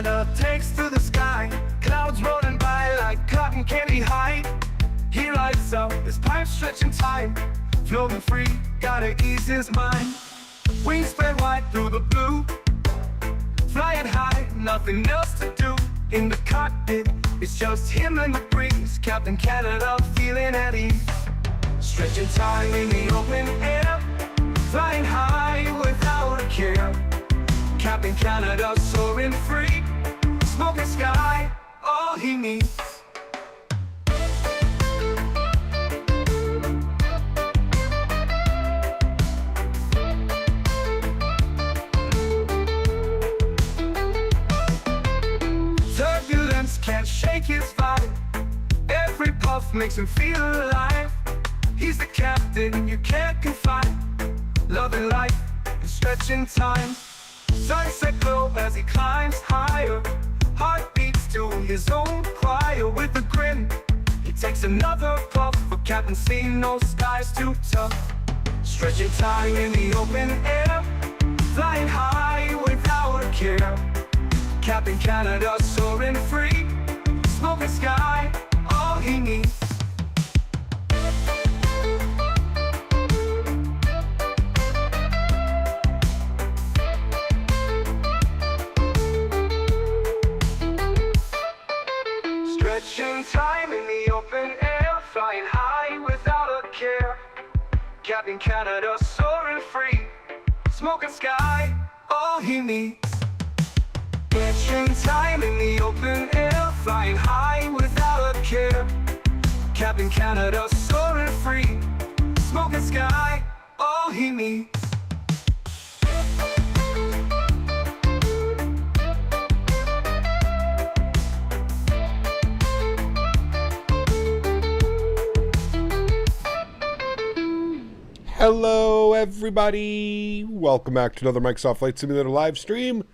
Canada takes to the sky, clouds rolling by like cotton candy high. He lights up his pipe stretching time, floating free, gotta ease his mind. Wings spread wide through the blue, flying high, nothing else to do. In the cockpit, it's just him and the breeze, Captain Canada feeling at ease. Stretching time in the open air, flying high without a care. Captain Canada soaring free, smoking sky, all he needs. Turbulence can't shake his vibe, every puff makes him feel alive. He's the captain you can't confide, loving life and stretching time. Sunset glow as he climbs higher, heart beats to his own choir. With a grin, he takes another puff, but Captain seen no skies too tough. Stretching time in the open air, flying high without a care. Captain Canada soaring free, smoking sky, all he needs. Stretching time in the open air, flying high without a care. Captain Canada soaring free, smoking sky, all he needs. Stretching time in the open air, flying high without a care. Captain Canada soaring free, smoking sky, all he needs. Hello everybody, welcome back to another Microsoft Flight Simulator live stream.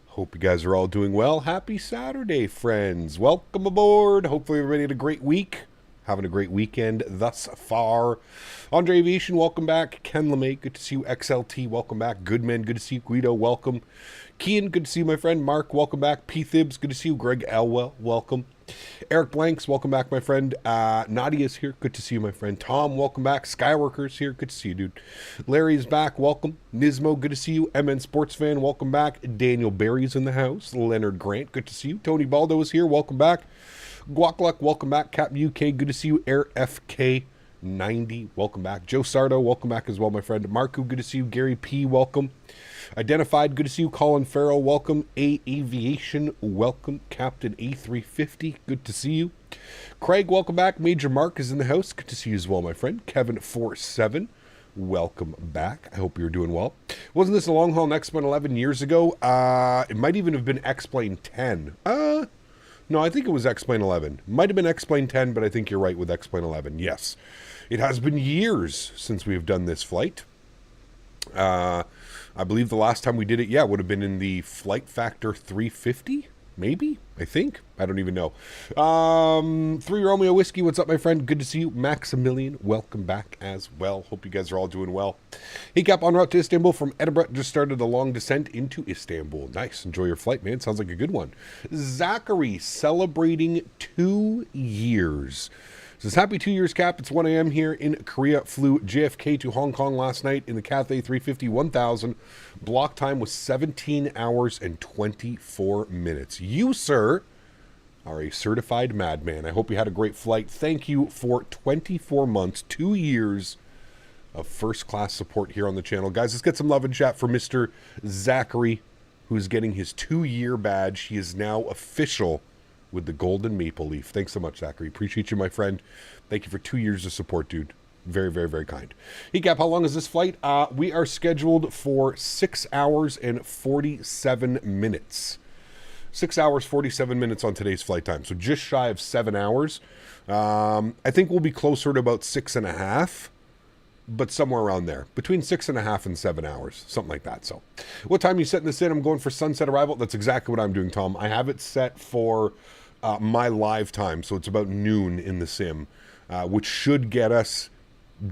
Hope you guys are all doing well. Happy Saturday, friends. Welcome aboard. Hopefully everybody had a great week, having a great weekend thus far. Andre Aviation, welcome back. Ken LeMay, good to see you. XLT, welcome back. Goodman, good to see you. Guido, welcome. Kian, good to see you, my friend. Mark, welcome back. P. Thibs, good to see you. Greg Elwell, welcome. Eric Blanks, welcome back, my friend. Nadya's here, good to see you, my friend. Tom, welcome back. Skyworkers here, good to see you, dude. Larry's back, welcome. Nismo, good to see you. MN Sports Fan, welcome back. Daniel Barry's in the house. Leonard Grant, good to see you. Tony Baldo is here, welcome back. Guacluck, welcome back. Cap UK, good to see you. Air FK 90, welcome back. Joe Sardo, welcome back as well, my friend. Marco, good to see you. Gary P, welcome. Identified, good to see you. Colin Farrell, welcome. A Aviation, welcome. Captain A350, good to see you. Craig, welcome back. Major Mark is in the house, good to see you as well, my friend. Kevin 47, welcome back. I hope you're doing well. Wasn't this a long haul in X-Plane 11 years ago? It might even have been X-Plane 10. No, I think it was X-Plane 11. Might have been X-Plane 10, but I think you're right with X-Plane 11. Yes, it has been years since we have done this flight. I believe the last time we did it, would have been in the Flight Factor 350, maybe, I think. I don't even know. 3 Romeo Whiskey, what's up, my friend? Good to see you. Maximilian, welcome back as well. Hope you guys are all doing well. Hey, Cap, en route to Istanbul from Edinburgh. Just started a long descent into Istanbul. Nice. Enjoy your flight, man. Sounds like a good one. Zachary, celebrating 2 years. Says, happy 2 years, Cap. It's 1 a.m. here in Korea. Flew JFK to Hong Kong last night in the Cathay A350-1000. Block time was 17 hours and 24 minutes. You, sir, are a certified madman. I hope you had a great flight. Thank you for 24 months, 2 years of first-class support here on the channel. Guys, let's get some love and chat for Mr. Zachary, who's getting his 2-year badge. He is now official with the golden maple leaf. Thanks so much, Zachary. Appreciate you, my friend. Thank you for 2 years of support, dude. Very, very, very kind. Hey, Cap, how long is this flight? We are scheduled for 6 hours and 47 minutes. 6 hours, 47 minutes on today's flight time. So just shy of 7 hours. I think we'll be closer to about 6.5, but somewhere around there. Between 6.5 and 7 hours, something like that. So what time are you setting this in? I'm going for sunset arrival. That's exactly what I'm doing, Tom. I have it set for my live time, so it's about noon in the sim, which should get us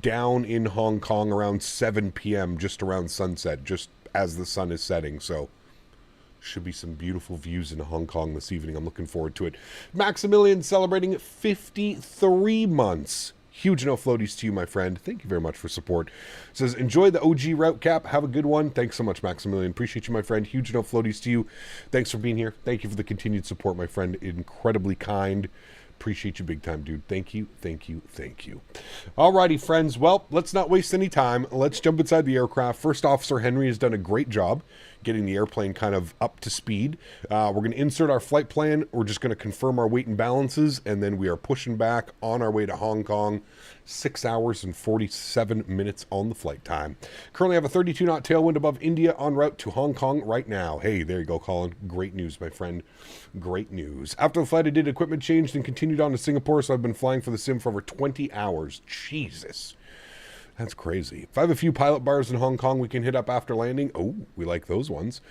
down in Hong Kong around 7 p.m., just around sunset, just as the sun is setting. So Should be some beautiful views in Hong Kong this evening. I'm looking forward to it. Maximilian celebrating 53 months. Huge no floaties to you, my friend. Thank you very much for support. Says, enjoy the OG route cap. Have a good one. Thanks so much, Maximilian. Appreciate you, my friend. Huge no floaties to you. Thanks for being here. Thank you for the continued support, my friend. Incredibly kind. Appreciate you big time, dude. Thank you, thank you, thank you. Alrighty, friends. Well, let's not waste any time. Let's jump inside the aircraft. First Officer Henry has done a great job getting the airplane kind of up to speed. We're going to insert our flight plan. We're just going to confirm our weight and balances, and then we are pushing back on our way to Hong Kong. 6 hours and 47 minutes on the flight time. Currently have a 32-knot tailwind above India en route to Hong Kong right now. Hey, there you go, Colin. Great news, my friend. Great news. After the flight, I did equipment change and continued on to Singapore, so I've been flying for the sim for over 20 hours. Jesus. That's crazy. If I have a few pilot bars in Hong Kong we can hit up after landing. Oh, we like those ones.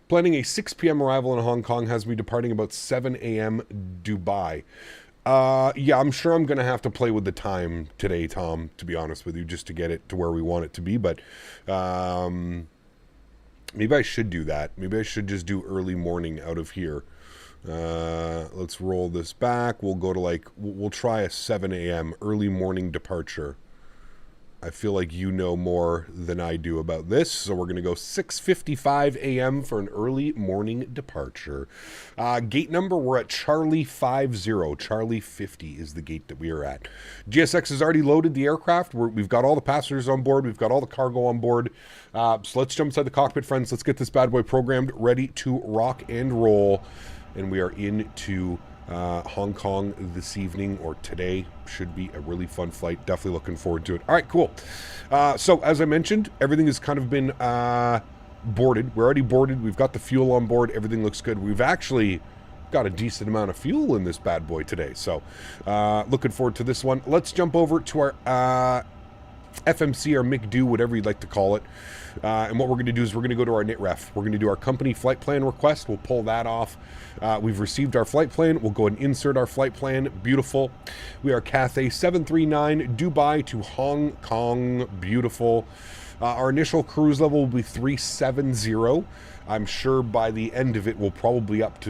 Planning a 6 p.m. arrival in Hong Kong has me departing about 7 a.m. Dubai. Yeah, I'm sure I'm going to have to play with the time today, Tom, to be honest with you, just to get it to where we want it to be. But maybe I should do that. Maybe I should just do early morning out of here. Let's roll this back. We'll go to we'll try a 7 a.m. early morning departure. I feel like you know more than I do about this, so we're going to go 6:55 a.m. for an early morning departure. Gate number, we're at Charlie 50. Charlie 50 is the gate that we are at. GSX has already loaded the aircraft. We've got all the passengers on board. We've got all the cargo on board. So let's jump inside the cockpit, friends. Let's get this bad boy programmed, ready to rock and roll. And we are into Hong Kong this evening, or today. Should be a really fun flight. Definitely looking forward to it. All right, cool. So as I mentioned, everything has kind of been boarded. We're already boarded. We've got the fuel on board. Everything looks good. We've actually got a decent amount of fuel in this bad boy today. So looking forward to this one. Let's jump over to our FMC or McDo, whatever you'd like to call it. And what we're going to do is we're going to go to our NITREF. We're going to do our company flight plan request. We'll pull that off. We've received our flight plan. We'll go and insert our flight plan. Beautiful. We are Cathay 739 Dubai to Hong Kong. Beautiful. Our initial cruise level will be 370. I'm sure by the end of it we'll probably be up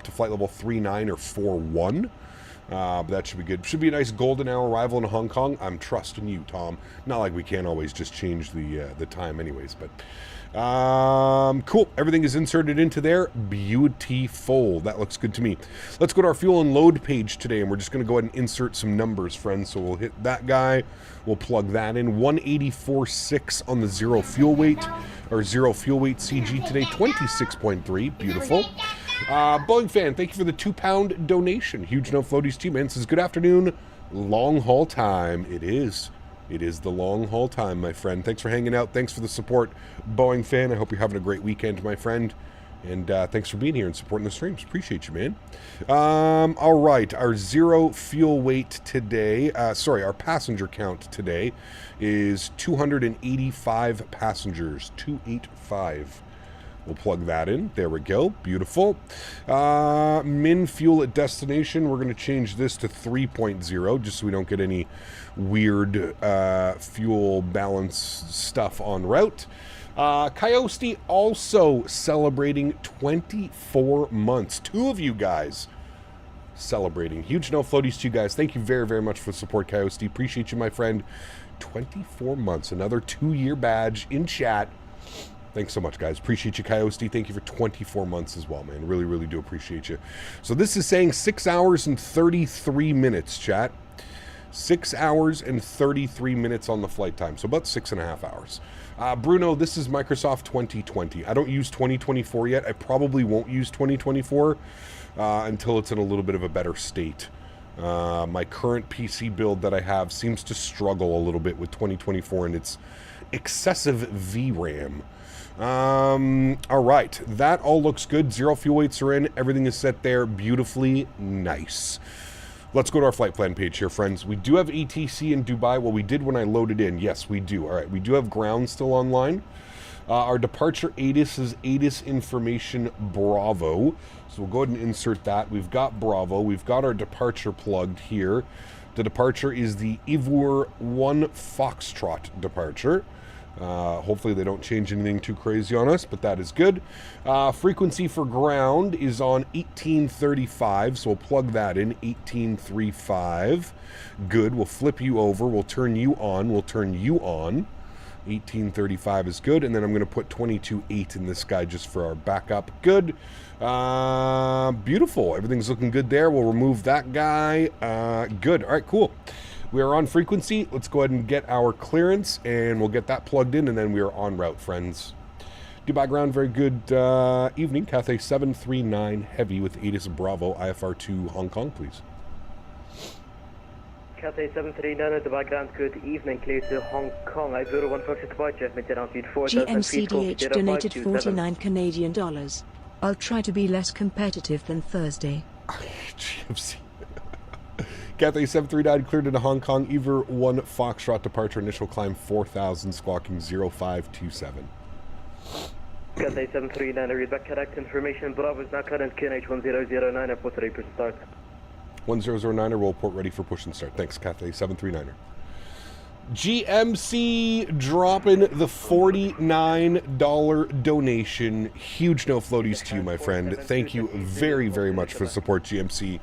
to flight level 39 or 41. But that should be good. Should be a nice golden hour arrival in Hong Kong. I'm trusting you, Tom. Not like we can't always just change the time anyways, but cool. Everything is inserted into there. Beautiful. That looks good to me. Let's go to our fuel and load page today, and we're just going to go ahead and insert some numbers, friends. So we'll hit that guy. We'll plug that in. 184.6 on the zero fuel weight CG today. 26.3. Beautiful. Boeing fan, thank you for the £2 donation. Huge no floaties to you, man. Says, good afternoon. Long haul time. It is. It is the long haul time, my friend. Thanks for hanging out. Thanks for the support, Boeing fan. I hope you're having a great weekend, my friend. And thanks for being here and supporting the streams. Appreciate you, man. All right. Our zero fuel weight today, our passenger count today is 285 passengers. 285. We'll plug that in. There we go. Beautiful. Min fuel at destination. We're going to change this to 3.0 just so we don't get any weird fuel balance stuff en route. Coyote also celebrating 24 months. Two of you guys celebrating. Huge no floaties to you guys. Thank you very, very much for the support, Coyote. Appreciate you, my friend. 24 months. Another 2-year badge in chat. Thanks so much, guys. Appreciate you, Coyote. Thank you for 24 months as well, man. Really, really do appreciate you. So this is saying 6 hours and 33 minutes, chat. 6 hours and 33 minutes on the flight time. So about 6.5 hours. Bruno, this is Microsoft 2020. I don't use 2024 yet. I probably won't use 2024 until it's in a little bit of a better state. My current PC build that I have seems to struggle a little bit with 2024 and its excessive VRAM. All right, that all looks good. Zero fuel weights are in. Everything is set there beautifully. Nice. Let's go to our flight plan page here, friends. We do have ATC in Dubai. Well, we did when I loaded in. Yes, we do. All right, we do have ground still online. Our departure ATIS is ATIS information Bravo. So we'll go ahead and insert that. We've got Bravo. We've got our departure plugged here. The departure is the Ivoire 1 Foxtrot departure. Hopefully they don't change anything too crazy on us, but that is good. Frequency for ground is on 1835, so we'll plug that in, 1835. Good, we'll flip you over, we'll turn you on, 1835 is good, and then I'm going to put 22.8 in this guy just for our backup. Good. Beautiful. Everything's looking good there. We'll remove that guy. Good. All right, cool. We are on frequency. Let's go ahead and get our clearance, and we'll get that plugged in, and then we are en route, friends. Dubai ground, very good evening. Cathay 739 Heavy with ATIS Bravo, IFR2 Hong Kong, please. Cathay 739 Dubai ground, good evening. Clear to Hong Kong. I 0146 departure, maintain altitude 4,000 feet. GMCDH donated 49 Canadian dollars. I'll try to be less competitive than Thursday. GMC. Cathay 739 cleared into Hong Kong. Ever 1 Foxtrot departure, initial climb 4,000, squawking 0527. Cathay 739, read back correct information. Bravo is now current QNH 1009, airport ready for start. 1009er, we'll report ready for push and start. Thanks, Cathay 739er. GMC dropping the $49 donation. Huge no floaties to you, my friend. Thank you very, very much for the support, GMC.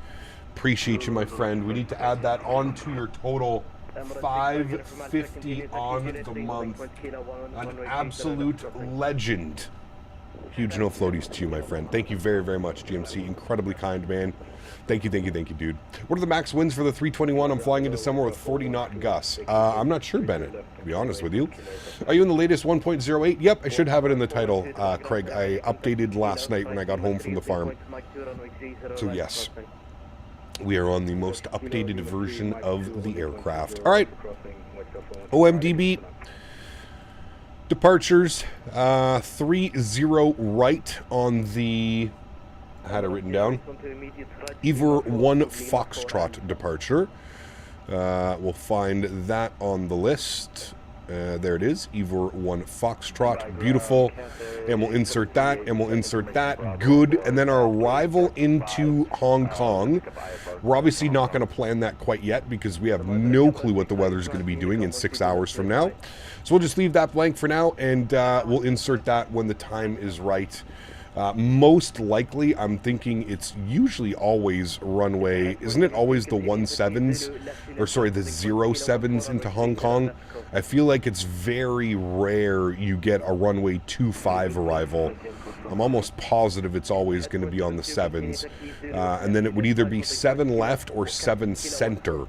Appreciate you, my friend. We need to add that on to your total. $550 on the month. An absolute legend. Huge no floaties to you, my friend. Thank you very, very much, GMC. Incredibly kind, man. Thank you, dude. What are the max winds for the 321? I'm flying into somewhere with 40 knot gusts. I'm not sure, Bennett, to be honest with you. Are you in the latest 1.08? Yep, I should have it in the title, Craig. I updated last night when I got home from the farm. So yes, we are on the most updated version of the aircraft. All right, OMDB. Departures, 30 right on the, I had it written down, Ever 1 Foxtrot departure. We'll find that on the list. There it is, Ever 1 Foxtrot, beautiful. And we'll insert that, and we'll insert that, good. And then our arrival into Hong Kong. We're obviously not going to plan that quite yet because we have no clue what the weather's going to be doing in 6 hours from now. So we'll just leave that blank for now, and we'll insert that when the time is right. Most likely, I'm thinking it's usually always runway, isn't it always the 17s, or sorry, the 07s into Hong Kong? I feel like it's very rare you get a runway 25 arrival. I'm almost positive it's always going to be on the 7s. And then it would either be 7 left or 7 center.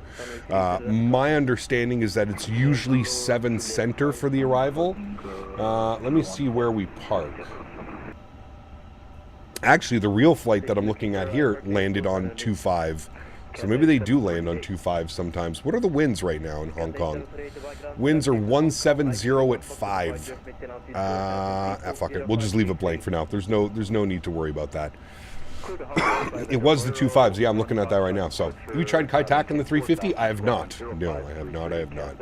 My understanding is that it's usually 7 center for the arrival. Let me see where we park. Actually, the real flight that I'm looking at here landed on 2.5. So maybe they do land on 2.5 sometimes. What are the winds right now in Hong Kong? Winds are 170 at 5. Fuck it. We'll just leave it blank for now. There's no need to worry about that. It was the 2.5s. Yeah, I'm looking at that right now. So, have you tried Kai-Tak in the 350? I have not. No, I have not.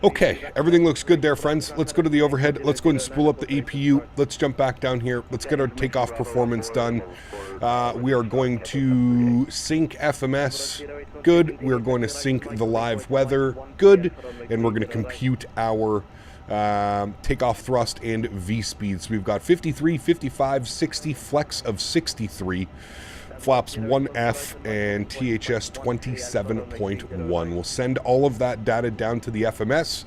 Okay, everything looks good there, friends. Let's go to the overhead. Let's go and spool up the APU. Let's jump back down here. Let's get our takeoff performance done. We are going to sync FMS. Good. We are going to sync the live weather. Good. And we're going to compute our takeoff thrust and V speeds. We've got 53, 55, 60, flex of 63. Flaps 1F and THS 27.1. We'll send all of that data down to the FMS.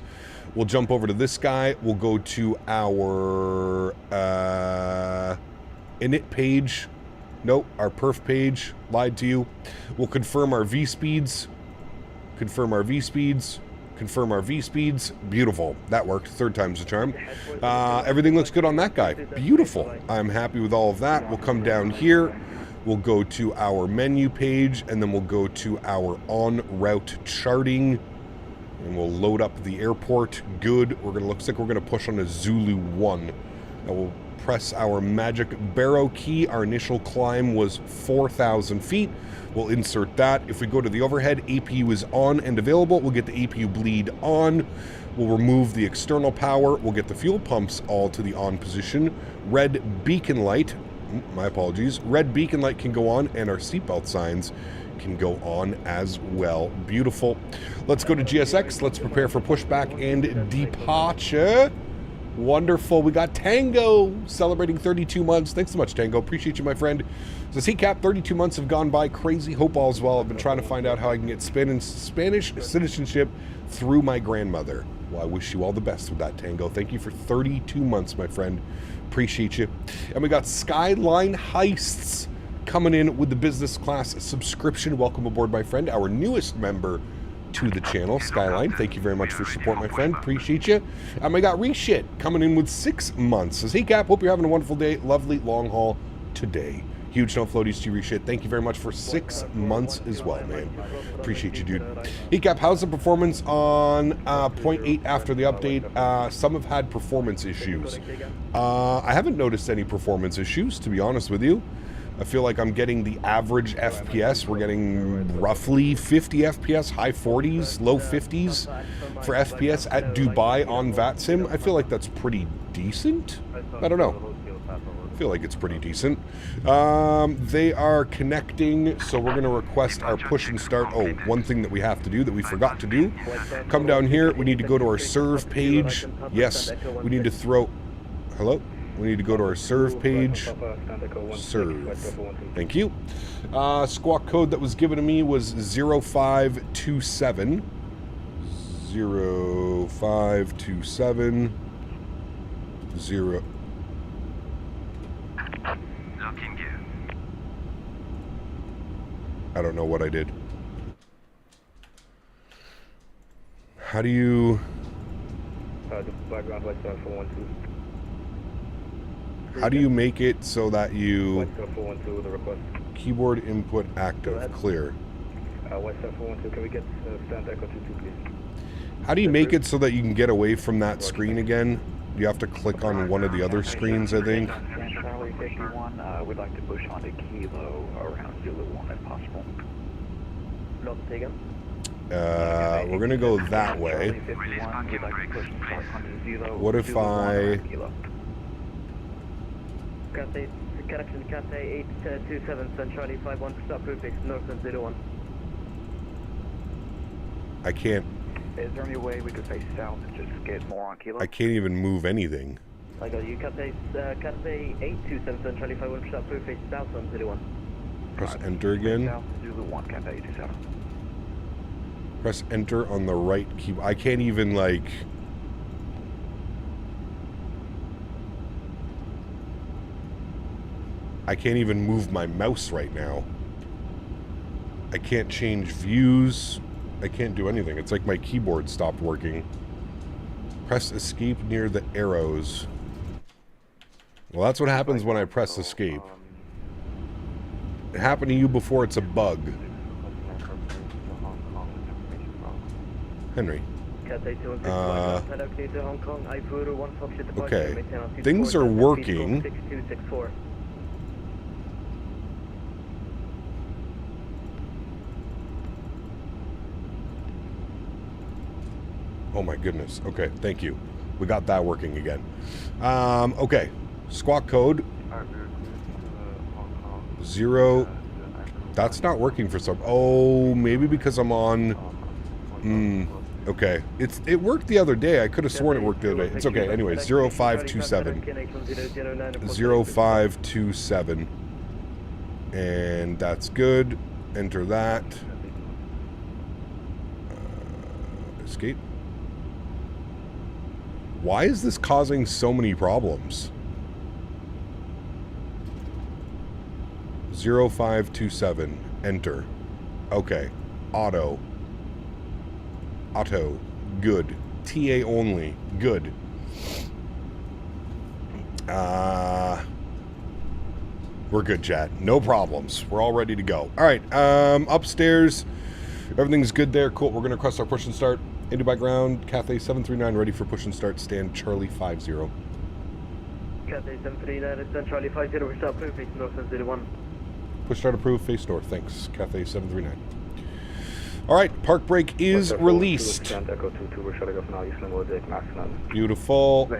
We'll jump over to this guy. We'll go to our init page. Nope, our perf page. Lied to you. We'll confirm our V speeds. Confirm our V speeds. Confirm our V speeds. Beautiful. That worked. Third time's the charm. Everything looks good on that guy. Beautiful. I'm happy with all of that. We'll come down here. We'll go to our menu page, and then we'll go to our en route charting, and we'll load up the airport. Good. Looks like we're gonna push on a Zulu 1. I will press our magic barrow key. Our initial climb was 4,000 feet. We'll insert that. If we go to the overhead, APU is on and available. We'll get the APU bleed on. We'll remove the external power. We'll get the fuel pumps all to the on position. Red beacon light. My apologies. Red beacon light can go on, and our seatbelt signs can go on as well. Beautiful. Let's go to GSX. Let's prepare for pushback and departure. Wonderful. We got Tango celebrating 32 months. Thanks so much, Tango. Appreciate you, my friend. So CCAP, 32 months have gone by. Crazy. Hope all is well. I've been trying to find out how I can get Spanish citizenship through my grandmother. Well, I wish you all the best with that, Tango. Thank you for 32 months, my friend. Appreciate you. And we got Skyline Heists coming in with the business class subscription. Welcome aboard, my friend. Our newest member to the channel, Skyline. Thank you very much for your support, my friend. Appreciate you. And we got Reshit coming in with 6 months. Says, hey, Cap, hope you're having a wonderful day. Lovely long haul today. Huge no floaties to Reshit. Thank you very much for 6 months as well, man. Appreciate you, dude. Hey, Cap, how's the performance on 0.8 after the update? Some have had performance issues. I haven't noticed any performance issues, to be honest with you. I feel like I'm getting the average FPS. We're getting roughly 50 FPS, high 40s, low 50s for FPS at Dubai on VATSIM. I feel like that's pretty decent. I don't know. I feel like it's pretty decent. They are connecting, so we're going to request our push and start. Oh, one thing that we have to do that we forgot to do. Come down here. We need to go to our serve page. Yes, we need to throw... Hello? We need to go to our serve page. Serve. Thank you. Squawk code that was given to me was 0527. 0527. 0. Looking good. I don't know what I did. How do you... How do you make it so that you... Keyboard input active, clear. How do you make it so that you can get away from that screen again? You have to click on one of the other screens, I think. Charlie 51, we'd like to push onto Kilo around Zulu 1 if possible. We're going to go that way. What if I... Cathay, connection Cathay 827, Sun Charlie 51, stop prefix, north of 01. I can't... Is there any way we could face south and just get more on Kilo? I can't even move anything. I got you, Cathay 827, Sun Charlie 51, stop prefix, south on 01. Press enter again. South Zulu 1, Cathay 827. Press enter on the right key. I can't even, like... I can't even move my mouse right now. I can't change views. I can't do anything. It's like my keyboard stopped working. Press escape near the arrows. Well, that's what happens when I press escape. It happened to you before, it's a bug. Henry. Okay. Things are working. Oh my goodness. Okay, thank you. We got that working again. Okay. Squawk code 0. That's not working for some. Oh, maybe because I'm on. Okay. It worked the other day. I could have sworn it worked the other day. It's okay. Anyway, 0527. 0527. And that's good. Enter that. Escape. Why is this causing so many problems? 0527. Enter. Okay. Auto. Auto. Good. TA only. Good. We're good, chat. No problems. We're all ready to go. All right. Upstairs. Everything's good there. Cool. We're going to request our push and start. Into by ground, Cathay 739 ready for push and start, stand Charlie 50. Cathay 739, stand Charlie 50, we're stop proof, face north of 01. Push start approved, face north, thanks, Cathay 739. Alright, park brake is released. Beautiful.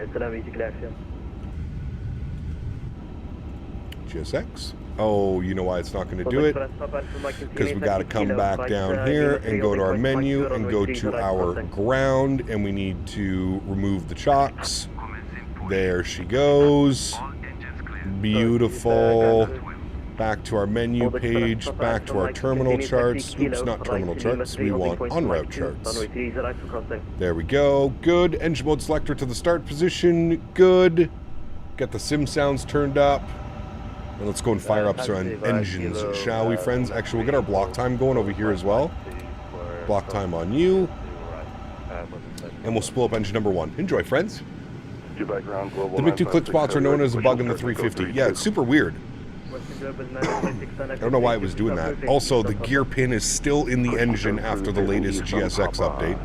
GSX. Oh, you know why it's not going to do it? Because we got to come back down here and go to our menu and go to our ground, and we need to remove the chocks. There she goes. Beautiful. Back to our menu page, back to our terminal charts. Oops, not terminal charts. We want en route charts. There we go. Good. Engine mode selector to the start position. Good. Get the sim sounds turned up. And let's go and fire up some engines, shall we, friends? Actually, we'll get our block time going over here as well. Block time on you. And we'll spool up engine number 1. Enjoy, friends. The MiG-2 click spots are known as a bug in the 350. Yeah, it's super weird. I don't know why it was doing that. Also, the gear pin is still in the engine after the latest GSX update.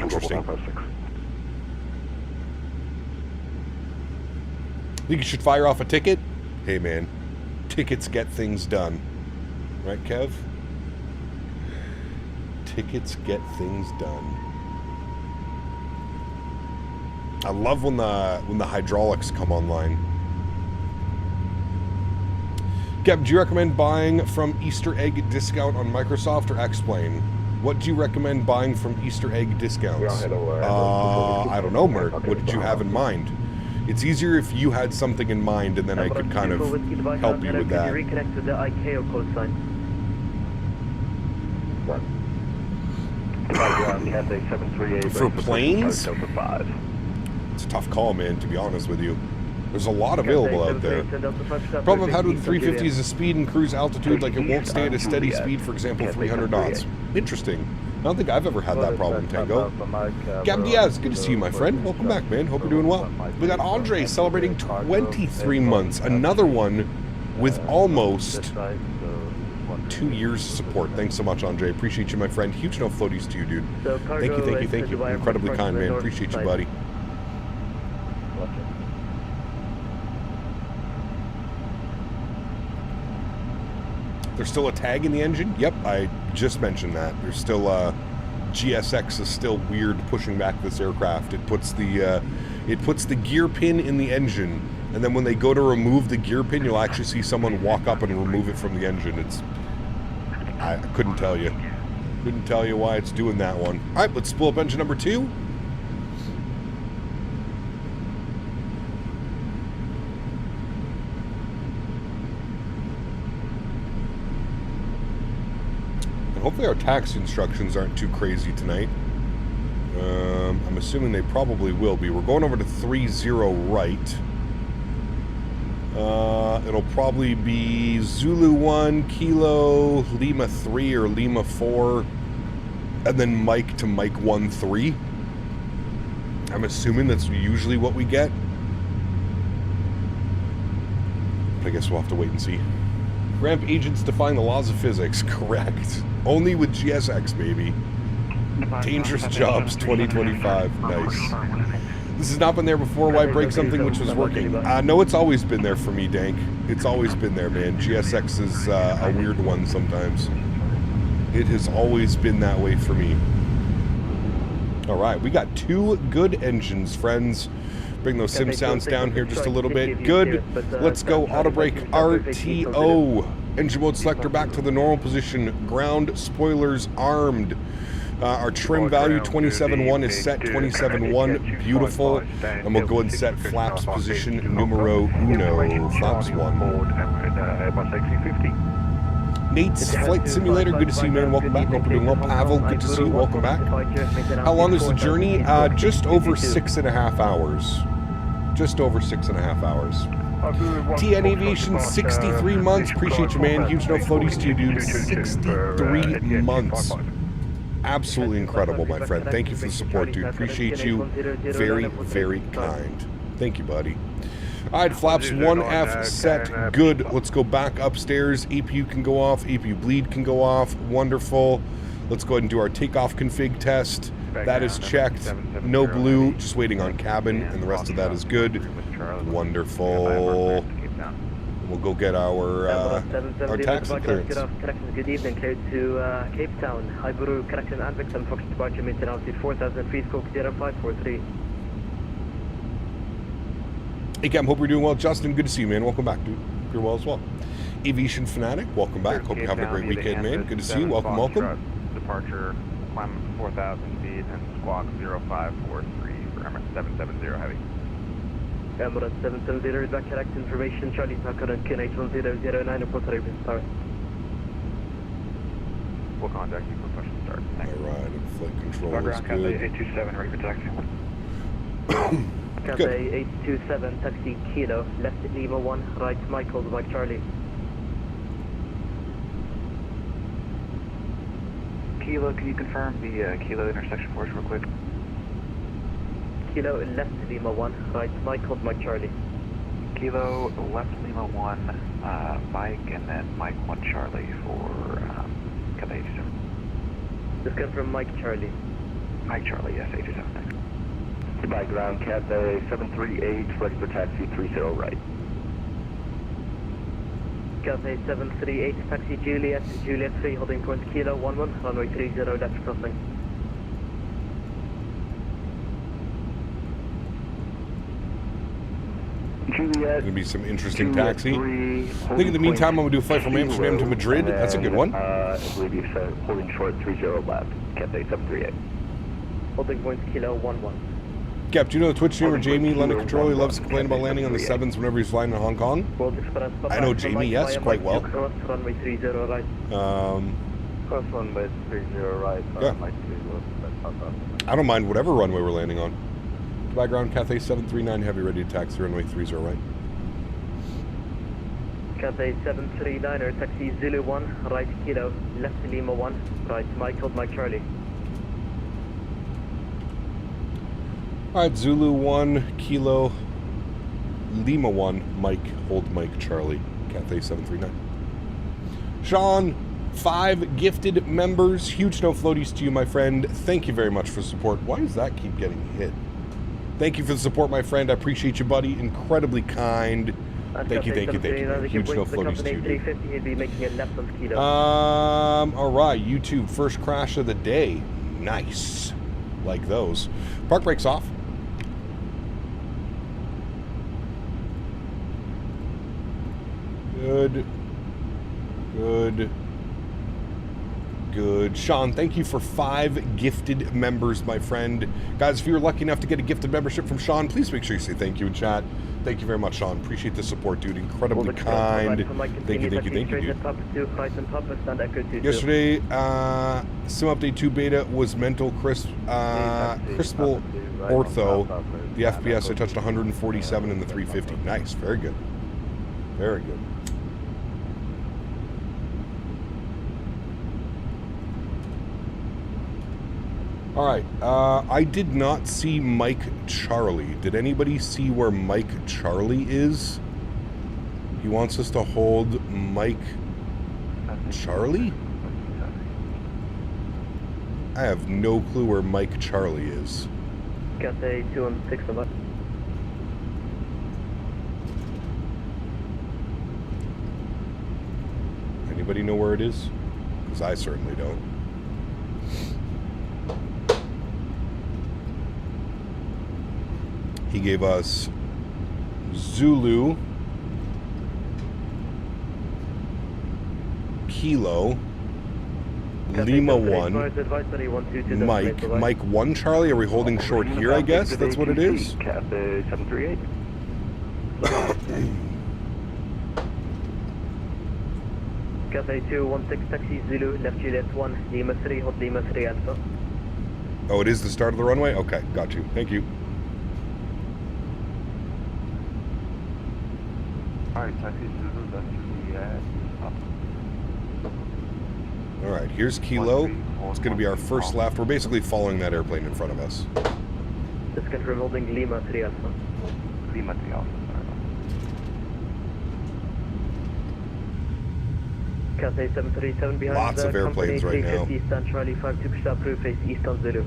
Interesting. Think you should fire off a ticket? Hey, man. Tickets get things done. Right, Kev? Tickets get things done. I love when the hydraulics come online. Kev, do you recommend buying from Easter egg discount on Microsoft or X-Plane? What do you recommend buying from Easter egg discounts? I don't know, Mert. What did you have in mind? It's easier if you had something in mind, and then I could kind of help you with that. Reconnect to the ICAO code sign. For planes? It's a tough call, man, to be honest with you. There's a lot available out there. Problem I've had with the 350 is the speed and cruise altitude, like it won't stay at a steady speed, for example, 300 knots. Interesting. I don't think I've ever had that problem, Tango. Gab Diaz, good to see you, my friend. Welcome back, man. Hope you're doing well. We got Andre celebrating 23 months. Another one with almost 2 years of support. Thanks so much, Andre. Appreciate you, my friend. Huge no floaties to you, dude. Thank you. Incredibly kind, man. Appreciate you, buddy. There's still a tag in the engine? Yep, I just mentioned that. There's still GSX is still weird pushing back this aircraft. It puts the gear pin in the engine, and then when they go to remove the gear pin, you'll actually see someone walk up and remove it from the engine. I couldn't tell you. Couldn't tell you why it's doing that one. All right, let's spool up engine number 2. Hopefully our taxi instructions aren't too crazy tonight. I'm assuming they probably will be. We're going over to 30 right. It'll probably be Zulu 1, Kilo, Lima 3 or Lima 4, and then Mike to Mike 1-3. I'm assuming that's usually what we get. But I guess we'll have to wait and see. Ramp agents define the laws of physics. Correct. Only with GSX, baby. Dangerous Jobs 2025. Nice. This has not been there before. Why break something which was working? No, it's always been there for me, Dank. It's always been there, man. GSX is a weird one sometimes. It has always been that way for me. All right, we got 2 good engines, friends. Bring those sim sounds down here just a little bit. Good. Let's go auto brake RTO. Engine mode selector back to the normal position. Ground spoilers armed. Our trim value 27.1 is set 27.1. Beautiful. And we'll go and set flaps position numero uno. Flaps 1. Nate's Flight Simulator, good to see you, man. Welcome back. Hope you're doing well. Pavel, good to see you. Welcome back. How long is the journey? Just over 6.5 hours. Just over 6.5 hours. TN Aviation, 63 months. Appreciate you, man. Huge no floaties to you, dude. 63 months. Absolutely incredible, my friend. Thank you for the support, dude. Appreciate you. Very, very kind. Thank you, buddy. All right, flaps 1F set. Good. Let's go back upstairs. APU can go off. APU bleed can go off. Wonderful. Let's go ahead and do our takeoff config test. That is checked. No blue. Just waiting on cabin, and the rest of that is good. Wonderful. We'll go get our taxi clearance. Good evening, clear to Cape Town. Hyburu connection and victim. Fox departure maintain altitude 4,000 feet, Koch 0543. Hey Cam, hope you're doing well. Justin, good to see you, man. Welcome back, dude. you're well as well. Aviation Fanatic, welcome back. Hope you're having a great weekend, man. Good to see you. Welcome, welcome. Departure, climb 4,000 feet and squawk 0543 for Emirates 770 heavy. Emirates 770 is back, correct information. Charlie's now current KNH1009 and Puerto Rico start. We'll contact you for push and start. Thanks. Alright, and flight control is Ground Cathay good. 827, ready for taxi. Cathay 827, taxi Kilo, left Lima 1, right Michael, Mike Charlie. Kilo, can you confirm the Kilo intersection for us real quick? Kilo, left Lima 1, right Michael, Mike Charlie. Kilo, left Lima 1, Mike, and then Mike 1 Charlie for Cathay 87. This comes from Mike Charlie. Mike Charlie, yes, 87, thanks. Goodbye, ground Cathay 738, ready for taxi 30 right. Cathay 738, taxi Juliet 3, holding point Kilo 11, runway 30 left crossing. Going to be some interesting taxi. I think in the meantime, I'm going to do a flight from Amsterdam to Madrid. That's a good one. I believe you said holding short 30 left, Cathay 738. Holding point Kilo 11. Cap, do you know the Twitch streamer Jamie, London Control? He loves to complain about landing on the 7s whenever he's flying to Hong Kong. I know Jamie, yes, quite well. Cross runway 30 right. Cross runway 30 right. Yeah. I don't mind whatever runway we're landing on. Background Cathay 739 heavy, ready to taxi runway 30 right. Cathay 739er, taxi Zulu 1, right Kilo, left Lima 1, right Michael, Mike Charlie. Alright, Zulu 1, Kilo, Lima 1, Mike, hold Mike, Charlie, Cathay 739. Sean, 5 gifted members. Huge no floaties to you, my friend. Thank you very much for support. Why does that keep getting hit? Thank you for the support, my friend. I appreciate you, buddy. Incredibly kind. Thank you. Huge no floaties to you, dude. Alright, YouTube, first crash of the day. Nice. Like those. Park brakes off. Good. Sean, thank you for 5 gifted members, my friend. Guys, if you're lucky enough to get a gifted membership from Sean, please make sure you say thank you in chat. Thank you very much, Sean. Appreciate the support, dude. Incredibly kind. Thank you, dude. Yesterday, Sim Update 2 Beta was mental crispal ortho. The FPS, I touched 147 in the 350. Nice. Very good. Very good. All right, I did not see Mike Charlie. Did anybody see where Mike Charlie is? He wants us to hold Mike Charlie? I have no clue where Mike Charlie is. Cathay 216 left. Anybody know where it is? Because I certainly don't. He gave us Zulu, Kilo, Lima 1, Mike 1 Charlie. Are we holding short here, I guess? That's what it is? Cathay 738. Cathay 216 taxi Zulu, left Juliet 1, Lima 3, hold Lima 3 Alpha. Oh, it is the start of the runway? Okay, got you. Thank you. Alright, taxi Zulu, left Juliet. Alright, here's Kilo. It's going to be our first left. We're basically following that airplane in front of us. Just confirm holding Lima 3 Alpha. Lima 3 Alpha, Cathay 737 behind Lots of airplanes right now. 350 stand Charlie 52 push up through face east on Zulu.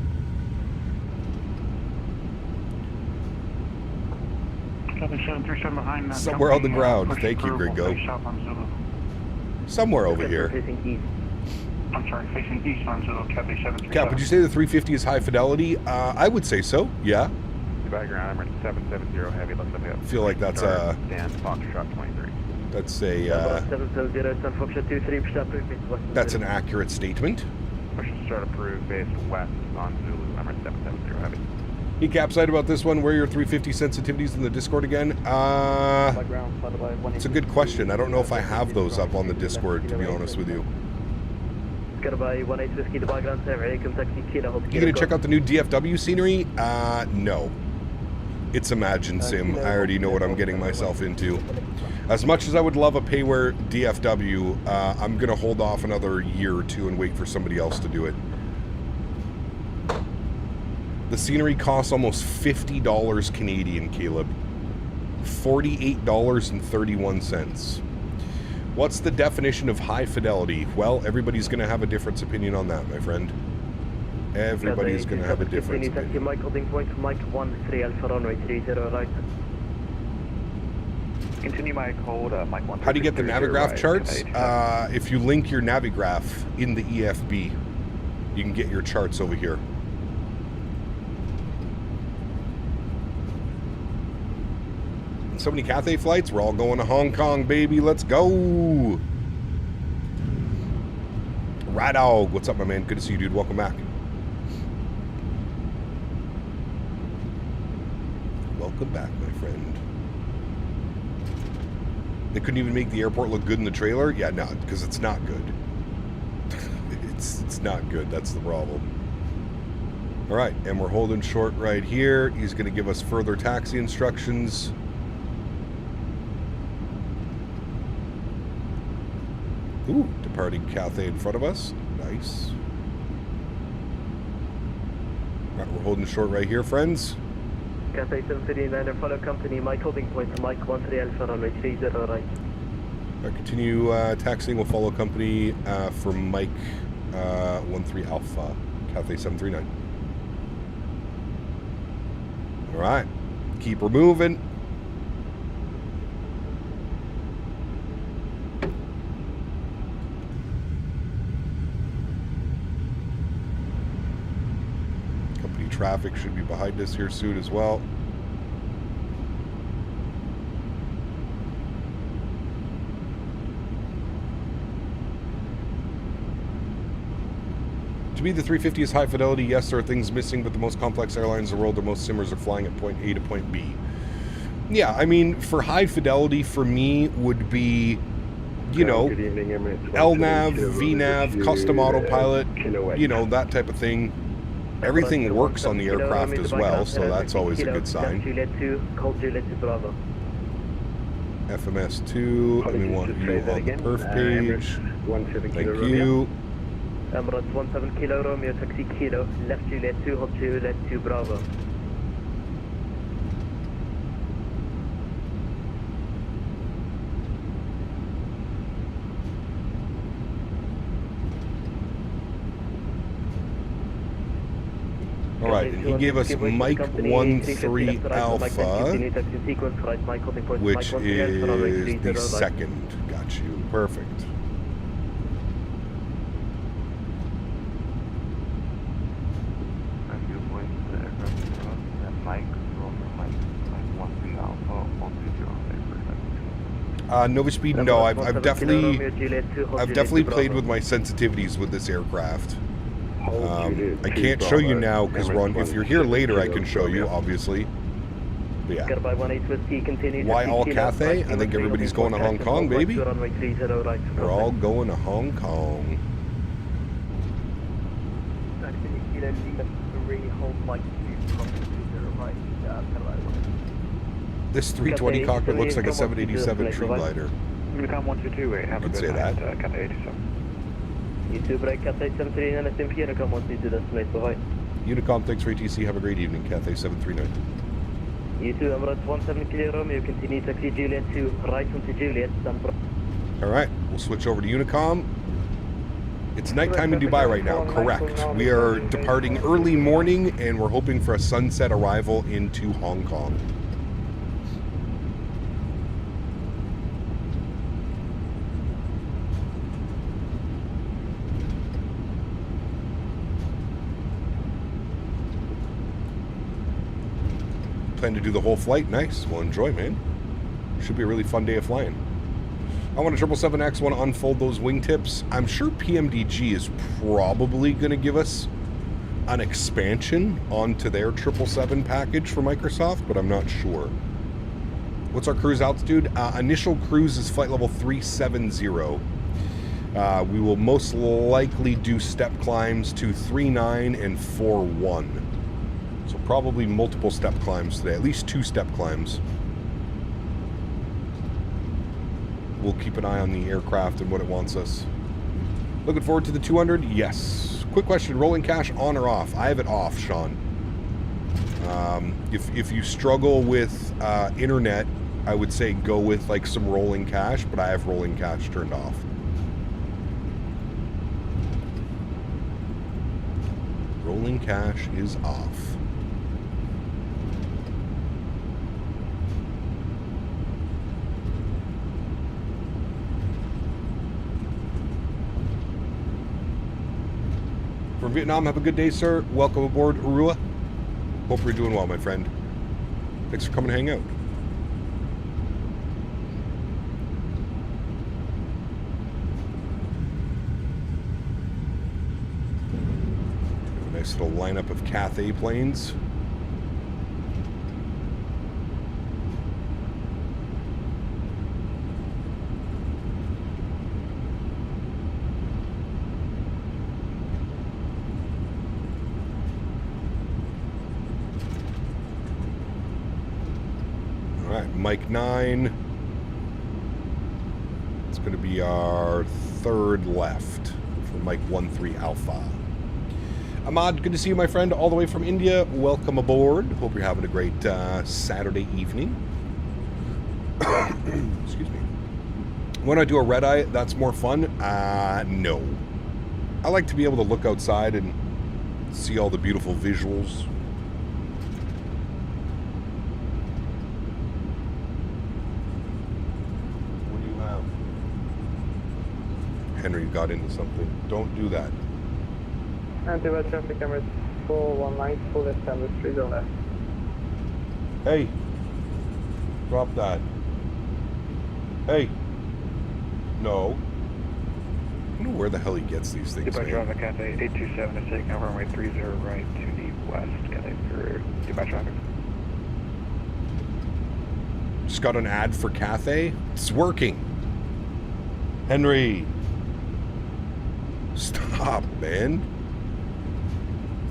Cathay 737 behind that. Somewhere on the ground. Thank you, Gringo. Somewhere over here. Facing east. I'm sorry, facing east on Zulu, Cathay 737. Cap, would you say the 350 is high fidelity? I would say so, yeah. The background, I'm at 770 heavy, looks like I feel like that's stand Foxtrot 23. That's a that's an accurate statement. Push start approved based west on Zulu, number 770 heavy. He capside about this one. Where are your 350 sensitivities in the Discord again? It's a good question. I don't know if I have those up on the Discord, to be honest with you. You gonna check out the new DFW scenery? No. It's Imagine Sim. I already know what I'm getting myself into. As much as I would love a payware DFW, I'm gonna hold off another year or two and wait for somebody else to do it. The scenery costs almost $50 Canadian, Caleb. $48.31. What's the definition of high fidelity? Well, everybody's going to have a different opinion on that, my friend. Everybody's going to have a different opinion. Continue Mike, hold Mike 1. How do you get the Navigraph charts? If you link your Navigraph in the EFB, you can get your charts over here. So many Cathay flights. We're all going to Hong Kong, baby. Let's go. Rat Dog. What's up, my man? Good to see you, dude. Welcome back. Welcome back, my friend. They couldn't even make the airport look good in the trailer? Yeah, no, because it's not good. It's not good. That's the problem. All right, and we're holding short right here. He's going to give us further taxi instructions. Ooh, departing Cathay in front of us. Nice. All right, we're holding short right here, friends. Cathay 739, follow company, Mike holding point for Mike 13 Alpha runway 30 right. All right, continue taxiing. We'll follow company for Mike 13 Alpha, Cathay 739. All right, keep her moving. Traffic should be behind us here soon as well. To me, the 350 is high fidelity. Yes, there are things missing, but the most complex airlines in the world, the most simmers are flying at point A to point B. Yeah, I mean, for high fidelity, for me, would be, you know, LNAV, VNAV, custom autopilot, you know, that type of thing. Everything works on the aircraft as well, so that's always a good sign. FMS2, let me want you on the perf page. Thank you. Emirates 17 Kilo Romeo, taxi Kilo, left Juliet 2, hold Juliet 2 Bravo. All right, and he gave us Mike 13 Alpha, which is the second. Got you. Perfect. Nova Speed, no. I've definitely played with my sensitivities with this aircraft. I can't show you now because if you're here later, I can show you, obviously. But yeah. Why all Cathay? I think everybody's going to Hong Kong, baby. We're all going to Hong Kong. This 320 cockpit looks like a 787 True Glider. Unicom 1228, have a good night, Cathay 87. YouTube break, Cathay 739, SMP, Unicom 132, destinate, bye-bye. Unicom, thanks for ATC, have a great evening, Cathay 739. YouTube, Emirates 17 Kilo Romeo, continue taxi Juliet 2, right onto Juliet, Alright, we'll switch over to Unicom. It's nighttime in Dubai right now, correct. We are departing early morning, and we're hoping for a sunset arrival into Hong Kong. Plan to do the whole flight. Nice. Well, enjoy, man. Should be a really fun day of flying. I want a 777X, want to unfold those wingtips. I'm sure PMDG is probably going to give us an expansion onto their 777 package for Microsoft, but I'm not sure. What's our cruise altitude? Initial cruise is flight level 370. We will most likely do step climbs to 3.9 and 4.1. So probably multiple step climbs today, at least 2 step climbs. We'll keep an eye on the aircraft and what it wants us. Looking forward to the 200? Yes. Quick question, rolling cash on or off? I have it off, Sean. If you struggle with internet, I would say go with like some rolling cash, but I have rolling cash turned off. Rolling cash is off. From Vietnam, have a good day, sir. Welcome aboard, Urua. Hope you're doing well, my friend. Thanks for coming to hang out. A nice little lineup of Cathay planes. Mike 9. It's going to be our third left for Mike 13 Alpha. Ahmad, good to see you, my friend, all the way from India. Welcome aboard. Hope you're having a great Saturday evening. Excuse me. When I do a red eye, that's more fun? No. I like to be able to look outside and see all the beautiful visuals. Henry got into something. Don't do that. Anti-west traffic cameras 419, full established 30 left. Hey. Drop that. Hey. No. I don't know where the hell he gets these things, Departure man. on the Cathay 827 is taking over runway 30 right to the west. Cathay for Dubai traffic. Just got an ad for Cathay. It's working. Henry. Stop, man.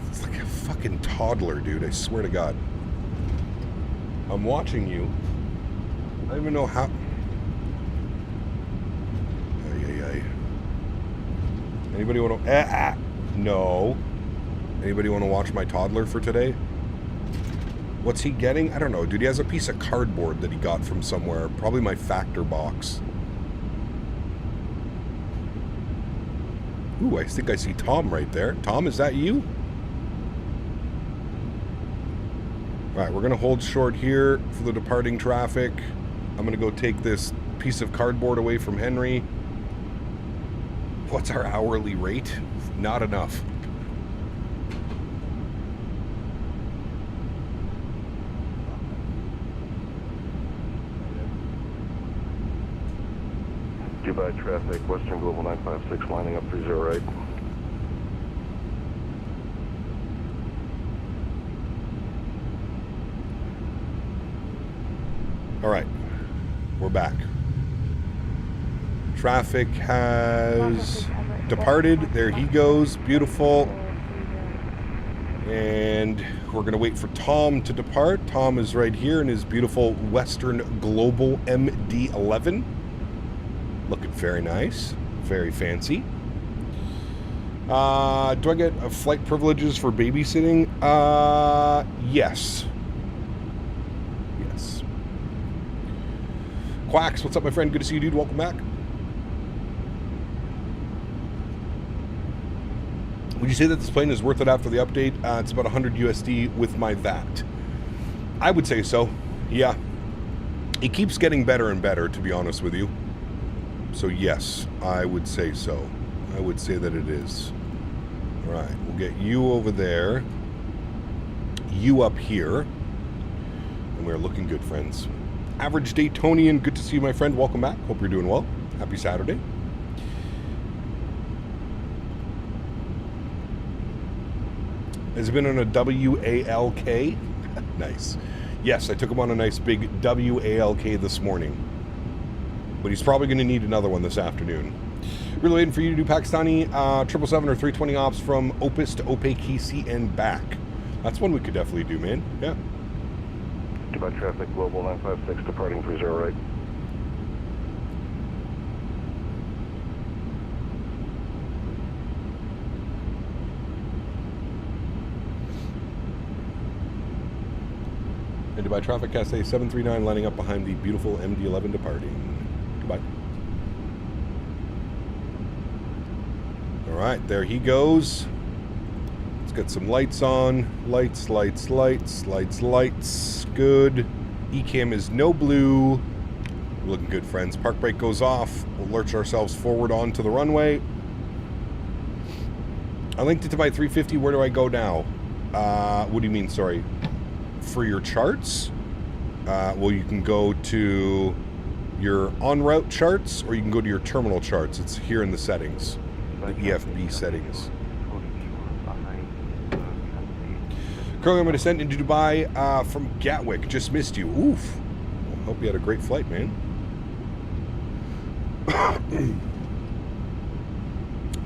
It's like a fucking toddler, dude. I swear to God. I'm watching you. I don't even know how. Ay. Anybody want to? No. Anybody want to watch my toddler for today? What's he getting? I don't know, dude. He has a piece of cardboard that he got from somewhere. Probably my factor box. Ooh, I think I see Tom right there. Tom, is that you? All right, we're going to hold short here for the departing traffic. I'm going to go take this piece of cardboard away from Henry. What's our hourly rate? Not enough. Dubai traffic, Western Global 956, lining up 30 right. All right, we're back. Traffic has departed. There he goes. Beautiful. And we're going to wait for Tom to depart. Tom is right here in his beautiful Western Global MD-11. Looking very nice. Very fancy. Do I get flight privileges for babysitting? Yes. Yes. Quacks, what's up, my friend? Good to see you, dude. Welcome back. Would you say that this plane is worth it after the update? It's about 100 USD with my VAT. I would say so. Yeah. It keeps getting better and better, to be honest with you. So yes, I would say so. I would say that it is. All right, we'll get you over there. You up here. And we're looking good, friends. Average Daytonian, good to see you, my friend. Welcome back. Hope you're doing well. Happy Saturday. Has it been on a WALK? Nice. Yes, I took him on a nice big WALK this morning. But he's probably going to need another one this afternoon. Really waiting for you to do Pakistani 777 or 320 ops from Opus to OPKC and back. That's one we could definitely do, man. Yeah. Dubai traffic, Global 956, departing 30 right. And Dubai traffic, Cathay 739 lining up behind the beautiful MD-11 departing. Goodbye. All right, there he goes. Let's get some lights on. Lights, lights, lights, lights, lights. Good. ECAM is no blue. Looking good, friends. Park brake goes off. We'll lurch ourselves forward onto the runway. I linked it to my 350. Where do I go now? What do you mean, sorry? For your charts? Well, you can go to your en route charts, or you can go to your terminal charts. It's here in the settings, the EFB settings. Currently, I'm going to send into Dubai from Gatwick. Just missed you. Oof. Well, hope you had a great flight, man.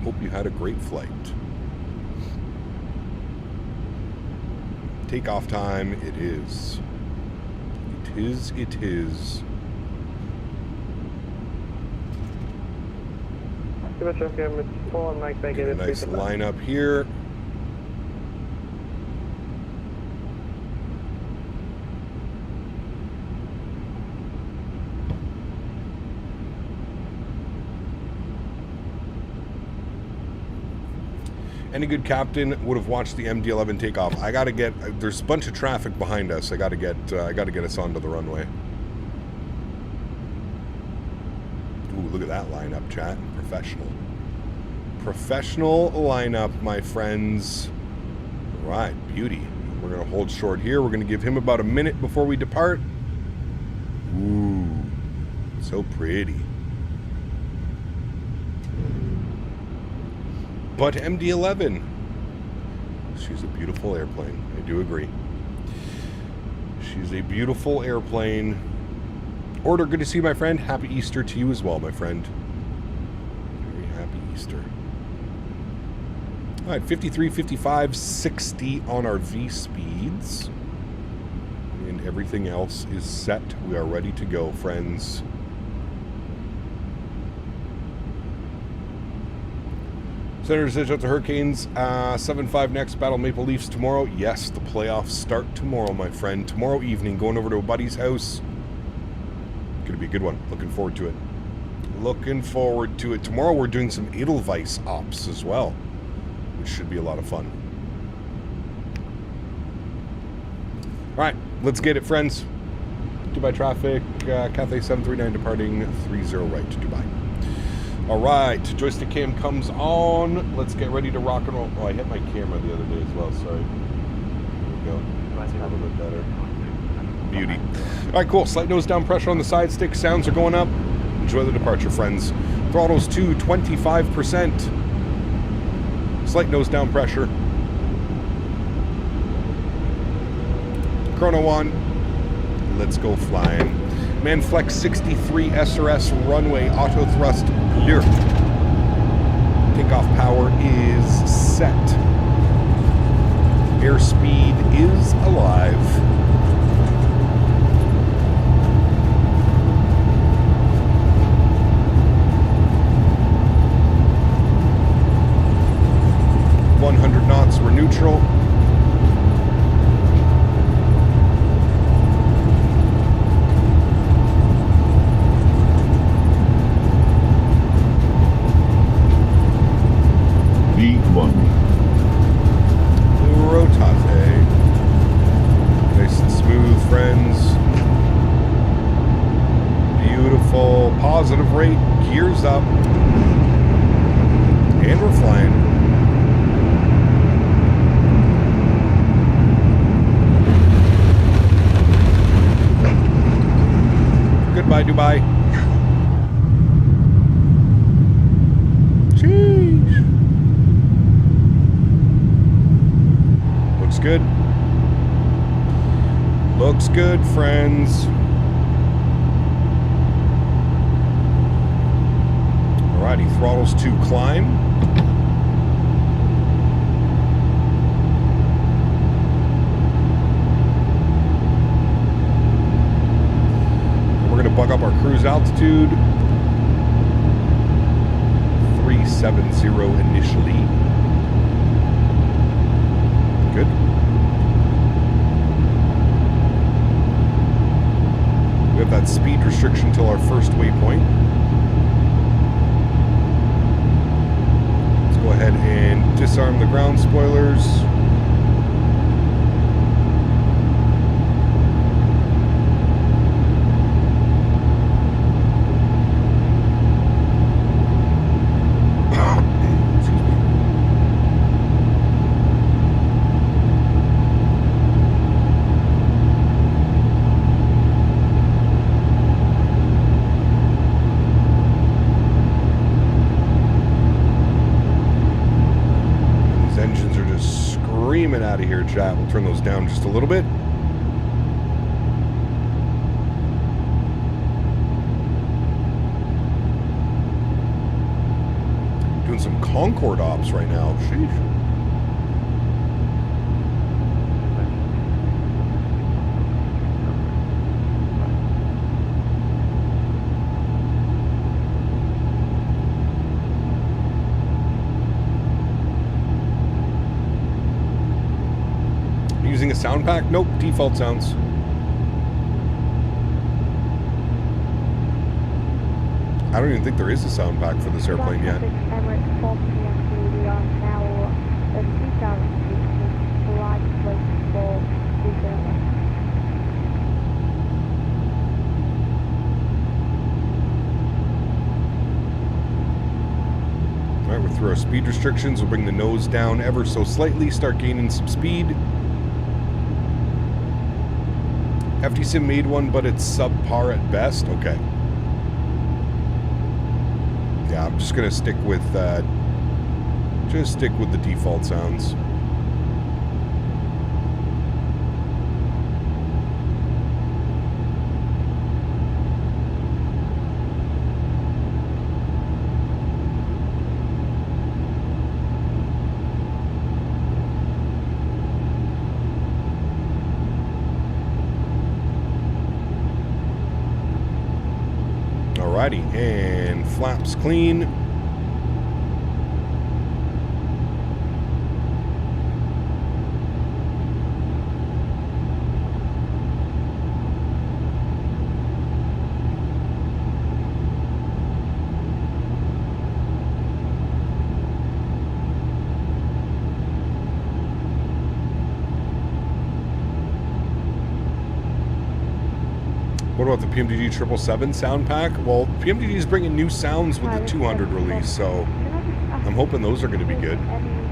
Hope you had a great flight. Takeoff time, it is. It is, it is. Give us a it's full on Mike Bacon. Get a nice line up here. Any good captain would have watched the MD-11 take off. I gotta get. There's a bunch of traffic behind us. I gotta get us onto the runway. Ooh, look at that lineup, chat. Professional. Professional lineup, my friends. All right, beauty. We're gonna hold short here. We're gonna give him about a minute before we depart. Ooh, so pretty. But MD-11, she's a beautiful airplane. I do agree. She's a beautiful airplane. Order, good to see you, my friend. Happy Easter to you as well, my friend. Very happy Easter. All right, 53, 55, 60 on our V speeds. And everything else is set. We are ready to go, friends. Senator says out to Hurricanes, 7-5 next, Battle Maple Leafs tomorrow. Yes, the playoffs start tomorrow, my friend. Tomorrow evening, going over to a buddy's house. Gonna be a good one. Looking forward to it. Looking forward to it. Tomorrow we're doing some Edelweiss ops as well, which should be a lot of fun. All right, let's get it, friends. Dubai traffic, Cathay 739 departing 30 right to Dubai. All right, joystick cam comes on. Let's get ready to rock and roll. Oh, I hit my camera the other day as well. Sorry. There we go. That's a little bit better. Beauty. All right, cool. Slight nose down pressure on the side stick. Sounds are going up. Enjoy the departure, friends. Throttles to 25%. Slight nose down pressure. Chrono on. Let's go flying. Manflex 63 SRS runway auto thrust clear. Takeoff power is set. Airspeed is alive. .100 knots, we're neutral. Rotate. Nice and smooth, friends. Beautiful. Positive rate. Gears up. And we're flying. Goodbye, Dubai. good. Looks good, friends. Alrighty, throttles to climb. We're going to buck up our cruise altitude. 370 initially. Good. We have that speed restriction till our first waypoint. Let's go ahead and disarm the ground spoilers. Out of here, chat. We'll turn those down just a little bit. Doing some Concorde ops right now. Sheesh. Using a sound pack? Nope, default sounds. I don't even think there is a sound pack for this airplane yet. Alright, we're through our speed restrictions. We'll bring the nose down ever so slightly, start gaining some speed. FTSIM made one, but it's subpar at best. Okay. Yeah, I'm just gonna stick with the default sounds. Alrighty, and flaps clean. What about the PMDG 777 sound pack? Well, PMDG is bringing new sounds with the 200 release, so I'm hoping those are going to be good.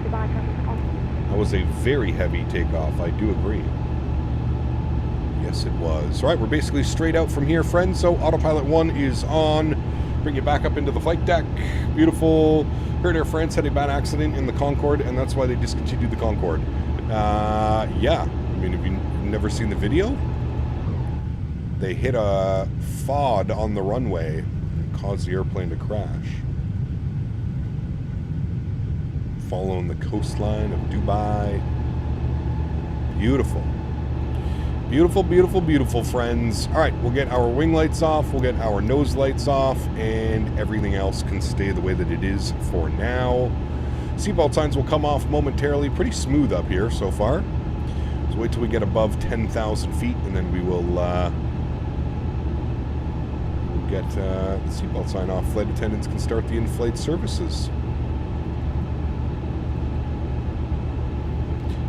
That was a very heavy takeoff, I do agree. Yes, it was. All right, we're basically straight out from here, friends. So autopilot 1 is on. Bring you back up into the flight deck. Beautiful. Heard Air France had a bad accident in the Concorde, and that's why they discontinued the Concorde. Yeah, I mean, have you never seen the video? They hit a FOD on the runway and caused the airplane to crash. Following the coastline of Dubai. Beautiful. Beautiful, beautiful, beautiful, friends. All right, we'll get our wing lights off, we'll get our nose lights off, and everything else can stay the way that it is for now. Seatbelt signs will come off momentarily. Pretty smooth up here so far. So wait till we get above 10,000 feet, and then we will get the seatbelt sign off. Flight attendants can start the in-flight services.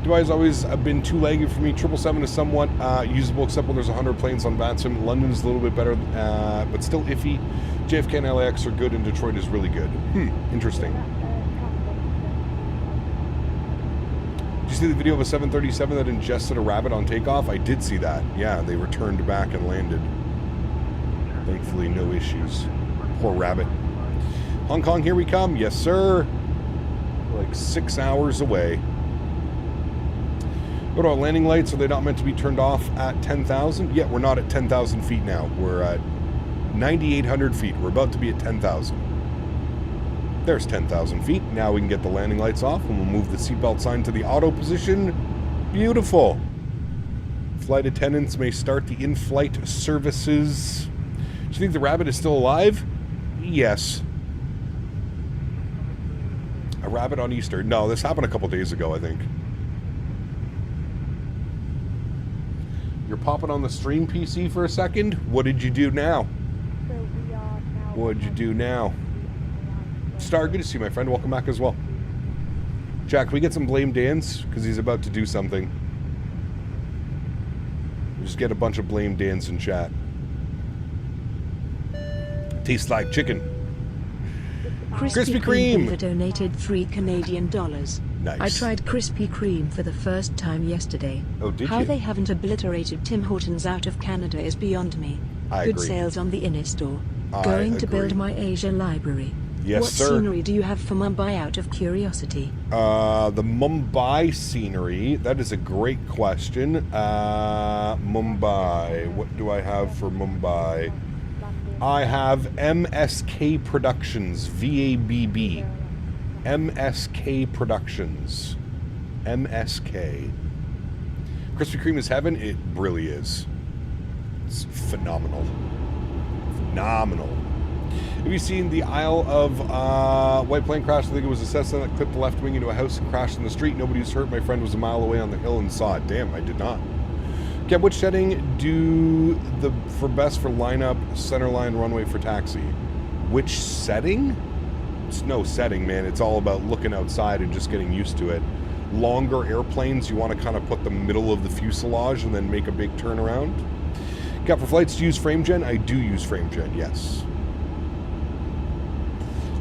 Dubai's always been too laggy for me. 777 is somewhat usable, except when there's 100 planes on VATSIM. London's a little bit better, but still iffy. JFK and LAX are good, and Detroit is really good. Interesting. Did you see the video of a 737 that ingested a rabbit on takeoff? I did see that. Yeah, they returned back and landed. Thankfully, no issues. Poor rabbit. Hong Kong, here we come. Yes, sir. We're like 6 hours away. What about landing lights? Are they not meant to be turned off at 10,000? Yeah, we're not at 10,000 feet now. We're at 9,800 feet. We're about to be at 10,000. There's 10,000 feet. Now we can get the landing lights off, and we'll move the seatbelt sign to the auto position. Beautiful. Flight attendants may start the in-flight services. Do you think the rabbit is still alive? Yes. A rabbit on Easter? No, this happened a couple days ago, I think. You're popping on the stream PC for a second? What did you do now? What did you do now? Star, good to see you, my friend. Welcome back as well. Jack, can we get some blame Dans? Because he's about to do something. Just get a bunch of blame Dans in chat. Tastes like chicken. Krispy Kreme donated $3 Nice. I tried Krispy Kreme for the first time yesterday. Oh, did How you? they haven't obliterated Tim Hortons out of Canada is beyond me. I Good agree. sales on the in-store. I Going to agree. build my Asia library. Yes, what sir. scenery do you have for Mumbai out of curiosity? The Mumbai scenery. That is a great question. Mumbai. What do I have for Mumbai? I have MSK Productions. VABB. MSK Productions. MSK. Krispy Kreme is heaven? It really is. It's phenomenal. Phenomenal. Have you seen the Isle of White Plane crash? I think it was a Cessna that clipped the left wing into a house and crashed in the street. Nobody was hurt. My friend was a mile away on the hill and saw it. Damn, I did not. Okay, which setting do for best for lineup, centerline, runway for taxi? Which setting? It's no setting, man. It's all about looking outside and just getting used to it. Longer airplanes, you want to kind of put the middle of the fuselage and then make a big turnaround. Okay, for flights, do you use frame gen? I do use frame gen, yes.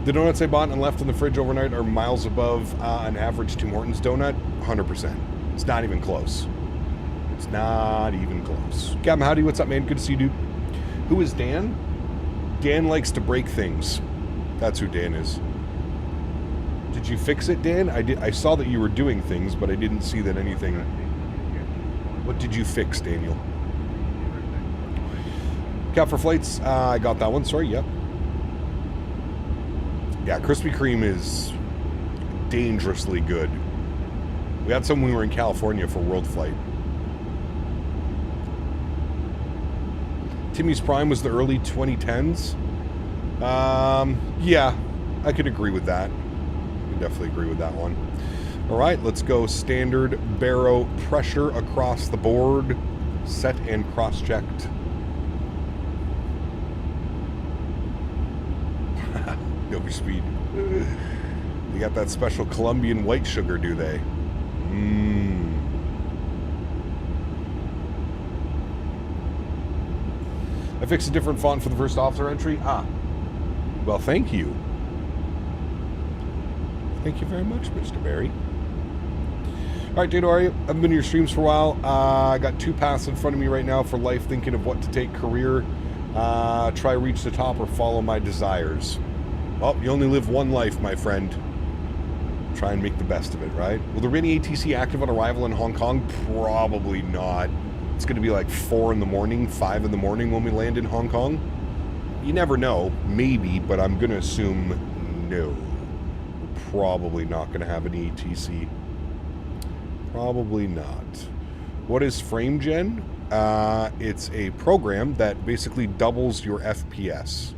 The donuts I bought and left in the fridge overnight are miles above an average Tim Hortons donut. 100%. It's not even close. It's not even close. Captain Howdy, what's up, man? Good to see you, dude. Who is Dan? Dan likes to break things. That's who Dan is. Did you fix it, Dan? I did. I saw that you were doing things, but I didn't see that anything. What did you fix, Daniel? Cap for flights. I got that one. Sorry. Yep. Yeah, Krispy Kreme is dangerously good. We had some when we were in California for World Flight. Timmy's Prime was the early 2010s. Yeah, I could agree with that. I could definitely agree with that one. All right, let's go standard baro pressure across the board. Set and cross-checked. No speed. You got that special Colombian white sugar, do they? I fixed a different font for the first officer entry. Well, thank you. Thank you very much, Mr. Barry. All right, dude, how are you? I haven't been to your streams for a while. I got 2 paths in front of me right now for life, thinking of what to take: career, try reach the top, or follow my desires. Well, you only live one life, my friend. Try and make the best of it, right? Will the rainy ATC active on arrival in Hong Kong? Probably not. It's going to be like 4 in the morning, 5 in the morning when we land in Hong Kong. You never know. Maybe, but I'm going to assume no. We're probably not going to have an ATC. Probably not. What is frame gen? It's a program that basically doubles your FPS.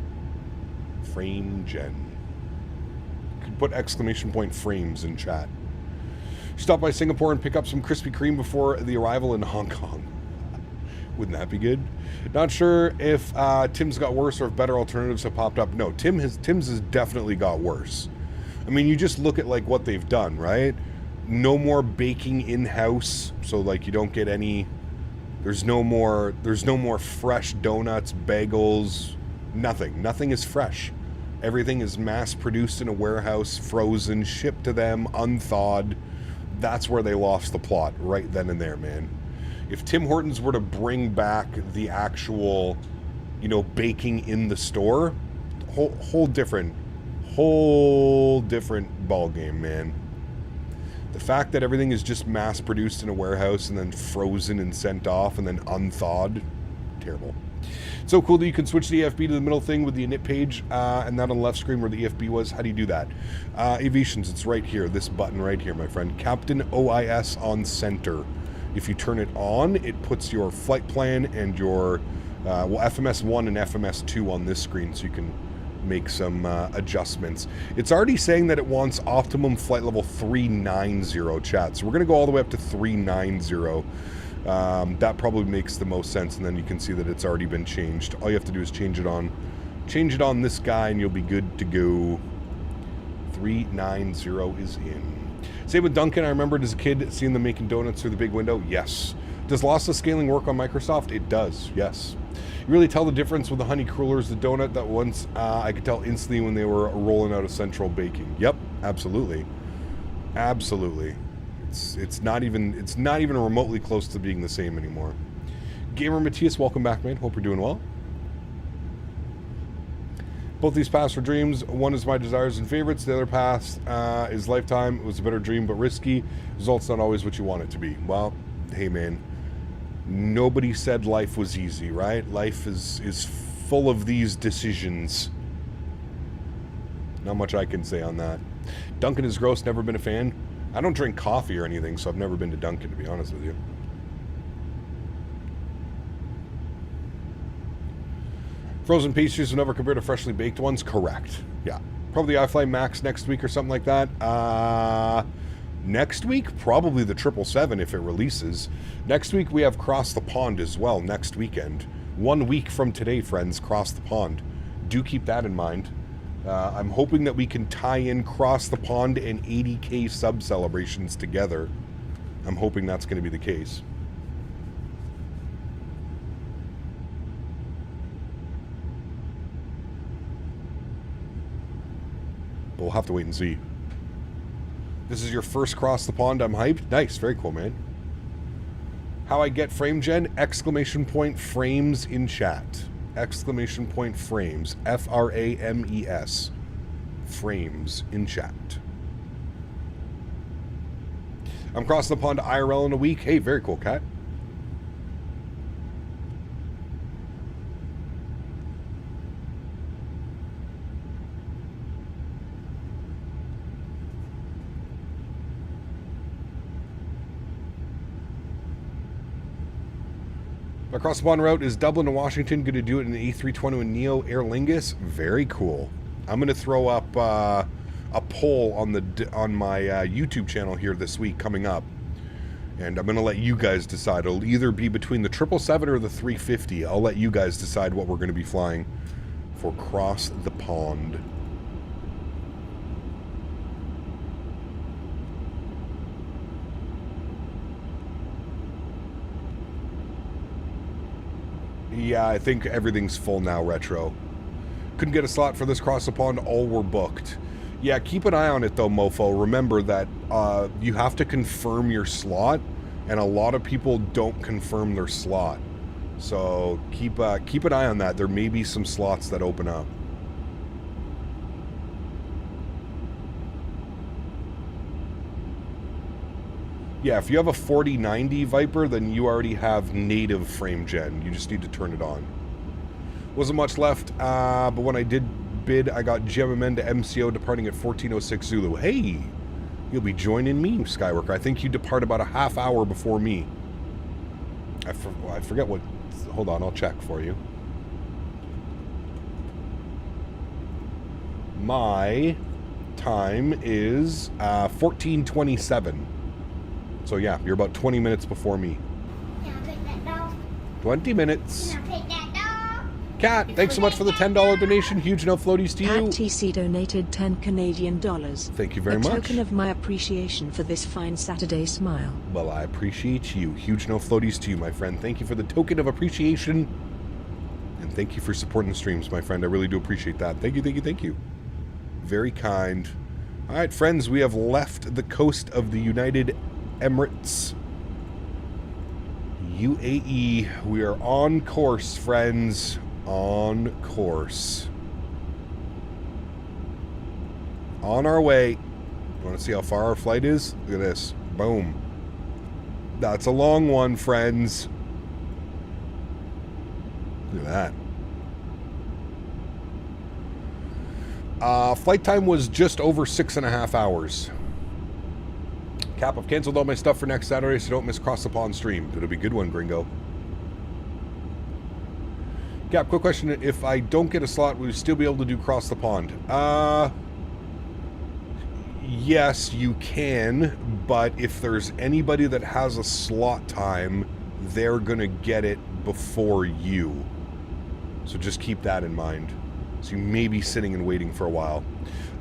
Frame gen. Could put exclamation point frames in chat. Stop by Singapore and pick up some Krispy Kreme before the arrival in Hong Kong. Wouldn't that be good? Not sure if Tim's got worse or if better alternatives have popped up. No, Tim's has definitely got worse. I mean, you just look at like what they've done, right? No more baking in-house, so like you don't get any. There's no more fresh donuts, bagels, nothing. Nothing is fresh. Everything is mass-produced in a warehouse, frozen, shipped to them, unthawed. That's where they lost the plot, right then and there, man. If Tim Hortons were to bring back the actual, baking in the store, whole different ball game, man. The fact that everything is just mass produced in a warehouse and then frozen and sent off and then unthawed, terrible. So cool that you can switch the EFB to the middle thing with the init page and that on the left screen where the EFB was. How do you do that? Aviations, it's right here, this button right here, my friend. Captain OIS on center. If you turn it on, it puts your flight plan and your, well, FMS1 and FMS2 on this screen so you can make some adjustments. It's already saying that it wants optimum flight level 390, chat. So we're going to go all the way up to 390. That probably makes the most sense, and then you can see that it's already been changed. All you have to do is change it on this guy, and you'll be good to go. 390 is in. Same with Duncan. I remembered as a kid seeing them making donuts through the big window. Yes. Does lossless scaling work on Microsoft? It does. Yes. You really tell the difference with the honey crullers, the donut that once I could tell instantly when they were rolling out of central baking. Yep, absolutely, absolutely. It's not even remotely close to being the same anymore. Gamer Matthias, welcome back, man. Hope you're doing well. Both these paths were dreams. One is my desires and favorites. The other path is lifetime. It was a better dream, but risky. Results not always what you want it to be. Well, hey, man. Nobody said life was easy, right? Life is full of these decisions. Not much I can say on that. Dunkin' is gross, never been a fan. I don't drink coffee or anything, so I've never been to Dunkin', to be honest with you. Frozen pastries will never compare to freshly baked ones? Correct. Yeah. Probably the iFly Max next week or something like that. Next week, probably the 777 if it releases. Next week, we have Cross the Pond as well, next weekend. 1 week from today, friends, Cross the Pond. Do keep that in mind. I'm hoping that we can tie in Cross the Pond and 80K sub celebrations together. I'm hoping that's going to be the case. But we'll have to wait and see. This is your first Cross the Pond. I'm hyped. Nice. Very cool, man. How I get frame gen? Exclamation point frames in chat. Exclamation point frames. F-R-A-M-E-S. Frames in chat. I'm crossing the pond to IRL in a week. Hey, very cool, Cat. My cross the pond route is Dublin to Washington. Going to do it in the A320 and Neo Aer Lingus. Very cool. I'm going to throw up a poll on my YouTube channel here this week coming up, and I'm going to let you guys decide. It'll either be between the 777 or the 350. I'll let you guys decide what we're going to be flying for Cross the Pond. Yeah, I think everything's full now, Retro. Couldn't get a slot for this Cross the Pond, all were booked. Yeah, keep an eye on it though, mofo. Remember that you have to confirm your slot, and a lot of people don't confirm their slot. So keep an eye on that. There may be some slots that open up. Yeah, if you have a 4090 Viper, then you already have native frame gen. You just need to turn it on. Wasn't much left, but when I did bid, I got GMMN to MCO departing at 1406 Zulu. Hey, you'll be joining me, Skyworker. I think you depart about a half hour before me. I forget what... Hold on, I'll check for you. My time is 14:27. So yeah, you're about 20 minutes before me. Can I pick that dog? 20 minutes. Can I pick that dog? Cat, thanks so much for the $10 donation. Huge no floaties to you. Pat TC donated 10 Canadian dollars. Thank you very much. A token of my appreciation for this fine Saturday smile. Well, I appreciate you. Huge no floaties to you, my friend. Thank you for the token of appreciation. And thank you for supporting the streams, my friend. I really do appreciate that. Thank you, thank you, thank you. Very kind. All right, friends, we have left the coast of the United Emirates, UAE. We are on course, friends. On course. On our way. You want to see how far our flight is? Look at this. Boom. That's a long one, friends. Look at that. Flight time was just over 6.5 hours. Cap, I've canceled all my stuff for next Saturday, so don't miss Cross the Pond stream. It'll be a good one, gringo. Cap, quick question. If I don't get a slot, will you still be able to do Cross the Pond? Yes, you can, but if there's anybody that has a slot time, they're going to get it before you. So just keep that in mind. So you may be sitting and waiting for a while.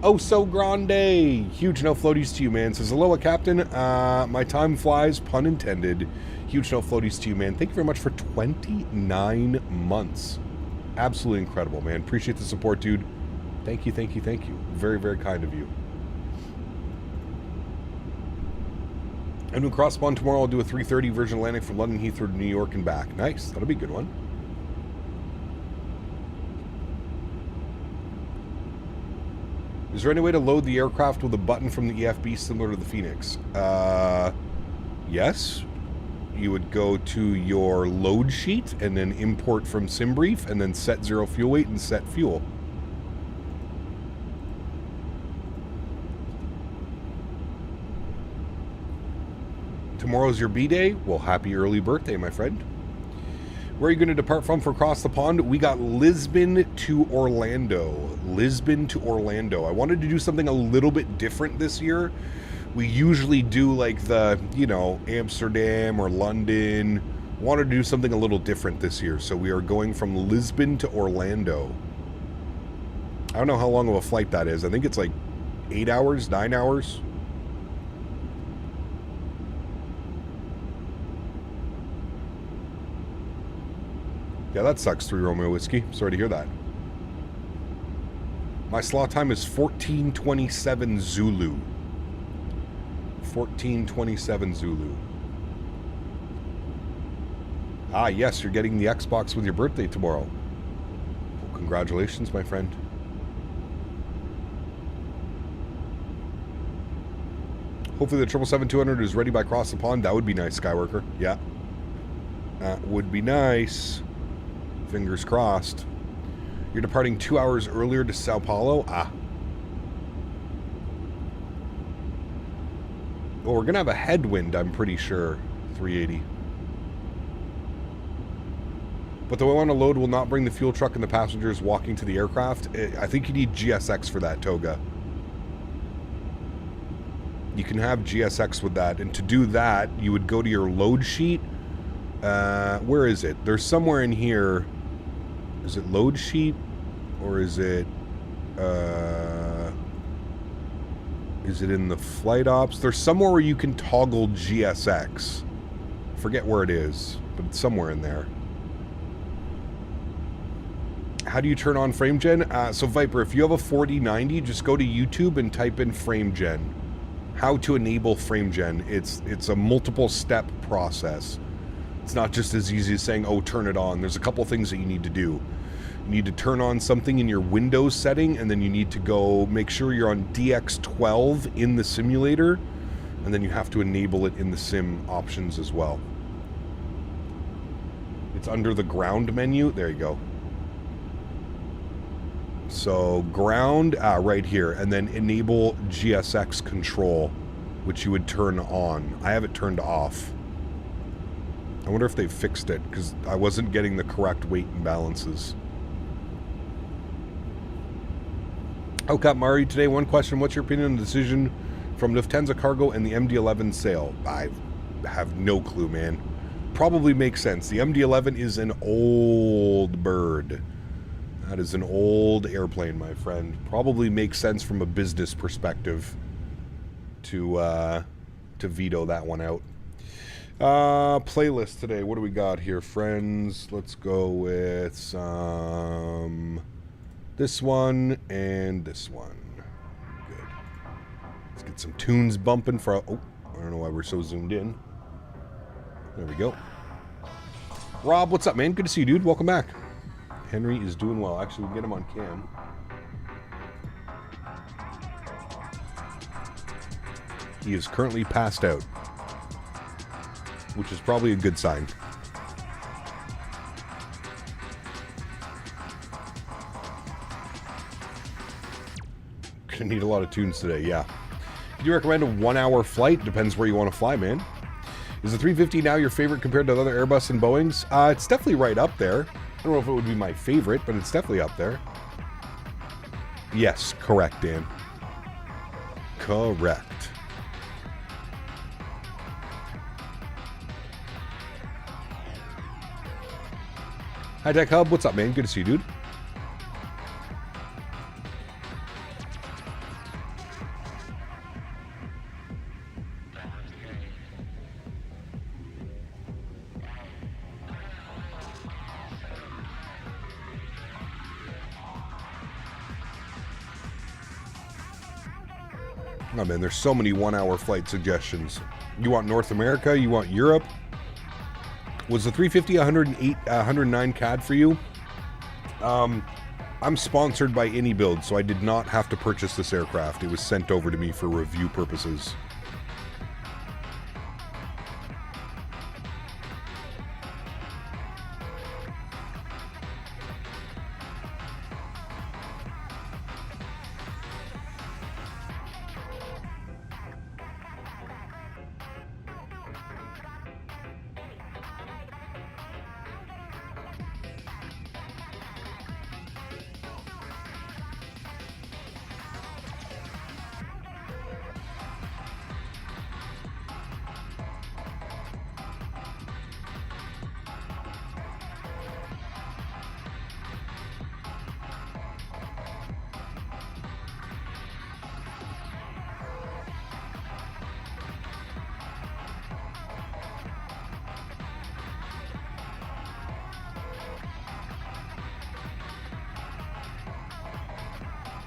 Oh, so grande. Huge no floaties to you, man. Says, aloha, Captain. My time flies, pun intended. Huge no floaties to you, man. Thank you very much for 29 months. Absolutely incredible, man. Appreciate the support, dude. Thank you, thank you, thank you. Very, very kind of you. And when cross spawn tomorrow, I'll do a 3:30 Virgin Atlantic from London Heathrow to New York and back. Nice. That'll be a good one. Is there any way to load the aircraft with a button from the EFB similar to the Phoenix? Yes. You would go to your load sheet and then import from SimBrief and then set 0 fuel weight and set fuel. Tomorrow's your B-Day? Well, happy early birthday, my friend. Where are you going to depart from for Cross the Pond? We got Lisbon to Orlando. Lisbon to Orlando. I wanted to do something a little bit different this year. We usually do like the, you know, Amsterdam or London. Wanted to do something a little different this year. So we are going from Lisbon to Orlando. I don't know how long of a flight that is. I think it's like 8 hours, 9 hours. Yeah, that sucks, 3 Romeo Whiskey. Sorry to hear that. My slot time is 14:27 Zulu. 14:27 Zulu. Ah, yes, you're getting the Xbox with your birthday tomorrow. Well, congratulations, my friend. Hopefully the 777-200 is ready by Cross the Pond. That would be nice, Skyworker. Yeah. That would be nice. Fingers crossed. You're departing 2 hours earlier to Sao Paulo? Ah. Well, we're going to have a headwind, I'm pretty sure. 380. But the one on load will not bring the fuel truck and the passengers walking to the aircraft. I think you need GSX for that, Toga. You can have GSX with that. And to do that, you would go to your load sheet. Where is it? There's somewhere in here. Is it load sheet? Or is it in the flight ops? There's somewhere where you can toggle GSX. Forget where it is, but it's somewhere in there. How do you turn on frame gen? So Viper, if you have a 4090, just go to YouTube and type in frame gen. How to enable frame gen. It's a multiple step process. It's not just as easy as saying, oh, turn it on. There's a couple things that you need to do. You need to turn on something in your Windows setting, and then you need to go make sure you're on DX12 in the simulator, and then you have to enable it in the sim options as well. It's under the ground menu. There you go. So ground, right here, and then enable GSX control, which you would turn on. I have it turned off. I wonder if they fixed it, because I wasn't getting the correct weight imbalances. Oh, Cap Mari, today one question. What's your opinion on the decision from Lufthansa Cargo and the MD-11 sale? I have no clue, man. Probably makes sense. The MD-11 is an old bird. That is an old airplane, my friend. Probably makes sense from a business perspective to veto that one out. Playlist today. What do we got here, friends? Let's go with some... this one and this one. Good. Let's get some tunes bumping for... oh, I don't know why we're so zoomed in. There we go. Rob, what's up, man? Good to see you, dude. Welcome back. Henry is doing well. Actually, we can get him on cam. He is currently passed out, which is probably a good sign. Gonna need a lot of tunes today, yeah. Do you recommend a 1-hour flight? Depends where you want to fly, man. Is the 350 now your favorite compared to the other Airbus and Boeings? It's definitely right up there. I don't know if it would be my favorite, but it's definitely up there. Yes, correct, Dan. Correct. Hi, Tech Hub. What's up, man? Good to see you, dude. Oh man, there's so many 1-hour flight suggestions. You want North America? You want Europe? Was the 350 109 CAD for you? I'm sponsored by iniBuilds, so I did not have to purchase this aircraft. It was sent over to me for review purposes.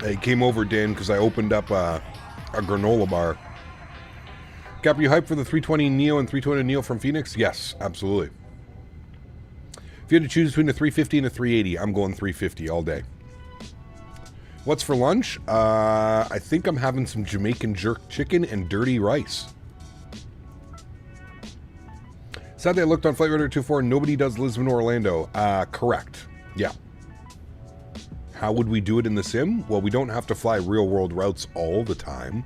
I came over, Dan, because I opened up a granola bar. Cap, are you hyped for the 320 Neo and 320 Neo from Phoenix? Yes, absolutely. If you had to choose between a 350 and a 380, I'm going 350 all day. What's for lunch? I think I'm having some Jamaican jerk chicken and dirty rice. Sadly, I looked on Flight Radar 24 and nobody does Lisbon or Orlando. Correct. Yeah. How would we do it in the sim? Well, we don't have to fly real-world routes all the time.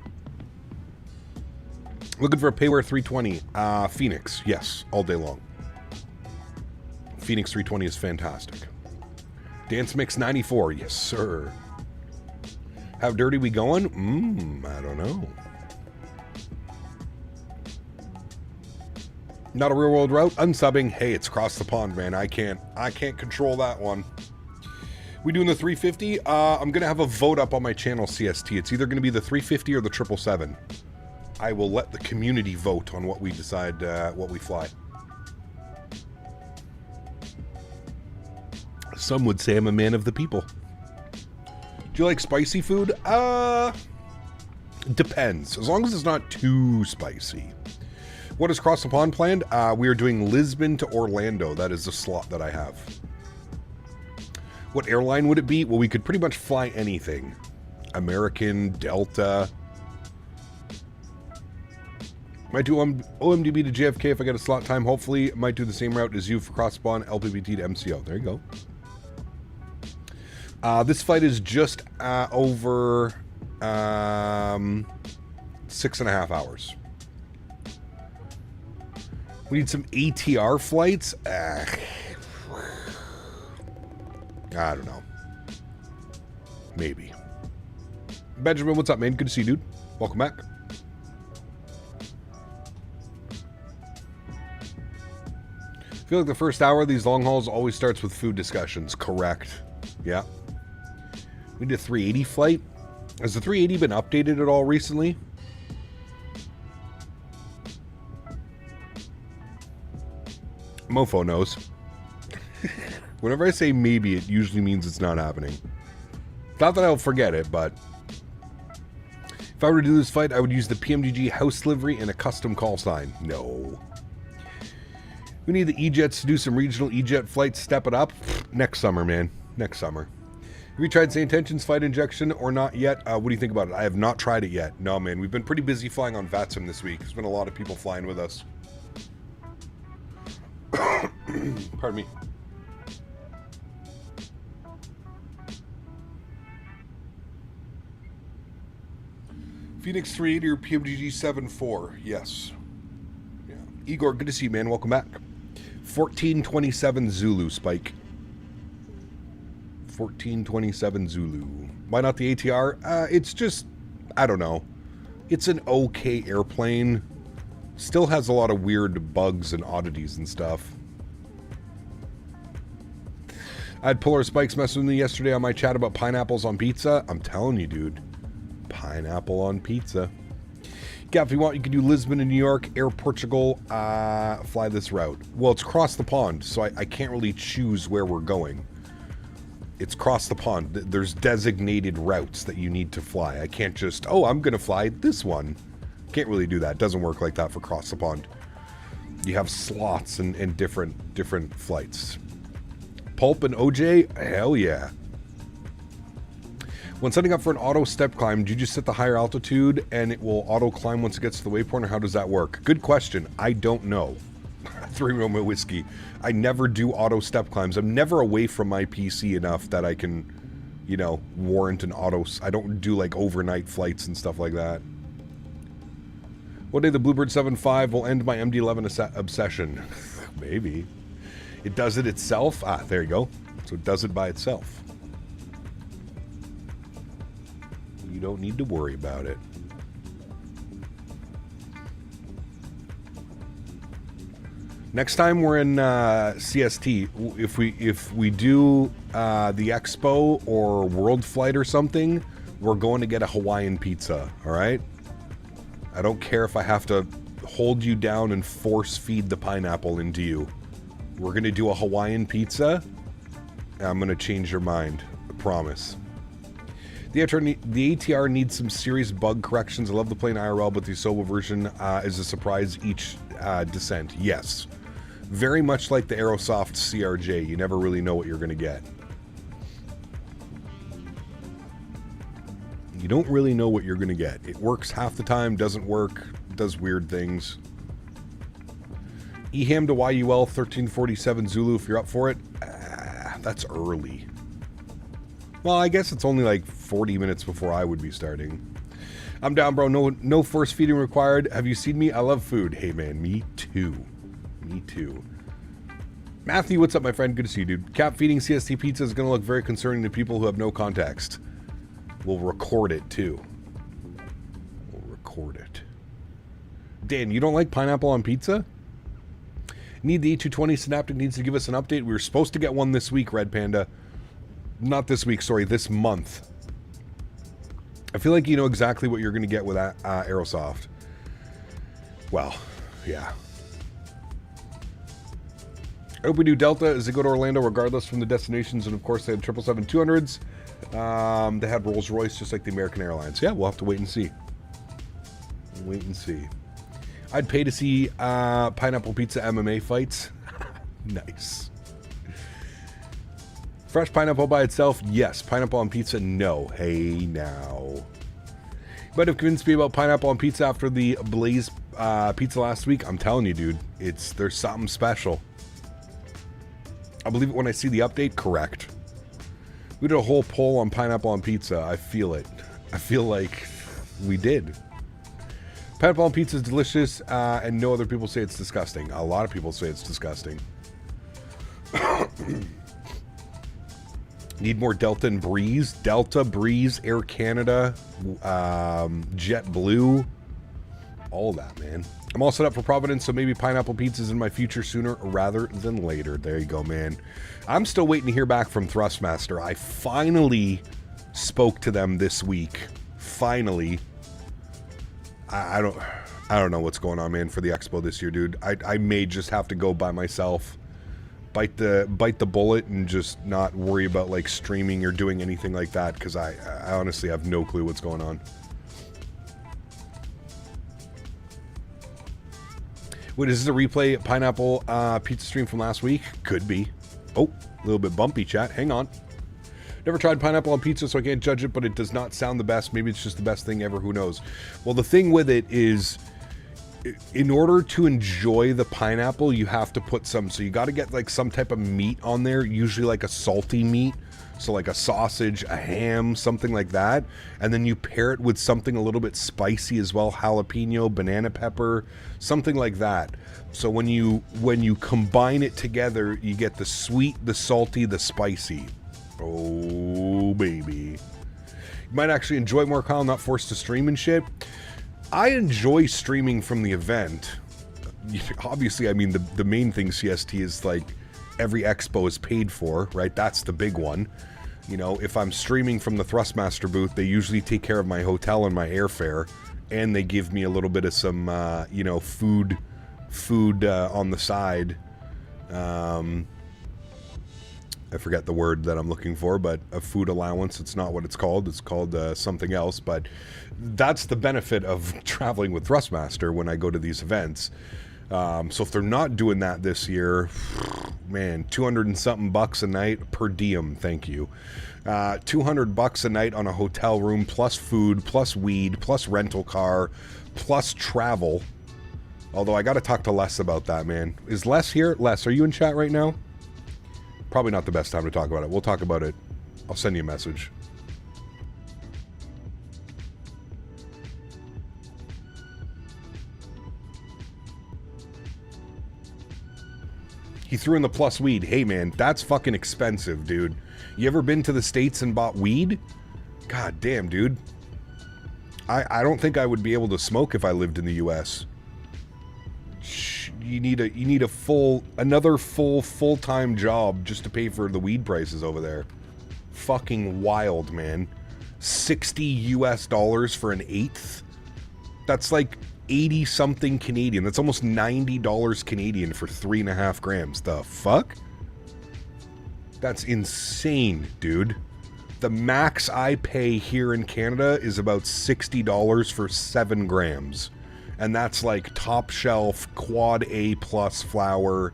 Looking for a Payware 320. Phoenix. Yes, all day long. Phoenix 320 is fantastic. Dance Mix 94. Yes, sir. How dirty we going? I don't know. Not a real-world route? Unsubbing. Hey, it's across the pond, man. I can't control that one. We doing the 350? I'm going to have a vote up on my channel, CST. It's either going to be the 350 or the 777. I will let the community vote on what we decide, what we fly. Some would say I'm a man of the people. Do you like spicy food? Depends. As long as it's not too spicy. What is Cross the Pond planned? We are doing Lisbon to Orlando. That is the slot that I have. What airline would it be? Well, we could pretty much fly anything. American, Delta. Might do OMDB to JFK if I get a slot time. Hopefully, might do the same route as you for cross-spawn, LPBT to MCO. There you go. This flight is just over 6.5 hours. We need some ATR flights. I don't know. Maybe. Benjamin, what's up, man? Good to see you, dude. Welcome back. I feel like the first hour of these long hauls always starts with food discussions. Correct. Yeah. We did a 380 flight. Has the 380 been updated at all recently? Mofo knows. Whenever I say maybe, it usually means it's not happening. Not that I'll forget it, but if I were to do this flight, I would use the PMDG house livery and a custom call sign. No. We need the E-Jets to do some regional E-Jet flights. Step it up. Next summer, man. Next summer. Have you tried St. Tension's flight injection or not yet? What do you think about it? I have not tried it yet. No, man. We've been pretty busy flying on VATSIM this week. There's been a lot of people flying with us. Pardon me. Phoenix 380 or PMDG 7.4. Yes. Yeah. Igor, good to see you, man. Welcome back. 1427 Zulu, Spike. 1427 Zulu. Why not the ATR? It's just, I don't know. It's an okay airplane. Still has a lot of weird bugs and oddities and stuff. I had Polar Spikes messing with me yesterday on my chat about pineapples on pizza. I'm telling you, dude. Pineapple on pizza. Yeah, if you want, you can do Lisbon and New York, Air Portugal, fly this route. Well, it's across the pond, so I can't really choose where we're going. It's across the pond. There's designated routes that you need to fly. I can't just, oh, I'm going to fly this one. Can't really do that. It doesn't work like that for across the pond. You have slots and different flights. Pulp and OJ? Hell yeah. When setting up for an auto step climb, do you just set the higher altitude and it will auto climb once it gets to the waypoint, or how does that work? Good question. I don't know. 3 Romeo Whiskey. I never do auto step climbs. I'm never away from my PC enough that I can, you know, warrant an auto. I don't do like overnight flights and stuff like that. One day the Bluebird 7.5 will end my MD-11 obsession. Maybe. It does it itself? Ah, there you go. So it does it by itself. You don't need to worry about it. Next time we're in CST, if we do the Expo or World Flight or something, we're going to get a Hawaiian pizza, all right? I don't care if I have to hold you down and force feed the pineapple into you. We're going to do a Hawaiian pizza, and I'm going to change your mind. I promise. The ATR needs some serious bug corrections. I love the plane IRL, but the solo version is a surprise each descent. Yes. Very much like the Aerosoft CRJ. You never really know what you're going to get. You don't really know what you're going to get. It works half the time, doesn't work, does weird things. EHAM to YUL 1347 Zulu if you're up for it. That's early. Well, I guess it's only like 40 minutes before I would be starting. I'm down, bro. No force feeding required. Have you seen me? I love food. Hey, man. Me too. Me too. Matthew, what's up, my friend? Good to see you, dude. Cap feeding CST pizza is going to look very concerning to people who have no context. We'll record it, too. We'll record it. Dan, you don't like pineapple on pizza? Need the E220 Synaptic needs to give us an update. We were supposed to get one this week, Red Panda. Not this week, sorry, this month. I feel like you know exactly what you're going to get with Aerosoft. Well, yeah. I hope we do Delta as they go to Orlando regardless from the destinations. And, of course, they had 777-200s. They had Rolls-Royce just like the American Airlines. Yeah, we'll have to wait and see. Wait and see. I'd pay to see pineapple pizza MMA fights. Nice. Fresh pineapple by itself, yes. Pineapple on pizza, no. Hey, now. You might have convinced me about pineapple on pizza after the Blaze pizza last week. I'm telling you, dude, there's something special. I'll believe it when I see the update. Correct. We did a whole poll on pineapple on pizza. I feel it. I feel like we did. Pineapple on pizza is delicious, and no other people say it's disgusting. A lot of people say it's disgusting. Need more Delta and Breeze. Delta, Breeze, Air Canada, JetBlue. All that, man. I'm all set up for Providence, so maybe pineapple pizza's in my future sooner rather than later. There you go, man. I'm still waiting to hear back from Thrustmaster. I finally spoke to them this week. Finally. I don't know what's going on, man, for the Expo this year, dude. I may just have to go by myself. Bite the bullet and just not worry about like streaming or doing anything like that, because I honestly have no clue what's going on. Wait, is this a replay pineapple pizza stream from last week? Could be. Oh, a little bit bumpy, chat. Hang on. Never tried pineapple on pizza, so I can't judge it, but it does not sound the best. Maybe it's just the best thing ever. Who knows? Well, the thing with it is, in order to enjoy the pineapple, you have to put some, so you got to get like some type of meat on there, usually like a salty meat. So like a sausage, a ham, something like that. And then you pair it with something a little bit spicy as well, jalapeno, banana pepper, something like that. So when you combine it together, you get the sweet, the salty, the spicy. Oh, baby. You might actually enjoy it more, Kyle, not forced to stream and shit. I enjoy streaming from the event. Obviously, I mean, the main thing, CST, is like every expo is paid for, right? That's the big one. You know, if I'm streaming from the Thrustmaster booth, they usually take care of my hotel and my airfare, and they give me a little bit of some, you know, food on the side. I forget the word that I'm looking for, but a food allowance. It's not what it's called. It's called something else, but that's the benefit of traveling with Thrustmaster when I go to these events. So if they're not doing that this year, man, 200 and something bucks a night per diem, thank you. 200 bucks a night on a hotel room, plus food, plus weed, plus rental car, plus travel. Although I got to talk to Les about that, man. Is Les here? Les, are you in chat right now? Probably not the best time to talk about it. We'll talk about it. I'll send you a message. He threw in the plus weed. Hey, man, that's fucking expensive, dude. You ever been to the States and bought weed? God damn, dude. I don't think I would be able to smoke if I lived in the U.S. You need a full-time job just to pay for the weed prices over there. Fucking wild, man. $60 US for an eighth? That's like 80 something Canadian. That's almost $90 Canadian for 3.5 grams. The fuck? That's insane, dude. The max I pay here in Canada is about $60 for 7 grams. And that's like top shelf, quad A plus flower,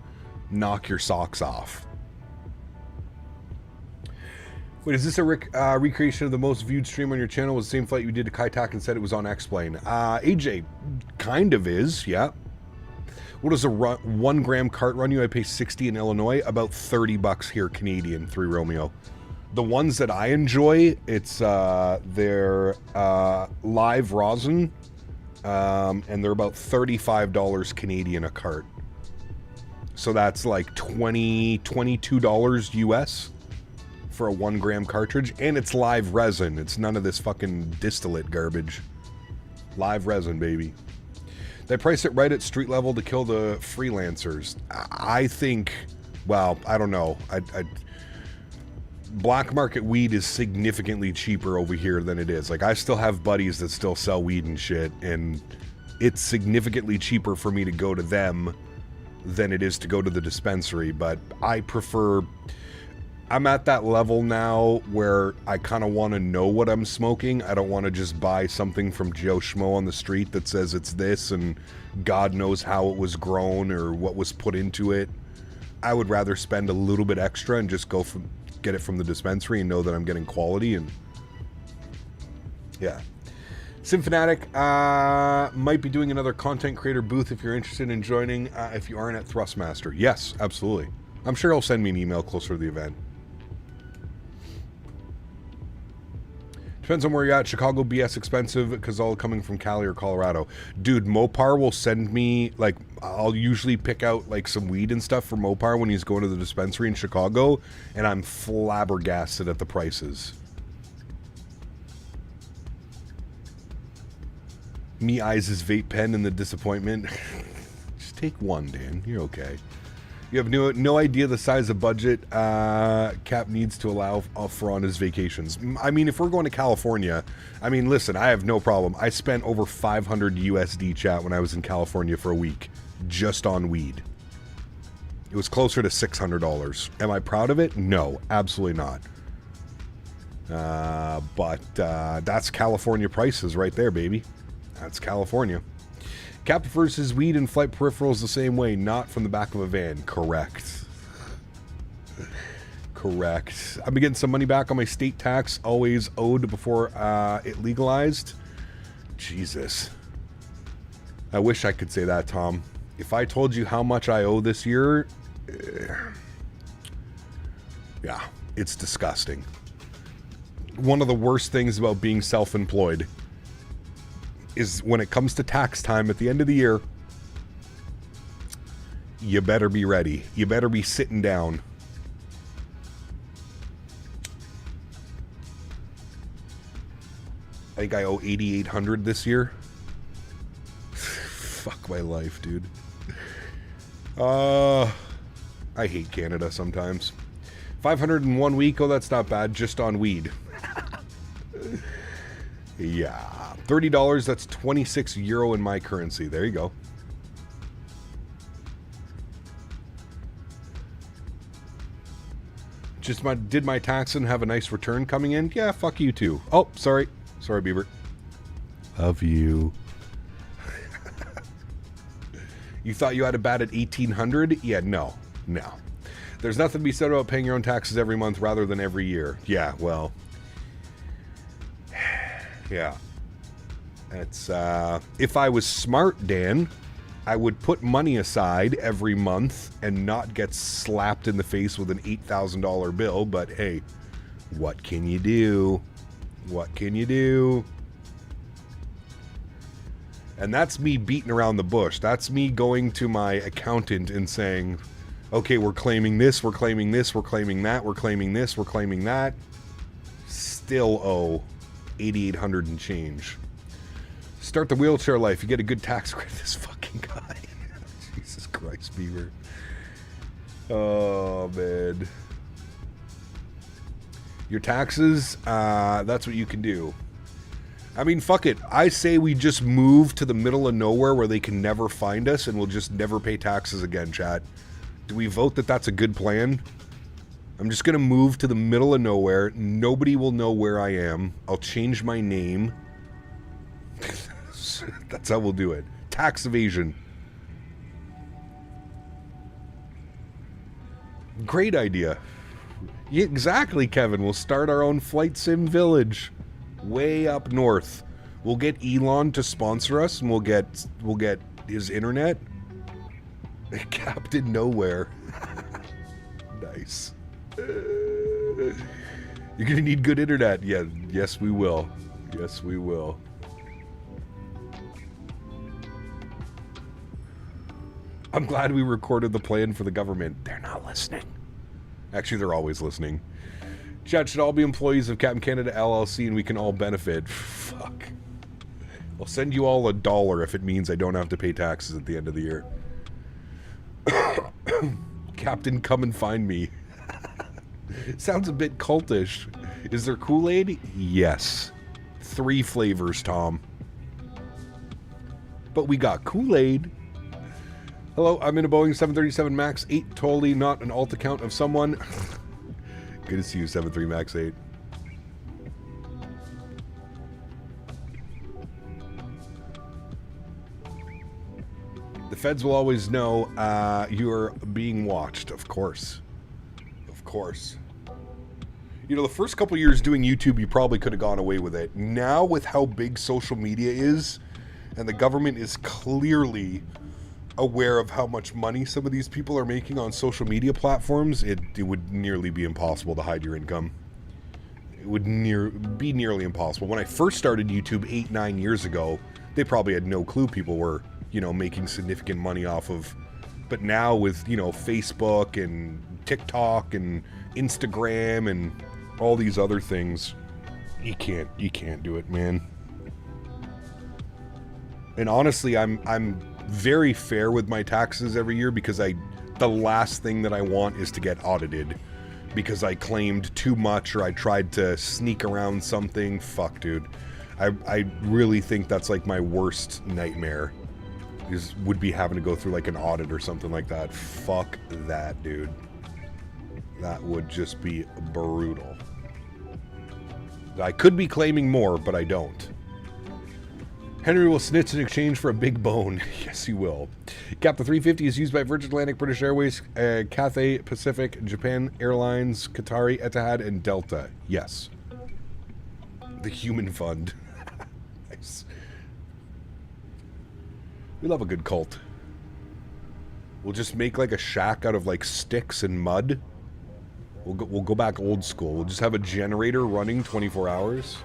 knock your socks off. Wait, is this a recreation of the most viewed stream on your channel? Was the same flight you did to Kaitak and said it was on X-Plane? AJ, kind of is, yeah. What does a 1 gram cart run you? I pay 60 in Illinois, about 30 bucks here Canadian, 3 Romeo. The ones that I enjoy, it's they're live rosin, and they're about $35 Canadian a cart. So that's like $22 US for a 1 gram cartridge, and it's live resin. It's none of this fucking distillate garbage. Live resin, baby. They price it right at street level to kill the freelancers. I think, well, I don't know. Black market weed is significantly cheaper over here than it is. Like, I still have buddies that still sell weed and shit, and it's significantly cheaper for me to go to them than it is to go to the dispensary. But I prefer... I'm at that level now where I kind of want to know what I'm smoking. I don't want to just buy something from Joe Schmo on the street that says it's this and God knows how it was grown or what was put into it. I would rather spend a little bit extra and just get it from the dispensary and know that I'm getting quality. And yeah. Simfanatic might be doing another content creator booth if you're interested in joining. If you aren't at Thrustmaster. Yes, absolutely. I'm sure he'll send me an email closer to the event. Depends on where you're at. Chicago BS expensive because all coming from Cali or Colorado. Dude, Mopar will send me, like, I'll usually pick out like some weed and stuff for Mopar when he's going to the dispensary in Chicago, and I'm flabbergasted at the prices. Me eyes his vape pen and the disappointment. Just take one, Dan. You're okay. You have no idea the size of budget Cap needs to allow for on his vacations. I mean, if we're going to California, I mean, listen, I have no problem. I spent over 500 USD chat when I was in California for a week, just on weed. It was closer to $600. Am I proud of it? No, absolutely not. But that's California prices right there, baby. That's California. Cap prefers his weed and flight peripherals the same way, not from the back of a van. Correct. Correct. I've been getting some money back on my state tax, always owed before it legalized. Jesus. I wish I could say that, Tom. If I told you how much I owe this year, yeah, it's disgusting. One of the worst things about being self-employed is when it comes to tax time at the end of the year, you better be ready. You better be sitting down. I think I owe $8,800 this year. Fuck my life, dude. I hate Canada sometimes. 501 week. Oh, that's not bad. Just on weed. Yeah. $30. That's 26 euro in my currency. There you go. Did my tax and have a nice return coming in? Yeah, fuck you too. Oh, sorry. Sorry, Bieber. Love you. You thought you had a bad at 1,800? Yeah, no. There's nothing to be said about paying your own taxes every month rather than every year. Yeah, well. Yeah. It's, if I was smart, Dan, I would put money aside every month and not get slapped in the face with an $8,000 bill, but hey, what can you do? What can you do? And that's me beating around the bush. That's me going to my accountant and saying, okay, we're claiming this, we're claiming this, we're claiming that, we're claiming this, we're claiming that. Still owe $8,800 and change. Start the wheelchair life. You get a good tax credit. This fucking guy. Jesus Christ, Beaver. Oh, man. Your taxes, that's what you can do. I mean, fuck it. I say we just move to the middle of nowhere where they can never find us and we'll just never pay taxes again, chat. Do we vote that that's a good plan? I'm just going to move to the middle of nowhere. Nobody will know where I am. I'll change my name. That's how we'll do it. Tax evasion. Great idea. Yeah, exactly, Kevin. We'll start our own flight sim village. Way up north. We'll get Elon to sponsor us and we'll get his internet. Captain Nowhere. Nice. You're gonna need good internet. Yeah, yes we will. Yes we will. I'm glad we recorded the plan for the government. They're not listening. Actually, they're always listening. Chat should all be employees of Captain Canada LLC and we can all benefit. Fuck. I'll send you all $1 if it means I don't have to pay taxes at the end of the year. Captain, come and find me. Sounds a bit cultish. Is there Kool-Aid? Yes. 3 flavors, Tom. But we got Kool-Aid. Hello, I'm in a Boeing 737 MAX 8, totally not an alt account of someone. Good to see you, 73 MAX 8. The feds will always know you are being watched, of course. Of course. You know, the first couple years doing YouTube, you probably could have gone away with it. Now, with how big social media is, and the government is clearly aware of how much money some of these people are making on social media platforms, it would nearly be impossible to hide your income. It would be nearly impossible. When I first started YouTube 8-9 years ago, they probably had no clue people were, you know, making significant money off of. But now with, you know, Facebook and TikTok and Instagram and all these other things, you can't do it, man. And honestly, I'm very fair with my taxes every year because the last thing that I want is to get audited because I claimed too much or I tried to sneak around something. Fuck, dude. I really think that's like my worst nightmare would be having to go through like an audit or something like that. Fuck that, dude. That would just be brutal. I could be claiming more, but I don't. Henry will snitch in exchange for a big bone. Yes, he will. Cap, the 350 is used by Virgin Atlantic, British Airways, Cathay, Pacific, Japan Airlines, Qatari, Etihad, and Delta. Yes. The Human Fund. Nice. We love a good cult. We'll just make like a shack out of like sticks and mud. We'll go back old school. We'll just have a generator running 24 hours.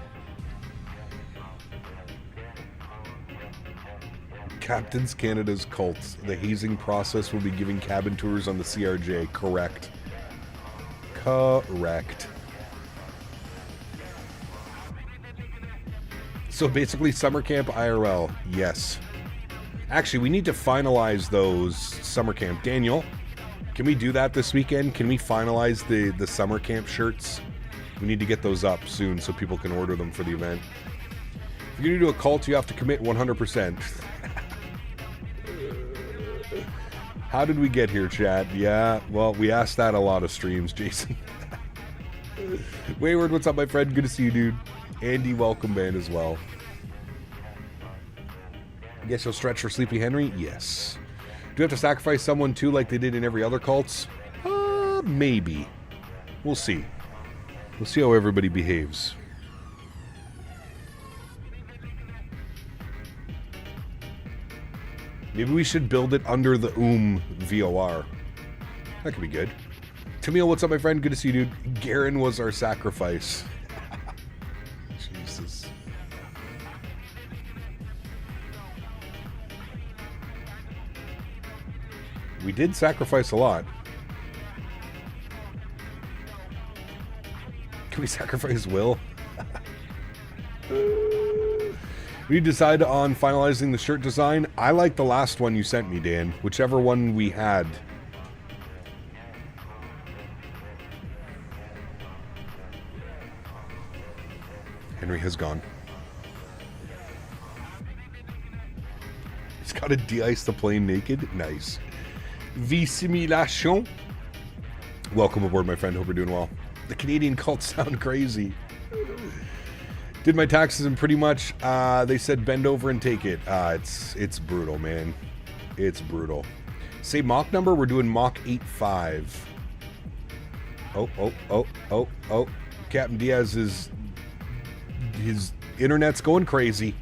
Captains Canada's cults. The hazing process will be giving cabin tours on the CRJ. Correct. Correct. So basically summer camp IRL. Yes. Actually, we need to finalize those summer camp. Daniel, can we do that this weekend? Can we finalize the summer camp shirts? We need to get those up soon so people can order them for the event. If you're going to do a cult, you have to commit 100%. How did we get here, chat? Yeah, well, we asked that a lot of streams, Jason. Wayward, what's up, my friend? Good to see you, dude. Andy, welcome, man, as well. Guess you'll stretch for Sleepy Henry? Yes. Do we have to sacrifice someone too like they did in every other cults? Maybe. We'll see. We'll see how everybody behaves. Maybe we should build it under the VOR. That could be good. Tamil, what's up, my friend? Good to see you, dude. Garen was our sacrifice. Jesus. We did sacrifice a lot. Can we sacrifice Will? We decide on finalizing the shirt design. I like the last one you sent me, Dan. Whichever one we had. Henry has gone. He's got to de-ice the plane naked. Nice. V-simulation. Welcome aboard, my friend. Hope you're doing well. The Canadian cults sound crazy. Did my taxes and pretty much they said bend over and take it. It's brutal, man. It's brutal. Say mock number. We're doing mock 8.5. Oh. Captain Diaz is his internet's going crazy.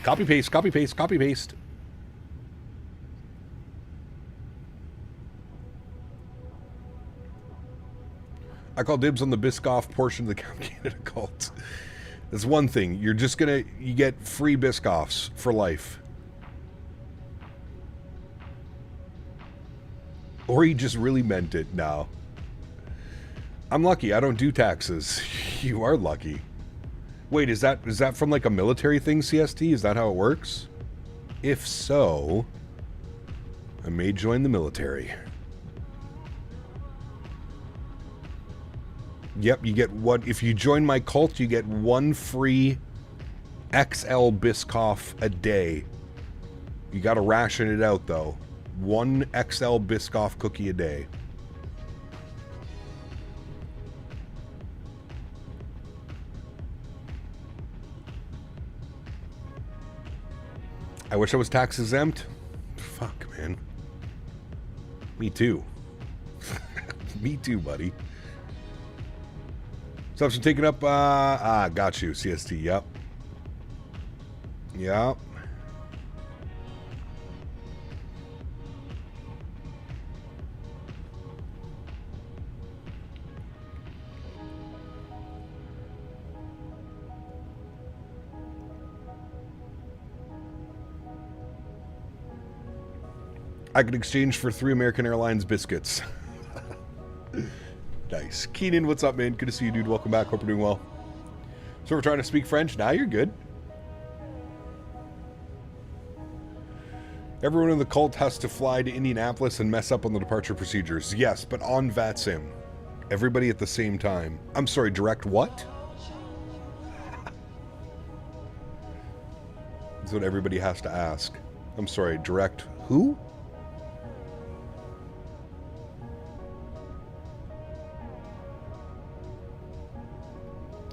Copy paste. Copy paste. Copy paste. I call dibs on the Biscoff portion of the Camp Canada cult. That's one thing. You're just you get free Biscoffs for life. Or he just really meant it now. I'm lucky. I don't do taxes. You are lucky. Wait, is that from like a military thing, CST? Is that how it works? If so, I may join the military. Yep, you get one. If you join my cult, you get one free XL Biscoff a day. You got to ration it out, though. One XL Biscoff cookie a day. I wish I was tax exempt. Fuck, man. Me too. Me too, buddy. Substance taken up, got you, CST, yep. Yep. I could exchange for 3 American Airlines biscuits. Nice. Keenan, what's up, man? Good to see you, dude. Welcome back. Hope you're doing well. So we're trying to speak French. Now you're good. Everyone in the cult has to fly to Indianapolis and mess up on the departure procedures. Yes, but on VATSIM. Everybody at the same time. I'm sorry, direct what? That's what everybody has to ask. I'm sorry, direct who?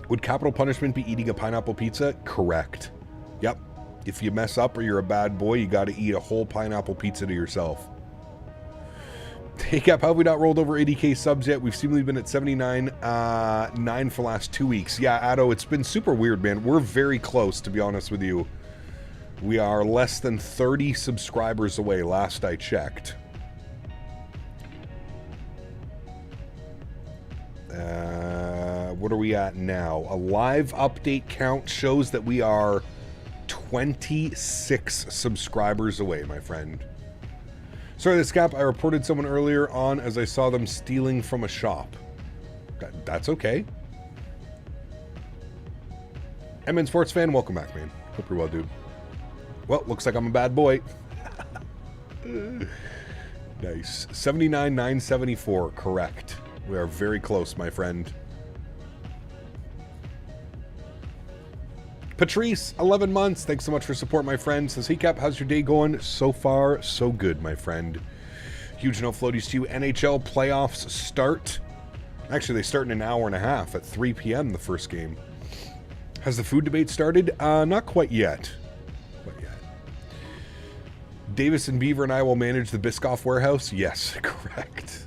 Would capital punishment be eating a pineapple pizza? Correct. Yep. If you mess up or you're a bad boy, you got to eat a whole pineapple pizza to yourself. Hey Cap, how have we not rolled over 80k subs yet? We've seemingly been at 79.9 for the last 2 weeks. Yeah, Addo, it's been super weird, man. We're very close, to be honest with you. We are less than 30 subscribers away, last I checked. What are we at now? A live update count shows that we are 26 subscribers away, my friend. Sorry, this Cap, I reported someone earlier on as I saw them stealing from a shop. That's okay. MN Sports fan, welcome back, man. Hope you're well, dude. Well, looks like I'm a bad boy. Nice. 79,974, correct. We are very close, my friend. Patrice, 11 months. Thanks so much for support, my friend. Says, hey, Cap, how's your day going? So far, so good, my friend. Huge no floaties to you. NHL playoffs start. Actually, they start in an hour and a half at 3 p.m. the first game. Has the food debate started? Not quite yet. Davis and Beaver and I will manage the Biscoff warehouse? Yes, correct.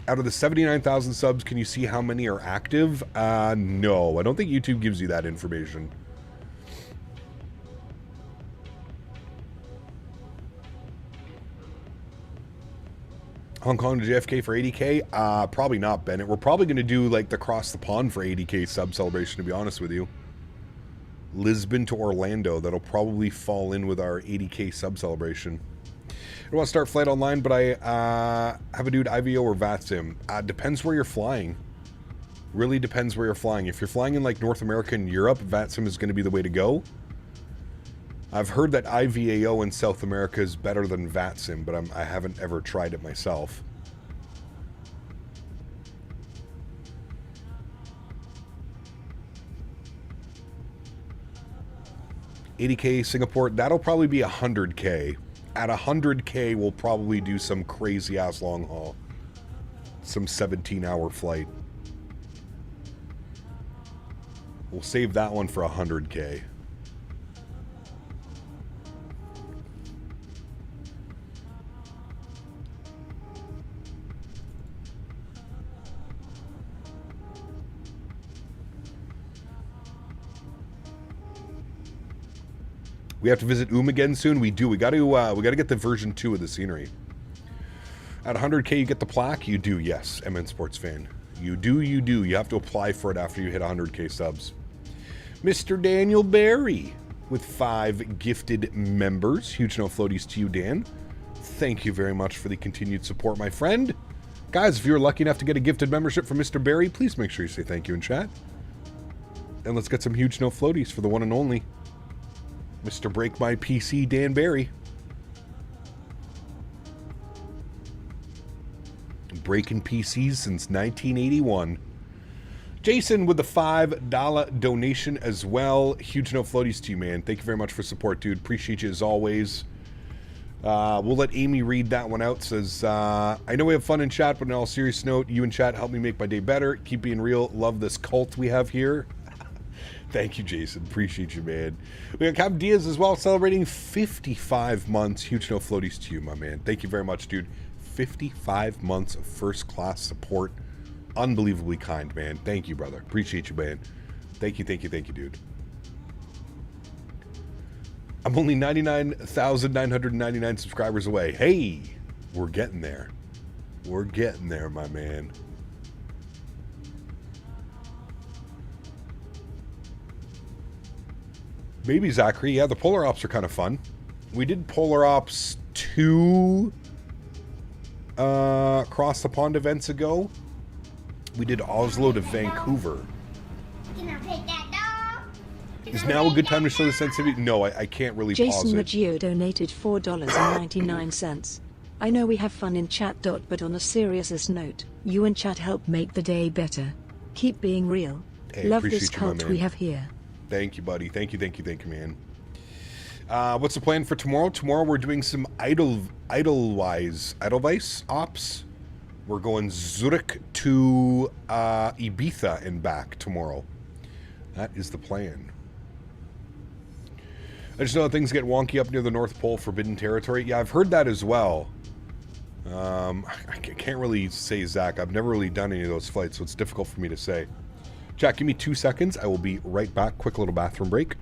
Out of the 79,000 subs, can you see how many are active? No, I don't think YouTube gives you that information. Hong Kong to JFK for 80k? Probably not, Bennett. We're probably going to do like the cross the pond for 80k sub celebration, to be honest with you. Lisbon to Orlando. That'll probably fall in with our 80k sub celebration. I want to start Flight Online, but I have a dude IVO or VATSIM. Depends where you're flying. Really depends where you're flying. If you're flying in like North America and Europe, VATSIM is going to be the way to go. I've heard that IVAO in South America is better than VATSIM, but I haven't ever tried it myself. $80k Singapore, that'll probably be 100k. At 100k, we'll probably do some crazy-ass long haul. Some 17-hour flight. We'll save that one for 100k. We have to visit again soon. We do. We got to get the version 2 of the scenery. At 100k, you get the plaque. You do, yes. MN Sports fan. You do. You have to apply for it after you hit 100k subs. Mr. Daniel Barry with 5 gifted members. Huge no floaties to you, Dan. Thank you very much for the continued support, my friend. Guys, if you're lucky enough to get a gifted membership from Mr. Barry, please make sure you say thank you in chat. And let's get some huge no floaties for the one and only Mr. Break My PC, Dan Barry. Breaking PCs since 1981. Jason with the $5 donation as well. Huge no floaties to you, man. Thank you very much for support, dude. Appreciate you as always. We'll let Amy read that one out. Says, I know we have fun in chat, but in all serious note, you in chat help me make my day better. Keep being real. Love this cult we have here. Thank you, Jason. Appreciate you, man. We got Cap Diaz as well, celebrating 55 months. Huge no floaties to you, my man. Thank you very much, dude. 55 months of first-class support. Unbelievably kind, man. Thank you, brother. Appreciate you, man. Thank you, dude. I'm only 99,999 subscribers away. Hey, we're getting there. We're getting there, my man. Maybe Zachary. Yeah, the Polar Ops are kind of fun. We did Polar Ops 2 across the pond events ago. We did Oslo to Vancouver. Can I pet that dog? Is now a good time to show the sensitivity? No, I can't really pause Jason it. Maggio donated $4.99. I know we have fun in chat. But on a serious note, you and chat help make the day better. Keep being real. Hey, Love this appreciate you, my cult man. we have here. Thank you, buddy. Thank you, man. What's the plan for tomorrow? Tomorrow we're doing some Edelweiss ops. We're going Zurich to Ibiza and back tomorrow. That is the plan. I just know that things get wonky up near the North Pole, Forbidden Territory. Yeah, I've heard that as well. I can't really say, Zach. I've never really done any of those flights, so it's difficult for me to say. Chat, give me 2 seconds. I will be right back. Quick little bathroom break.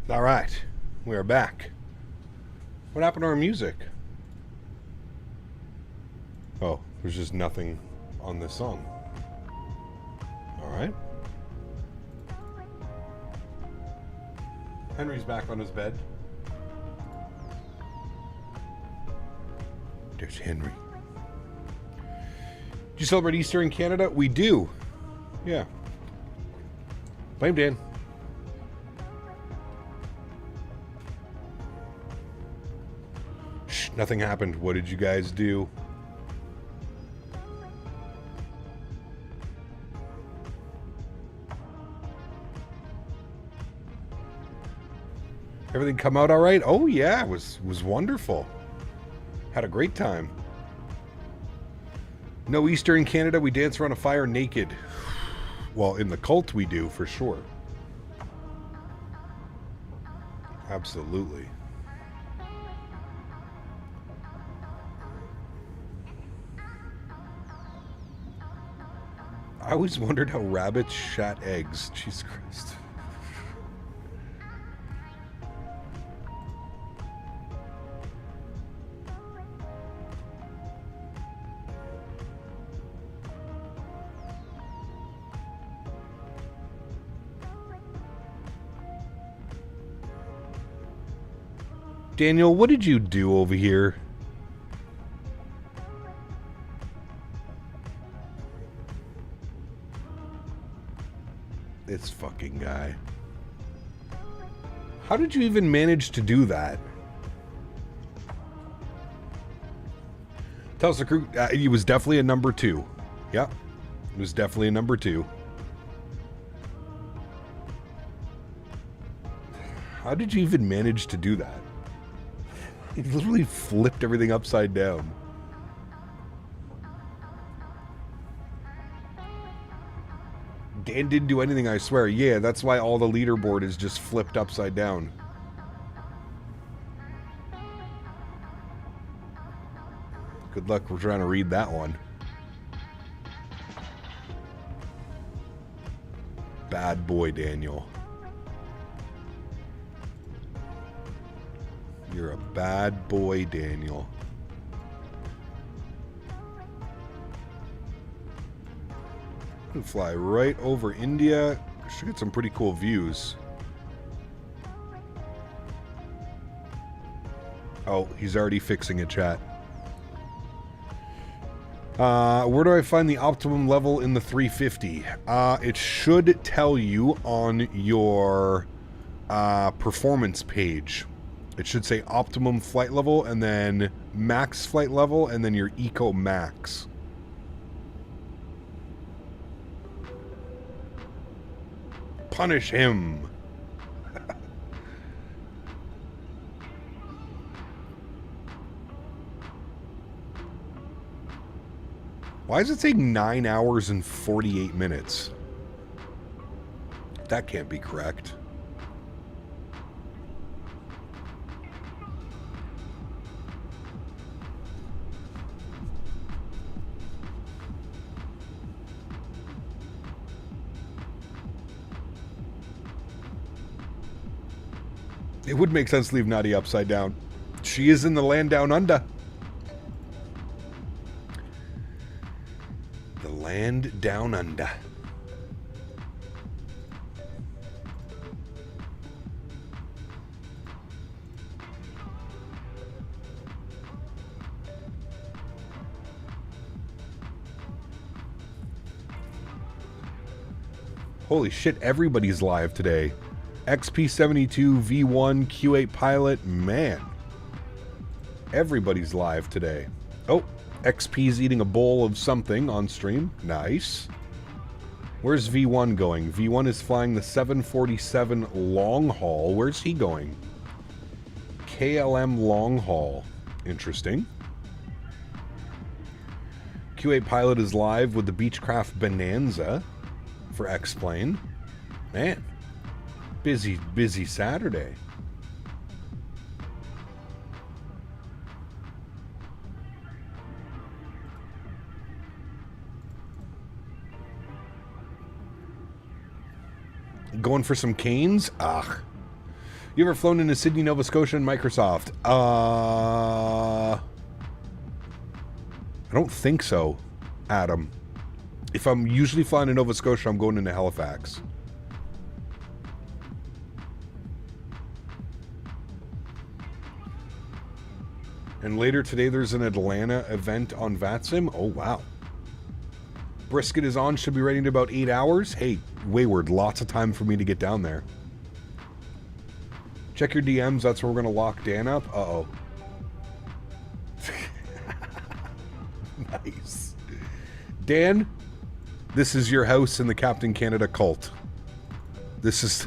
All right, we are back. What happened to our music? Oh, there's just nothing on this song. All right. Henry's back on his bed. There's Henry. Do you celebrate Easter in Canada? We do. Yeah. Blame Dan. Shh, nothing happened. What did you guys do? Everything come out all right? Oh yeah, it was wonderful. Had a great time. No Easter in Canada. We dance around a fire naked. Well, in the cult we do, for sure. Absolutely. I always wondered how rabbits shat eggs. Jesus Christ. Daniel, what did you do over here? This fucking guy. How did you even manage to do that? Tell us the crew. He was definitely a number 2. Yep. It was definitely a number 2. How did you even manage to do that? He literally flipped everything upside down. Dan didn't do anything, I swear. Yeah, that's why all the leaderboard is just flipped upside down. Good luck, we're trying to read that one. Bad boy, Daniel. You're a bad boy, Daniel. I'm gonna fly right over India. Should get some pretty cool views. Oh, he's already fixing it, chat. Where do I find the optimum level in the 350? It should tell you on your performance page. It should say optimum flight level and then max flight level and then your eco max. Punish him. Why does it say 9 hours and 48 minutes? That can't be correct. It would make sense to leave Nadya upside down. She is in the land down under. The land down under. Holy shit, everybody's live today. XP72, V1, Q8 pilot, man. Everybody's live today. Oh, XP's eating a bowl of something on stream. Nice. Where's V1 going? V1 is flying the 747 long haul. Where's he going? KLM long haul. Interesting. Q8 pilot is live with the Beechcraft Bonanza for X-Plane. Man. Busy Saturday. Going for some canes? Ugh. You ever flown into Sydney, Nova Scotia in Microsoft? I don't think so, Adam. If I'm usually flying to Nova Scotia, I'm going into Halifax. And later today, there's an Atlanta event on VATSIM. Oh, wow. Brisket is on. Should be ready in about 8 hours. Hey, Wayward, lots of time for me to get down there. Check your DMs. That's where we're going to lock Dan up. Uh-oh. Nice. Dan, this is your house in the Captain Canada cult. This is...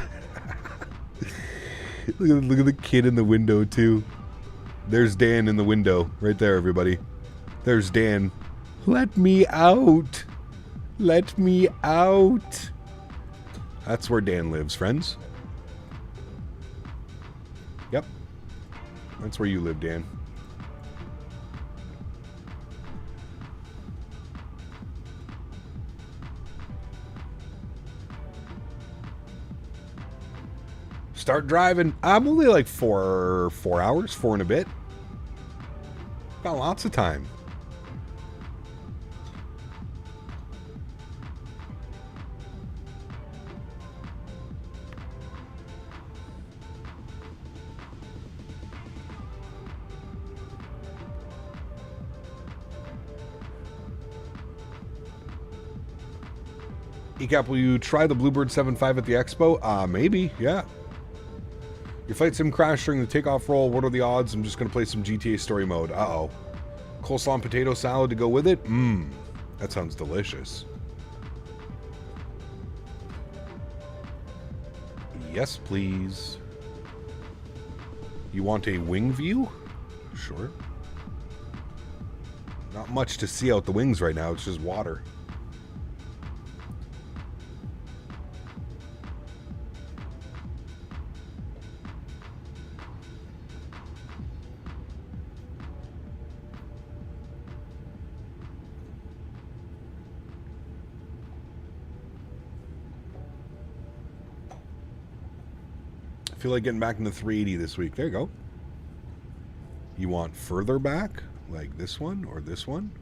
look at the kid in the window, too. There's Dan in the window. Right there, everybody. There's Dan. Let me out. Let me out. That's where Dan lives, friends. Yep. That's where you live, Dan. Start driving. I'm only like four hours, 4 and a bit. Got lots of time. ECAP, will you try the Bluebird 7.5 at the expo? Maybe, yeah. Your flight sim crashed during the takeoff roll. What are the odds? I'm just going to play some GTA story mode. Uh-oh. Coleslaw and potato salad to go with it? Mmm. That sounds delicious. Yes, please. You want a wing view? Sure. Not much to see out the wings right now. It's just water. I feel like getting back in the 380 this week. There you go. You want further back? Like this one or this one?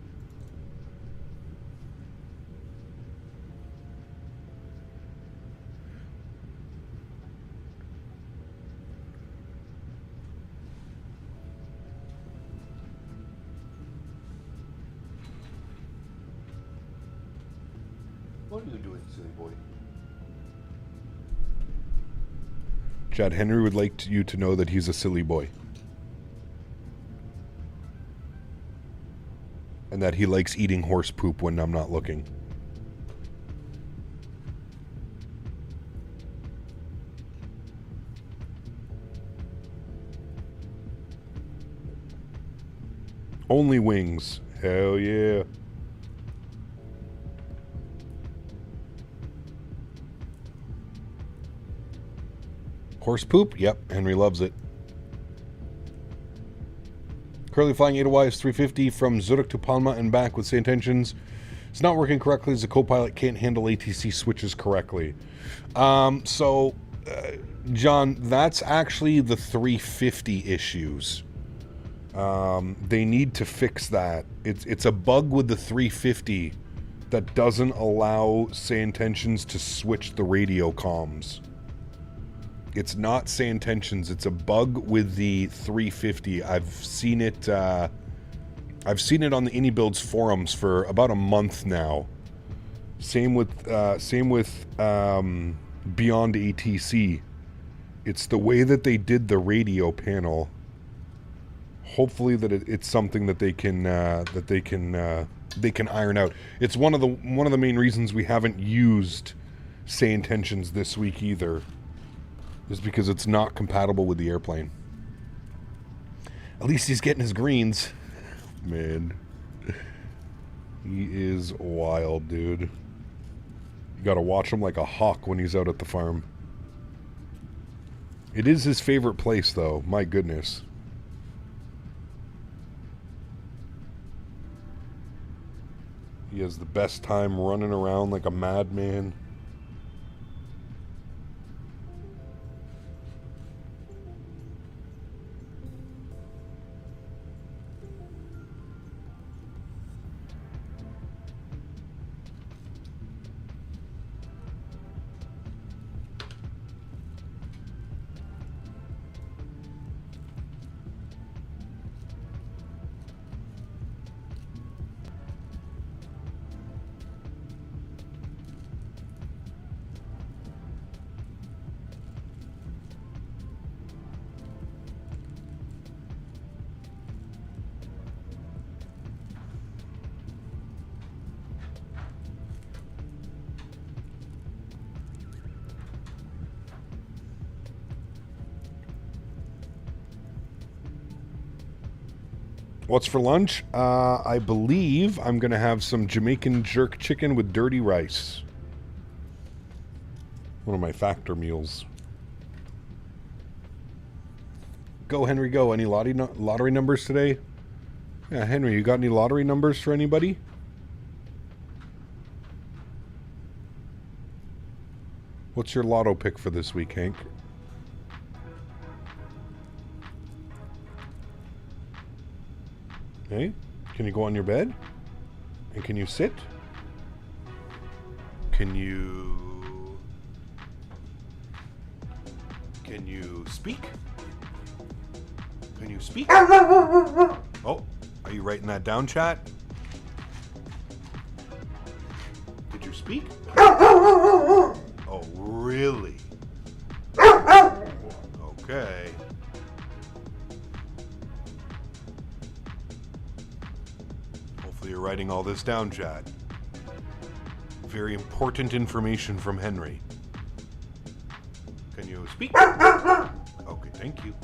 What are you doing, silly boy? Chad, Henry would like you to know that he's a silly boy. And that he likes eating horse poop when I'm not looking. Only wings. Hell yeah. Horse poop? Yep, Henry loves it. Currently flying AlwaysFlying from Zurich to Palma and back with same intentions. It's not working correctly as the co-pilot can't handle ATC switches correctly. John, that's actually the 350 issues. They need to fix that. It's a bug with the 350 that doesn't allow say intentions to switch the radio comms. It's not say intentions. It's a bug with the 350. I've seen it on the iniBuilds forums for about a month now. Same with Beyond ATC. It's the way that they did the radio panel. Hopefully that it's something that they can iron out. It's one of the main reasons we haven't used say intentions this week either. Is because it's not compatible with the airplane. At least he's getting his greens. Man. He is wild, dude. You gotta watch him like a hawk when he's out at the farm. It is his favorite place, though. My goodness. He has the best time running around like a madman. What's for lunch? I believe I'm going to have some Jamaican jerk chicken with dirty rice. One of my factor meals. Go, Henry, go. Any lottery numbers today? Yeah, Henry, you got any lottery numbers for anybody? What's your lotto pick for this week, Hank? Hey, can you go on your bed? And can you sit? Can you speak? Can you speak? Oh, are you writing that down, chat? Did you speak? Oh, really? Okay. Hopefully you're writing all this down, chat. Very important information from Henry. Can you speak? Okay, thank you.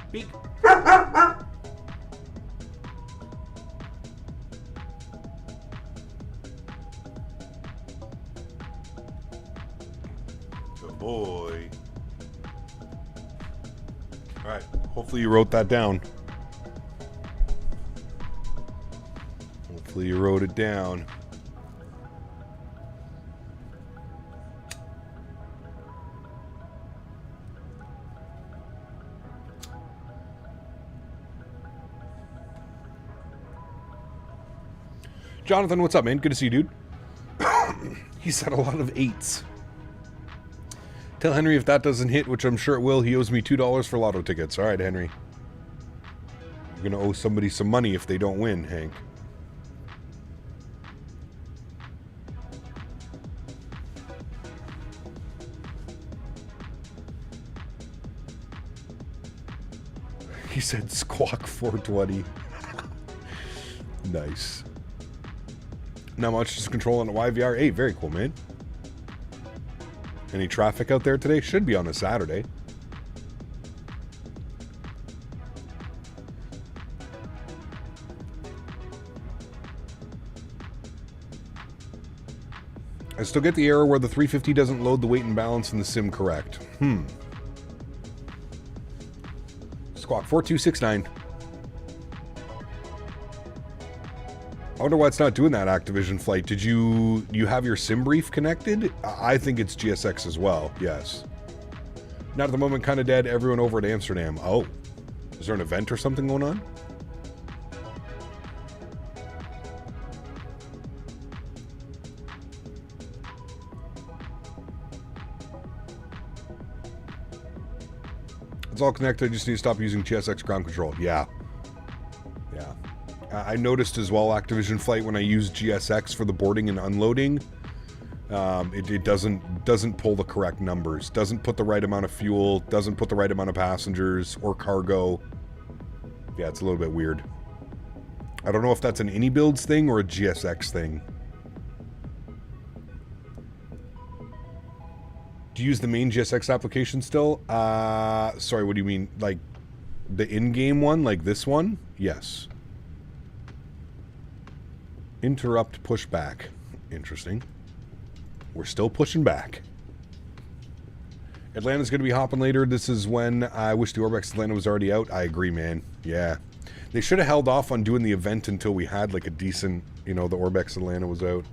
Speak. Good boy. All right. Hopefully you wrote that down. Hopefully you wrote it down. Jonathan, what's up, man? Good to see you, dude. He said a lot of 8s. Tell Henry if that doesn't hit, which I'm sure it will, he owes me $2 for lotto tickets. All right, Henry. You're going to owe somebody some money if they don't win, Hank. He said squawk 420. Nice. Not much, just controlling the YVR. Hey, very cool, man. Any traffic out there today? Should be on a Saturday. I still get the error where the 350 doesn't load the weight and balance in the sim correct. Squawk 4269. I wonder why it's not doing that, Activision Flight. Did you have your sim brief connected? I think it's GSX as well, yes. Not at the moment, kind of dead. Everyone over at Amsterdam. Oh, is there an event or something going on? It's all connected. I just need to stop using GSX ground control. Yeah. Yeah. I noticed as well, Activision Flight, when I use GSX for the boarding and unloading, it doesn't pull the correct numbers, doesn't put the right amount of fuel, doesn't put the right amount of passengers or cargo. Yeah, it's a little bit weird. I don't know if that's an iniBuilds thing or a GSX thing. Do you use the main GSX application still? Sorry, what do you mean? Like the in-game one, like this one? Yes. Interrupt, push back. Interesting. We're still pushing back. Atlanta's going to be hopping later. This is when I wish the Orbex Atlanta was already out. I agree, man. Yeah. They should have held off on doing the event until we had like a decent, the Orbex Atlanta was out.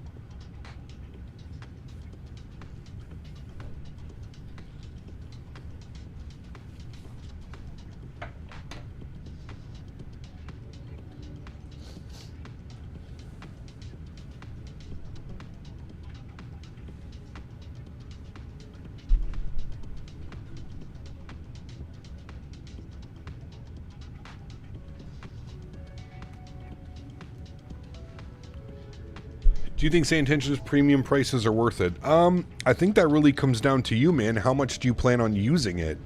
Do you think St. Intentions premium prices are worth it? I think that really comes down to you, man. How much do you plan on using it?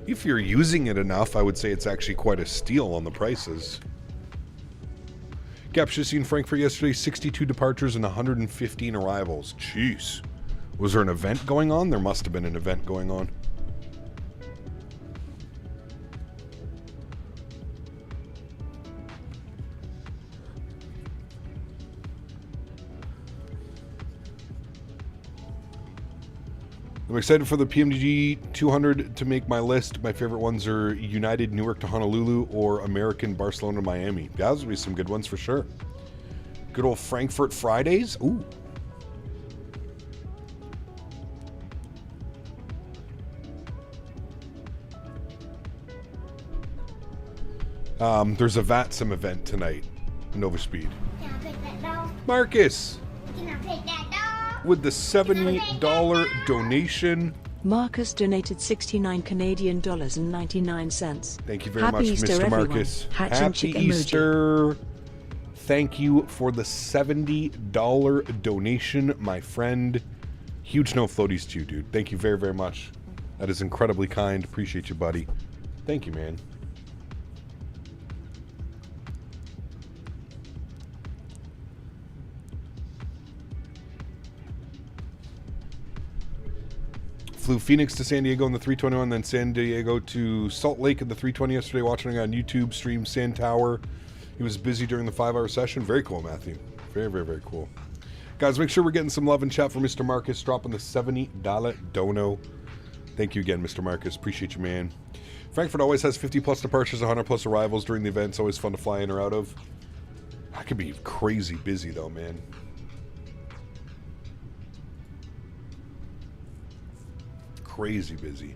If you're using it enough, I would say it's actually quite a steal on the prices. Gap just seen Frankfurt yesterday, 62 departures and 115 arrivals. Jeez. Was there an event going on? There must have been an event going on. I'm excited for the PMDG 200 to make my list. My favorite ones are United Newark to Honolulu or American Barcelona to Miami. Yeah, those would be some good ones for sure. Good old Frankfurt Fridays. Ooh. There's a VATSIM event tonight. Nova Speed. Can I pick that dog? Marcus Can I pick that dog? with the $70 donation. Marcus donated 69 Canadian dollars and 99 cents. Thank you very Happy much, Easter, Mr. everyone. Marcus. Hatch and Happy chick emoji. Easter. Thank you for the $70 donation, my friend. Huge no floaties to you, dude. Thank you very, very much. That is incredibly kind. Appreciate you, buddy. Thank you, man. Flew Phoenix to San Diego in the 321, then San Diego to Salt Lake in the 320 yesterday, watching on YouTube stream Sand Tower. He was busy during the 5-hour session. Very cool, Matthew. Very, very, very cool. Guys, make sure we're getting some love and chat for Mr. Marcus, dropping the $70 dono. Thank you again, Mr. Marcus. Appreciate you, man. Frankfurt always has 50 plus departures, 100 plus arrivals during the event. It's always fun to fly in or out of. I could be crazy busy, though, man. Crazy busy.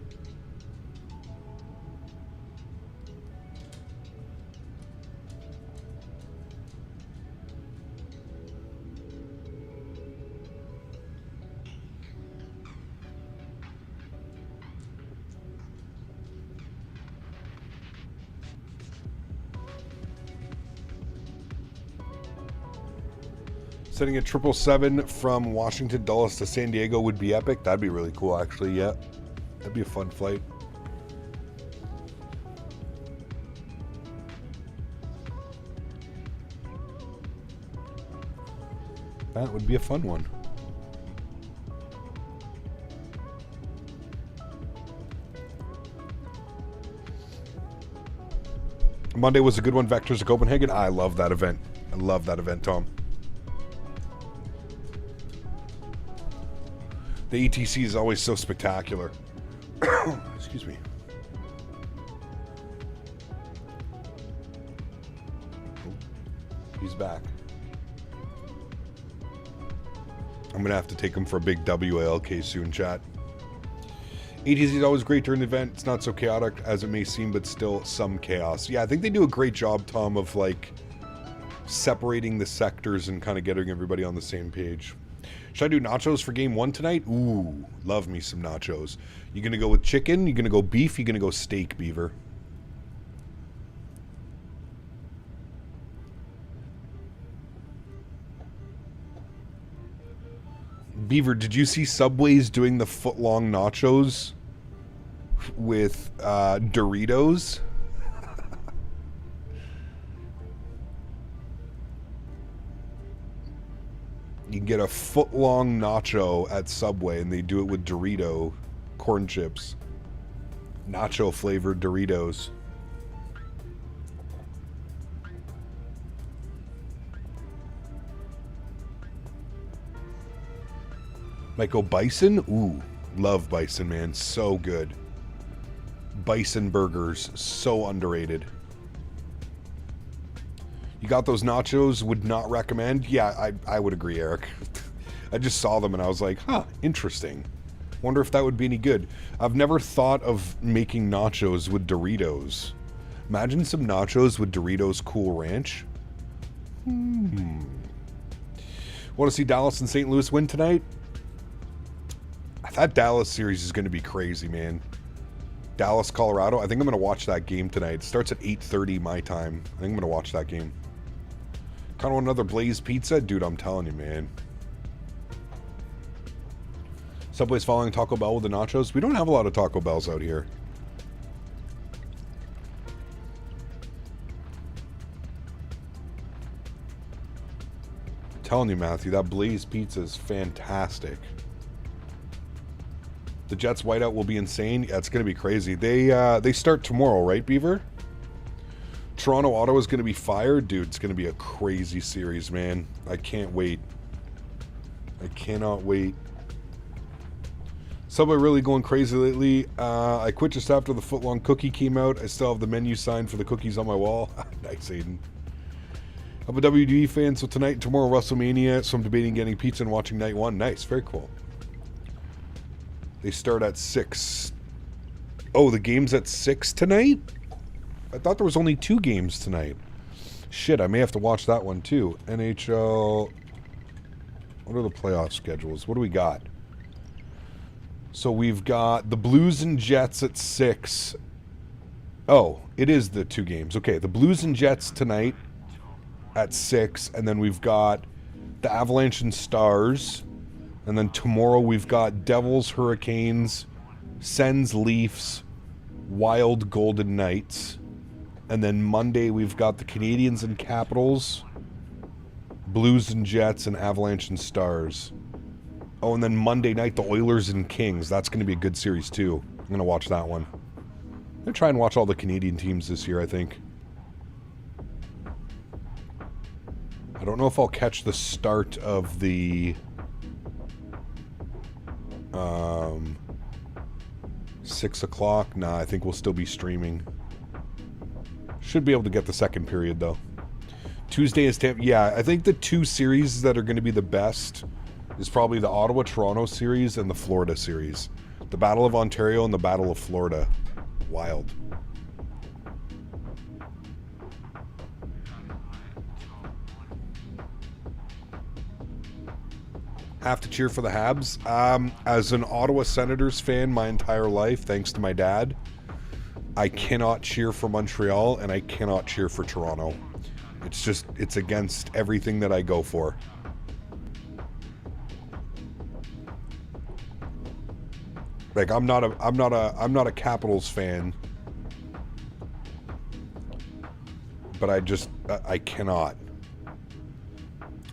Sending a 777 from Washington Dulles to San Diego would be epic. That'd be really cool, actually. Yeah, that'd be a fun flight. That would be a fun one. Monday was a good one. Vectors to Copenhagen. I love that event. I love that event, Tom. The ETC is always so spectacular. Excuse me. Oh, he's back. I'm going to have to take him for a big WALK soon, chat. ETC is always great during the event. It's not so chaotic as it may seem, but still some chaos. Yeah, I think they do a great job, Tom, of like separating the sectors and kind of getting everybody on the same page. Should I do nachos for game 1 tonight? Ooh, love me some nachos. You gonna go with chicken? You gonna go beef? You gonna go steak, Beaver? Beaver, did you see Subway's doing the foot-long nachos with Doritos? You can get a foot-long nacho at Subway, and they do it with Dorito corn chips. Nacho-flavored Doritos. Might go bison? Ooh, love bison, man. So good. Bison burgers, so underrated. You got those nachos, would not recommend? Yeah, I would agree, Eric. I just saw them and I was like, huh, interesting. Wonder if that would be any good. I've never thought of making nachos with Doritos. Imagine some nachos with Doritos Cool Ranch. Want to see Dallas and St. Louis win tonight? That Dallas series is going to be crazy, man. Dallas, Colorado. I think I'm going to watch that game tonight. It starts at 8:30 my time. I think I'm going to watch that game. Kind of want another Blaze pizza? Dude, I'm telling you, man. Subway's following Taco Bell with the nachos. We don't have a lot of Taco Bells out here. I'm telling you, Matthew, that Blaze pizza is fantastic. The Jets whiteout will be insane. Yeah, it's going to be crazy. They start tomorrow, right, Beaver? Toronto Ottawa is going to be fired. Dude, it's going to be a crazy series, man. I can't wait. I cannot wait. Subway really going crazy lately. I quit just after the footlong cookie came out. I still have the menu sign for the cookies on my wall. Nice, Aiden. I'm a WWE fan, so tonight and tomorrow WrestleMania, so I'm debating getting pizza and watching night one. Nice, very cool. They start at 6. Oh, the game's at 6 tonight? I thought there was only 2 games tonight. Shit, I may have to watch that one too. NHL. What are the playoff schedules? What do we got? So we've got the Blues and Jets at 6. Oh, it is the 2 games. Okay, the Blues and Jets tonight at 6. And then we've got the Avalanche and Stars. And then tomorrow we've got Devils, Hurricanes, Sens, Leafs, Wild, Golden Knights. And then Monday we've got the Canadiens and Capitals, Blues and Jets, and Avalanche and Stars. Oh, and then Monday night, the Oilers and Kings. That's going to be a good series, too. I'm going to watch that one. I'm going to try and watch all the Canadian teams this year, I think. I don't know if I'll catch the start of the 6 o'clock. Nah, I think we'll still be streaming. Should be able to get the second period, though. Tuesday is Tampa. Yeah, I think the 2 series that are going to be the best is probably the Ottawa-Toronto series and the Florida series. The Battle of Ontario and the Battle of Florida. Wild. Have to cheer for the Habs. As an Ottawa Senators fan my entire life, thanks to my dad, I cannot cheer for Montreal and I cannot cheer for Toronto. It's against everything that I go for. Like I'm not a Capitals fan, but I cannot.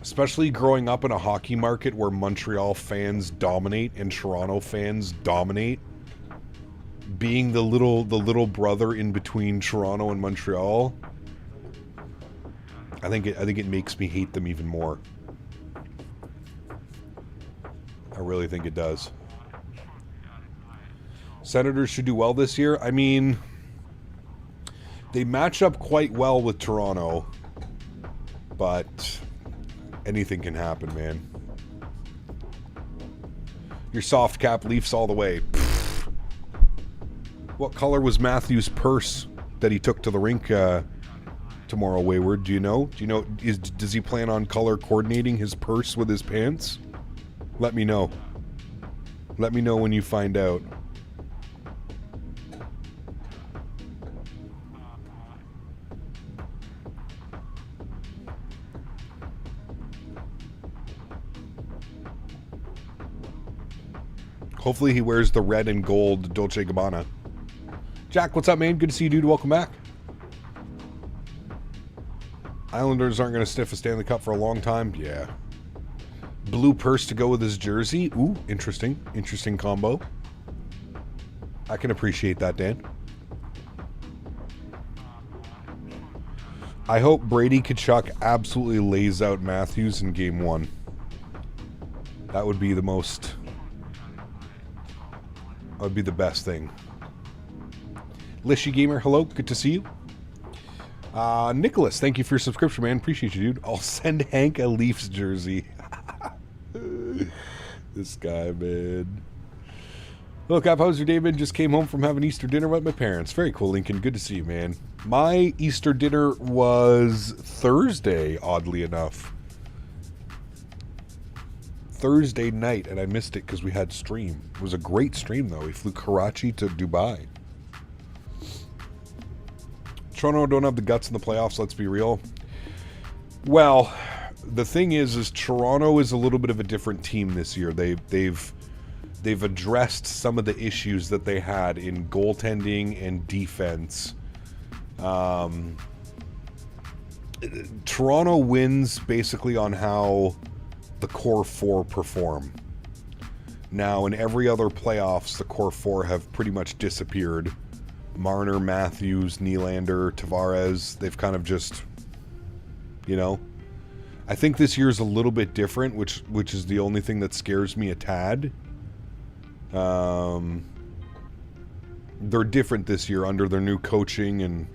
Especially growing up in a hockey market where Montreal fans dominate and Toronto fans dominate. Being the little brother in between Toronto and Montreal, I think it makes me hate them even more. I really think it does. Senators should do well this year. I mean, they match up quite well with Toronto, but anything can happen, man. Your soft cap Leafs all the way. Pfft. What color was Matthews' purse that he took to the rink tomorrow, Wayward? Do you know? Does he plan on color coordinating his purse with his pants? Let me know. Let me know when you find out. Hopefully he wears the red and gold Dolce & Gabbana. Jack, what's up, man? Good to see you, dude. Welcome back. Islanders aren't going to sniff a Stanley Cup for a long time. Yeah. Blue purse to go with his jersey. Ooh, interesting. Interesting combo. I can appreciate that, Dan. I hope Brady Tkachuk absolutely lays out Matthews in Game 1. That would be the most... That would be the best thing. Lishy Gamer, hello. Good to see you. Nicholas, thank you for your subscription, man. Appreciate you, dude. I'll send Hank a Leafs jersey. This guy, man. Look, how's your day been? Just came home from having Easter dinner with my parents. Very cool, Lincoln. Good to see you, man. My Easter dinner was Thursday, oddly enough. Thursday night, and I missed it because we had stream. It was a great stream, though. We flew Karachi to Dubai. Toronto don't have the guts in the playoffs, let's be real. Well, the thing is Toronto is a little bit of a different team this year. They've addressed some of the issues that they had in goaltending and defense. Toronto wins basically on how the core four perform. Now, in every other playoffs, the core four have pretty much disappeared. Marner, Matthews, Nylander, Tavares, they've kind of just, you know. I think this year's a little bit different, which is the only thing that scares me a tad. They're different this year under their new coaching, and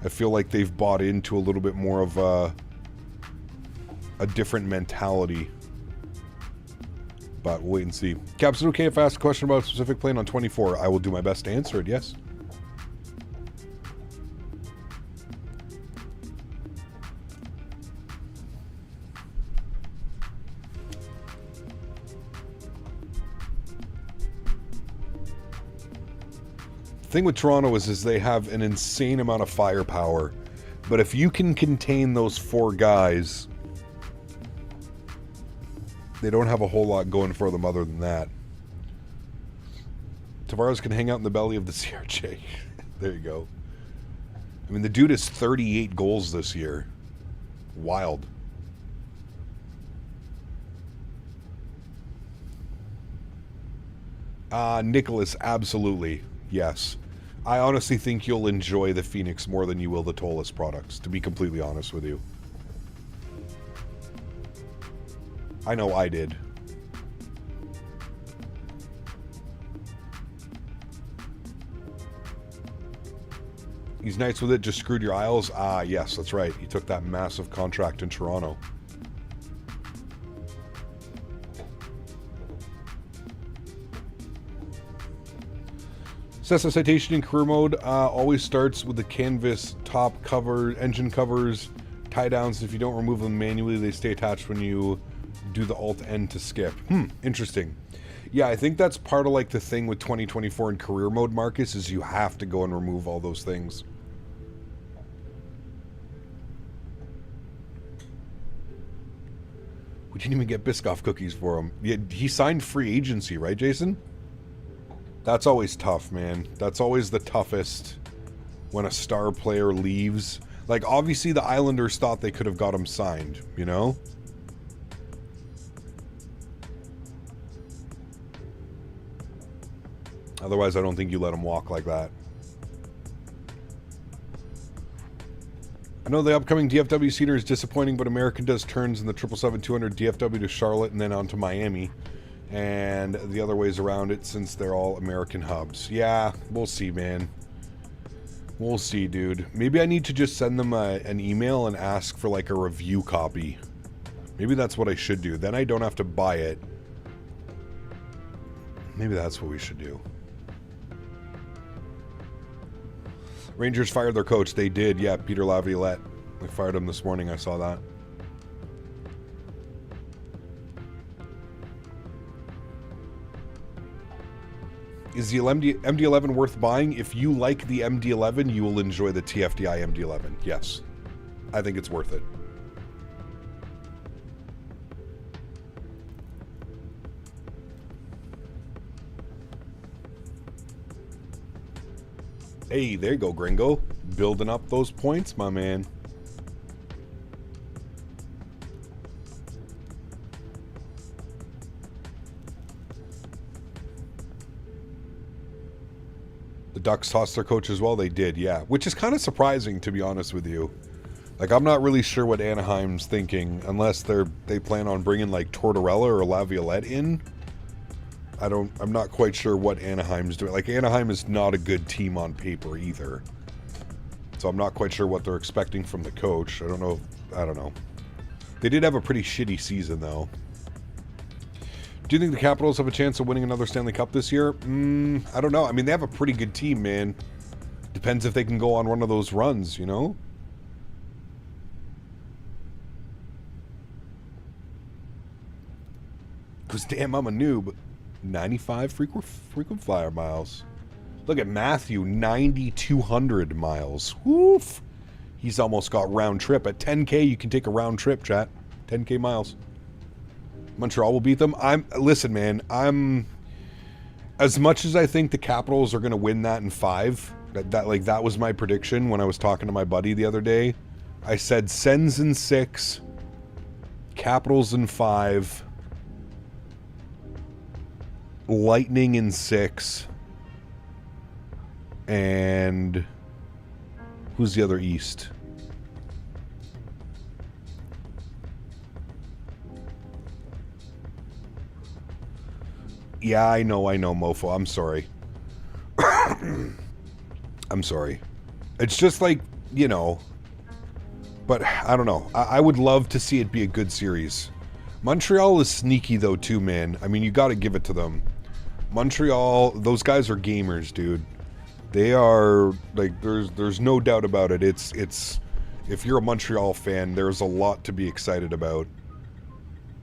I feel like they've bought into a little bit more of a different mentality. But we'll wait and see. Caps, is it okay if I ask a question about a specific plane on 24? I will do my best to answer it, yes. The thing with Toronto is they have an insane amount of firepower. But if you can contain those four guys, they don't have a whole lot going for them other than that. Tavares can hang out in the belly of the CRJ. There you go. I mean, the dude has 38 goals this year. Wild. Nicholas, absolutely. Yes. I honestly think you'll enjoy the Phoenix more than you will the Tolus products, to be completely honest with you. I know I did. He's nice with it, just screwed your Isles? Ah, yes, that's right. He took that massive contract in Toronto. Cessna Citation in career mode always starts with the canvas top cover, engine covers, tie downs. If you don't remove them manually, they stay attached when you do the Alt-N to skip. Interesting. Yeah, I think that's part of like the thing with 2024 in career mode, Marcus, is you have to go and remove all those things. We didn't even get Biscoff cookies for him. Yeah, he signed free agency, right, Jason? That's always tough, man. That's always the toughest when a star player leaves. Like, obviously the Islanders thought they could have got him signed, you know? Otherwise, I don't think you let him walk like that. I know the upcoming DFW seater is disappointing, but American does turns in the 777-200 DFW to Charlotte and then on to Miami. And the other ways around it, since they're all American hubs. Yeah, we'll see, man. We'll see, dude. Maybe I need to just send them an email and ask for like a review copy. Maybe that's what I should do. Then I don't have to buy it. Maybe that's what we should do. Rangers fired their coach. They did, yeah, Peter Laviolette. They fired him this morning. I saw that. Is the MD-11 worth buying? If you like the MD-11, you will enjoy the TFDI MD-11. Yes. I think it's worth it. Hey, there you go, Gringo. Building up those points, my man. The Ducks tossed their coach as well. They did, yeah. Which is kind of surprising, to be honest with you. Like, I'm not really sure what Anaheim's thinking, unless they plan on bringing, like, Tortorella or Laviolette in. I'm not quite sure what Anaheim's doing. Like, Anaheim is not a good team on paper either. So I'm not quite sure what they're expecting from the coach. I don't know. They did have a pretty shitty season, though. Do you think the Capitals have a chance of winning another Stanley Cup this year? I don't know. I mean, they have a pretty good team, man. Depends if they can go on one of those runs, you know? Because damn, I'm a noob. 95 frequent flyer miles. Look at Matthew, 9,200 miles. Woof. He's almost got round trip. At 10K, you can take a round trip, chat. 10K miles. Montreal will beat them. Listen, man, as much as I think the Capitals are going to win that in 5, that was my prediction when I was talking to my buddy the other day. I said Sens in 6, Capitals in 5, Lightning in 6. And who's the other East? Yeah, I know, Mofo. I'm sorry. I'm sorry. It's just like, you know, but I don't know. I would love to see it be a good series. Montreal is sneaky though too, man. I mean, you got to give it to them. Montreal, those guys are gamers, dude. They are like there's no doubt about it. It's if you're a Montreal fan, there's a lot to be excited about.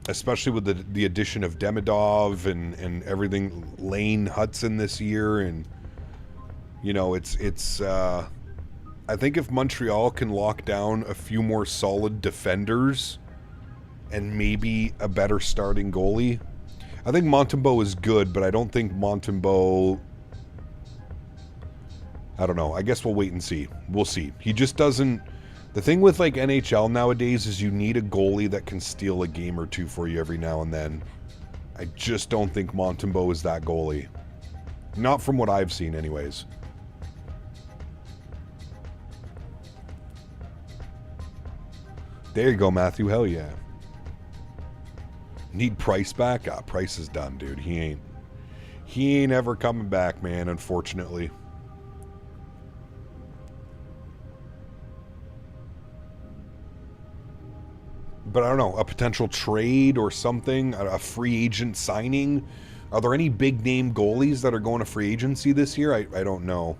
Especially with the addition of Demidov and everything, Lane Hudson this year, and you know, it's I think if Montreal can lock down a few more solid defenders and maybe a better starting goalie. I think Montembeault is good, but I don't think Montembeault, I don't know. I guess we'll wait and see. We'll see. He just doesn't. The thing with like NHL nowadays is you need a goalie that can steal a game or two for you every now and then. I just don't think Montembeault is that goalie. Not from what I've seen anyways. There you go, Matthew. Hell yeah. Need Price back? Ah, Price is done, dude. He ain't ever coming back, man, unfortunately. But I don't know, a potential trade or something, a free agent signing. Are there any big name goalies that are going to free agency this year? I don't know.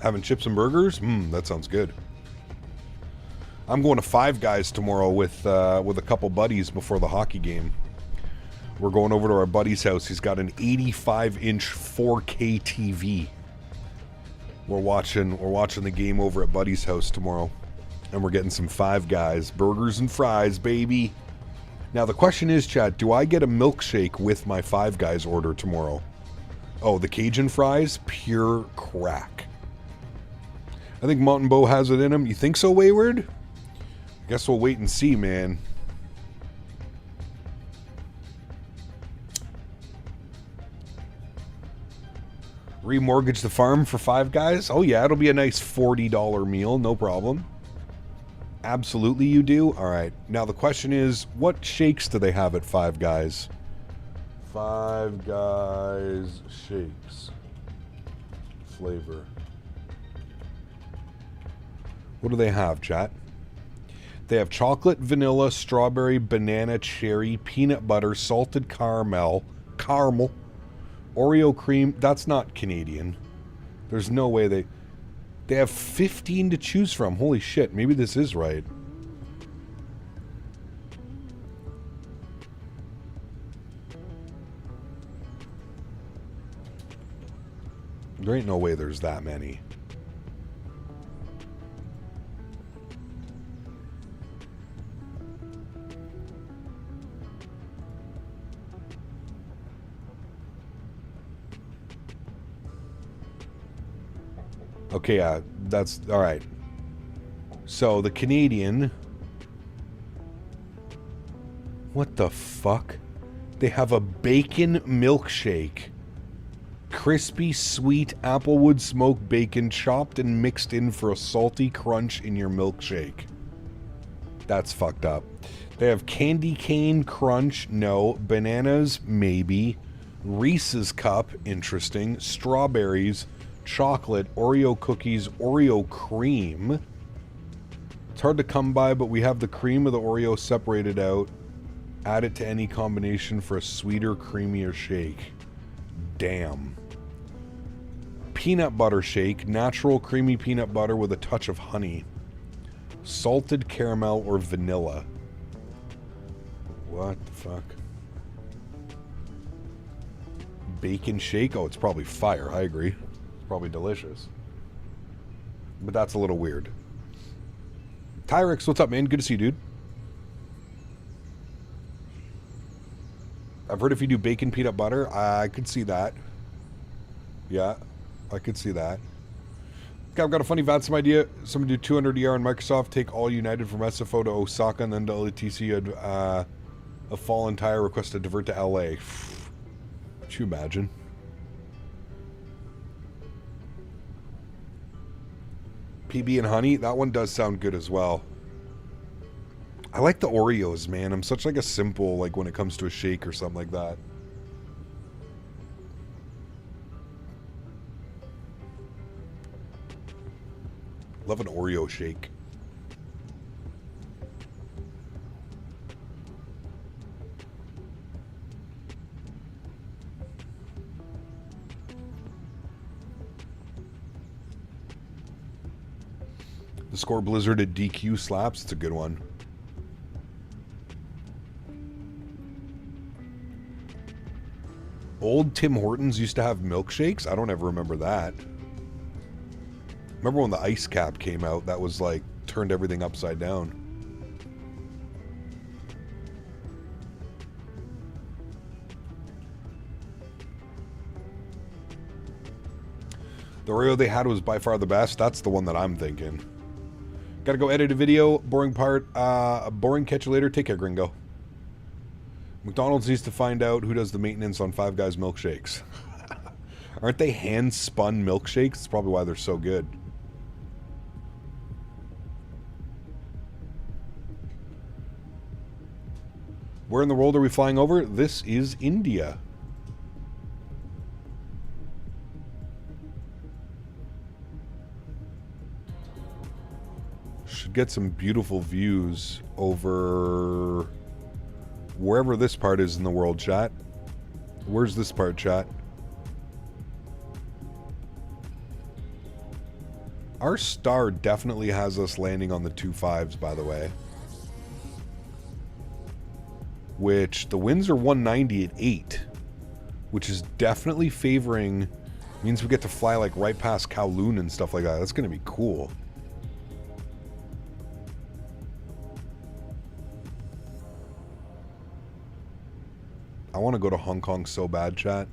Having chips and burgers? That sounds good. I'm going to Five Guys tomorrow with a couple buddies before the hockey game. We're going over to our buddy's house. He's got an 85-inch 4K TV. We're watching the game over at buddy's house tomorrow, and we're getting some Five Guys burgers and fries, baby. Now the question is, chat, do I get a milkshake with my Five Guys order tomorrow? Oh, the Cajun fries, pure crack. I think Montembeault has it in him. You think so, Wayward? Guess we'll wait and see, man. Remortgage the farm for Five Guys? Oh yeah, it'll be a nice $40 meal, no problem. Absolutely you do? Alright, now the question is, what shakes do they have at Five Guys? Five Guys shakes. Flavor. What do they have, chat? They have chocolate, vanilla, strawberry, banana, cherry, peanut butter, salted caramel, Oreo cream. That's not Canadian. There's no way they have 15 to choose from. Holy shit, maybe this is right. There ain't no way there's that many. Okay, that's all right. So the Canadian, what the fuck? They have a bacon milkshake. Crispy, sweet applewood smoked bacon chopped and mixed in for a salty crunch in your milkshake. That's fucked up. They have candy cane crunch, no. Bananas, maybe. Reese's cup, interesting. Strawberries, chocolate, Oreo cookies, Oreo cream. It's hard to come by, but we have the cream of the Oreo separated out. Add it to any combination for a sweeter, creamier shake. Damn. Peanut butter shake, natural creamy peanut butter with a touch of honey. Salted caramel or vanilla. What the fuck? Bacon shake? Oh, it's probably fire. I agree. Probably delicious, but that's a little weird. Tyrix, what's up, man? Good to see you, dude. I've heard if you do bacon peanut butter, I could see that. Yeah, I could see that. Okay, I've got a funny VATSIM idea. Someone do 200 ER on Microsoft, take all United from SFO to Osaka, and then to LATC, a fallen tire request to divert to LA. Could you imagine? PB and honey, that one does sound good as well. I like the Oreos, man. I'm such like a simple, like when it comes to a shake or something like that. Love an Oreo shake. The Score Blizzard at DQ slaps. It's a good one. Old Tim Hortons used to have milkshakes. I don't ever remember that. Remember when the ice cap came out? That was like, turned everything upside down. The Oreo they had was by far the best. That's the one that I'm thinking. Gotta go edit a video. Boring part. Boring. Catch you later. Take care, gringo. McDonald's needs to find out who does the maintenance on Five Guys milkshakes. Aren't they hand-spun milkshakes? That's probably why they're so good. Where in the world are we flying over? This is India. Should get some beautiful views over wherever this part is in the world, chat. Where's this part, chat? Our star definitely has us landing on the 2.5s, by the way. Which, the winds are 190 at 8. Which is definitely favoring... means we get to fly like right past Kowloon and stuff like that. That's going to be cool. I want to go to Hong Kong so bad, chat.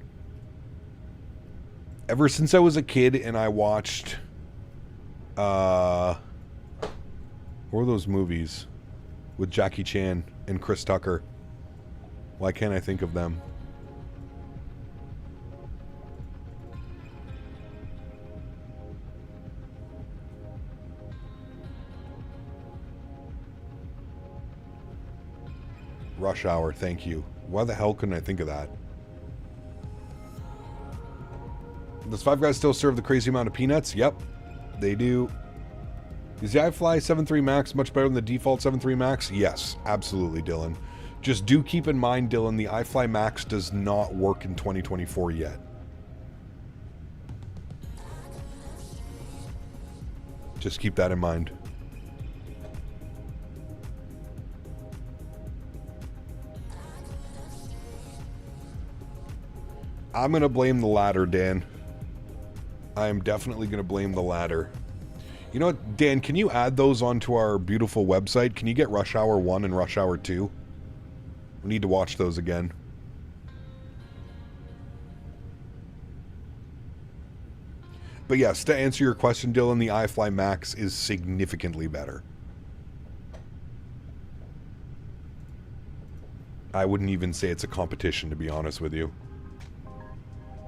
Ever since I was a kid and I watched... what were those movies? With Jackie Chan and Chris Tucker. Why can't I think of them? Rush Hour, thank you. Why the hell couldn't I think of that? Does Five Guys still serve the crazy amount of peanuts? Yep, they do. Is the iFly 7.3 Max much better than the default 7.3 Max? Yes, absolutely, Dylan. Just do keep in mind, Dylan, the iFly Max does not work in 2024 yet. Just keep that in mind. I'm going to blame the latter, Dan. I am definitely going to blame the latter. You know what, Dan, can you add those onto our beautiful website? Can you get Rush Hour 1 and Rush Hour 2? We need to watch those again. But yes, to answer your question, Dylan, the iFly Max is significantly better. I wouldn't even say it's a competition, to be honest with you.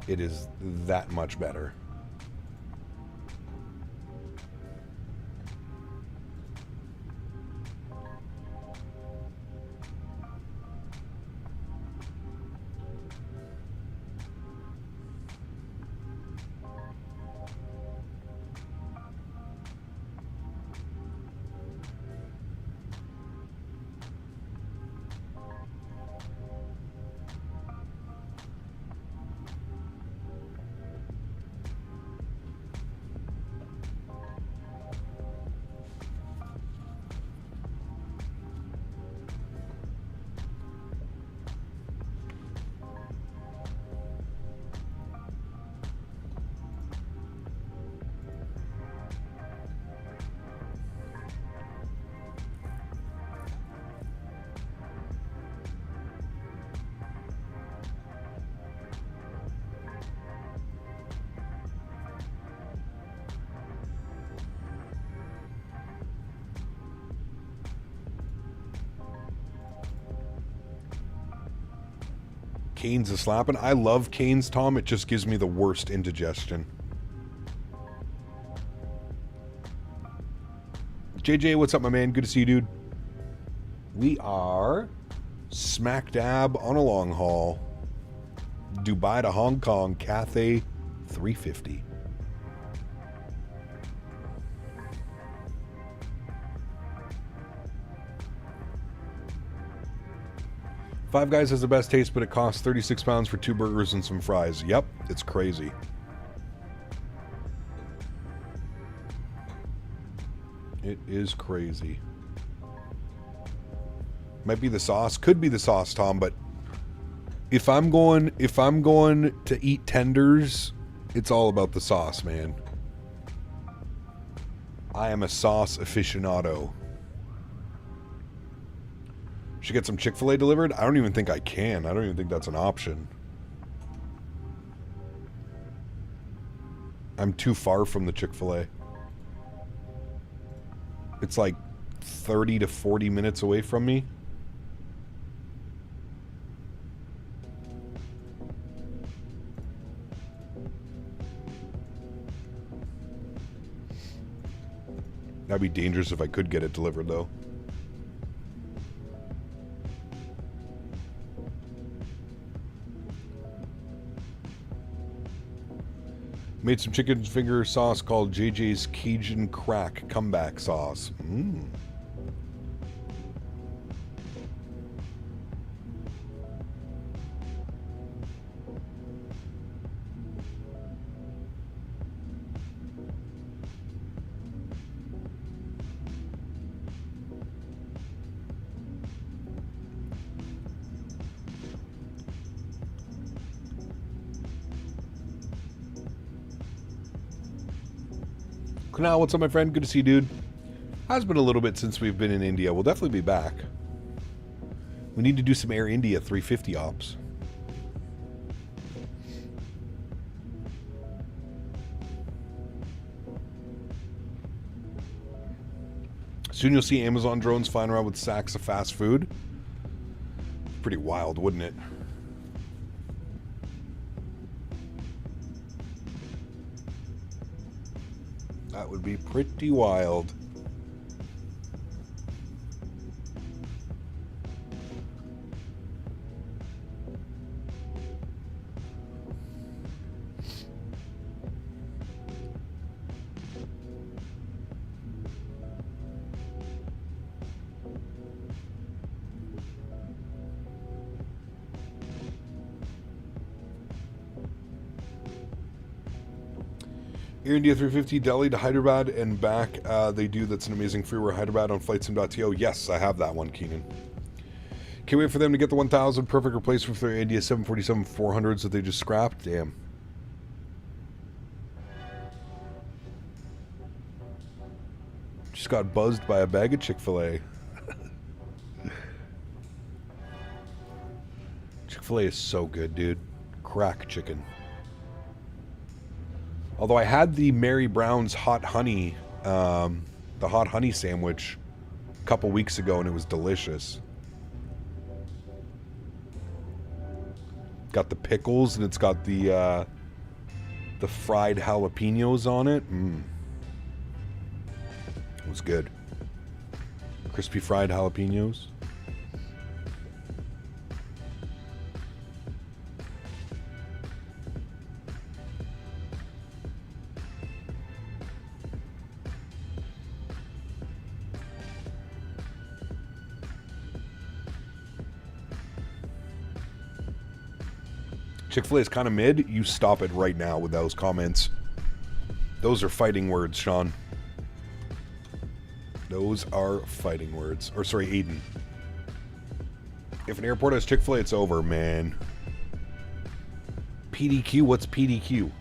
It is that much better. Cane's is slapping. I love Cane's, Tom. It just gives me the worst indigestion. JJ, what's up, my man? Good to see you, dude. We are smack dab on a long haul. Dubai to Hong Kong, Cathay 350. Five Guys has the best taste, but it costs 36 pounds for 2 burgers and some fries. Yep, it's crazy. It is crazy. Might be the sauce. Could be the sauce, Tom, but if I'm going to eat tenders, it's all about the sauce, man. I am a sauce aficionado. Should get some Chick-fil-A delivered? I don't even think I can. I don't even think that's an option. I'm too far from the Chick-fil-A. It's like 30 to 40 minutes away from me. That'd be dangerous if I could get it delivered, though. Made some chicken finger sauce called JJ's Cajun Crack Comeback Sauce. Mmm. Kunal, what's up, my friend? Good to see you, dude. Has been a little bit since we've been in India. We'll definitely be back. We need to do some Air India 350 ops. Soon you'll see Amazon drones flying around with sacks of fast food. Pretty wild, wouldn't it? That would be pretty wild. Air India 350 Delhi to Hyderabad and back. They do. That's an amazing freeware. Hyderabad on flightsim.to. Yes, I have that one, Keenan. Can't wait for them to get the 1000. Perfect replacement for their India 747-400s that they just scrapped. Damn. Just got buzzed by a bag of Chick-fil-A. Chick-fil-A is so good, dude. Crack chicken. Although I had the Mary Brown's hot honey, the hot honey sandwich a couple weeks ago, and it was delicious. Got the pickles, and it's got the fried jalapenos on it. It was good. Crispy fried jalapenos. Chick-fil-A is kind of mid. You stop it right now with those comments. Those are fighting words, Sean. Those are fighting words. Or sorry, Aiden. If an airport has Chick-fil-A, it's over, man. PDQ? What's PDQ?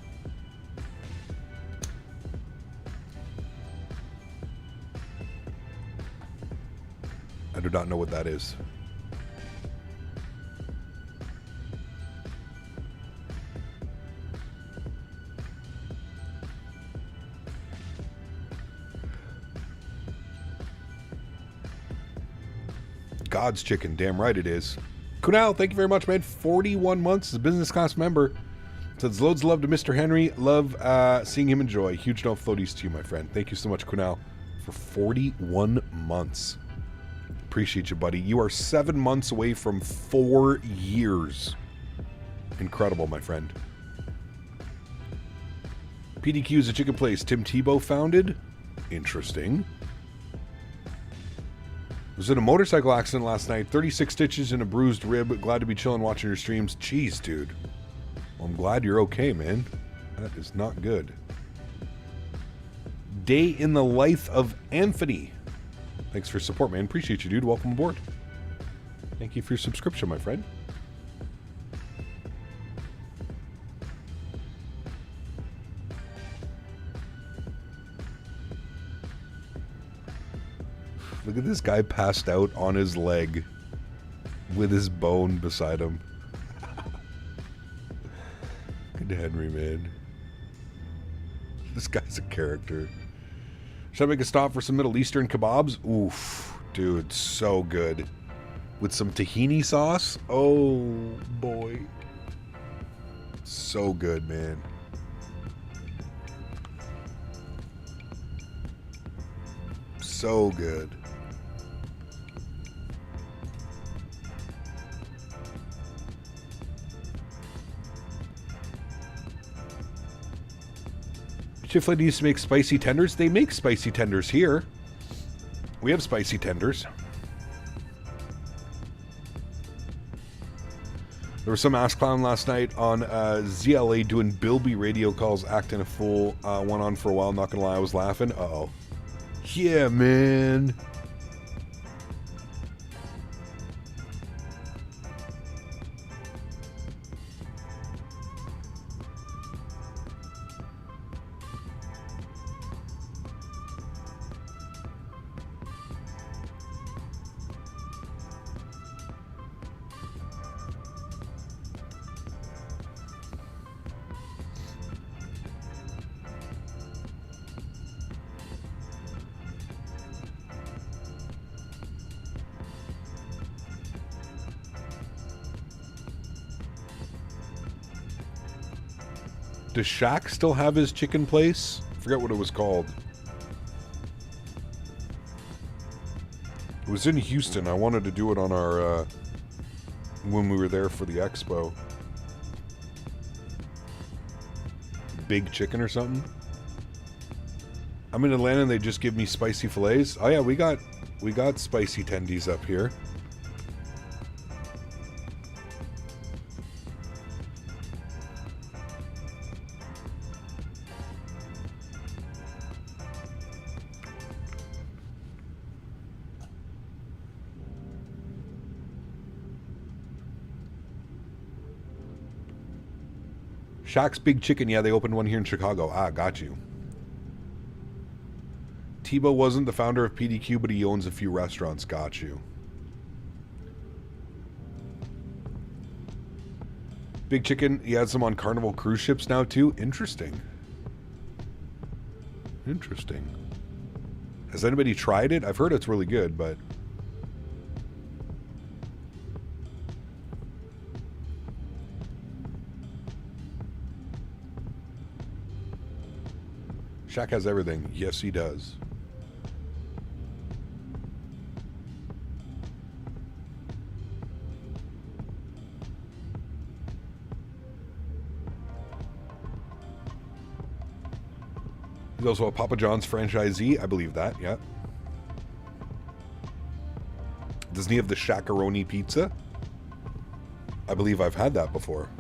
I do not know what that is. God's chicken, damn right it is. Kunal, thank you very much, man. 41 months as a business class member. Says loads of love to Mr. Henry. Love seeing him enjoy. Huge no floaties to you, my friend. Thank you so much, Kunal, for 41 months. Appreciate you, buddy. You are 7 months away from 4 years. Incredible, my friend. PDQ is a chicken place Tim Tebow founded. Interesting. Was in a motorcycle accident last night. 36 stitches and a bruised rib. Glad to be chilling watching your streams. Jeez, dude. Well, I'm glad you're okay, man. That is not good. Day in the life of Anthony. Thanks for your support, man. Appreciate you, dude. Welcome aboard. Thank you for your subscription, my friend. Look at this guy passed out on his leg with his bone beside him. Good Henry, man. This guy's a character. Should I make a stop for some Middle Eastern kebabs? Oof, dude, so good. With some tahini sauce? Oh, boy. So good, man. So good. Flite used to make spicy tenders. They make spicy tenders here. We have spicy tenders. There was some ass clown last night on ZLA doing Bilby radio calls, acting a fool. Went on for a while, not gonna lie, I was laughing. Uh-oh. Yeah, man. Does Shaq still have his chicken place? I forget what it was called. It was in Houston. I wanted to do it on our, when we were there for the expo. Big Chicken or something? I'm in Atlanta and they just give me spicy fillets. Oh yeah, we got spicy tendies up here. Shaq's Big Chicken, yeah, they opened one here in Chicago. Ah, got you. Tebow wasn't the founder of PDQ, but he owns a few restaurants. Got you. Big Chicken, he has some on Carnival cruise ships now, too. Interesting. Interesting. Has anybody tried it? I've heard it's really good, but... Shaq has everything. Yes, he does. He's also a Papa John's franchisee. I believe that, yeah. Doesn't he have the Shaq-a-roni pizza? I believe I've had that before.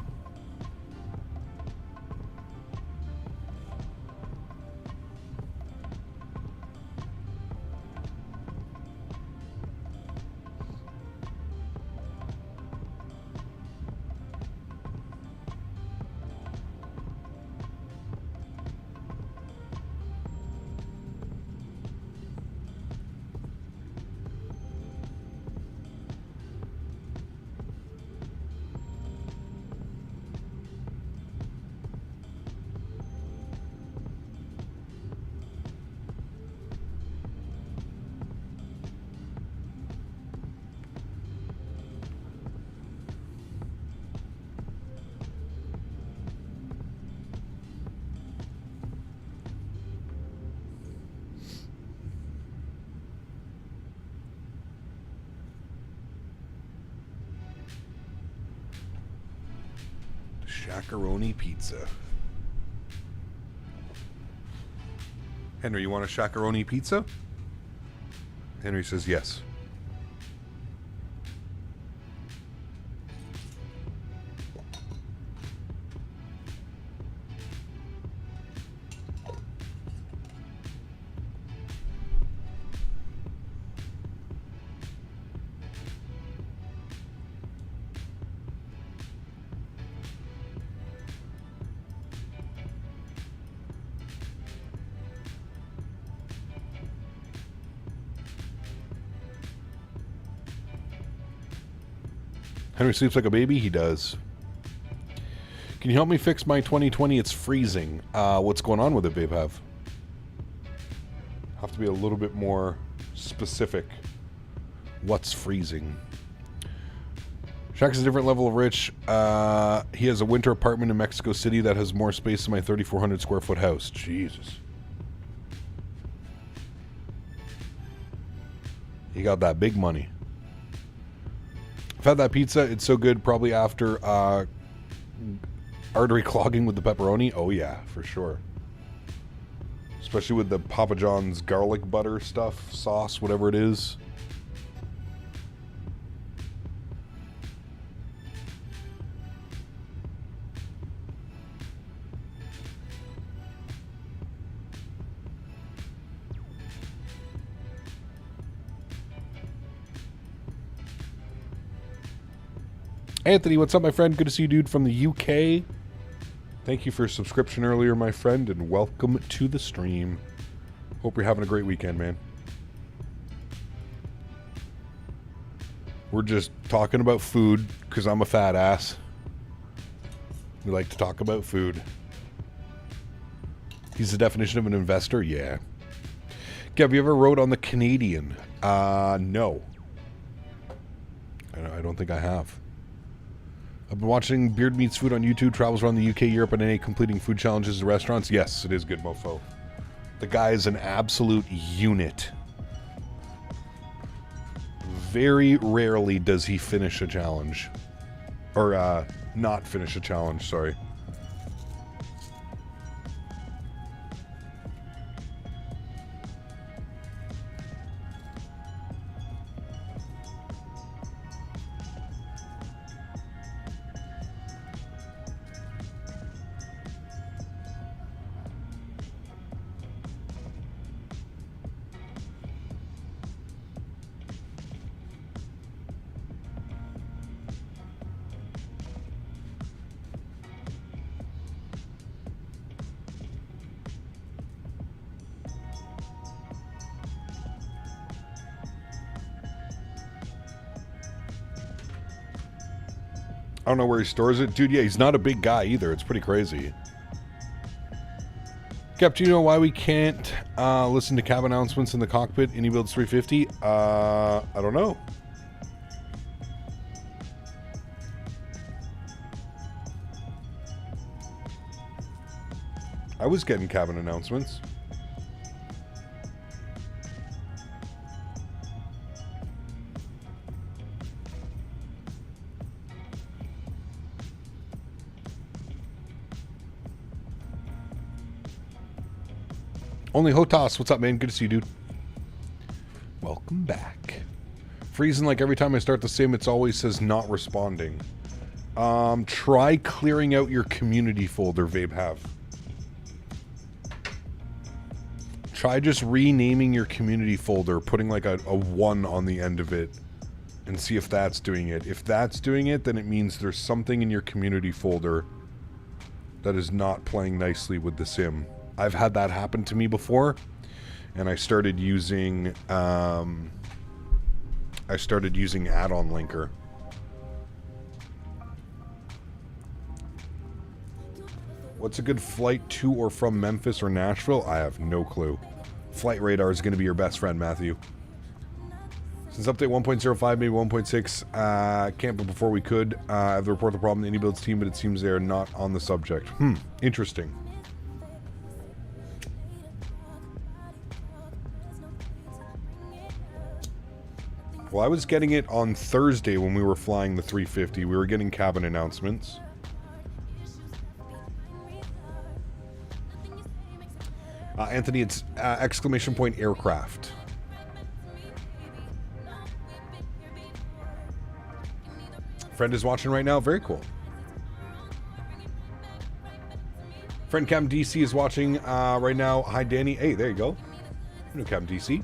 Shakaroni pizza. Henry, you want a shakaroni pizza? Henry says yes. Henry sleeps like a baby? He does. Can you help me fix my 2020? It's freezing. What's going on with it, babe? Have to be a little bit more specific. What's freezing? Shaq's a different level of rich. He has a winter apartment in Mexico City that has more space than my 3,400 square foot house. Jesus. He got that big money. I've had that pizza. It's so good. Probably after artery clogging with the pepperoni. Oh yeah, for sure. Especially with the Papa John's garlic butter stuff, sauce, whatever it is. Anthony, what's up, my friend? Good to see you, dude, from the UK. Thank you for your subscription earlier, my friend, and welcome to the stream. Hope you're having a great weekend, man. We're just talking about food, because I'm a fat ass. We like to talk about food. He's the definition of an investor? Yeah. Have you ever rode on the Canadian? No. I don't think I have. I've been watching Beard Meats Food on YouTube, travels around the UK, Europe, and NA, completing food challenges at restaurants. Yes, it is good, mofo. The guy is an absolute unit. Very rarely does he finish a challenge. Or, not finish a challenge, sorry. I don't know where he stores it. Dude, yeah, he's not a big guy either. It's pretty crazy. Cap, do you know why we can't listen to cab announcements in the cockpit in iniBuilds 350? I don't know. I was getting cabin announcements. Only Hotas, what's up, man? Good to see you, dude. Welcome back. Freezing like every time I start the sim, it always says not responding. Try clearing out your community folder, Vabe have. Try just renaming your community folder, putting like a 1 on the end of it, and see if that's doing it. If that's doing it, then it means there's something in your community folder that is not playing nicely with the sim. I've had that happen to me before, and I started using add-on linker. What's a good flight to or from Memphis or Nashville? I have no clue. Flight radar is going to be your best friend, Matthew. Since update 1.05, maybe 1.6, can't but before we could. I have to report the problem to the iniBuilds team, but it seems they're not on the subject. Interesting. Well, I was getting it on Thursday when we were flying the 350. We were getting cabin announcements. Anthony, it's exclamation point aircraft. Friend is watching right now. Very cool. Friend Cam DC is watching right now. Hi, Danny. Hey, there you go. New Cam DC.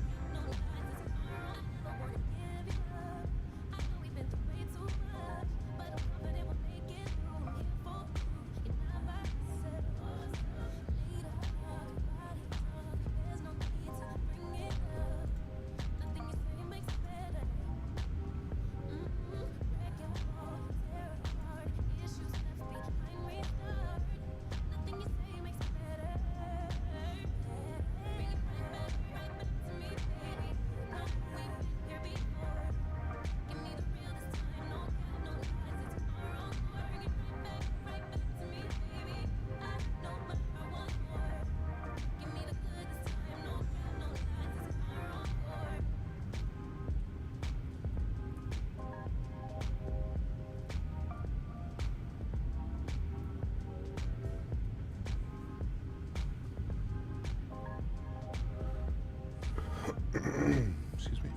Excuse me.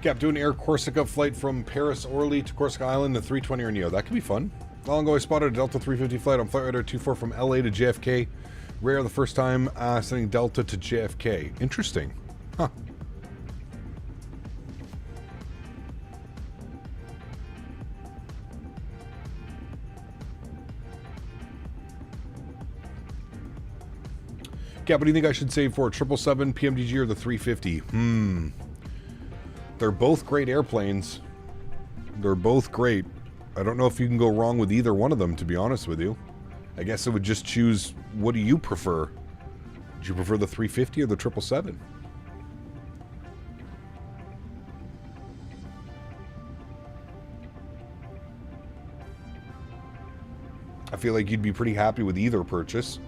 Cap, doing Air Corsica flight from Paris Orly to Corsica Island, the 320 or Neo. That could be fun. Long ago, I spotted a Delta 350 flight on Flight Radar 24 from LA to JFK. Rare the first time sending Delta to JFK. Interesting. Huh. Cap, what do you think I should save for? 777, PMDG, or the 350? They're both great airplanes. They're both great. I don't know if you can go wrong with either one of them, to be honest with you. I guess I would just choose, what do you prefer? Do you prefer the 350 or the 777? I feel like you'd be pretty happy with either purchase.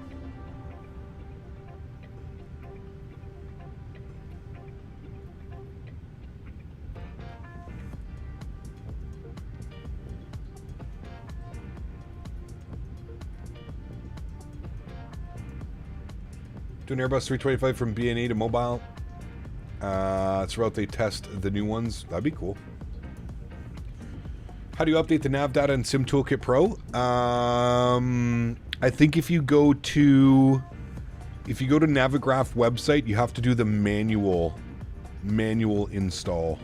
Do an Airbus 325 from BNA to mobile. Throughout they test the new ones. That'd be cool. How do you update the nav data in Sim Toolkit Pro? I think if you go to Navigraph website, you have to do the manual install.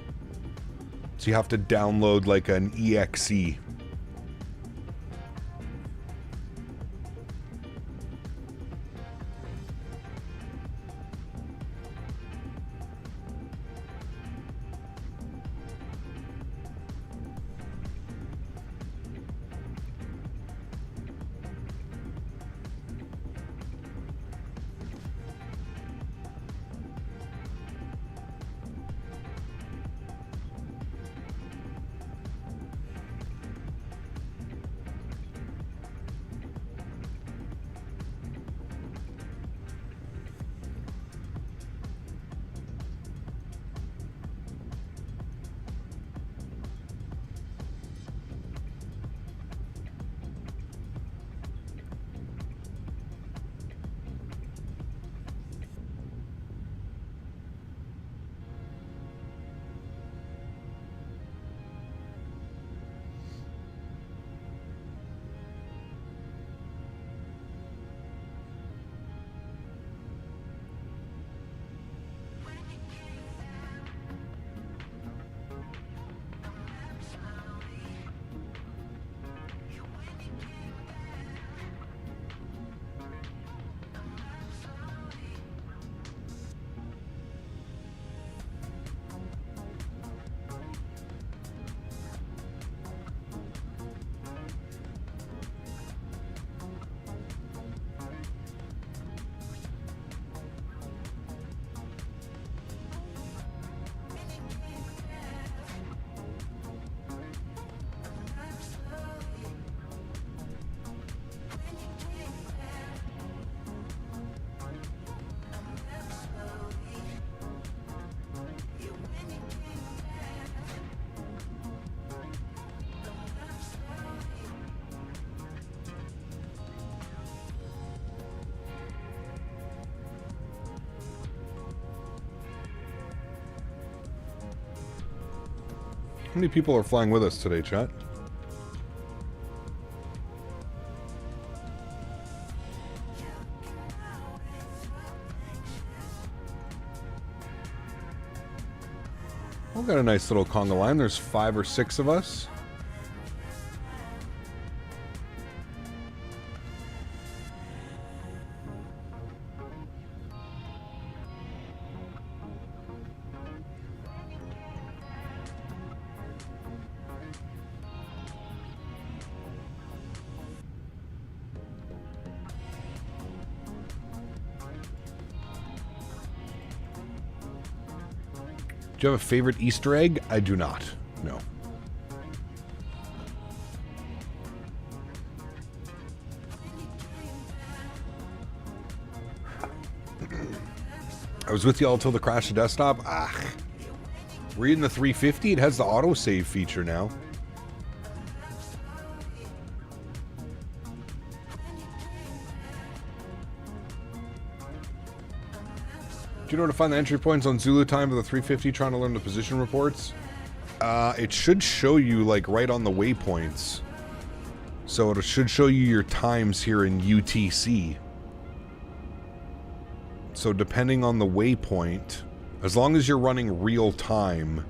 So you have to download like an EXE. many people are flying with us today, chat? We've got a nice little conga line. There's 5 or 6 of us. Do you have a favorite Easter egg? I do not. No. I was with you all till the crash of desktop. Ah. We're in the 350. It has the autosave feature now. Do you know where to find the entry points on Zulu time for the 350 trying to learn the position reports? It should show you like right on the waypoints. So it should show you your times here in UTC. So depending on the waypoint, as long as you're running real time.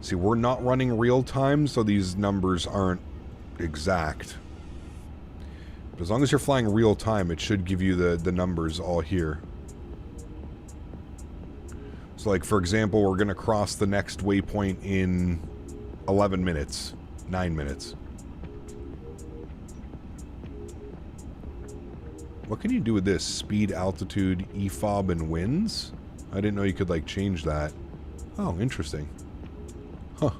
See, we're not running real time, so these numbers aren't exact. But as long as you're flying real time, it should give you the numbers all here. So like, for example, we're going to cross the next waypoint in 11 minutes, 9 minutes. What can you do with this? Speed, altitude, EFOB, and winds? I didn't know you could, like, change that. Oh, interesting. Huh.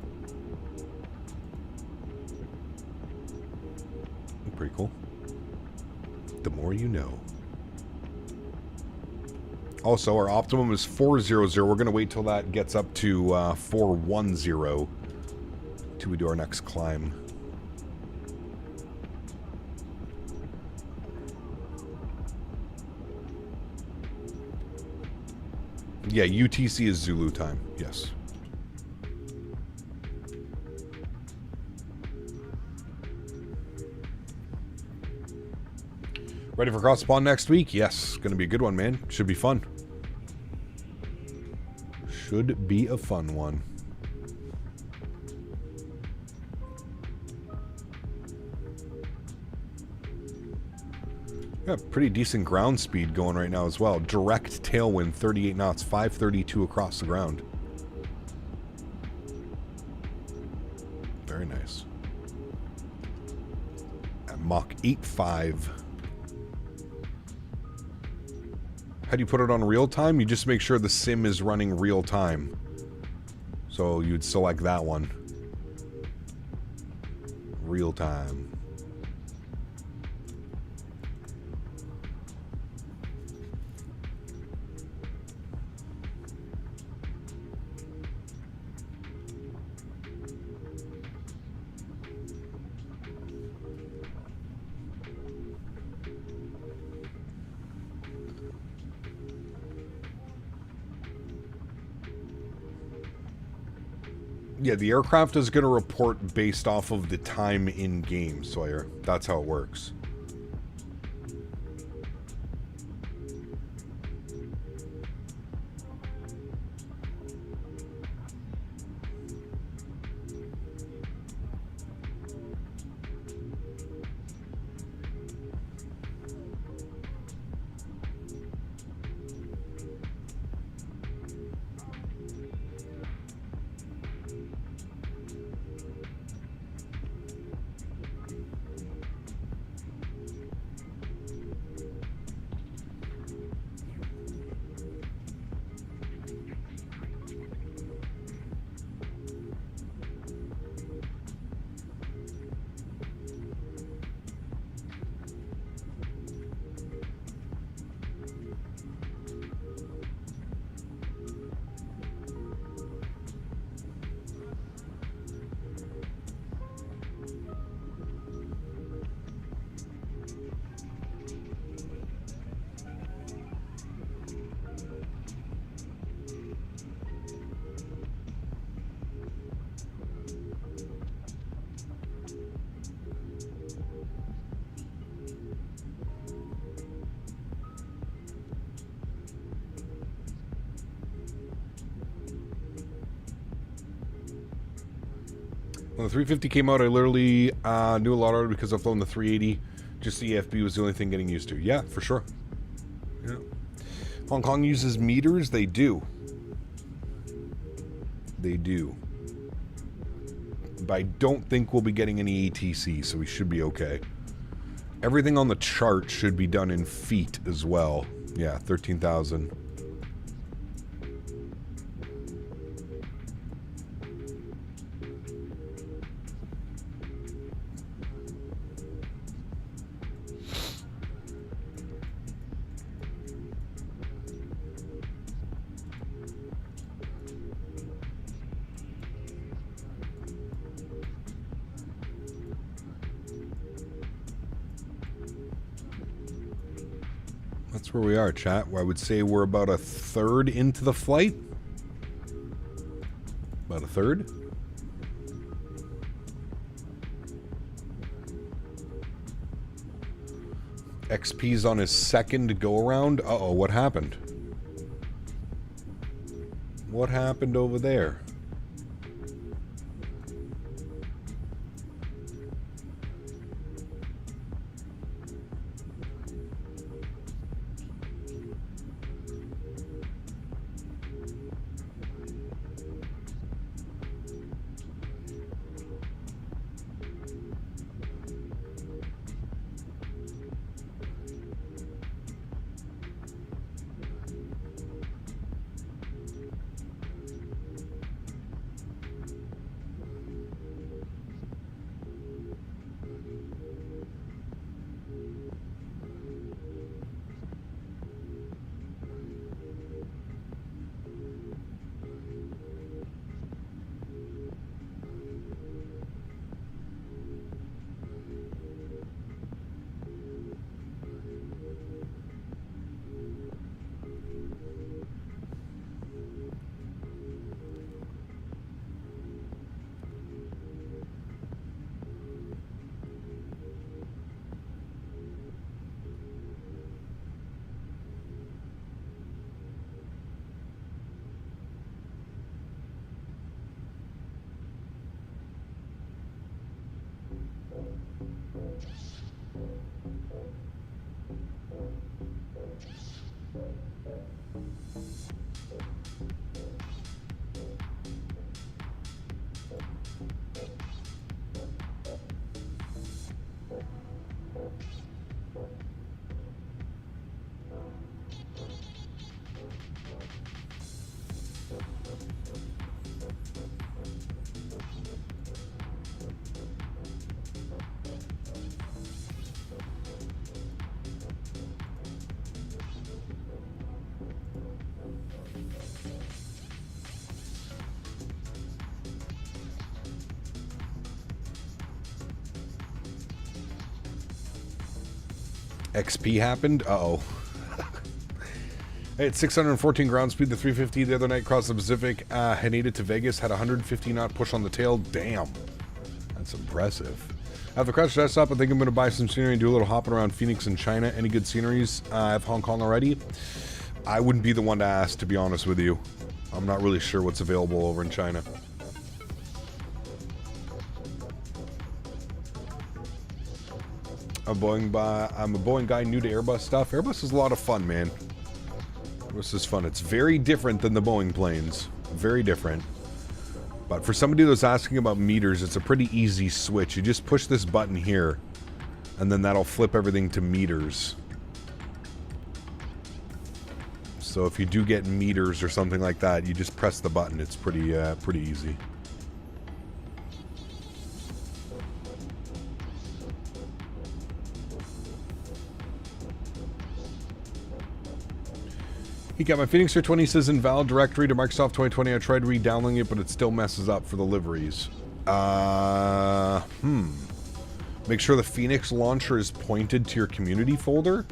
Pretty cool. The more you know. Also, our optimum is 400. We're going to wait till that gets up to 410 till we do our next climb. Yeah, UTC is Zulu time. Yes. Ready for cross spawn next week? Yes. Going to be a good one, man. Should be fun. Should be a fun one. Got pretty decent ground speed going right now as well. Direct tailwind, 38 knots, 532 across the ground. Very nice. At Mach 8.5. How do you put it on real time? You just make sure the sim is running real time. So you'd select that one. Real time. Yeah, the aircraft is going to report based off of the time in game, Sawyer. That's how it works. When the 350 came out, I literally knew a lot of it because I've flown the 380. Just the EFB was the only thing getting used to. Yeah, for sure. Yeah. Hong Kong uses meters? They do. They do. But I don't think we'll be getting any ATC, so we should be okay. Everything on the chart should be done in feet as well. Yeah, 13,000. That's where we are, chat. I would say we're about a third into the flight. About a third. XP's on his second go-around. Uh-oh, what happened? What happened over there? XP happened? Uh-oh. I had 614 ground speed, the 350 the other night across the Pacific. Headed to Vegas, had 150 knot push on the tail. Damn. That's impressive. I have the crash desktop. I think I'm going to buy some scenery and do a little hopping around Phoenix and China. Any good sceneries? I have Hong Kong already. I wouldn't be the one to ask, to be honest with you. I'm not really sure what's available over in China. I'm a Boeing guy new to Airbus stuff. Airbus is a lot of fun, man. Airbus is fun. It's very different than the Boeing planes. Very different. But for somebody that's asking about meters, it's a pretty easy switch. You just push this button here, and then that'll flip everything to meters. So if you do get meters or something like that, you just press the button. It's pretty easy. He got my Phoenix Air 20 says invalid directory to Microsoft 2020. I tried re-downloading it, but it still messes up for the liveries. Make sure the Phoenix launcher is pointed to your community folder.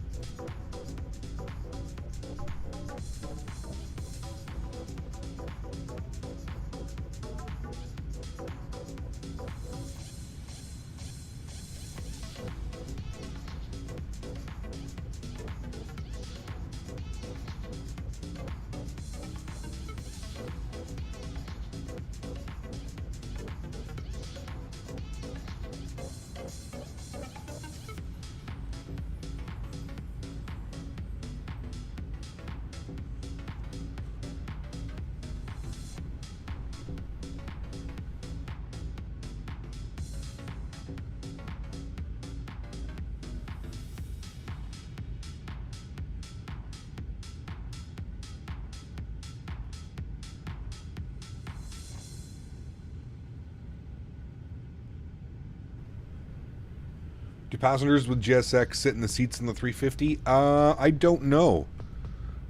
Do passengers with GSX sit in the seats in the 350? I don't know.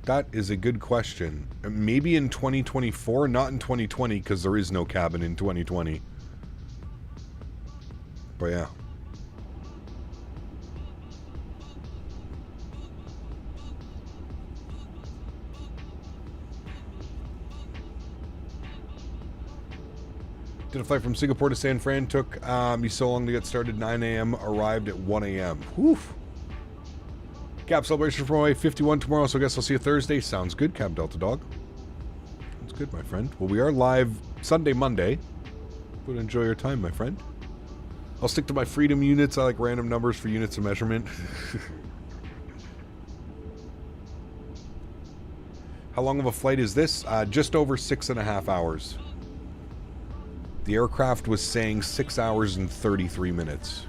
That is a good question. Maybe in 2024, not in 2020, because there is no cabin in 2020. But yeah. Did a flight from Singapore to San Fran. Took me so long to get started. 9 a.m. Arrived at 1 a.m. Whew. Cap celebration for my 51 tomorrow, so I guess I'll see you Thursday. Sounds good, Cap Delta Dog. Sounds good, my friend. Well, we are live Sunday, Monday. But enjoy your time, my friend. I'll stick to my freedom units. I like random numbers for units of measurement. How long of a flight is this? Just over 6.5 hours. The aircraft was saying 6 hours and 33 minutes.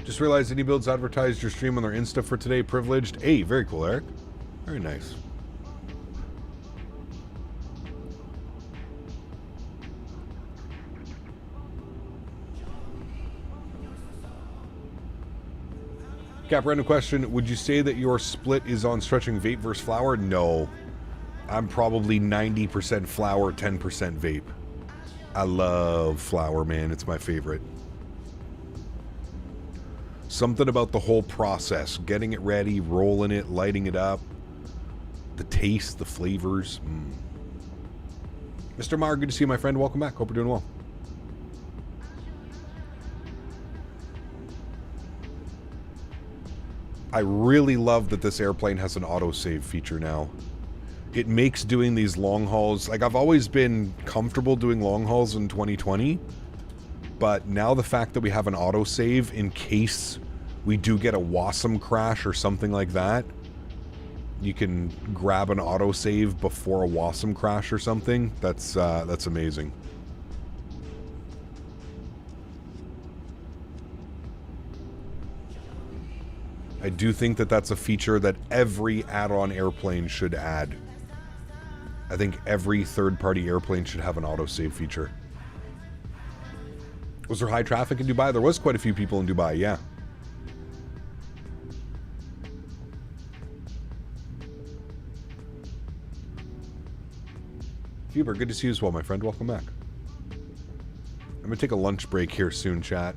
Just realized iniBuilds advertised your stream on their Insta for today. Privileged. Hey, very cool, Eric. Very nice. Cap, random question. Would you say that your split is on stretching vape versus flower? No. I'm probably 90% flower, 10% vape. I love flower, man. It's my favorite. Something about the whole process, getting it ready, rolling it, lighting it up, the taste, the flavors. Mr. Mar, good to see you, my friend. Welcome back. Hope you're doing well. I really love that this airplane has an autosave feature now. It makes doing these long hauls, like I've always been comfortable doing long hauls in 2020, but now the fact that we have an autosave in case we do get a WASM crash or something like that, you can grab an autosave before a WASM crash or something. That's amazing. I do think that that's a feature that every add-on airplane should add. I think every third-party airplane should have an autosave feature. Was there high traffic in Dubai? There was quite a few people in Dubai, yeah. Huber, good to see you as well, my friend. Welcome back. I'm going to take a lunch break here soon, chat.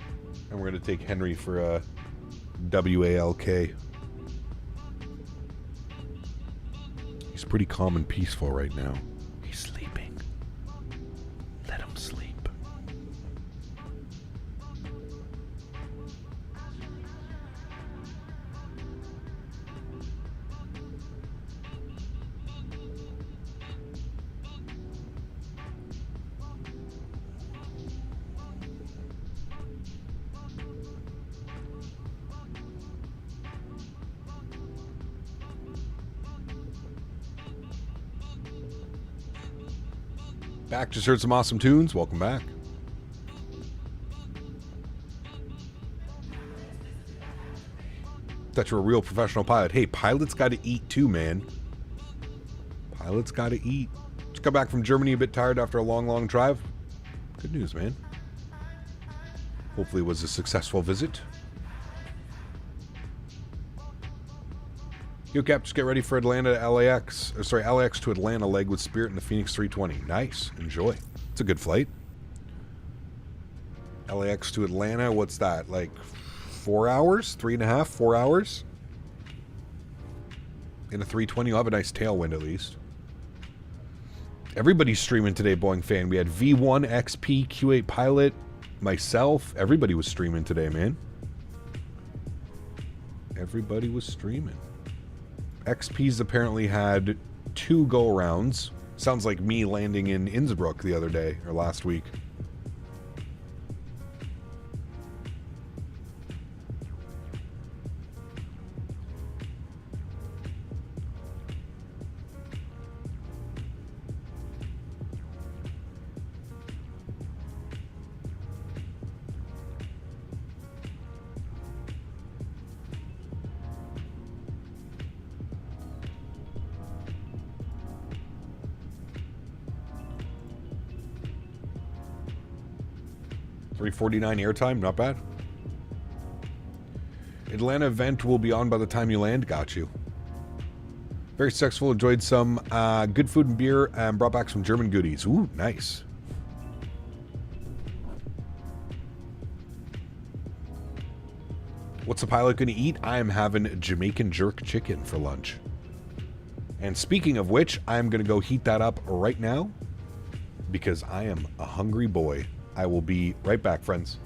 And we're going to take Henry for a WALK. He's pretty calm and peaceful right now. He's sleeping. Let him sleep. Back, just heard some awesome tunes. Welcome back. Thought you were a real professional pilot. Hey, pilots got to eat too, man. Pilots got to eat. Just got back from Germany a bit tired after a long, long drive. Good news, man. Hopefully it was a successful visit. Yo, Cap, just get ready for Atlanta to LAX. Or sorry, LAX to Atlanta leg with Spirit in the Phoenix 320. Nice. Enjoy. It's a good flight. LAX to Atlanta, what's that? Like 4 hours? 3.5, 4 hours? In a 320, you'll have a nice tailwind at least. Everybody's streaming today, Boeing fan. We had V1, XP, Q8 pilot, myself. Everybody was streaming today, man. Everybody was streaming. XP's apparently had 2 go-arounds. Sounds like me landing in Innsbruck the other day, or last week. 349 airtime, not bad. Atlanta event will be on by the time you land. Got you. Very successful. Enjoyed some good food and beer and brought back some German goodies. Ooh, nice. What's the pilot going to eat? I am having Jamaican jerk chicken for lunch. And speaking of which, I'm going to go heat that up right now because I am a hungry boy. I will be right back, friends.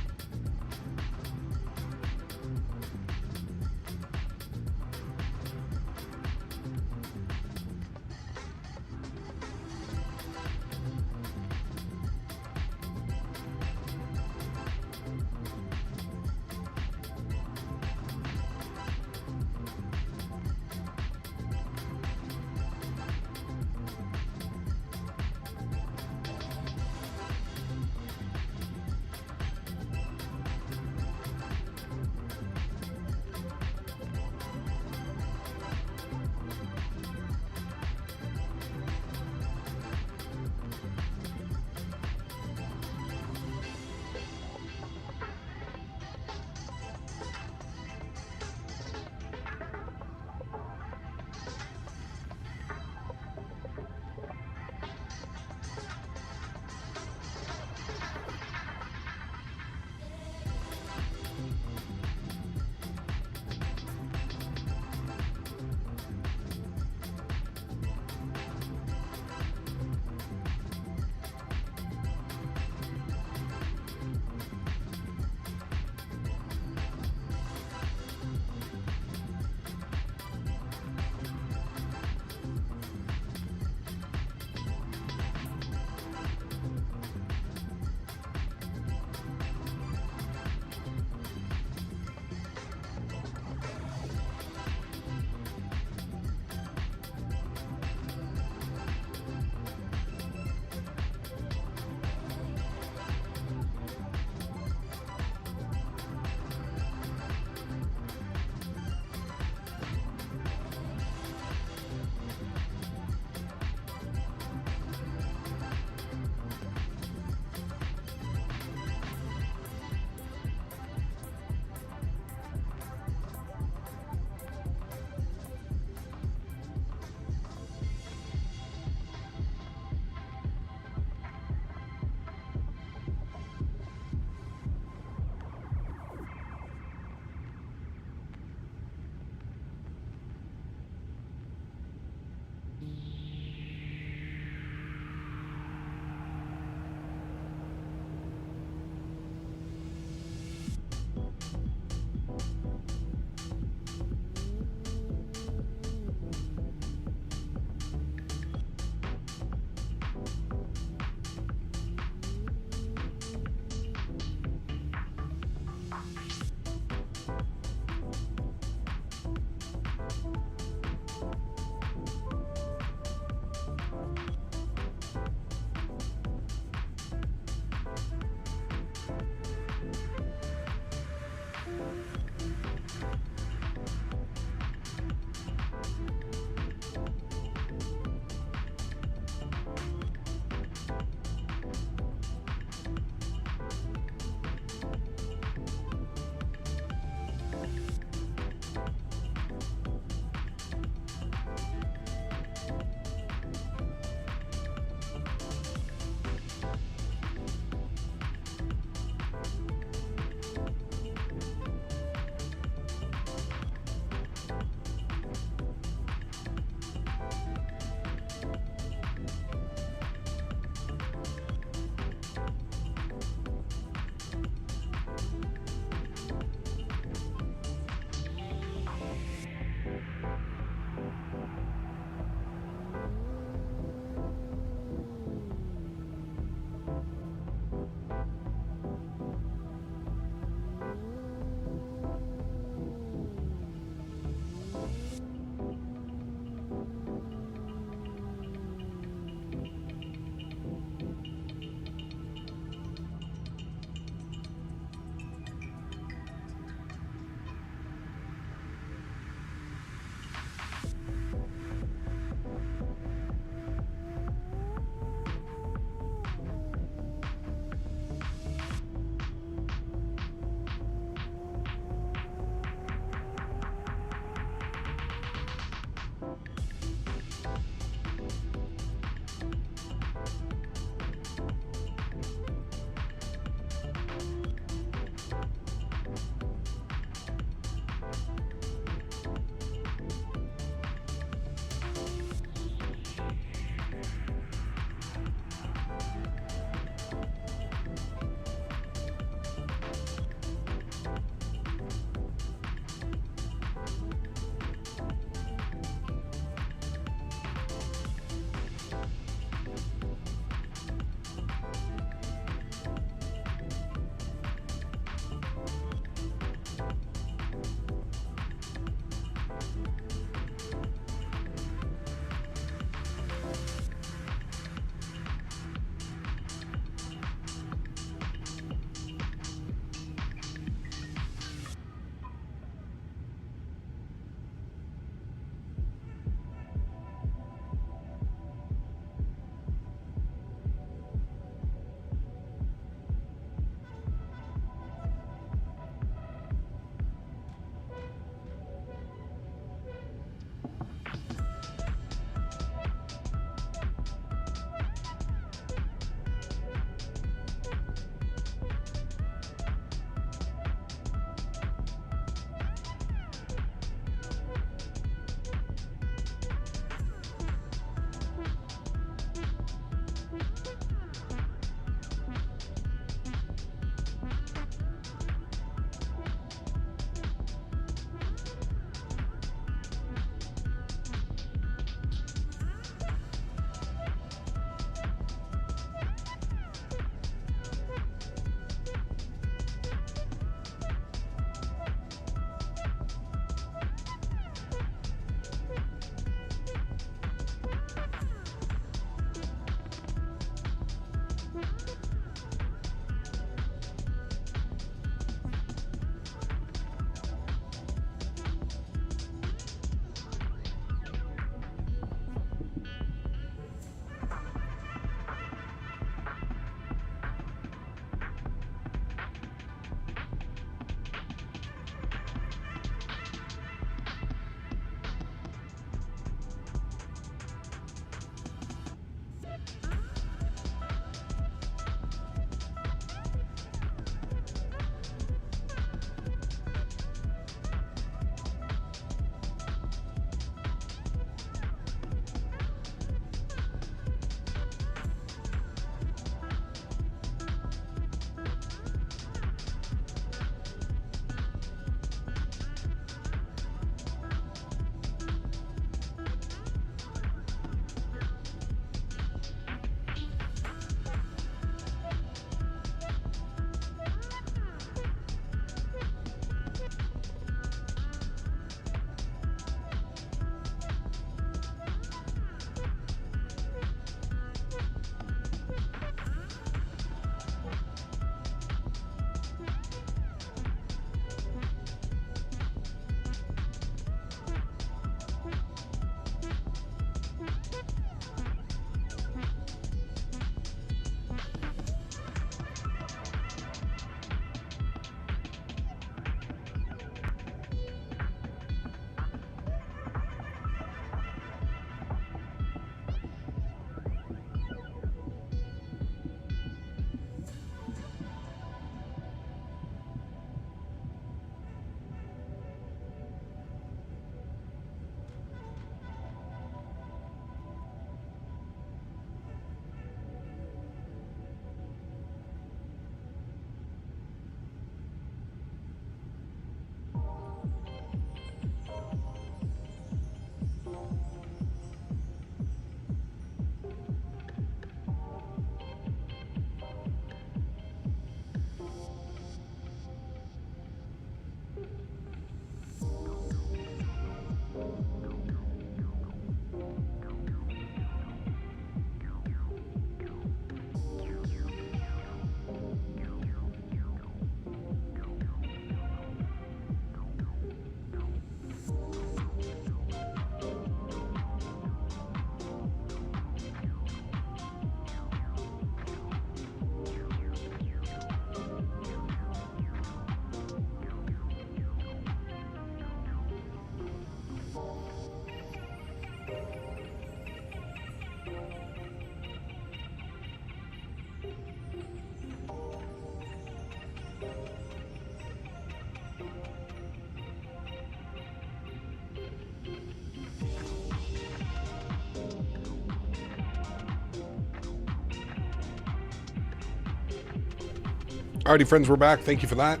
Alrighty, friends, we're back. Thank you for that.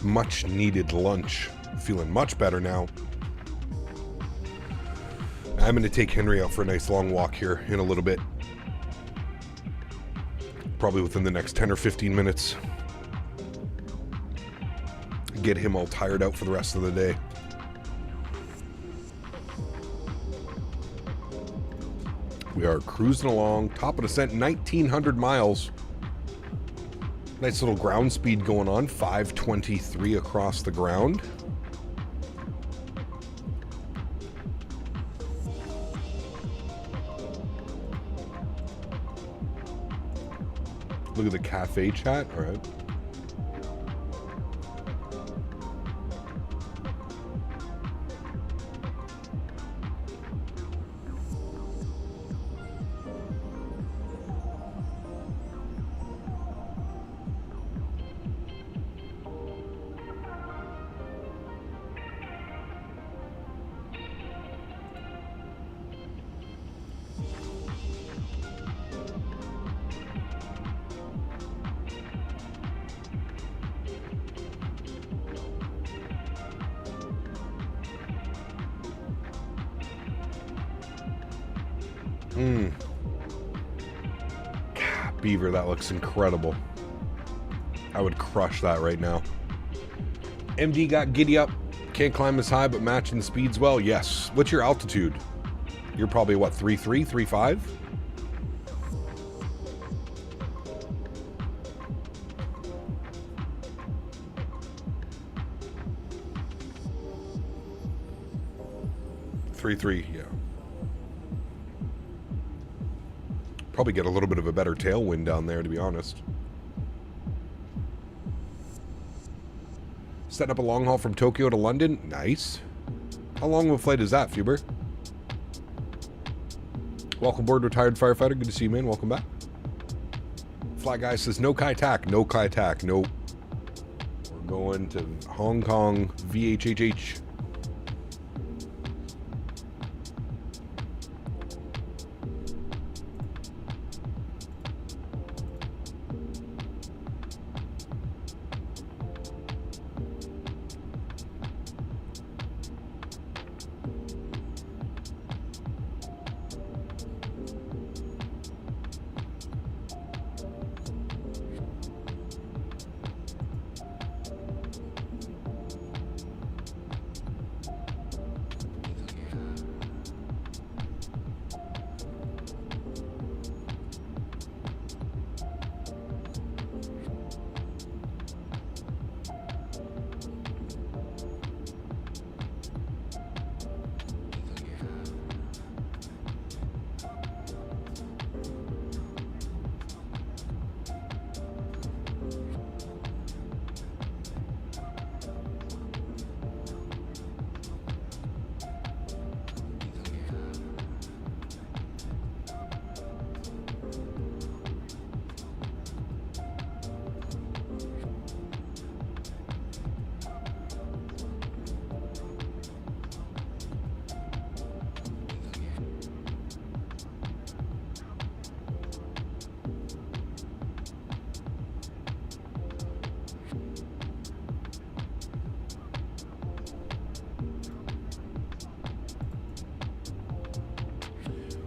Much needed lunch. Feeling much better now. I'm going to take Henry out for a nice long walk here in a little bit. Probably within the next 10 or 15 minutes. Get him all tired out for the rest of the day. We are cruising along, top of descent, 1,900 miles. Nice little ground speed going on, 523 across the ground. Look at the Cathay chat, all right. Beaver, that looks incredible. I would crush that right now. MD got giddy up. Can't climb as high, but matching the speeds well. Yes. What's your altitude? You're probably, what, 3.3, 3.5? Three, yeah. Probably get a little bit of a better tailwind down there, to be honest. Setting up a long haul from Tokyo to London. Nice. How long of a flight is that, Fuber? Welcome aboard, retired firefighter. Good to see you, man. Welcome back. Fly Guy says, no Kai Tak. No Kai Tak. No. We're going to Hong Kong VHHH.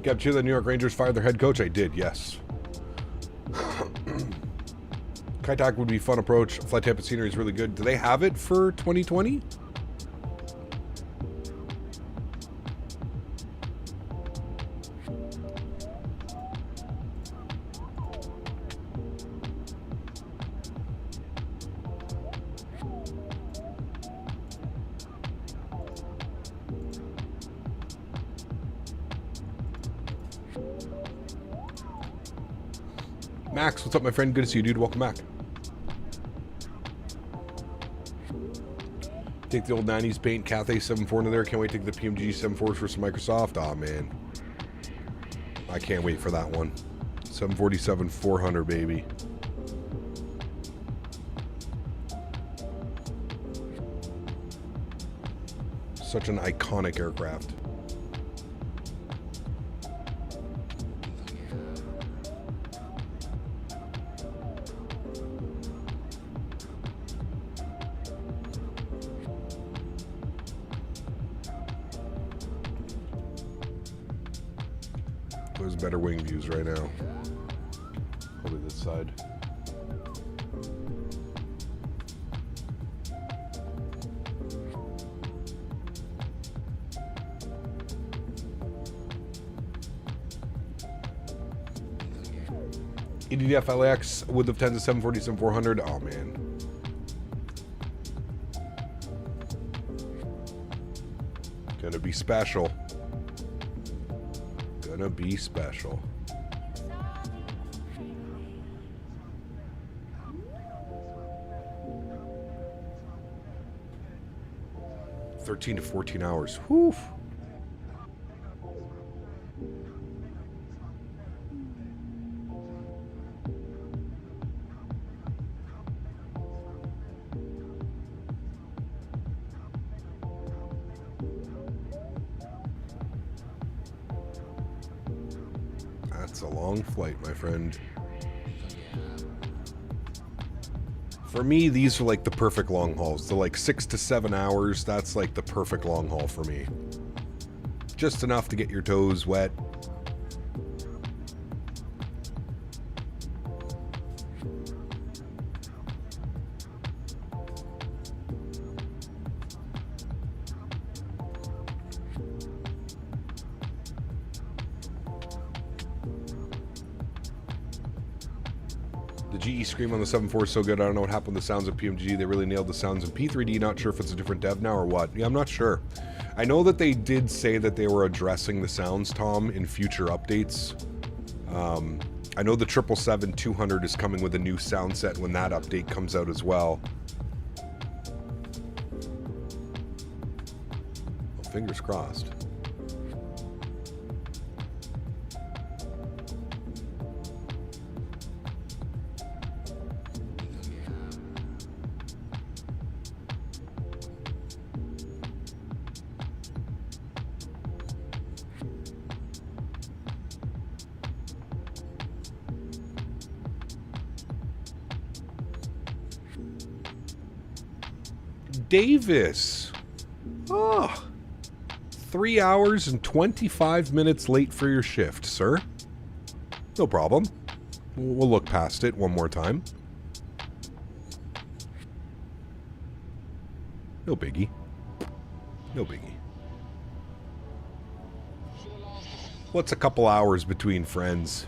Capture the New York Rangers fired their head coach. I did, yes. Kai Tak would be a fun approach. Flight type of scenery is really good. Do they have it for 2020? Max, what's up, my friend? Good to see you, dude. Welcome back. Take the old 90s paint, Cathay 7.4 into there. Can't wait to take the PMG 7.4s for some Microsoft. Aw, man. I can't wait for that one. 747-400, baby. Such an iconic aircraft. There's better wing views right now. Probably this side. EDF LAX with the 10 to 747 400. Oh man. Gonna be special. Gonna be special. $13 to 14 hours. Whew. That's a long flight, my friend. For me, these are like the perfect long hauls. They're like 6 to 7 hours. That's like the perfect long haul for me. Just enough to get your toes wet. GE Scream on the 7.4 is so good. I don't know what happened with the sounds of PMG. They really nailed the sounds in P3D. Not sure if it's a different dev now or what. Yeah, I'm not sure. I know that they did say that they were addressing the sounds, Tom, in future updates. I know the 777-200 is coming with a new sound set when that update comes out as well. Well, fingers crossed. Davis. Oh, 3 hours and 25 minutes late for your shift, sir. No problem. We'll look past it one more time. No biggie. No biggie. What's a couple hours between friends?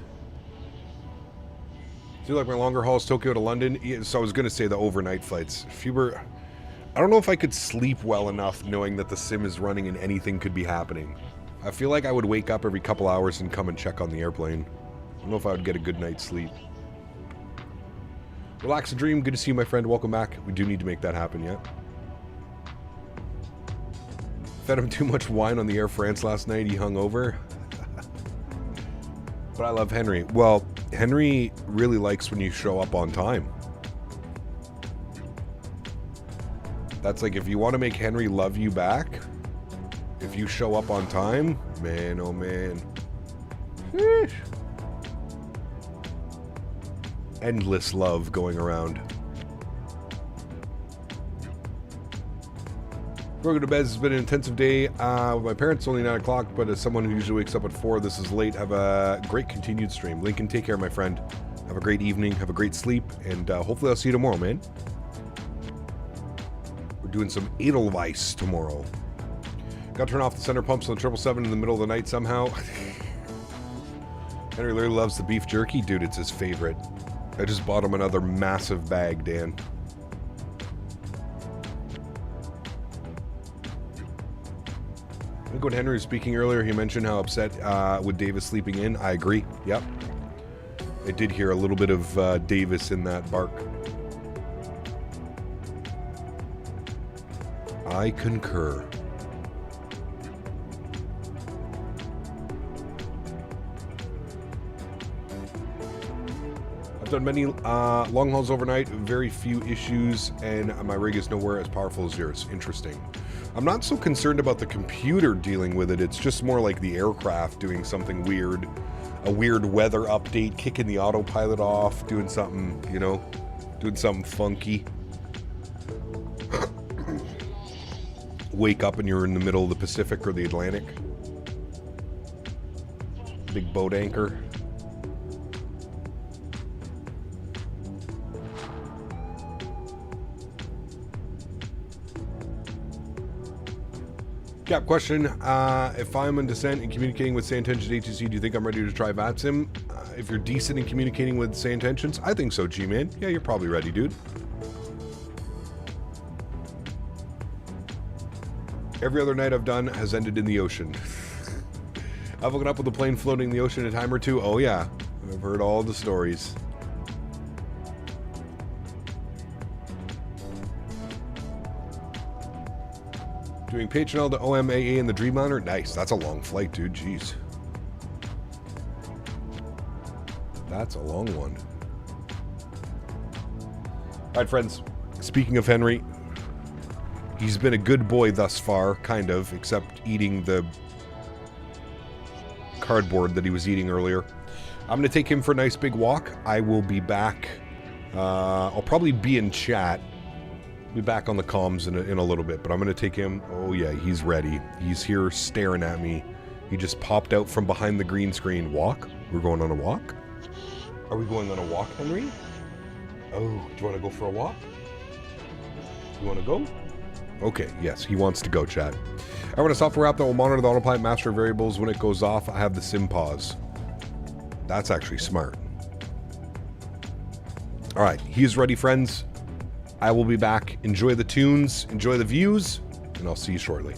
Do you like my longer hauls, Tokyo to London? Yeah, so I was going to say the overnight flights. Fewer... I don't know if I could sleep well enough knowing that the sim is running and anything could be happening. I feel like I would wake up every couple hours and come and check on the airplane. I don't know if I would get a good night's sleep. Relax and dream. Good to see you, my friend. Welcome back. We do need to make that happen yet. Fed him too much wine on the Air France last night. He hung over. But I love Henry. Well, Henry really likes when you show up on time. That's like, if you want to make Henry love you back, if you show up on time, man, oh man. Sheesh. Endless love going around. Before I go to bed, it's been an intensive day with my parents, only 9 o'clock, but as someone who usually wakes up at 4, this is late. Have a great continued stream. Lincoln, take care, my friend. Have a great evening, have a great sleep, and hopefully I'll see you tomorrow, man. Doing some Edelweiss tomorrow. Got to turn off the center pumps on the 777 in the middle of the night somehow. Henry Leary loves the beef jerky. Dude, it's his favorite. I just bought him another massive bag, Dan. I think when Henry was speaking earlier, he mentioned how upset with Davis sleeping in. I agree. Yep. I did hear a little bit of Davis in that bark. I concur. I've done many long hauls overnight, very few issues, and my rig is nowhere as powerful as yours. Interesting. I'm not so concerned about the computer dealing with it. It's just more like the aircraft doing something weird. A weird weather update, kicking the autopilot off, doing something, you know, doing something funky. Wake up and you're in the middle of the Pacific or the Atlantic. Big boat anchor. Cap question, if I'm in descent and communicating with say intentions ATC, do you think I'm ready to try VATSIM? If you're decent in communicating with say intentions, I think so, G-Man. Yeah, you're probably ready, dude. Every other night I've done has ended in the ocean. I've woken up with a plane floating in the ocean a time or two. Oh yeah, I've heard all the stories. Doing Patronel to OMAA in the Dreamliner? Nice. That's a long flight, dude. Jeez. That's a long one. Alright, friends. Speaking of Henry, he's been a good boy thus far, kind of, except eating the cardboard that he was eating earlier. I'm going to take him for a nice big walk. I will be back. I'll probably be in chat. Be back on the comms in a little bit, but I'm going to take him. Oh yeah, he's ready. He's here staring at me. He just popped out from behind the green screen. Walk? We're going on a walk? Are we going on a walk, Henry? Oh, do you want to go for a walk? You want to go? Okay, yes, he wants to go, chat. I run a software app that will monitor the autopilot master variables. When it goes off, I have the sim pause. That's actually smart. Alright, he is ready, friends. I will be back. Enjoy the tunes, enjoy the views, and I'll see you shortly.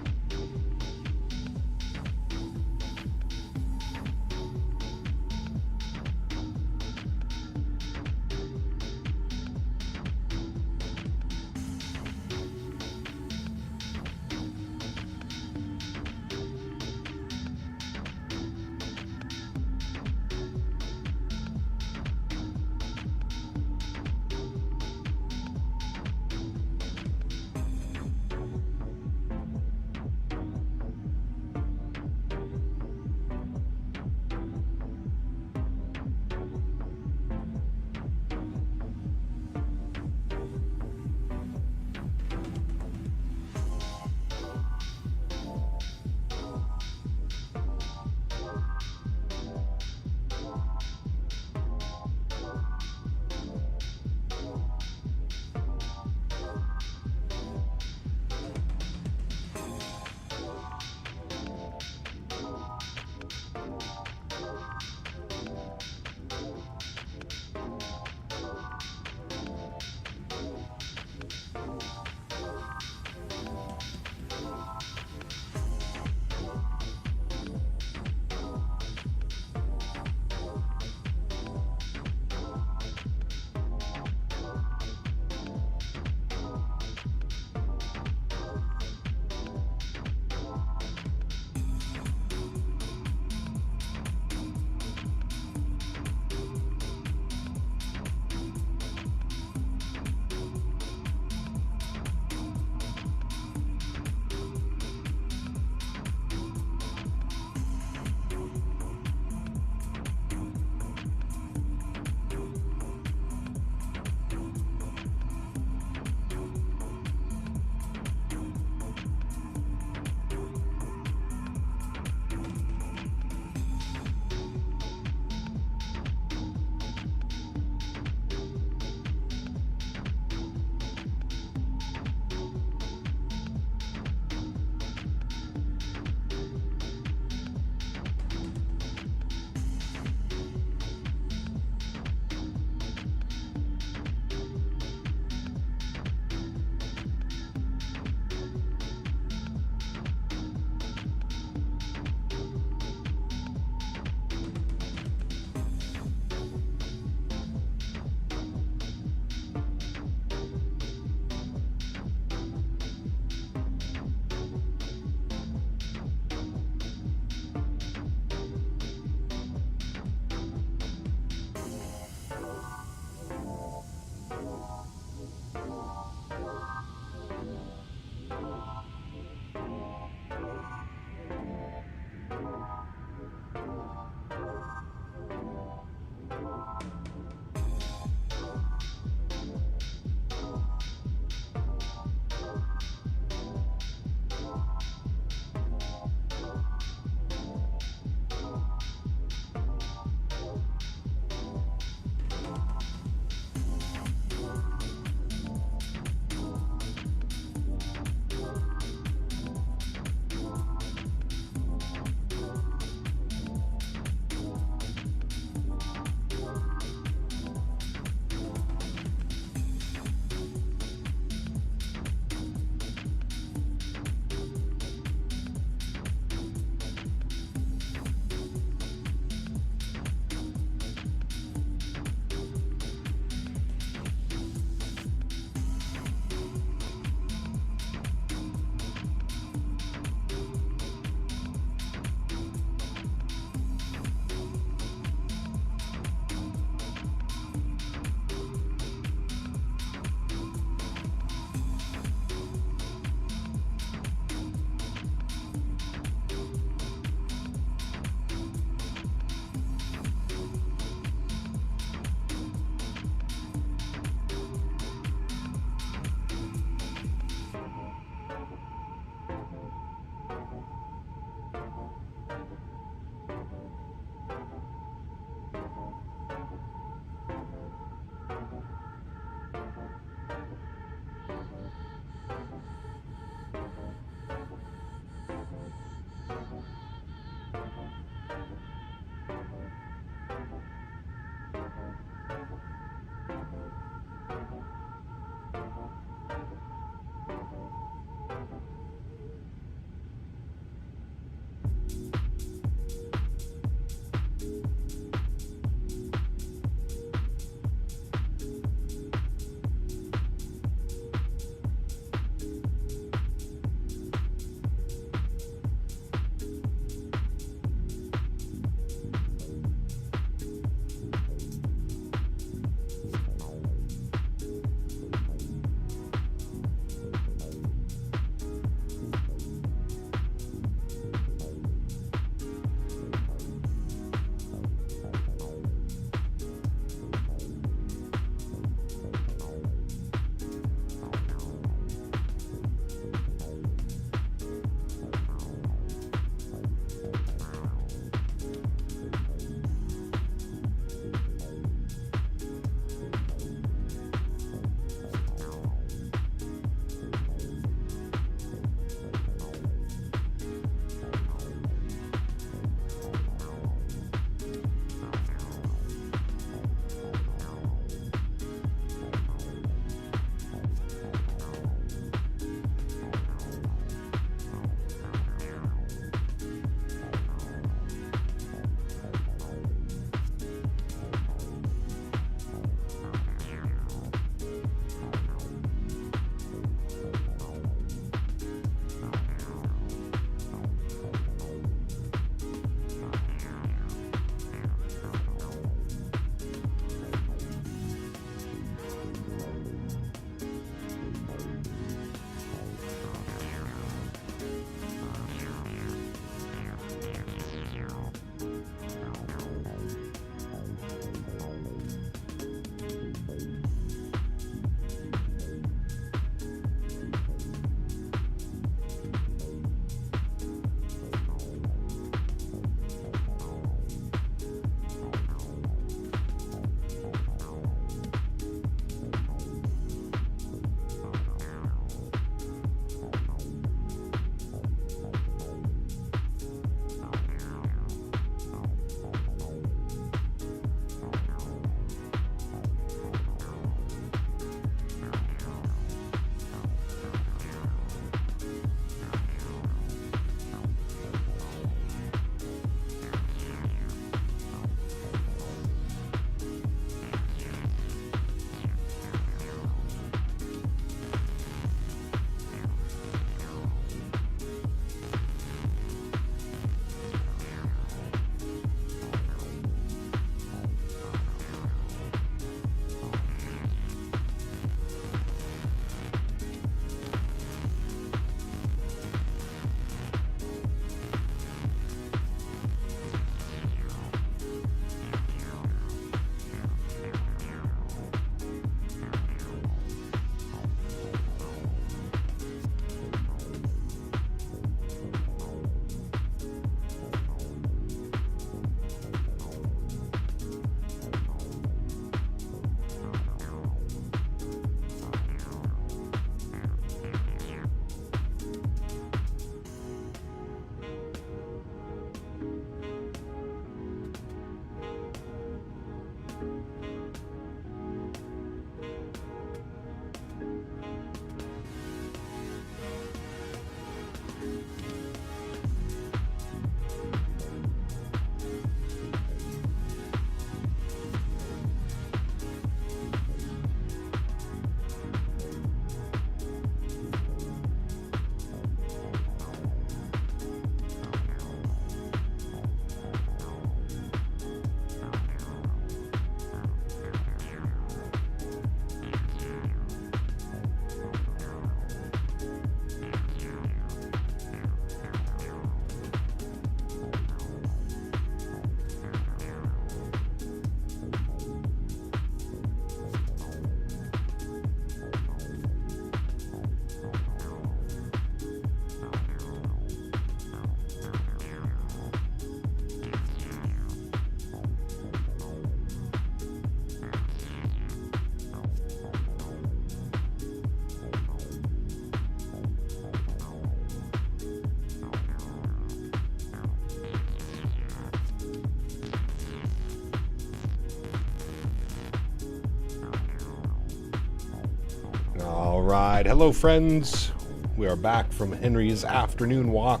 ride. Hello, friends. We are back from Henry's afternoon walk.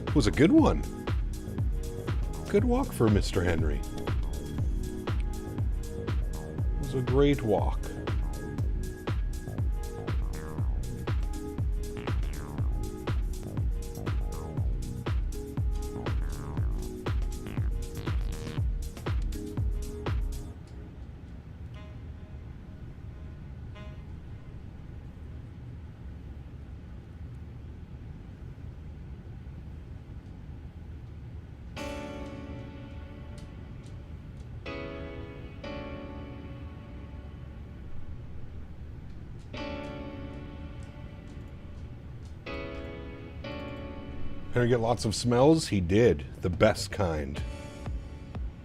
It was a good one. Good walk for Mr. Henry. It was a great walk. Henry get lots of smells? He did. The best kind.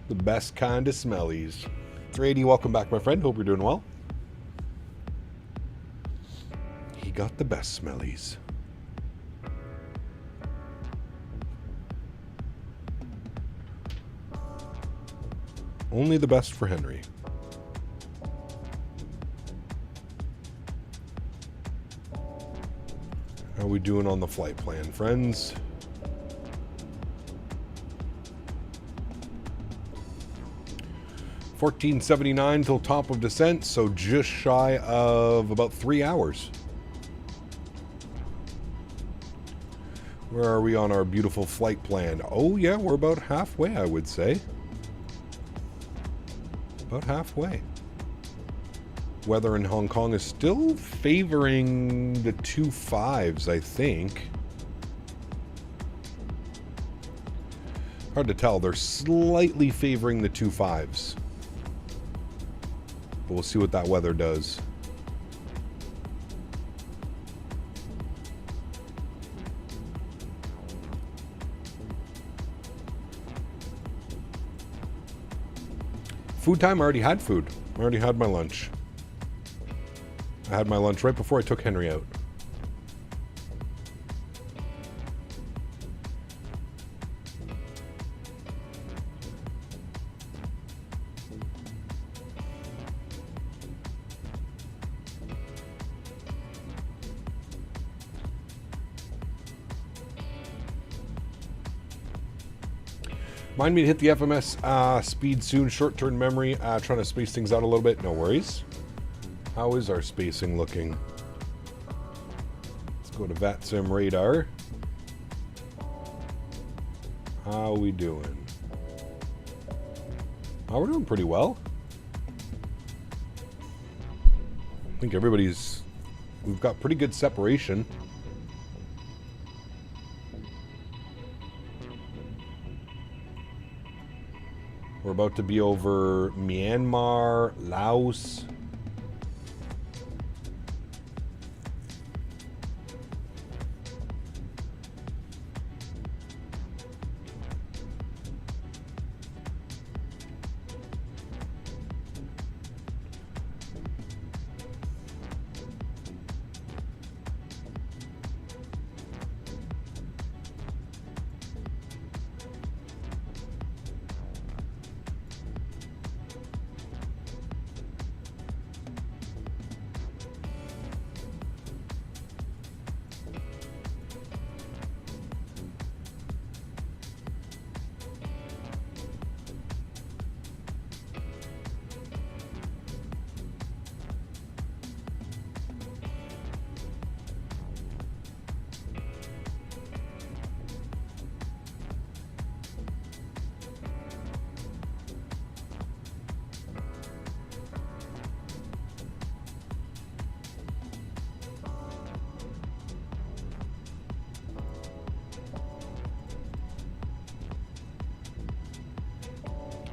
The best kind of smellies. 380, welcome back, my friend. Hope you're doing well. He got the best smellies. Only the best for Henry. How are we doing on the flight plan, friends? $14.79 till top of descent, so just shy of about 3 hours. Where are we on our beautiful flight plan? Oh yeah, we're about halfway, I would say. About halfway. Weather in Hong Kong is still favoring the 2.5s, I think. Hard to tell. They're slightly favoring the 2.5s. But we'll see what that weather does. Food time? I already had food. I already had my lunch. I had my lunch right before I took Henry out. Mind me to hit the FMS speed soon. Short-term memory. Trying to space things out a little bit. No worries. How is our spacing looking? Let's go to VATSIM radar. How are we doing? Oh, we're doing pretty well. I think we've got pretty good separation. We're about to be over Myanmar, Laos.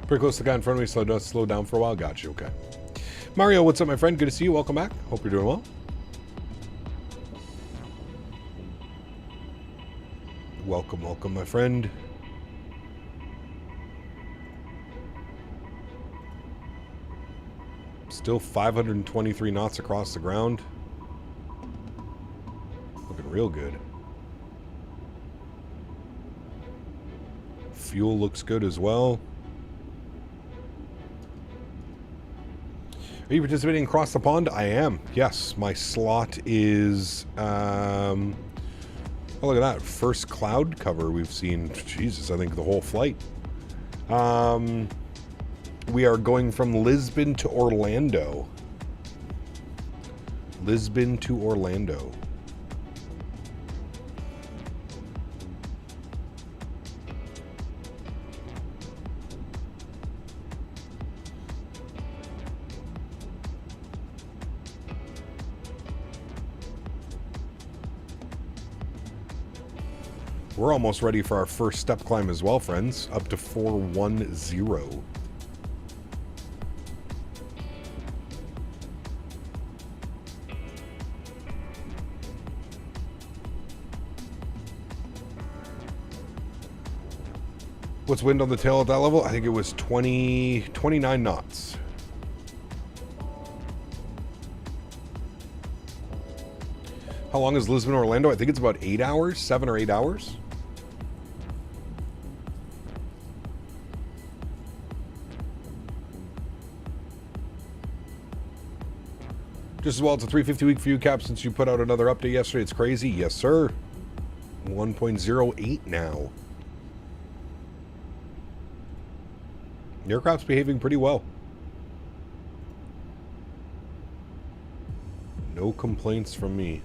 Pretty close to the guy in front of me, so I don't slow down for a while. Got you, okay. Mario, what's up, my friend? Good to see you. Welcome back. Hope you're doing well. Welcome, welcome, my friend. Still 523 knots across the ground. Looking real good. Fuel looks good as well. Are you participating across the pond? I am. Yes, my slot is... oh, look at that. First cloud cover we've seen. Jesus, I think the whole flight. We are going from Lisbon to Orlando. Lisbon to Orlando. We're almost ready for our first step climb as well, friends. Up to 410. What's wind on the tail at that level? I think it was 29 knots. How long is Lisbon, Orlando? I think it's about 8 hours, 7 or 8 hours. Just as well, it's a 350 week for you, Cap, since you put out another update yesterday. It's crazy. Yes, sir. 1.08 now. The aircraft's behaving pretty well. No complaints from me.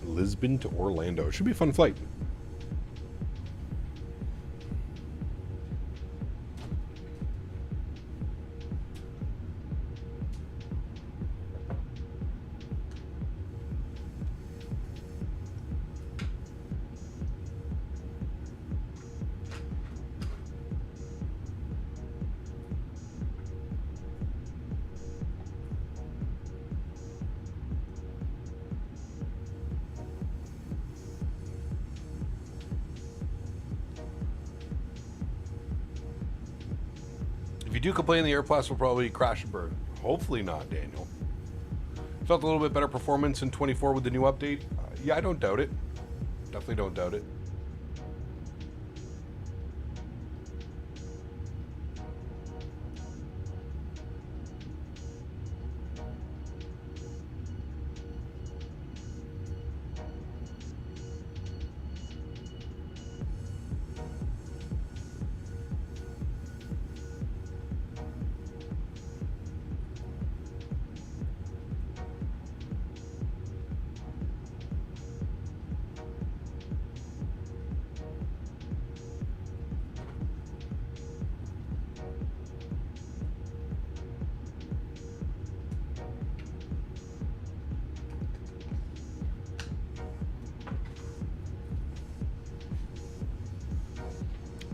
Lisbon to Orlando. Should be a fun flight. If you do complain, the airplane will probably crash and burn. Hopefully not, Daniel. Felt a little bit better performance in 24 with the new update. Yeah, I don't doubt it. Definitely don't doubt it.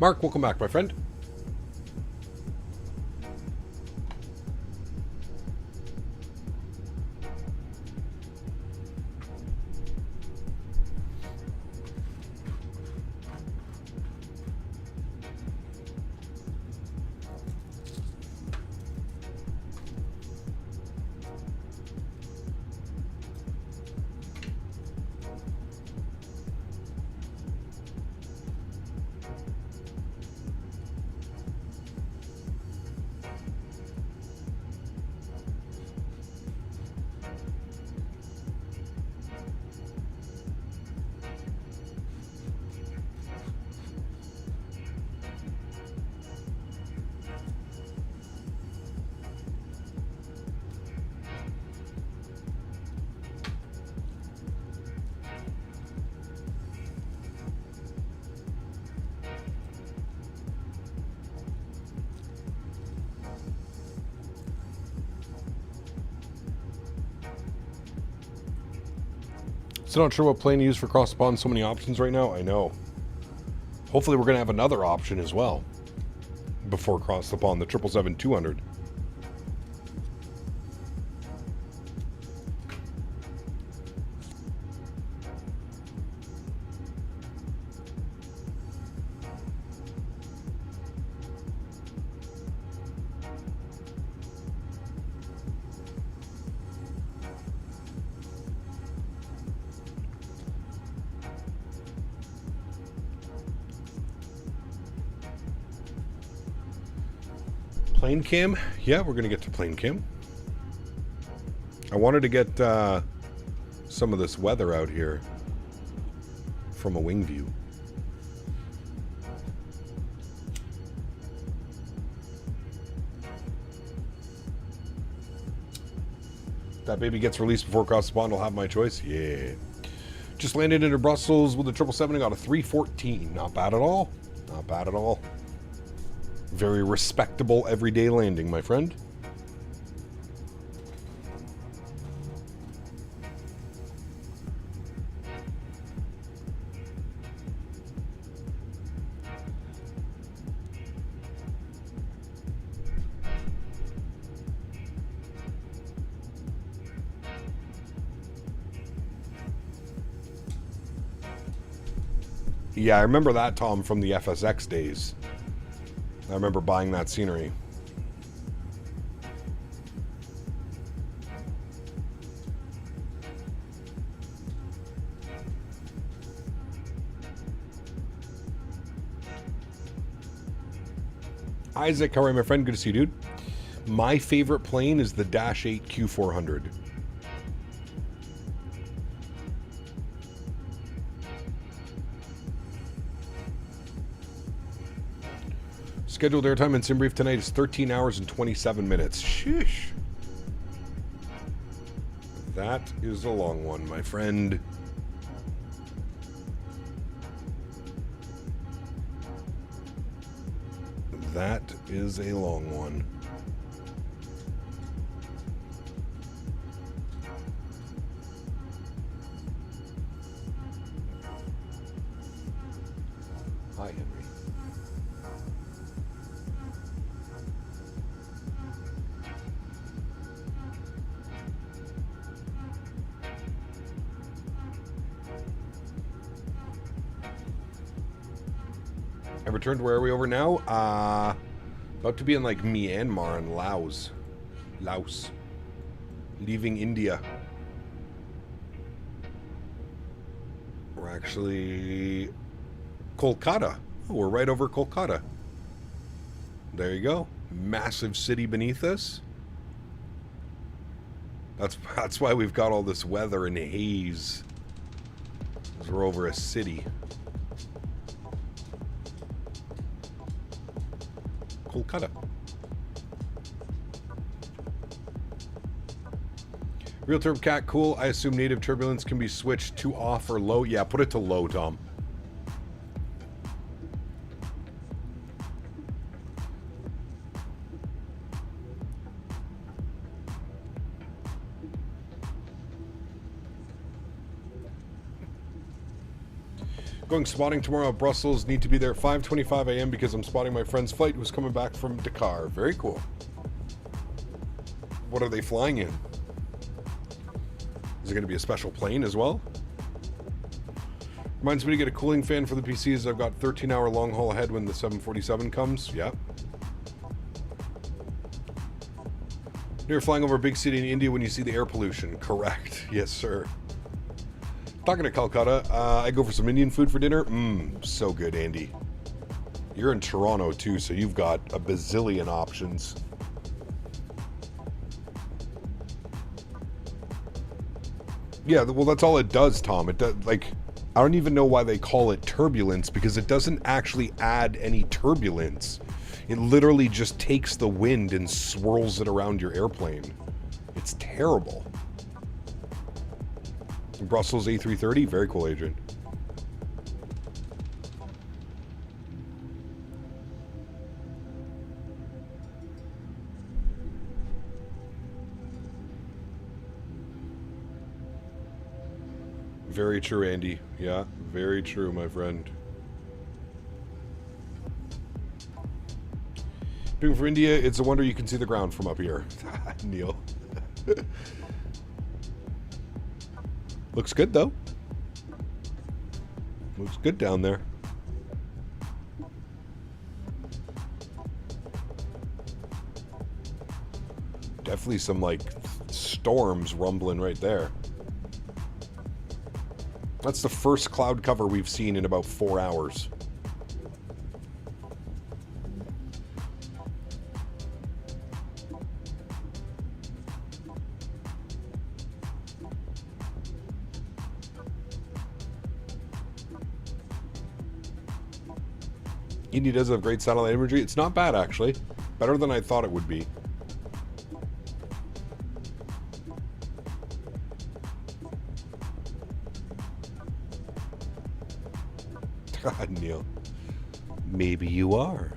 Mark, welcome back, my friend. Still not sure what plane to use for cross the pond. So many options right now. I know. Hopefully we're going to have another option as well before cross the pond, the 777-200. Plane cam? Yeah, we're going to get to plane cam. I wanted to get some of this weather out here from a wing view. That baby gets released before across the pond, I'll have my choice. Yeah. Just landed into Brussels with the 777 and got a 314. Not bad at all. Not bad at all. Very respectable everyday landing, my friend. Yeah, I remember that, Tom, from the FSX days. I remember buying that scenery. Isaac, how are you, my friend? Good to see you, dude. My favorite plane is the Dash 8 Q400. Scheduled airtime in SimBrief tonight is 13 hours and 27 minutes. Sheesh. That is a long one, my friend. That is a long one. Hi, Henry. I returned. Where are we over now? About to be in like Myanmar and Laos. Leaving India. We're actually Kolkata. Oh, we're right over Kolkata. There you go. Massive city beneath us. That's why we've got all this weather and haze. 'Cause we're over a city. Kolkata. Real Turb Cat, cool. I assume native turbulence can be switched to off or low. Yeah, put it to low, Tom. Going spotting tomorrow at Brussels. Need to be there at 5:25 a.m. because I'm spotting my friend's flight who's coming back from Dakar. Very cool. What are they flying in? Is it going to be a special plane as well? Reminds me to get a cooling fan for the PCs. I've got 13-hour long haul ahead when the 747 comes. Yeah. You're flying over a big city in India when you see the air pollution. Correct. Yes, sir. Talking to Calcutta, I go for some Indian food for dinner. So good, Andy. You're in Toronto, too, so you've got a bazillion options. Yeah, well, that's all it does, Tom. It does, like, I don't even know why they call it turbulence, because it doesn't actually add any turbulence. It literally just takes the wind and swirls it around your airplane. It's terrible. Brussels A330, very cool, Adrian. Very true, Andy. Yeah, very true, my friend. Being from India, it's a wonder you can see the ground from up here. Neil. Looks good, though. Looks good down there. Definitely some, like, storms rumbling right there. That's the first cloud cover we've seen in about 4 hours. Indy does have great satellite imagery. It's not bad, actually. Better than I thought it would be. God, Neil. Maybe you are.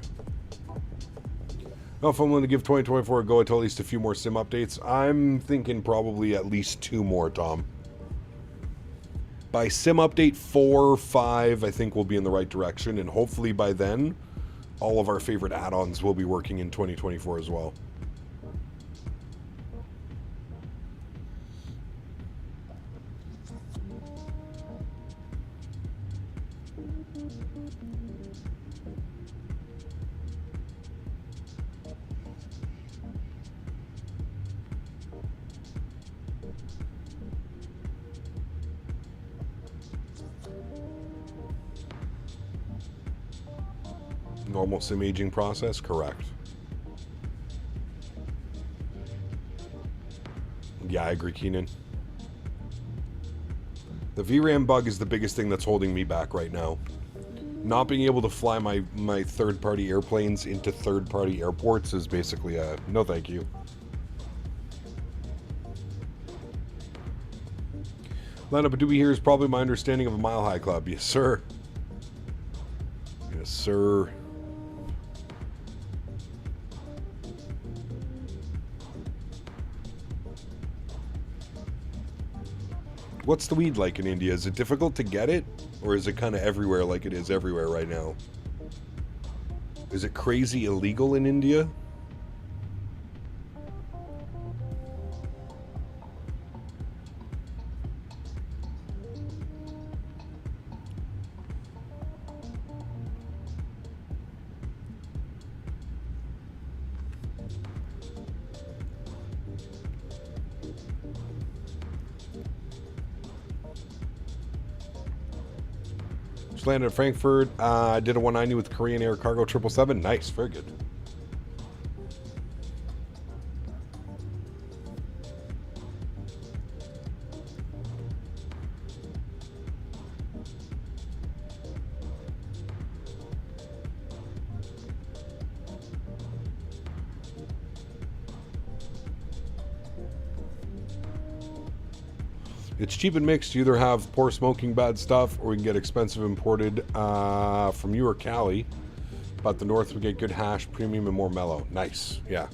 Oh, if I'm willing to give 2024 a go until at least a few more sim updates, I'm thinking probably at least 2 more, Tom. By sim update 4 or 5, I think we'll be in the right direction, and hopefully by then, all of our favorite add-ons will be working in 2024 as well. Normal sim aging process, correct. Yeah, I agree, Keenan. The VRAM bug is the biggest thing that's holding me back right now. Not being able to fly my third-party airplanes into third-party airports is basically a no thank you. Lineup of Doobie here is probably my understanding of a Mile High Club. Yes, sir. Yes, sir. What's the weed like in India? Is it difficult to get it? Or is it kind of everywhere like it is everywhere right now? Is it crazy illegal in India? Landed at Frankfurt. Did a 190 with Korean Air Cargo 777. Nice, very good. It's cheap and mixed. You either have poor smoking, bad stuff, or we can get expensive imported from you or Cali. But the north we get good hash, premium, and more mellow. Nice, yeah.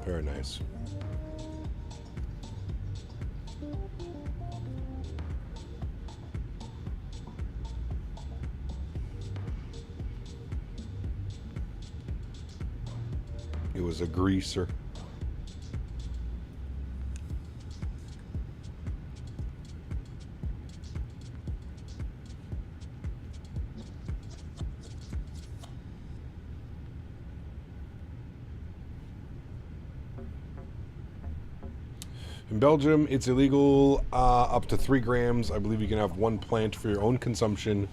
Very nice. It was a greaser. In Belgium, it's illegal up to 3 grams. I believe you can have 1 plant for your own consumption.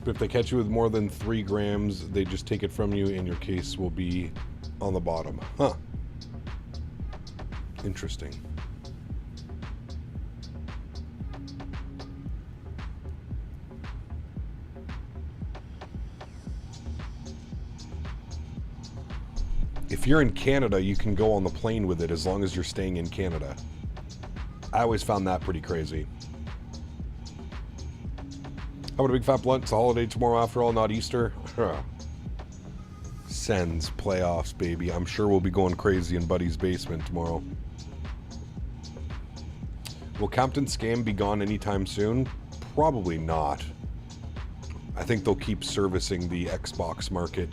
But if they catch you with more than 3 grams, they just take it from you and your case will be on the bottom. Huh. Interesting. If you're in Canada, you can go on the plane with it as long as you're staying in Canada. I always found that pretty crazy. How about a big fat blunt? It's a holiday tomorrow after all, not Easter. Sens playoffs, baby. I'm sure we'll be going crazy in Buddy's basement tomorrow. Will Captain Scam be gone anytime soon? Probably not. I think they'll keep servicing the Xbox market.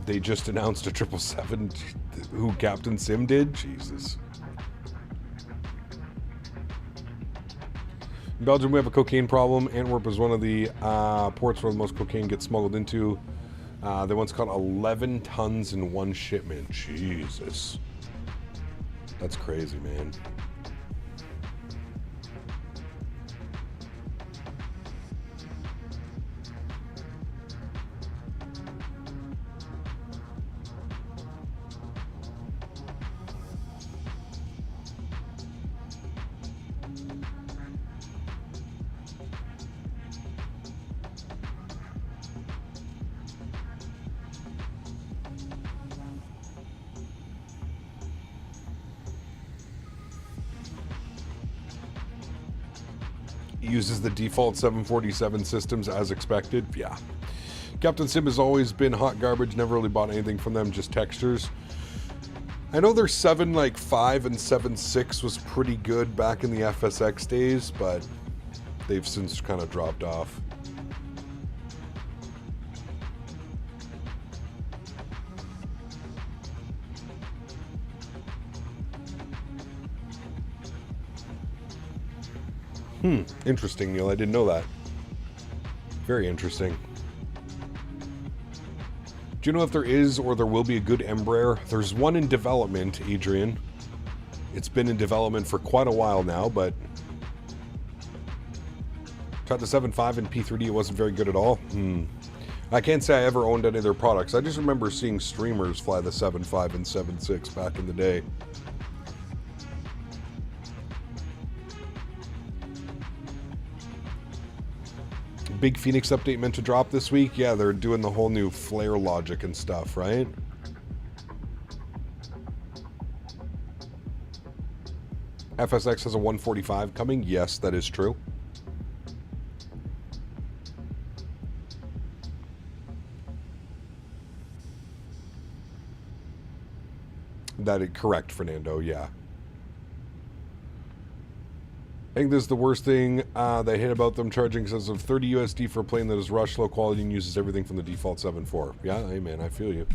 They just announced a 777 who Captain Sim did? Jesus. In Belgium, we have a cocaine problem. Antwerp is one of the ports where the most cocaine gets smuggled into. They once caught 11 tons in one shipment. Jesus. That's crazy, man. Uses the default 747 systems as expected. Yeah. Captain Sim has always been hot garbage. Never really bought anything from them, just textures. I know their 7.5 and 7.6 was pretty good back in the FSX days, but they've since kind of dropped off. Interesting, Neil. I didn't know that. Very interesting. Do you know if there is or there will be a good Embraer? There's one in development, Adrian. It's been in development for quite a while now, but tried the 7.5 and P3D, it wasn't very good at all. I can't say I ever owned any of their products. I just remember seeing streamers fly the 7.5 and 7.6 back in the day. Big Phoenix update meant to drop this week. Yeah, they're doing the whole new flare logic and stuff, right? FSX has a 145 coming. Yes, that is true. That is correct, Fernando. Yeah. I think this is the worst thing they hate about them charging excess of 30 USD for a plane that is rushed, low quality, and uses everything from the default 7.4. Yeah, hey man, I feel you.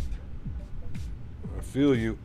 I feel you.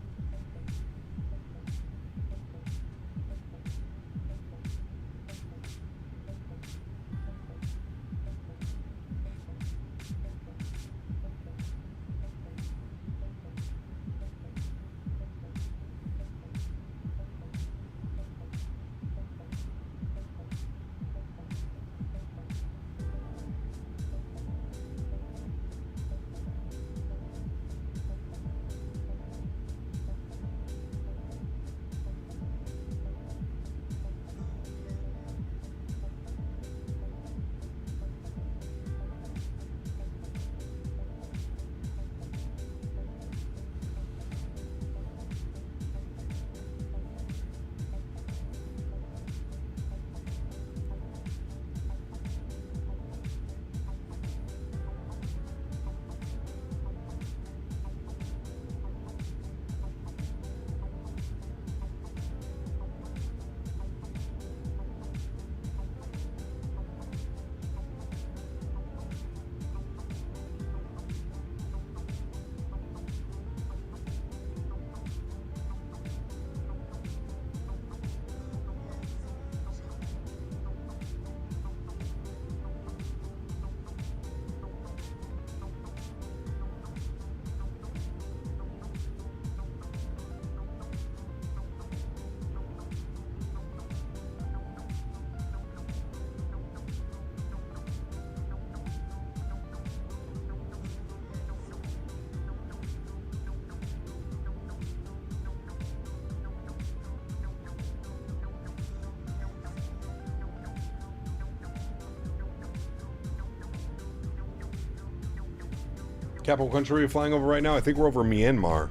Capital country we're flying over right now? I think we're over Myanmar.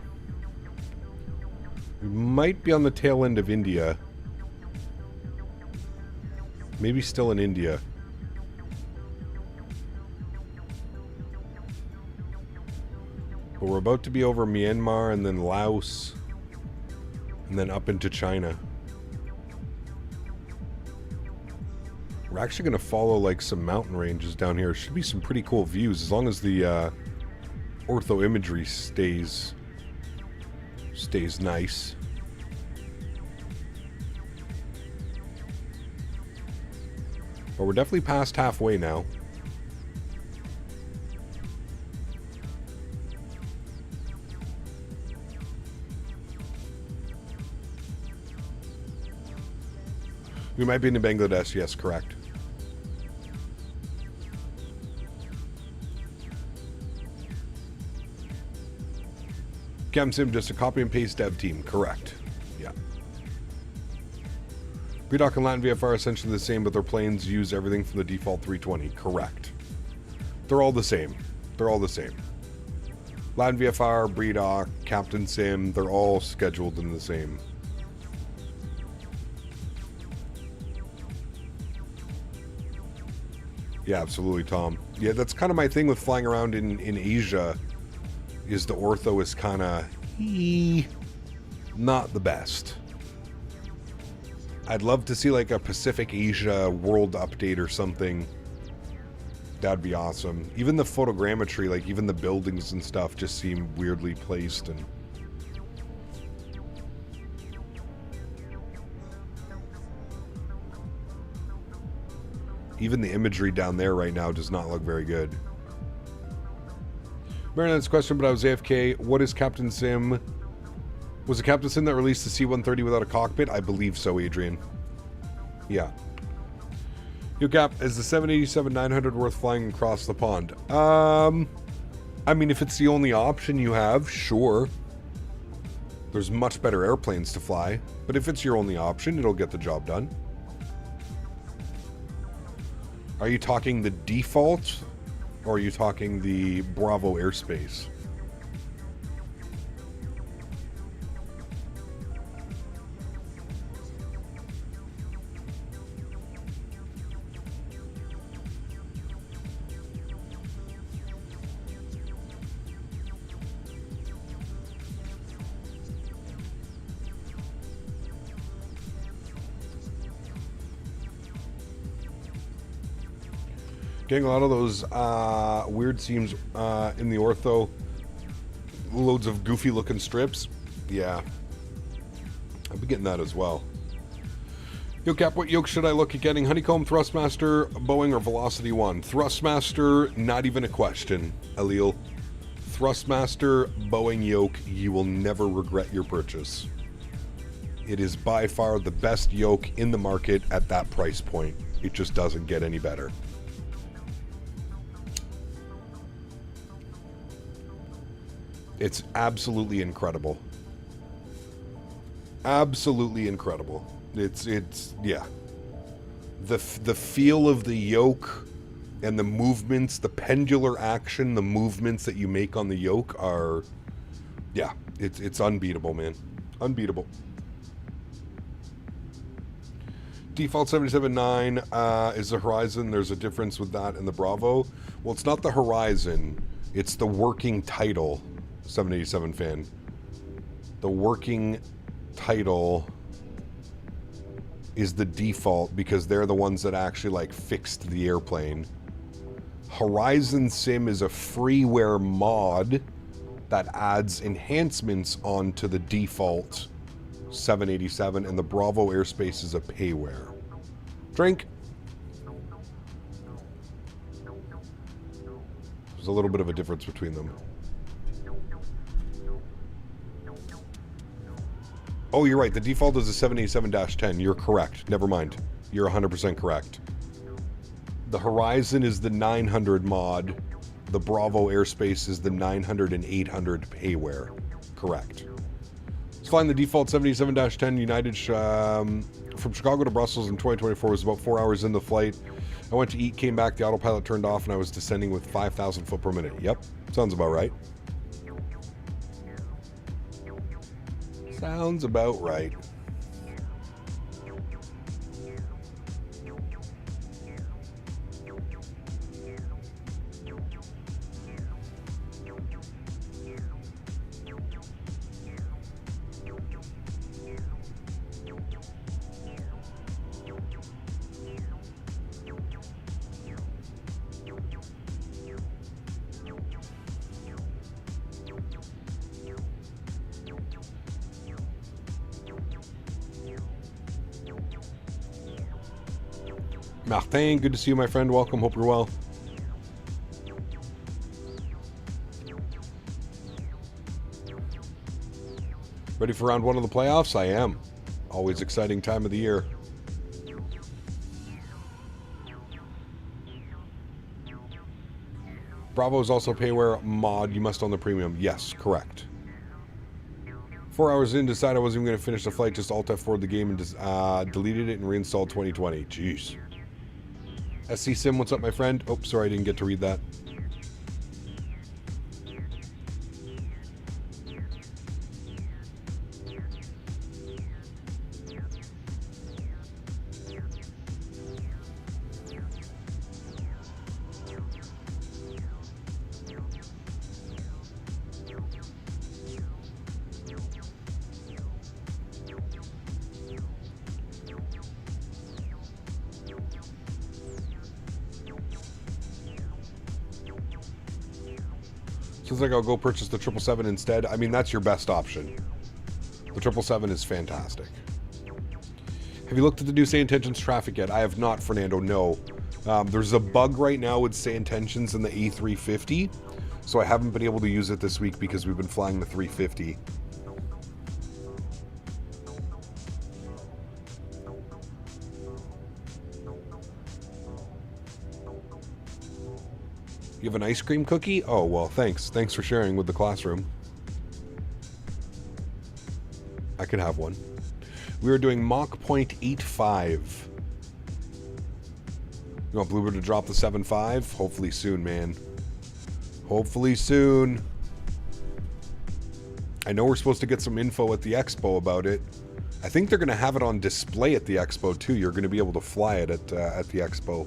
We might be on the tail end of India. Maybe still in India. But we're about to be over Myanmar and then Laos. And then up into China. We're actually going to follow like some mountain ranges down here. Should be some pretty cool views as long as the ortho imagery stays nice. But we're definitely past halfway now. We might be in Bangladesh, yes, correct. ChemSim, just a copy and paste dev team, correct. Yeah. BDOC and Latin VFR are essentially the same, but their planes use everything from the default 320, correct. They're all the same. They're all the same. Latin VFR, BDOC, Captain Sim, they're all scheduled in the same. Yeah, absolutely, Tom. Yeah, that's kind of my thing with flying around in Asia, is the ortho is kind of not the best. I'd love to see like a Pacific Asia world update or something. That'd be awesome. Even the photogrammetry, like even the buildings and stuff just seem weirdly placed, and even the imagery down there right now does not look very good. Maryland's question, but I was AFK. What is Captain Sim? Was it Captain Sim that released the C-130 without a cockpit? I believe so, Adrian. Yeah. Yo, Cap, is the 787-900 worth flying across the pond? I mean, if it's the only option you have, sure. There's much better airplanes to fly. But if it's your only option, it'll get the job done. Are you talking the default, or are you talking the Bravo airspace? Getting a lot of those weird seams in the ortho. Loads of goofy looking strips. Yeah. I've been getting that as well. Yo, Cap, what yoke should I look at getting? Honeycomb, Thrustmaster, Boeing, or Velocity 1? Thrustmaster, not even a question, Alil. Thrustmaster, Boeing yoke, you will never regret your purchase. It is by far the best yoke in the market at that price point. It just doesn't get any better. It's absolutely incredible. Absolutely incredible. It's yeah. The feel of the yoke and the movements, the pendular action, the movements that you make on the yoke are, yeah, it's unbeatable, man. Unbeatable. Default 77.9 is the Horizon. There's a difference with that and the Bravo. Well, it's not the Horizon. It's the working title. 787 fan. The working title is the default because they're the ones that actually like fixed the airplane. Horizon Sim is a freeware mod that adds enhancements onto the default 787, and the Bravo airspace is a payware. Drink. There's a little bit of a difference between them. Oh, you're right. The default is a 787-10. You're correct. Never mind. You're 100% correct. The Horizon is the 900 mod. The Bravo airspace is the 900 and 800 payware. Correct. It's flying the default 77-10 United from Chicago to Brussels in 2024. Was about 4 hours in the flight. I went to eat, came back, the autopilot turned off, and I was descending with 5,000 foot per minute. Yep. Sounds about right. Sounds about right. Martin, good to see you, my friend. Welcome. Hope you're well. Ready for round one of the playoffs? I am. Always exciting time of the year. Bravo is also payware mod. You must own the premium. Yes, correct. 4 hours in, decided I wasn't even going to finish the flight. Just Alt F4 the game and deleted it and reinstalled 2020. Jeez. SC Sim, what's up, my friend? Oh, sorry, I didn't get to read that. Seems like I'll go purchase the 777 instead. I mean, that's your best option. The 777 is fantastic. Have you looked at the new Say Intentions traffic yet? I have not, Fernando, no. There's a bug right now with Say Intentions in the A350, so I haven't been able to use it this week because we've been flying the 350. You have an ice cream cookie? Oh, well, thanks. Thanks for sharing with the classroom. I could have one. We are doing Mach 0.85. You want Bluebird to drop the 7.5? Hopefully soon, man. Hopefully soon. I know we're supposed to get some info at the expo about it. I think they're going to have it on display at the expo, too. You're going to be able to fly it at the expo.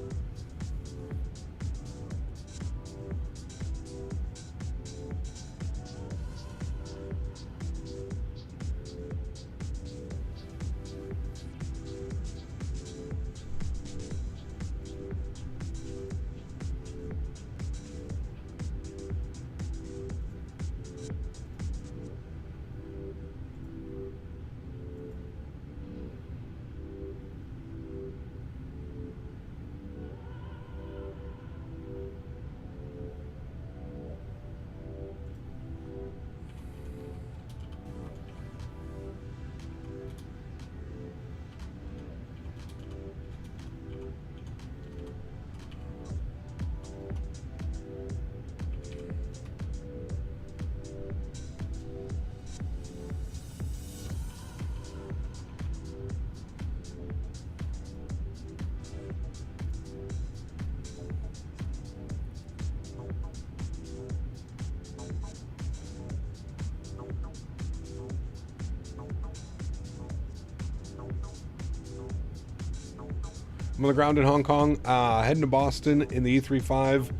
I'm on the ground in Hong Kong, heading to Boston in the E35.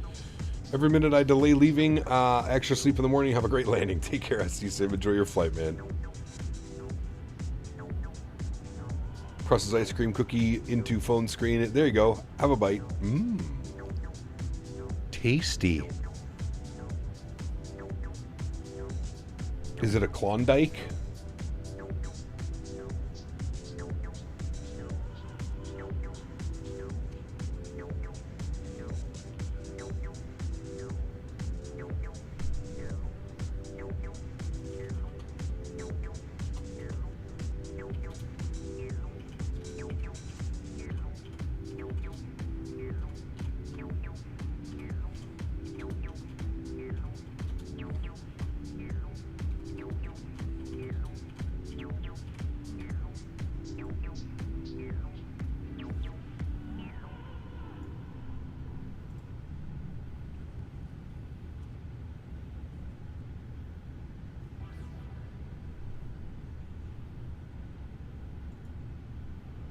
Every minute I delay leaving, extra sleep in the morning. Have a great landing. Take care, SC-Sim. Enjoy your flight, man. Crosses ice cream cookie into phone screen. There you go. Have a bite. Mmm. Tasty. Is it a Klondike?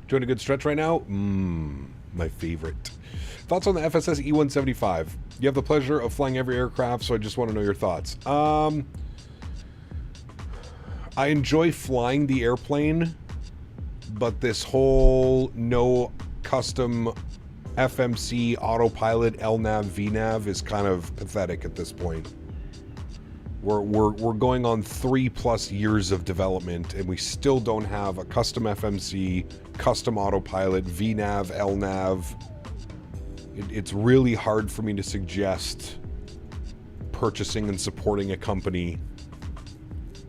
Doing a good stretch right now? My favorite. Thoughts on the FSS E-175? You have the pleasure of flying every aircraft, so I just want to know your thoughts. I enjoy flying the airplane, but this whole no custom FMC autopilot LNAV VNAV is kind of pathetic at this point. We're going on 3+ years of development, and we still don't have a custom FMC, custom autopilot, VNAV, LNAV. It's really hard for me to suggest purchasing and supporting a company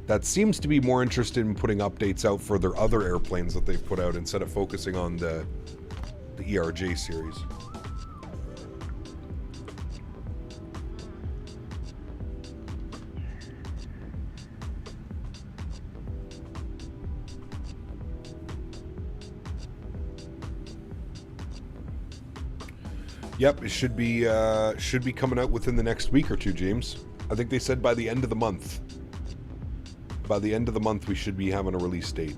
that seems to be more interested in putting updates out for their other airplanes that they've put out instead of focusing on the ERJ series. Yep, it should be coming out within the next week or two, James. I think they said by the end of the month. By the end of the month, we should be having a release date.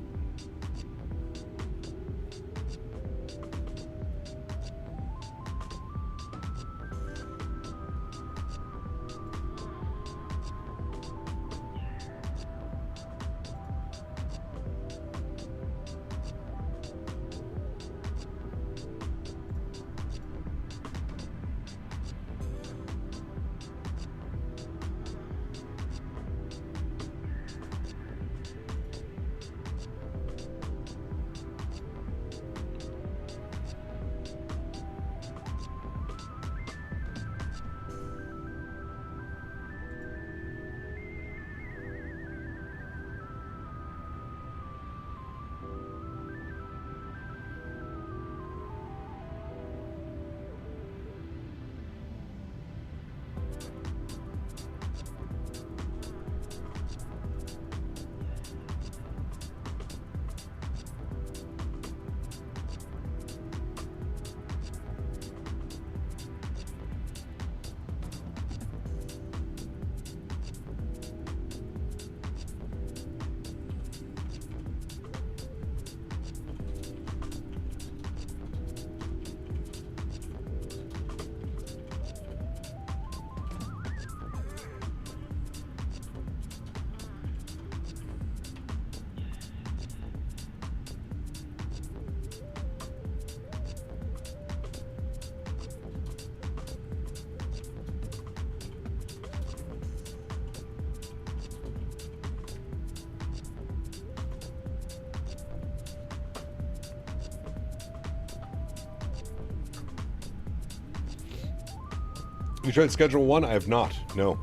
You tried Schedule 1? I have not. No.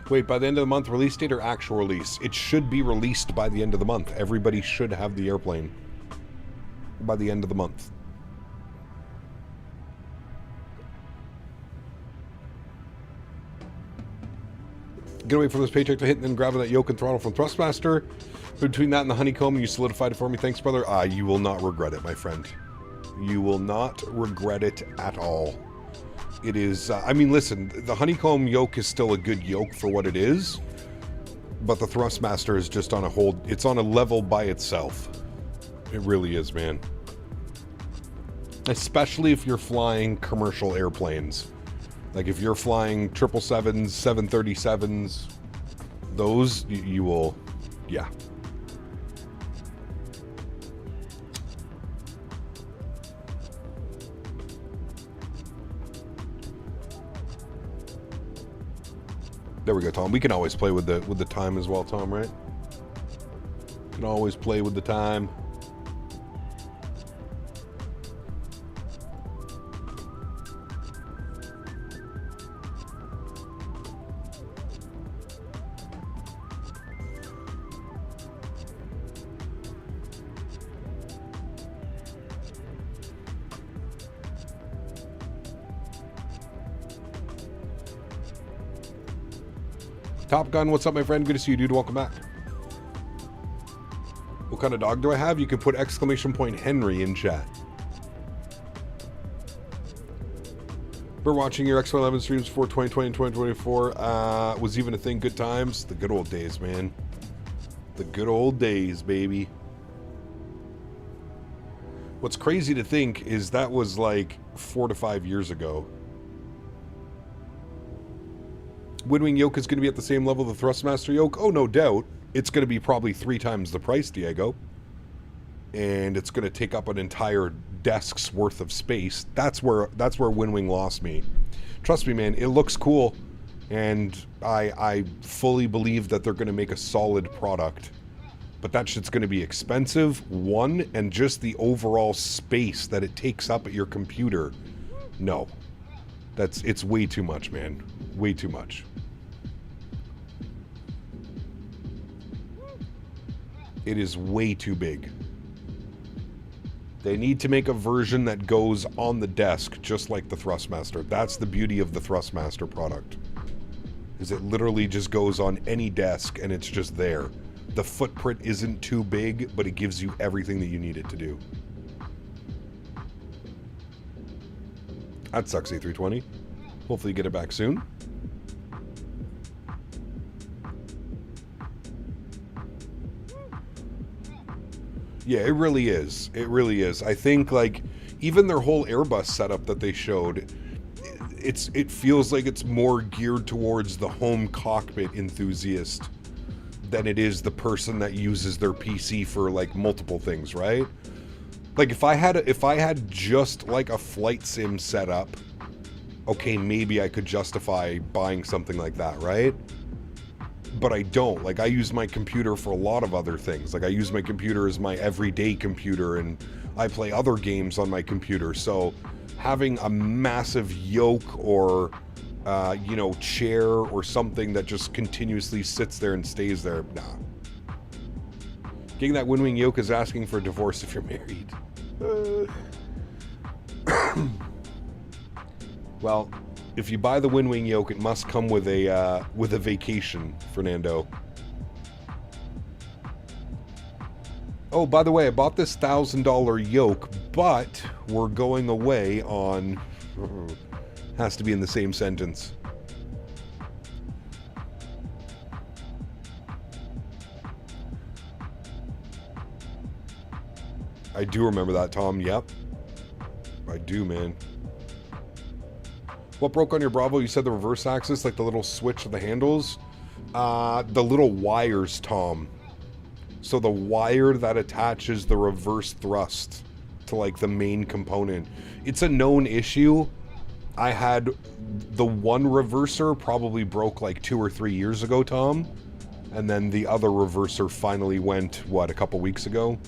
Wait, by the end of the month, release date or actual release? It should be released by the end of the month. Everybody should have the airplane by the end of the month. Gonna wait for this paycheck to hit and then grabbing that yoke and throttle from Thrustmaster. Between that and the honeycomb, you solidified it for me. Thanks, brother. You will not regret it, my friend. You will not regret it at all. It is, I mean, listen, the honeycomb yoke is still a good yoke for what it is, but the Thrustmaster is just on a whole, it's on a level by itself. It really is, man. Especially if you're flying commercial airplanes. Like if you're flying 777s, 737s, those, you will, yeah. There we go, Tom. We can always play with the time as well, Tom, right? Can always play with the time. Top Gun, what's up, my friend? Good to see you, dude. Welcome back. What kind of dog do I have? You can put !Henry in chat. We're watching your X11 streams for 2020 and 2024. Was even a thing. Good times. The good old days, man. The good old days, baby. What's crazy to think is that was like 4 to 5 years ago. Windwing yoke is going to be at the same level the Thrustmaster yoke? Oh, no doubt. It's going to be probably 3 times the price, Diego. And it's going to take up an entire desk's worth of space. That's where Windwing lost me. Trust me, man, it looks cool. And I fully believe that they're going to make a solid product. But that shit's going to be expensive, one, and just the overall space that it takes up at your computer. No. It's way too much, man. Way too much. It is way too big. They need to make a version that goes on the desk, just like the Thrustmaster. That's the beauty of the Thrustmaster product. Is it literally just goes on any desk and it's just there. The footprint isn't too big, but it gives you everything that you need it to do. That sucks, A320. Hopefully you get it back soon. Yeah, it really is. It really is. I think, like, even their whole Airbus setup that they showed, it feels like it's more geared towards the home cockpit enthusiast than it is the person that uses their PC for, like, multiple things, right? Like, if I had just, like, a flight sim setup, okay, maybe I could justify buying something like that, right? But I don't. Like, I use my computer for a lot of other things. Like, I use my computer as my everyday computer, and I play other games on my computer. So, having a massive yoke or, you know, chair or something that just continuously sits there and stays there, nah. Getting that Windwing yoke is asking for a divorce if you're married. Well, if you buy the Windwing yoke, it must come with a vacation, Fernando. Oh, by the way, I bought this $1,000 yoke, but we're going away on... Has to be in the same sentence. I do remember that, Tom. Yep. I do, man. What broke on your Bravo? You said the reverse axis, like the little switch of the handles? The little wires, Tom. So the wire that attaches the reverse thrust to, like, the main component. It's a known issue. I had the one reverser probably broke like 2 or 3 years ago, Tom. And then the other reverser finally went, what, a couple weeks ago?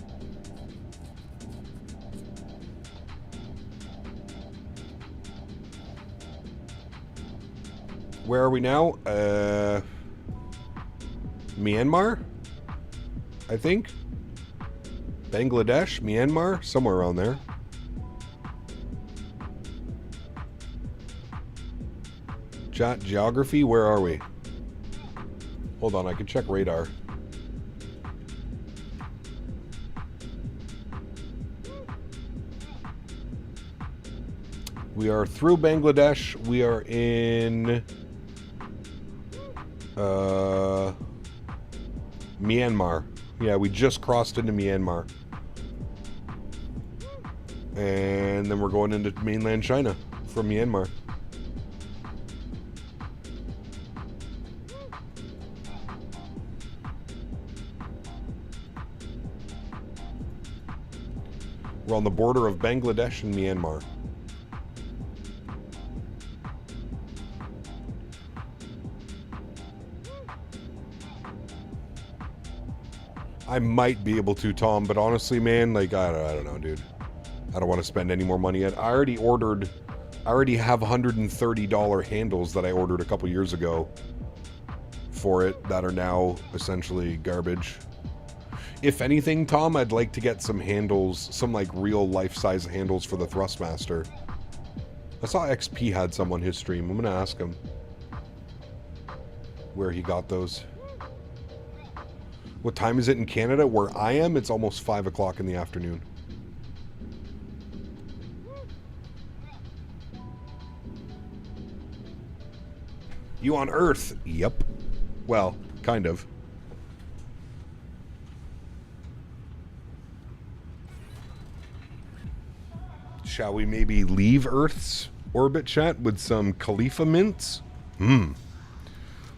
Where are we now? Myanmar? I think. Bangladesh? Myanmar? Somewhere around there. Geography? Where are we? Hold on, I can check radar. We are through Bangladesh. We are in Myanmar. Yeah, we just crossed into Myanmar. And then we're going into mainland China from Myanmar. We're on the border of Bangladesh and Myanmar. I might be able to, Tom, but honestly, man, like, I don't know, dude. I don't want to spend any more money yet. I already have $130 handles that I ordered a couple years ago for it that are now essentially garbage. If anything, Tom, I'd like to get some handles, some like real life-size handles for the Thrustmaster. I saw XP had some on his stream. I'm going to ask him where he got those. What time is it in Canada? Where I am, it's almost 5 o'clock in the afternoon. You on Earth? Yep. Well, kind of. Shall we maybe leave Earth's orbit, chat, with some Khalifa mints?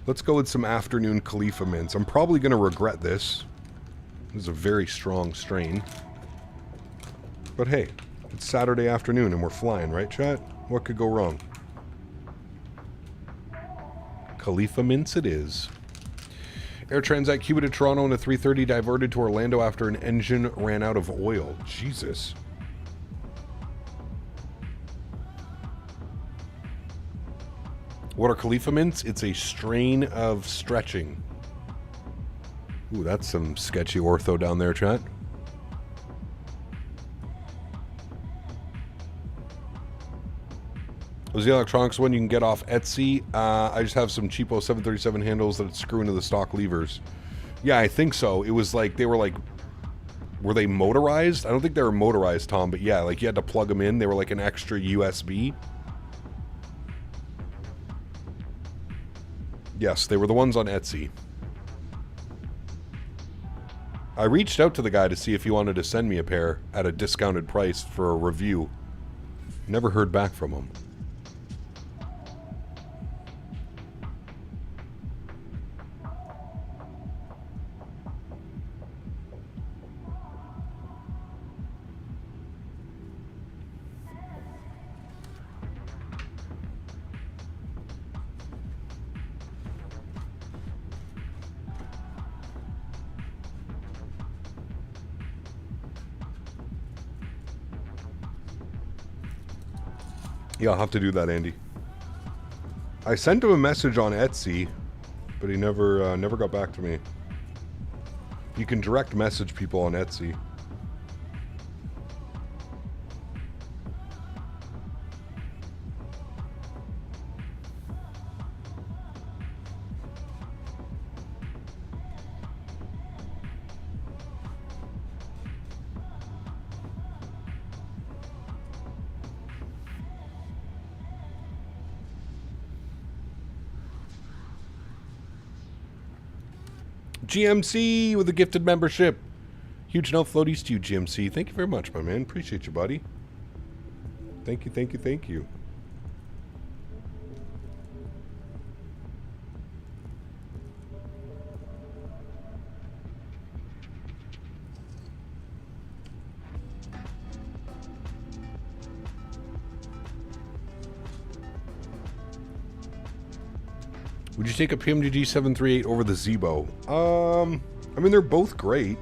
Let's go with some afternoon Khalifa mints. I'm probably going to regret this. This is a very strong strain. But hey, it's Saturday afternoon and we're flying, right, chat? What could go wrong? Khalifa mints it is. Air Transat Cuba to Toronto in a 330 diverted to Orlando after an engine ran out of oil. Jesus. What are Khalifa mints? It's a strain of stretching. Ooh, that's some sketchy ortho down there, chat. Was the electronics one you can get off Etsy? I just have some cheapo 737 handles that screw into the stock levers. Yeah, I think so. It was like, they were like, were they motorized? I don't think they were motorized, Tom, but yeah, like you had to plug them in. They were like an extra USB. Yes, they were the ones on Etsy. I reached out to the guy to see if he wanted to send me a pair at a discounted price for a review. Never heard back from him. Yeah, I'll have to do that, Andy. I sent him a message on Etsy, but he never got back to me. You can direct message people on Etsy. GMC with a gifted membership. Huge no floaties to you, GMC. Thank you very much, my man. Appreciate you, buddy. Thank you, thank you, thank you. Would you take a PMDG 738 over the Zebo? I mean, they're both great.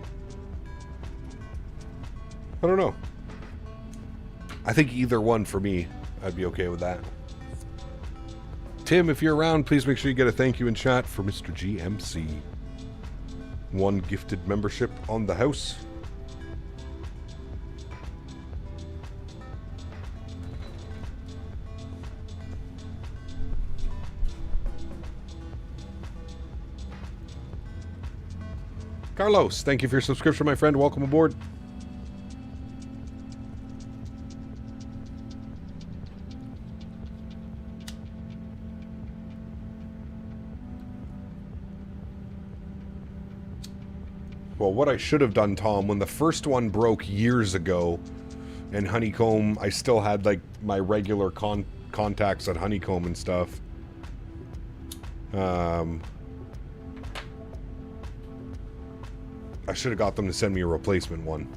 I don't know. I think either one for me, I'd be okay with that. Tim, if you're around, please make sure you get a thank you in chat for Mr. GMC. 1 gifted membership on the house. Carlos, thank you for your subscription, my friend. Welcome aboard. Well, what I should have done, Tom, when the first one broke years ago, and Honeycomb, I still had, like, my regular contacts at Honeycomb and stuff. I should have got them to send me a replacement one.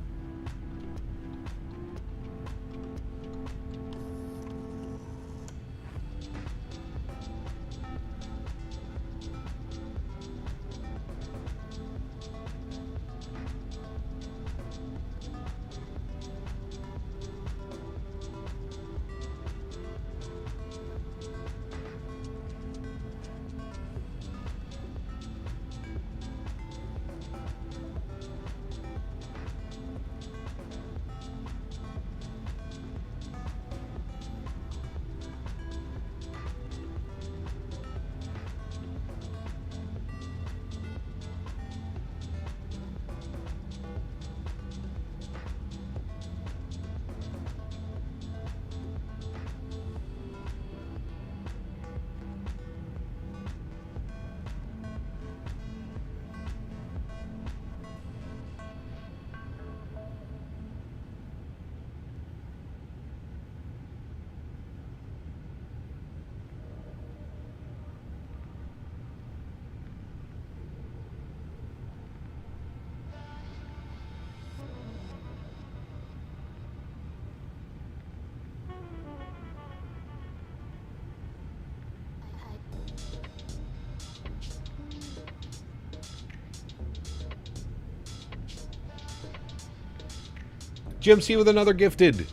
GMC with another gifted.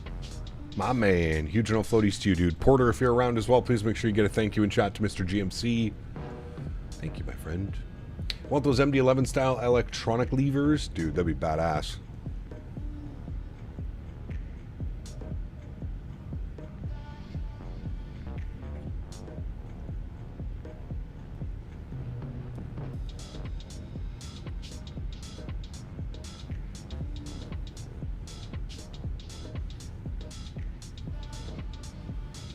My man. Huge and floaties to you, dude. Porter, if you're around as well, please make sure you get a thank you in chat to Mr. GMC. Thank you, my friend. Want those MD-11 style electronic levers? Dude, that'd be badass.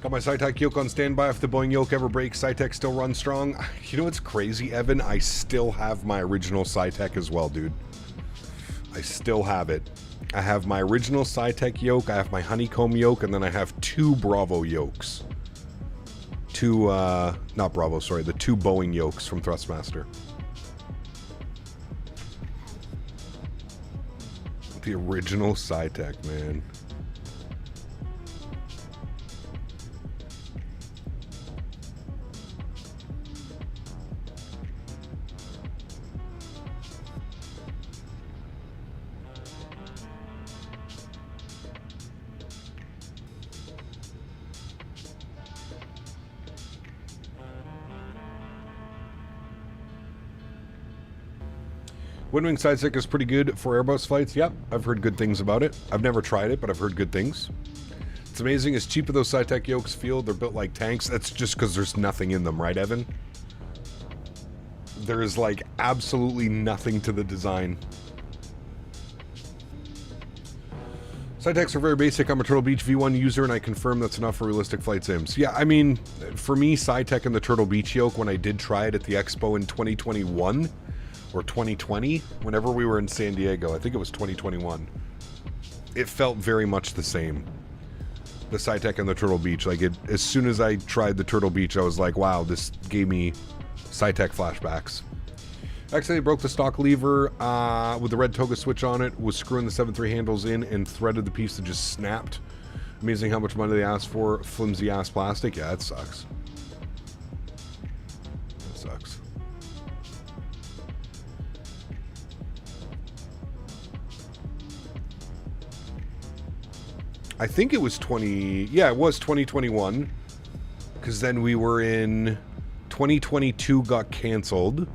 Got my SciTech yoke on standby if the Boeing yoke ever breaks. SciTech still runs strong. You know what's crazy, Evan? I still have my original SciTech as well, dude. I still have it. I have my original SciTech yoke, I have my Honeycomb yoke, and then I have 2 Bravo yokes. Not Bravo, sorry, the 2 Boeing yokes from Thrustmaster. The original SciTech, man. Windwing sidestick is pretty good for Airbus flights. Yep, I've heard good things about it. I've never tried it, but I've heard good things. It's amazing as cheap as those SciTech yokes feel. They're built like tanks. That's just because there's nothing in them, right, Evan? There is, like, absolutely nothing to the design. SciTechs are very basic. I'm a Turtle Beach V1 user, and I confirm that's enough for realistic flight sims. Yeah, I mean, for me, SciTech and the Turtle Beach yoke, when I did try it at the Expo in 2021... or 2020, whenever we were in San Diego. I think it was 2021. It felt very much the same. The SciTech and the Turtle Beach. Like, as soon as I tried the Turtle Beach, I was like, wow, this gave me SciTech flashbacks. Actually, I broke the stock lever with the red toga switch on it, was screwing the 7.3 handles in, and threaded the piece that just snapped. Amazing how much money they asked for. Flimsy ass plastic. Yeah, it sucks. It sucks. I think it was 20... Yeah, it was 2021. Because then we were in 2022 got canceled.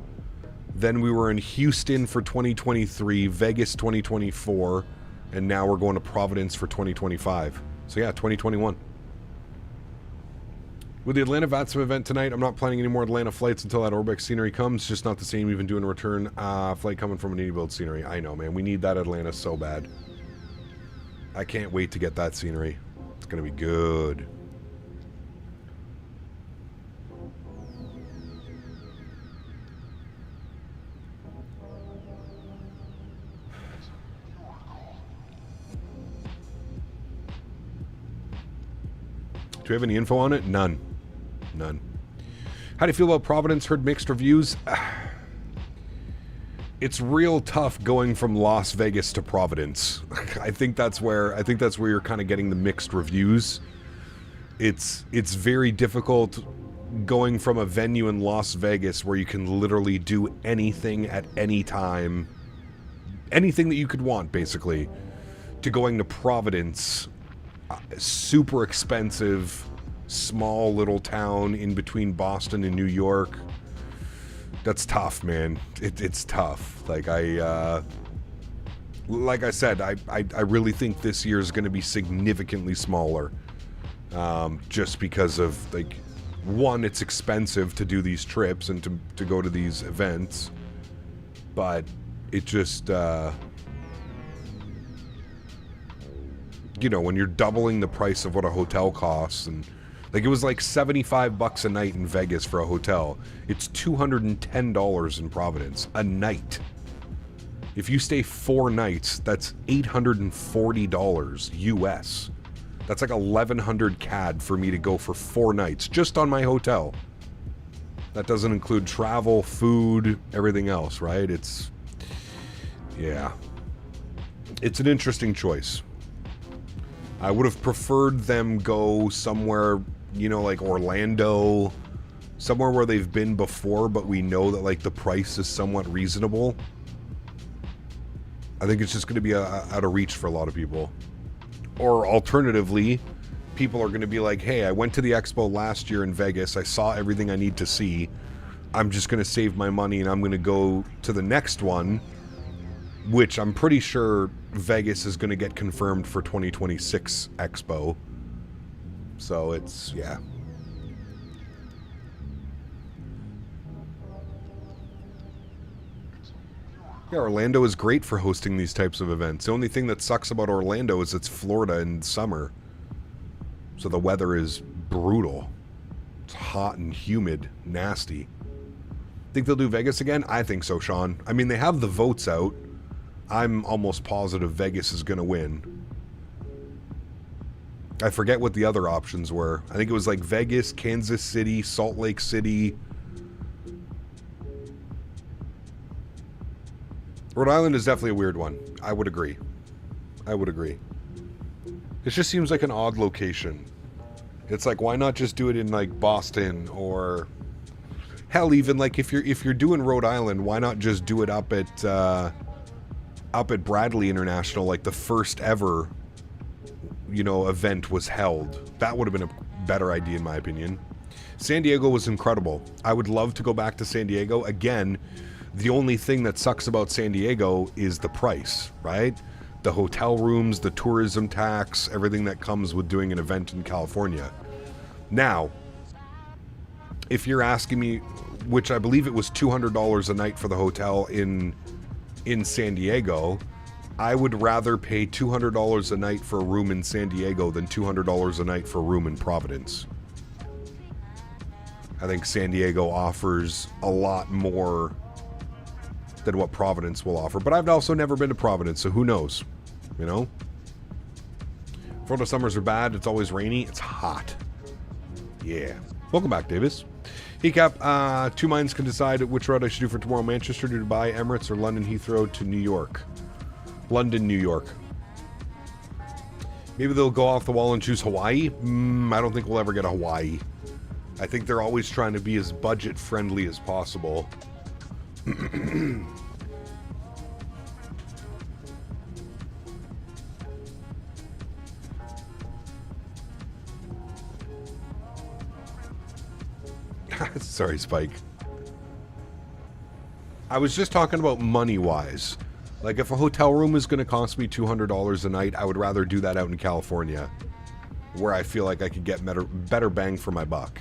Then we were in Houston for 2023, Vegas 2024, and now we're going to Providence for 2025. So yeah, 2021. With the Atlanta VATSIM event tonight, I'm not planning any more Atlanta flights until that Orbex scenery comes. Just not the same even doing a return flight coming from an iniBuilds scenery. I know, man. We need that Atlanta so bad. I can't wait to get that scenery. It's going to be good. Do we have any info on it? None. None. How do you feel about Providence? Heard mixed reviews. It's real tough going from Las Vegas to Providence. I think that's where you're kind of getting the mixed reviews. It's very difficult going from a venue in Las Vegas where you can literally do anything at any time, anything that you could want basically, to going to Providence, super expensive, small little town in between Boston and New York. That's tough, man. It's tough. Like I said, I really think this year is going to be significantly smaller, just because of, like, one, it's expensive to do these trips and to go to these events, but it just you know, when you're doubling the price of what a hotel costs, and like it was like $75 a night in Vegas for a hotel. It's $210 in Providence a night. If you stay 4 nights, that's $840 US. That's like 1,100 CAD for me to go for 4 nights just on my hotel. That doesn't include travel, food, everything else, right? It's, yeah, it's an interesting choice. I would have preferred them go somewhere, you know, like Orlando, somewhere where they've been before, but we know that, like, the price is somewhat reasonable. I think it's just going to be out of reach for a lot of people. Or alternatively, people are going to be like, hey, I went to the expo last year in Vegas, I saw everything I need to see, I'm just going to save my money and I'm going to go to the next one, which I'm pretty sure Vegas is going to get confirmed for 2026 Expo. So it's, yeah. Yeah, Orlando is great for hosting these types of events. The only thing that sucks about Orlando is it's Florida in summer. So the weather is brutal. It's hot and humid, nasty. Think they'll do Vegas again? I think so, Sean. I mean, they have the votes out. I'm almost positive Vegas is going to win. I forget what the other options were. I think it was like Vegas, Kansas City, Salt Lake City. Rhode Island is definitely a weird one. I would agree. I would agree. It just seems like an odd location. It's like, why not just do it in like Boston, or hell, even like if you're doing Rhode Island, why not just do it up at Bradley International, like the first ever, you know, event was held. That would have been a better idea in my opinion. San Diego was incredible. I would love to go back to San Diego again. The only thing that sucks about San Diego is the price, right? The hotel rooms, the tourism tax, everything that comes with doing an event in California. Now, if you're asking me, which I believe it was $200 a night for the hotel in San Diego, I would rather pay $200 a night for a room in San Diego than $200 a night for a room in Providence. I think San Diego offers a lot more than what Providence will offer, but I've also never been to Providence, so who knows, you know? Florida summers are bad, it's always rainy, it's hot. Yeah. Welcome back, Davis. Hey Cap, two minds can decide which route I should do for tomorrow. Manchester to Dubai, Emirates, or London Heathrow to New York. London, New York. Maybe they'll go off the wall and choose Hawaii. I don't think we'll ever get a Hawaii. I think they're always trying to be as budget friendly as possible. Sorry, Spike. I was just talking about money-wise. Like, if a hotel room is going to cost me $200 a night, I would rather do that out in California, where I feel like I could get better bang for my buck.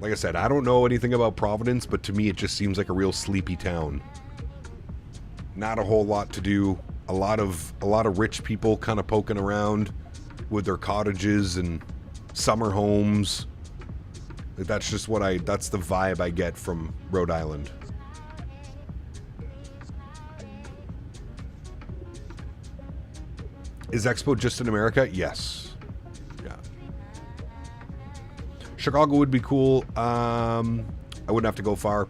Like I said, I don't know anything about Providence, but to me it just seems like a real sleepy town. Not a whole lot to do. A lot of rich people kind of poking around with their cottages and summer homes. Like, that's just that's the vibe I get from Rhode Island. Is Expo just in America? Yes. Yeah. Chicago would be cool. I wouldn't have to go far.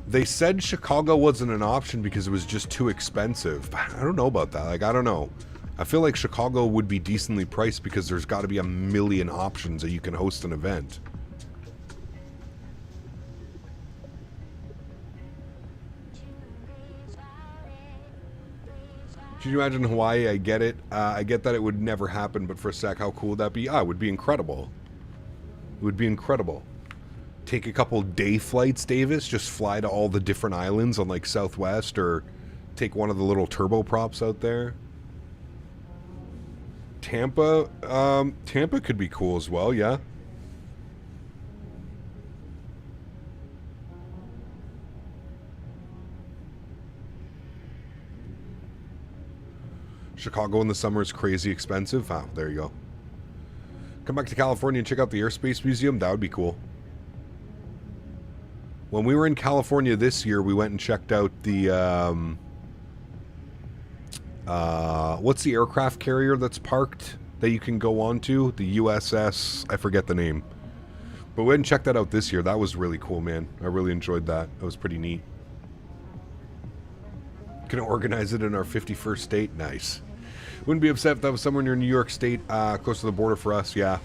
They said Chicago wasn't an option because it was just too expensive. But I don't know about that. Like, I don't know. I feel like Chicago would be decently priced because there's got to be a million options that you can host an event. Can you imagine Hawaii? I get it. I get that it would never happen, but for a sec, how cool would that be? Ah, it would be incredible. It would be incredible. Take a couple day flights, Davis. Just fly to all the different islands on, like, Southwest, or take one of the little turboprops out there. Tampa? Tampa could be cool as well, yeah. Chicago in the summer is crazy expensive. Ah, there you go. Come back to California and check out the Airspace Museum. That would be cool. When we were in California this year, we went and checked out the, what's the aircraft carrier that's parked that you can go on to? The USS, I forget the name. But we went and checked that out this year. That was really cool, man. I really enjoyed that. It was pretty neat. Gonna organize it in our 51st state. Nice. Wouldn't be upset if that was somewhere near New York State, close to the border for us. Yeah.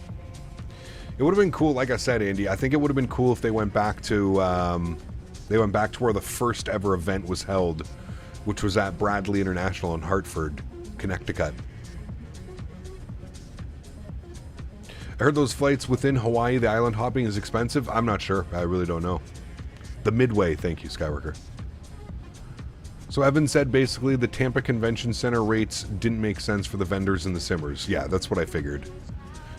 It would have been cool, like I said, Andy. I think it would have been cool if they went back to where the first ever event was held, which was at Bradley International in Hartford, Connecticut. I heard those flights within Hawaii, the island hopping is expensive. I'm not sure. I really don't know. The Midway, thank you, Skyworker. So Evan said basically the Tampa Convention Center rates didn't make sense for the vendors and the simmers. Yeah, that's what I figured.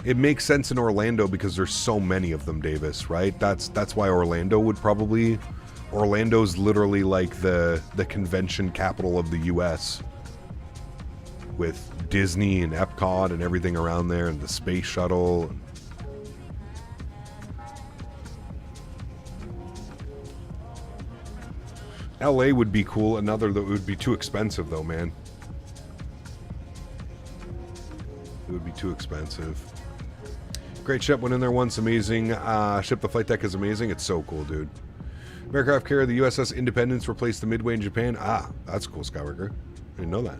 It makes sense in Orlando because there's so many of them, Davis, right? That's why Orlando would probably... Orlando's literally like the convention capital of the US. With Disney and Epcot and everything around there and the space shuttle. LA would be cool. Another that would be too expensive though, man. It would be too expensive. Great ship, went in there once, amazing. Ship the flight deck is amazing. It's so cool, dude. Aircraft carrier, the USS Independence replaced the Midway in Japan. Ah, that's cool, Skyworker. I didn't know that.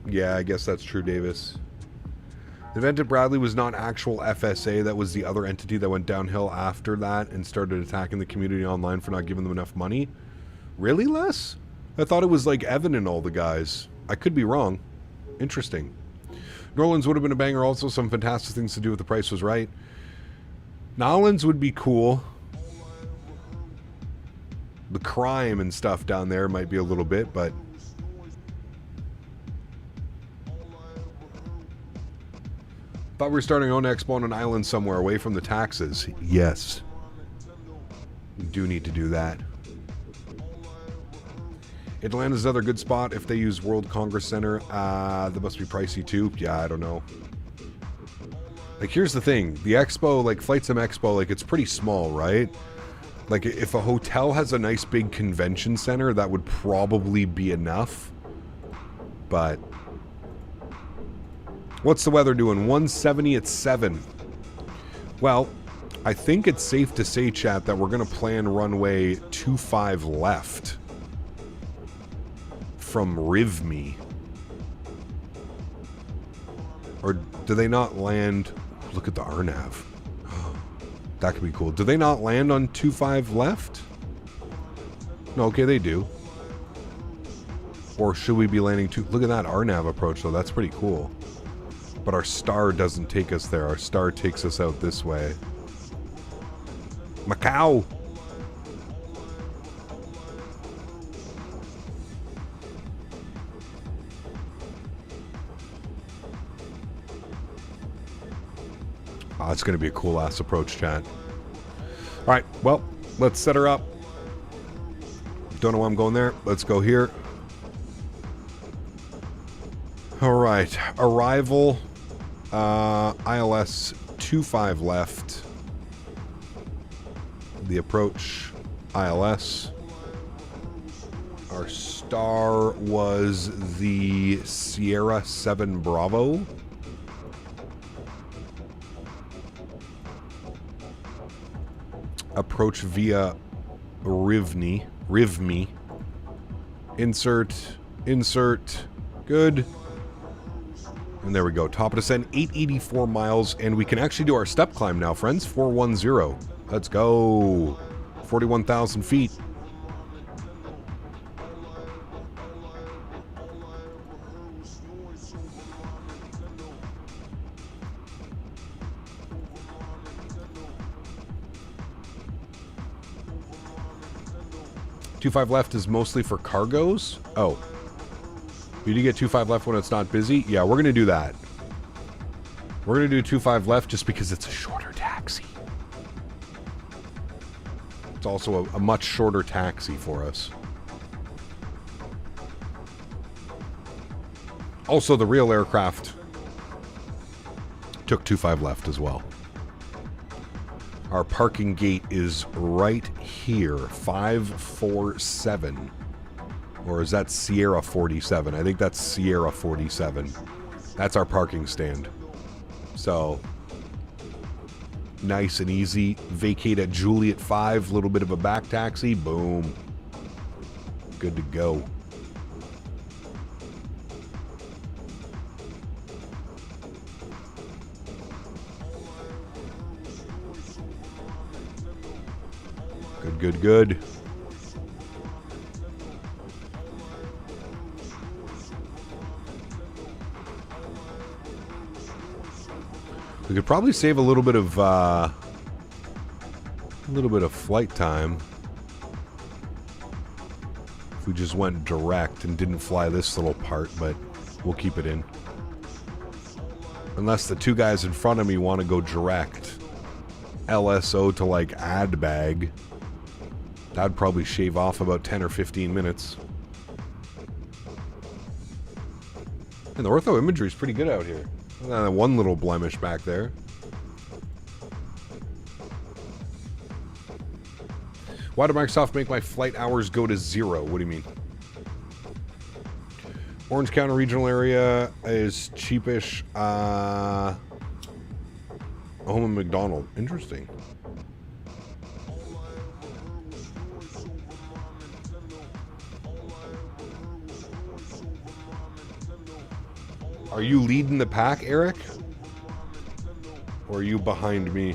Yeah, I guess that's true, Davis. The event at Bradley was not actual FSA. That was the other entity that went downhill after that and started attacking the community online for not giving them enough money. Really, Les? I thought it was like Evan and all the guys. I could be wrong. Interesting. New Orleans would have been a banger also. Some fantastic things to do if the price was right. Nolans would be cool. The crime and stuff down there might be a little bit, but... Thought we were starting our own expo on an island somewhere away from the taxes. Yes. We do need to do that. Atlanta's another good spot if they use World Congress Center. That must be pricey too. Yeah, I don't know. Like, here's the thing. The expo, like FlightSim Expo, like, it's pretty small, right? Like, if a hotel has a nice big convention center, that would probably be enough. But... what's the weather doing? 170 at 7. Well, I think it's safe to say, chat, that we're going to plan runway 25 left from Rivme. Or do they not land... look at the RNAV. That could be cool. Do they not land on 25 left? No, okay, they do. Or should we be landing look at that RNAV approach, though. That's pretty cool. But our star doesn't take us there. Our star takes us out this way. Macau! Oh, it's going to be a cool-ass approach, chat. Alright, well, let's set her up. Don't know why I'm going there. Let's go here. Alright, arrival. ILS 25 left. The approach, ILS. Our star was the Sierra 7 Bravo. Approach via Rivmi. Insert. Good. And there we go. Top of descent, 884 miles. And we can actually do our step climb now, friends. 410. Let's go. 41,000 feet. .25 left is mostly for cargos. Oh. You do get 2.5 left when it's not busy? Yeah, we're going to do that. We're going to do 2.5 left just because it's a shorter taxi. It's also a much shorter taxi for us. Also, the real aircraft took 2.5 left as well. Our parking gate is right here, 547. Or is that Sierra 47? I think that's Sierra 47. That's our parking stand. So, nice and easy. Vacate at Juliet 5, little bit of a back taxi. Boom. Good to go. Good. We could probably save a little bit of flight time if we just went direct and didn't fly this little part, but we'll keep it in. Unless the two guys in front of me want to go direct LSO to like Adbag. That'd probably shave off about 10 or 15 minutes. And the ortho imagery is pretty good out here. One little blemish back there. Why did Microsoft make my flight hours go to 0? What do you mean? Orange County regional area is cheapish. Home and McDonald. Interesting. Are you leading the pack, Eric? Or are you behind me?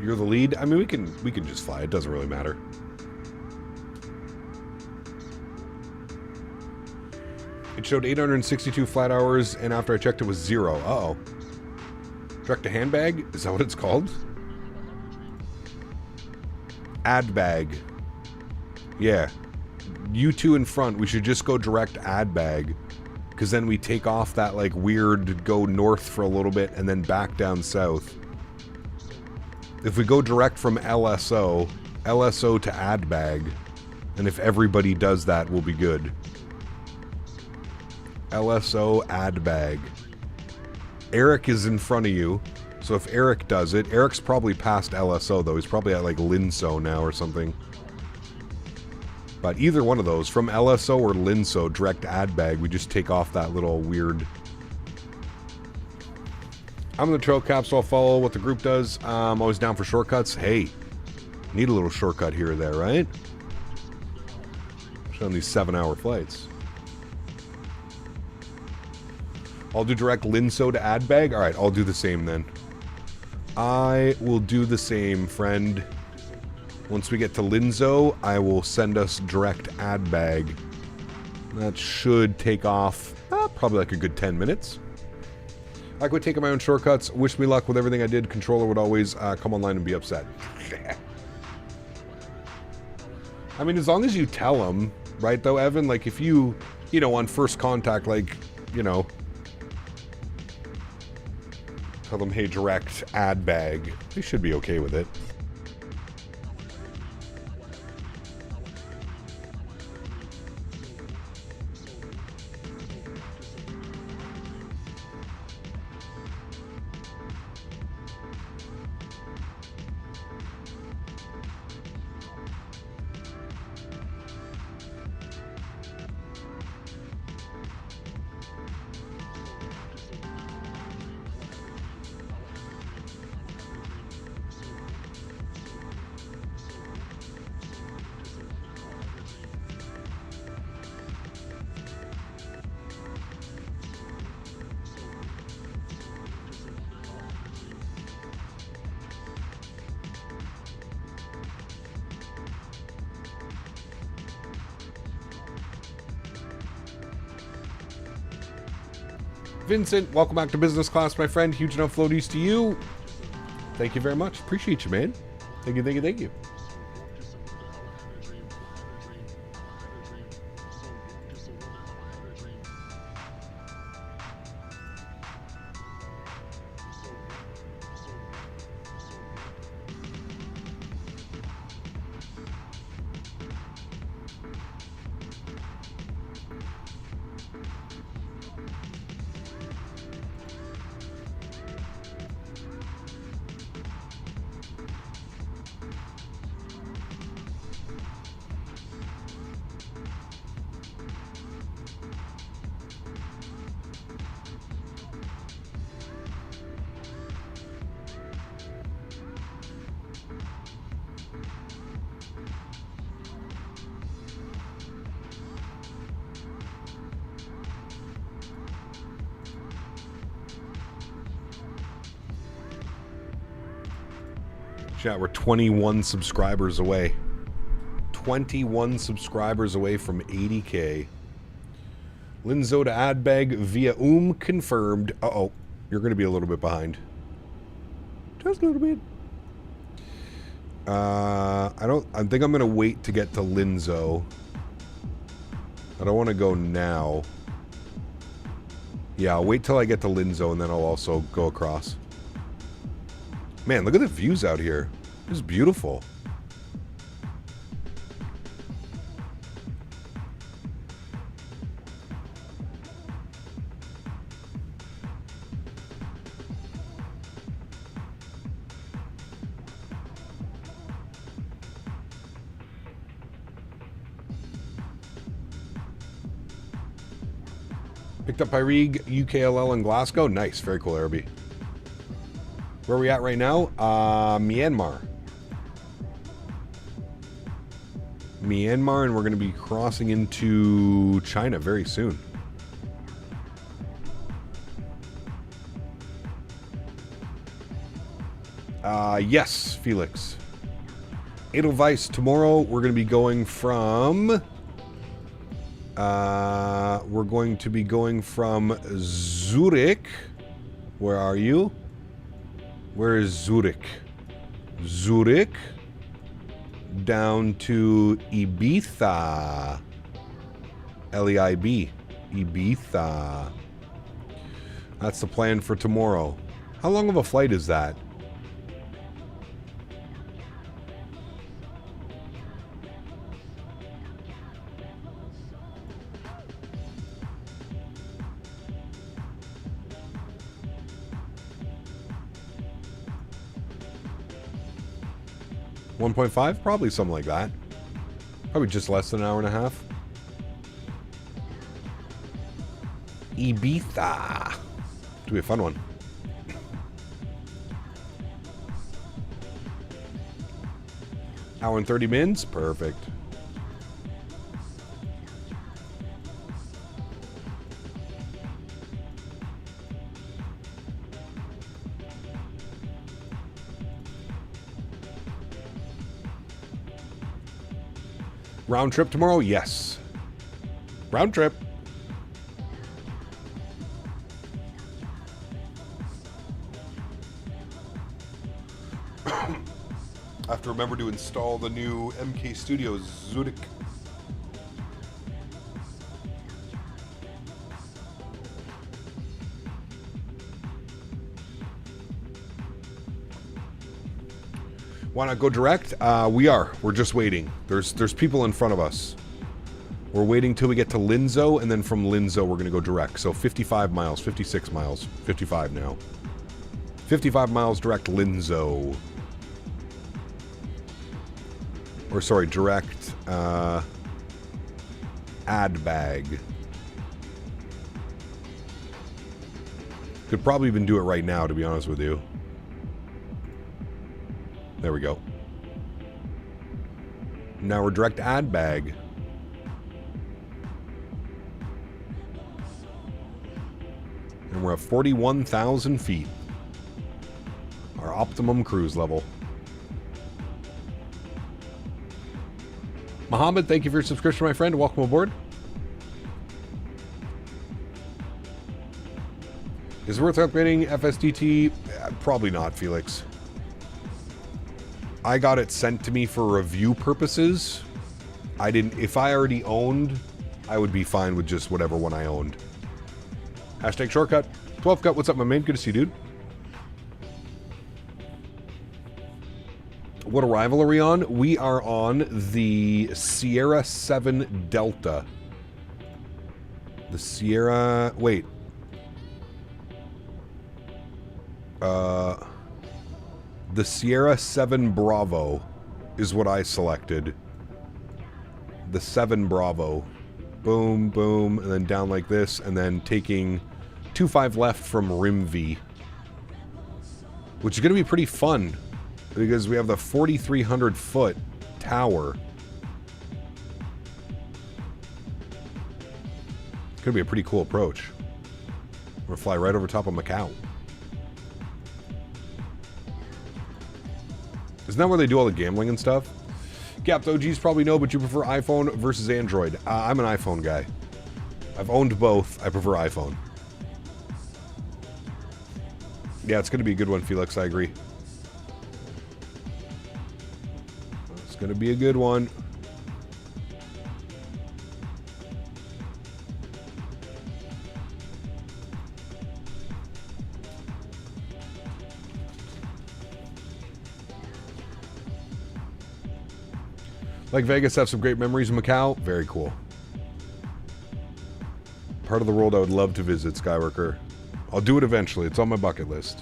You're the lead? I mean, we can just fly. It doesn't really matter. It showed 862 flight hours, and after I checked, it was 0. Uh-oh. Direct to handbag? Is that what it's called? Ad bag. Yeah. You two in front, we should just go direct ad bag. Because then we take off that, like, weird go north for a little bit and then back down south. If we go direct from LSO to AdBag, and if everybody does that, we'll be good. LSO, AdBag. Eric is in front of you, so if Eric does it, Eric's probably past LSO though. He's probably at like Linso now or something. But either one of those, from LSO or Linso, direct add bag, we just take off that little weird... I'm in the trail cap, so I'll follow what the group does. I'm always down for shortcuts. Hey, need a little shortcut here or there, right? On these 7-hour flights. I'll do direct Linso to add bag. All right, I'll do the same then. I will do the same, friend. Once we get to Linso, I will send us direct add bag. That should take off probably like a good 10 minutes. I quit taking my own shortcuts. Wish me luck with everything I did. Controller would always come online and be upset. I mean, as long as you tell them, right, though, Evan? Like, if you know, on first contact, like, you know, tell them, hey, direct add bag, they should be okay with it. Vincent, welcome back to business class, my friend. Huge enough floaties to you. Thank you very much. Appreciate you, man. Thank you, thank you, thank you. Chat, we're 21 subscribers away. 21 subscribers away from 80K. Linso to add bag via confirmed. Uh-oh. You're going to be a little bit behind. Just a little bit. I think I'm going to wait to get to Linso. I don't want to go now. Yeah, I'll wait till I get to Linso and then I'll also go across. Man, look at the views out here. This is beautiful. Picked up by Rig, UKLL in Glasgow. Nice, very cool, Araby. Where are we at right now? Myanmar. Myanmar, and we're going to be crossing into China very soon. Yes, Felix. Edelweiss, tomorrow we're going to be going from... Zurich. Where are you? Where is Zurich? Zurich down to Ibiza. L-E-I-B. Ibiza. That's the plan for tomorrow. How long of a flight is that? $1.5? Probably something like that. Probably just less than an hour and a half. Ibiza. It'll be a fun one. Hour and 30 mins? Perfect. Round trip tomorrow? Yes. Round trip. I have to remember to install the new MK Studios Zurich. Why not go direct? We are. We're just waiting. There's people in front of us. We're waiting till we get to Linzo, and then from Linzo we're going to go direct. So 55 miles, 56 miles, 55 now. 55 miles direct Linzo. Or sorry, direct ad bag. Could probably even do it right now, to be honest with you. There we go. Now we're direct ad bag. And we're at 41,000 feet. Our optimum cruise level. Mohammed, thank you for your subscription, my friend. Welcome aboard. Is it worth upgrading FSDT? Probably not, Felix. I got it sent to me for review purposes. I didn't. If I already owned, I would be fine with just whatever one I owned. Hashtag shortcut. 12 cut. What's up, my man? Good to see you, dude. What arrival are we on? We are on the Sierra 7 Delta. The Sierra... Wait. The Sierra 7 Bravo is what I selected. The 7 Bravo. Boom, boom, and then down like this, and then taking 2-5 left from Rimv. Which is going to be pretty fun. Because we have the 4,300 foot tower. Could be a pretty cool approach. We're gonna fly right over top of Macau. Isn't that where they do all the gambling and stuff? Gapped OGs probably know, but you prefer iPhone versus Android. I'm an iPhone guy. I've owned both. I prefer iPhone. Yeah, it's gonna be a good one, Felix. I agree. It's gonna be a good one. Like Vegas, have some great memories in Macau. Very cool. Part of the world I would love to visit, Skyworker. I'll do it eventually. It's on my bucket list.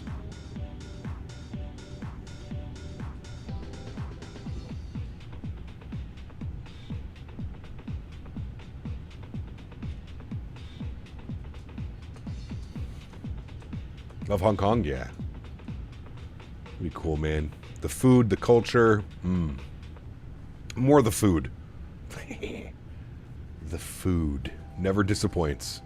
Love Hong Kong, yeah. Be cool, man. The food, the culture. More of the food. The food never disappoints.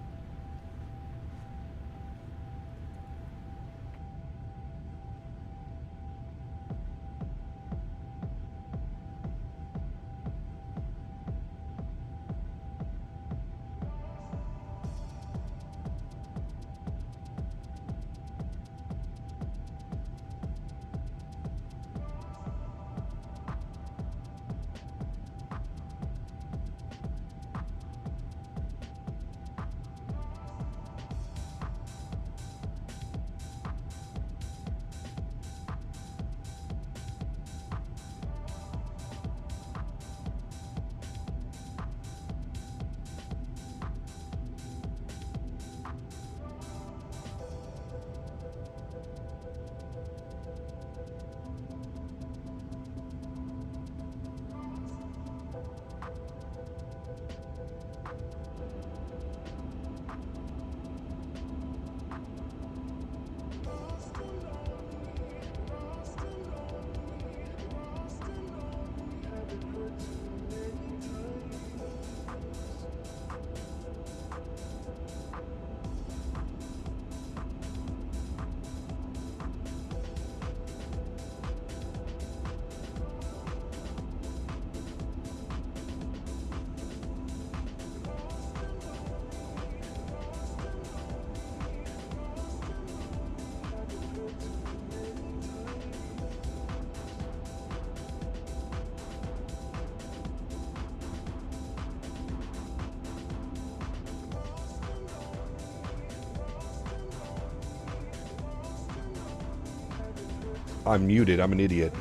I'm muted. I'm an idiot.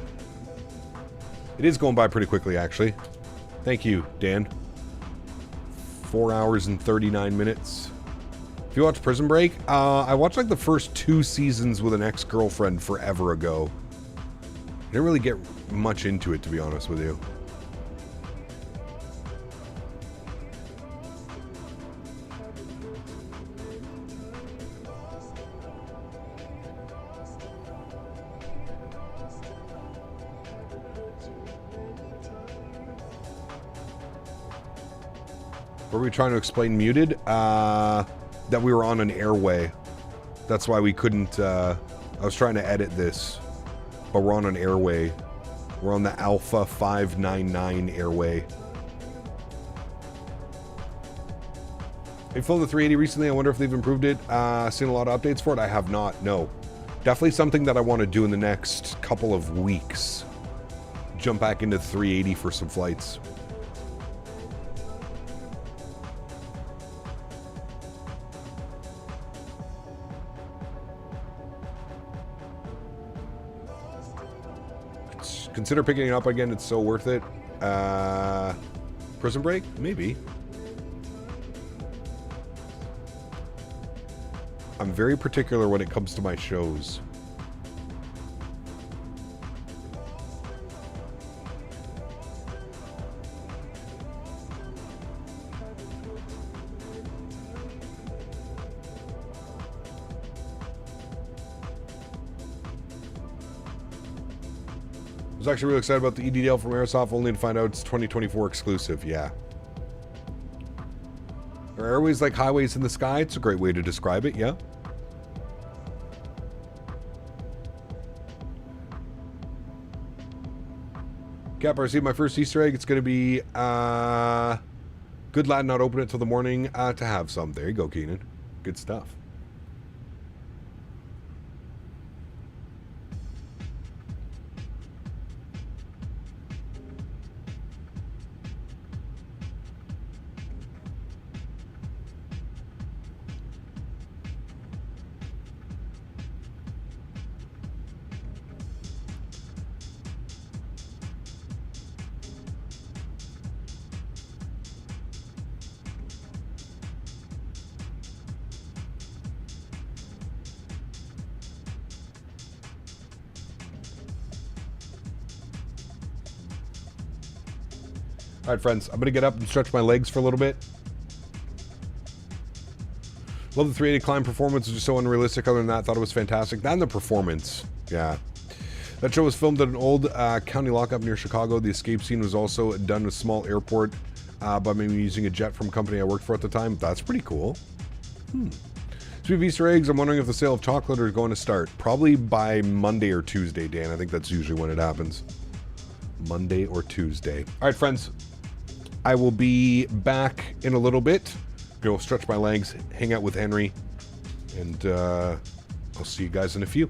It is going by pretty quickly, actually. Thank you, Dan. 4 hours and 39 minutes. If you watch Prison Break, I watched like the first 2 seasons with an ex-girlfriend forever ago. I didn't really get much into it, to be honest with you. Were we trying to explain muted? That we were on an airway. That's why we couldn't, I was trying to edit this, but we're on an airway. We're on the Alpha 599 airway. I filmed the 380 recently. I wonder if they've improved it. Seen a lot of updates for it. I have not, no. Definitely something that I want to do in the next couple of weeks. Jump back into 380 for some flights. Consider picking it up again. It's so worth it. Prison Break? Maybe. I'm very particular when it comes to my shows. I was actually really excited about the EDDL from Airsoft, only to find out it's 2024 exclusive. Yeah. Are airways like highways in the sky? It's a great way to describe it, yeah. Cap, I received my first Easter egg. It's going to be, good lad, not open it till the morning to have some. There you go, Keenan. Good stuff. All right, friends, I'm going to get up and stretch my legs for a little bit. Love the 380 climb performance. It's just so unrealistic. Other than that, thought it was fantastic. That and the performance. Yeah. That show was filmed at an old county lockup near Chicago. The escape scene was also done in a small airport by me using a jet from a company I worked for at the time. That's pretty cool. Speaking of Easter eggs, I'm wondering if the sale of chocolate is going to start. Probably by Monday or Tuesday, Dan. I think that's usually when it happens. Monday or Tuesday. All right, friends. I will be back in a little bit. Go stretch my legs, hang out with Henry, and I'll see you guys in a few.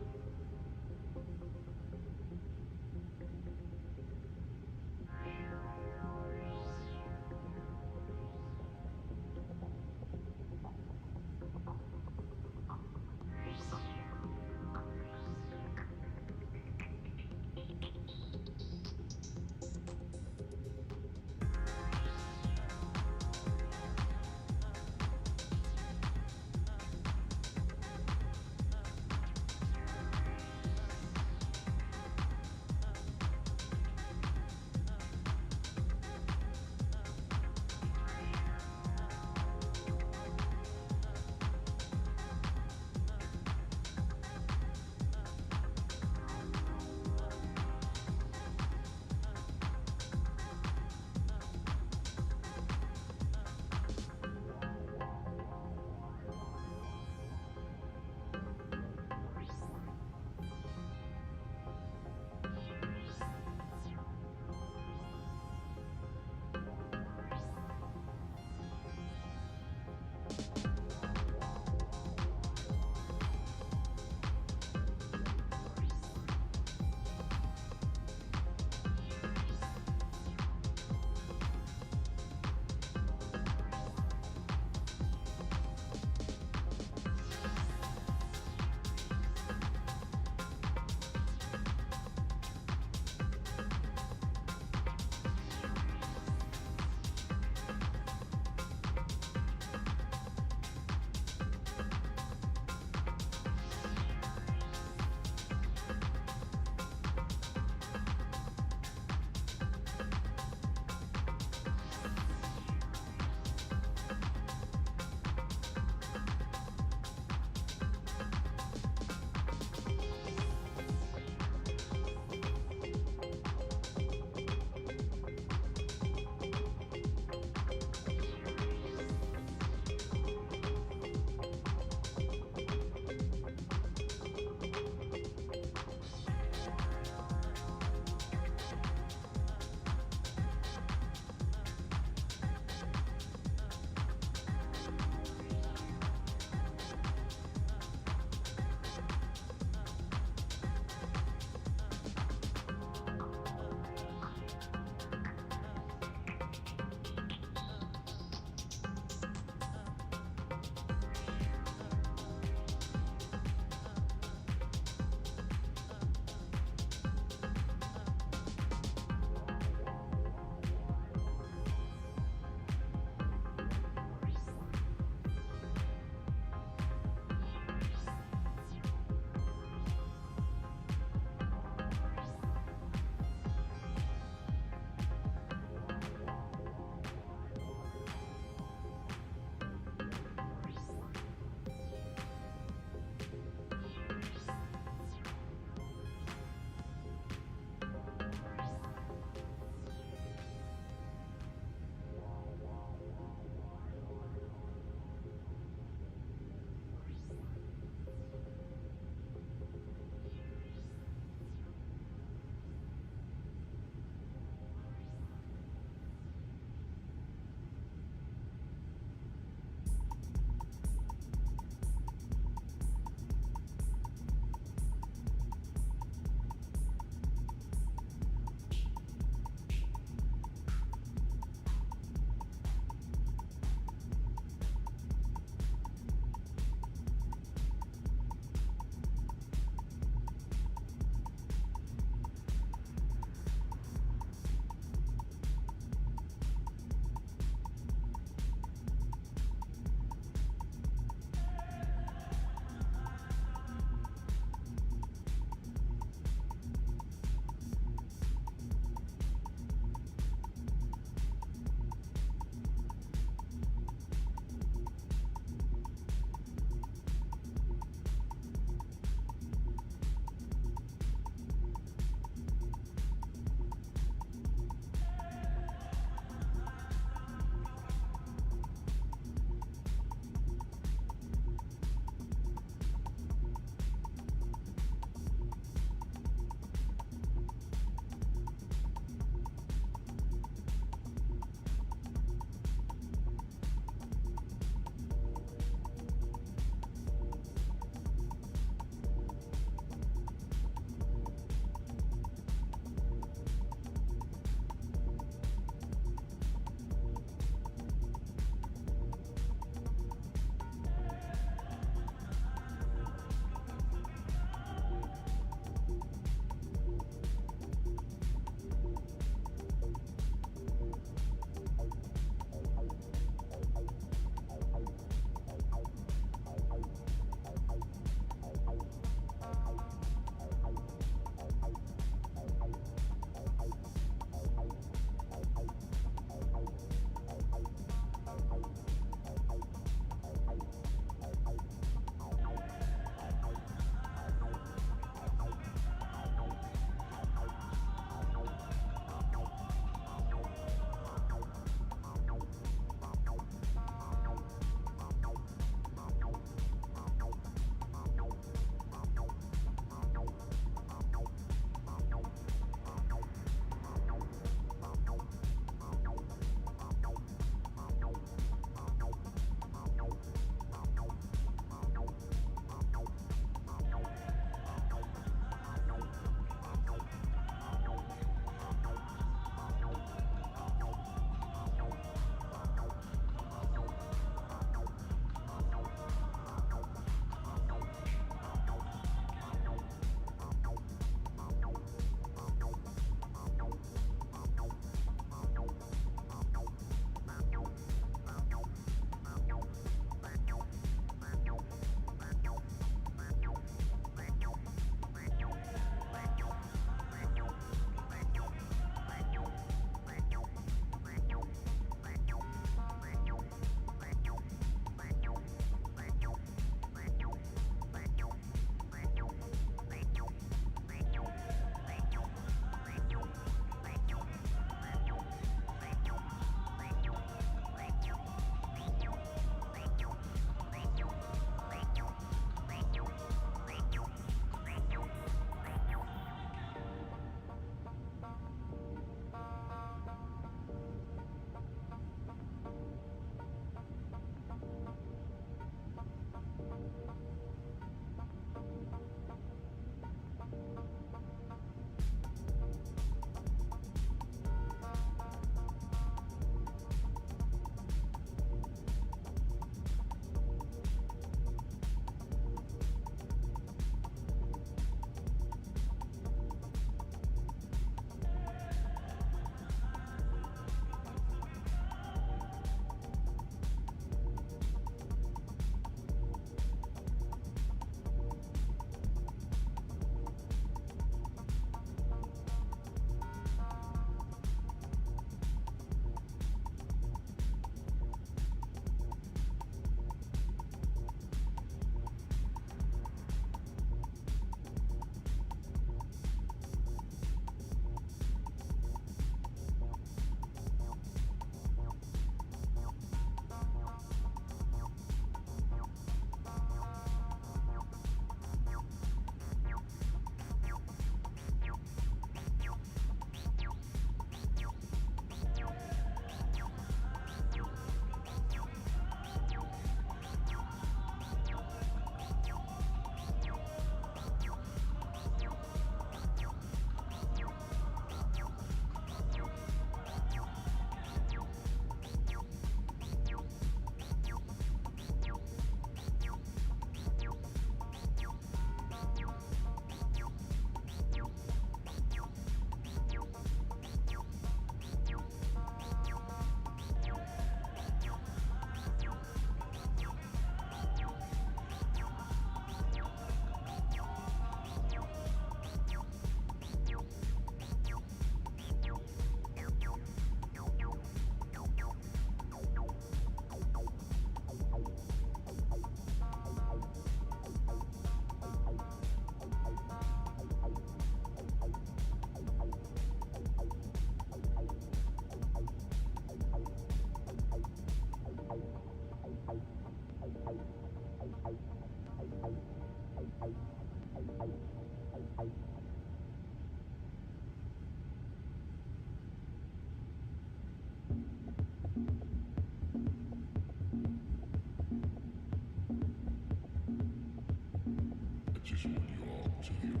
just want you all to hear it.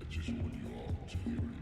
I just want you all to hear it.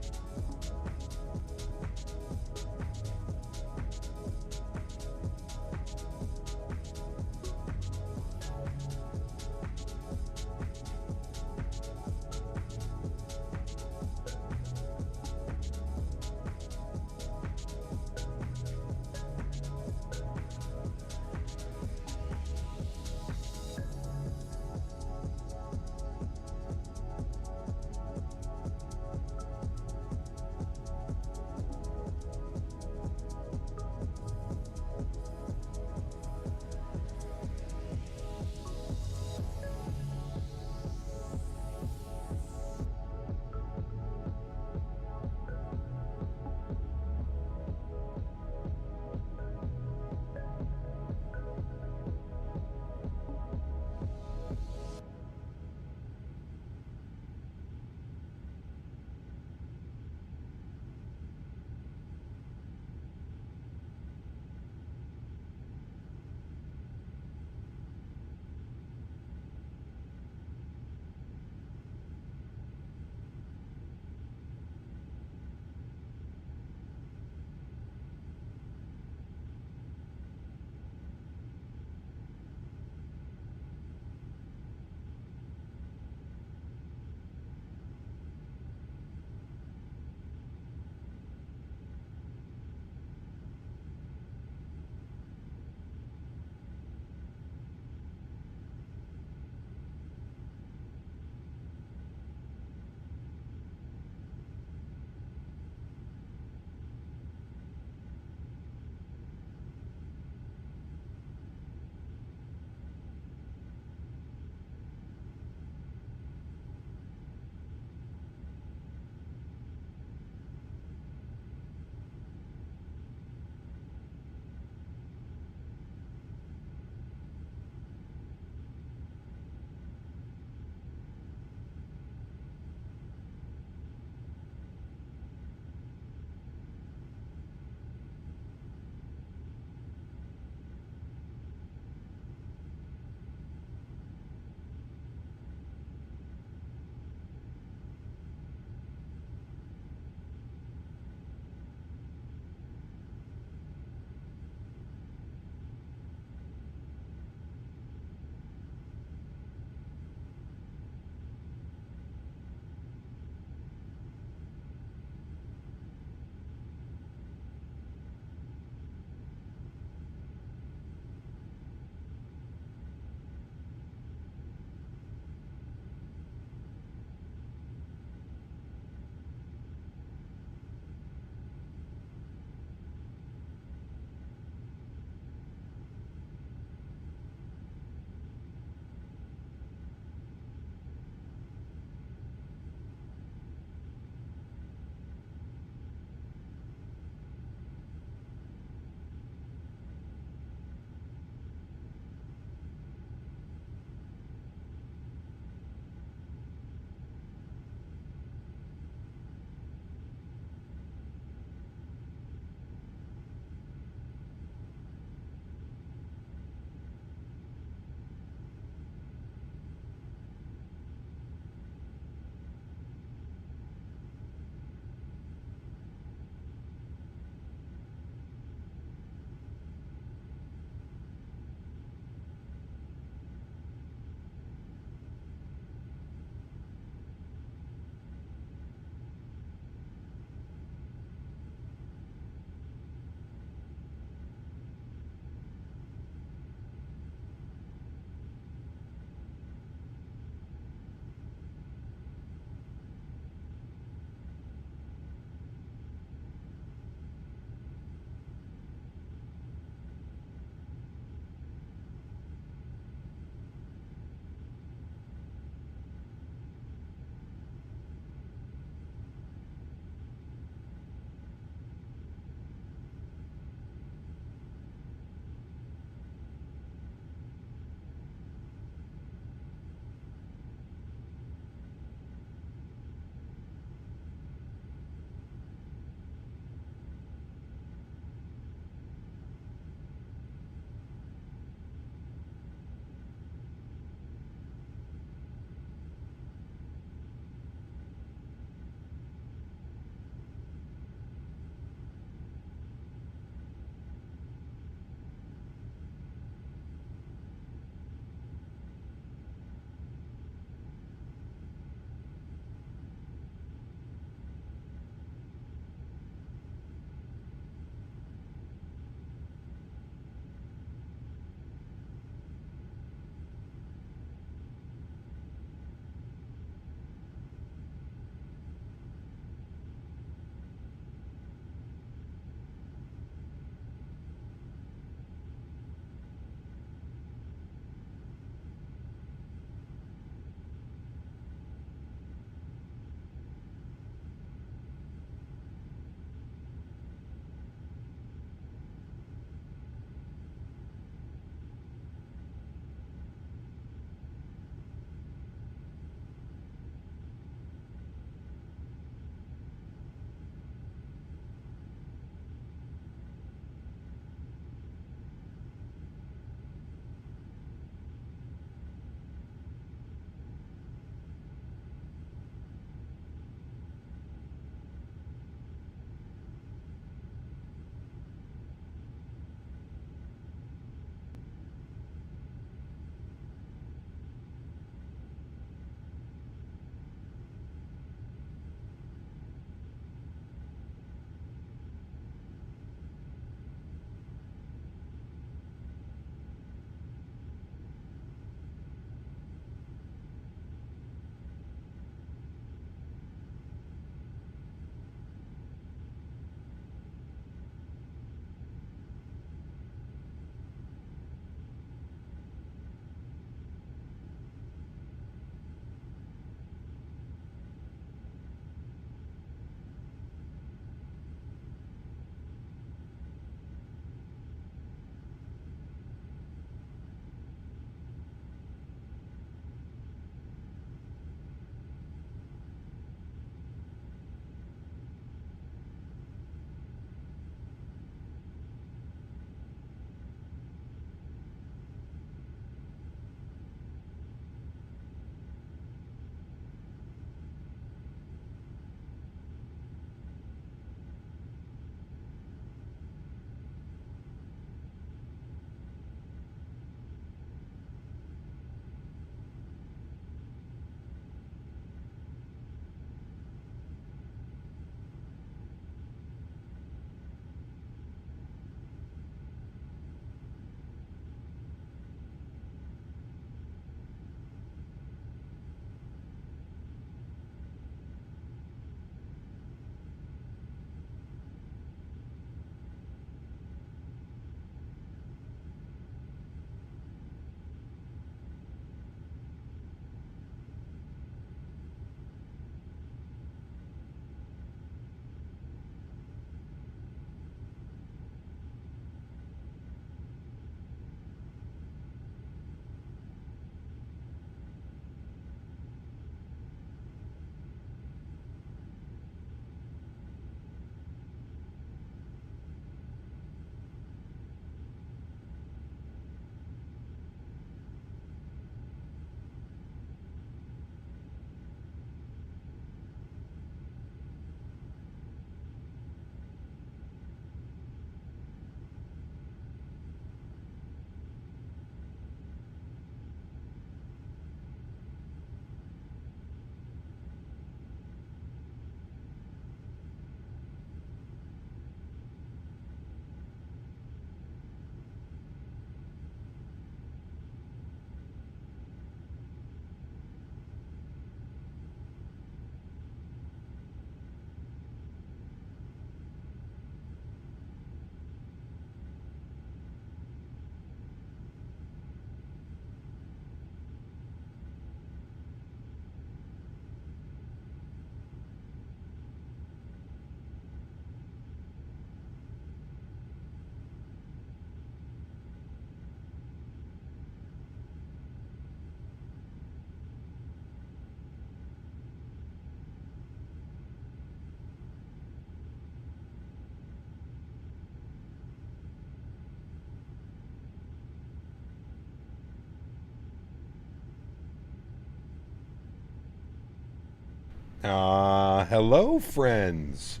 Hello, friends.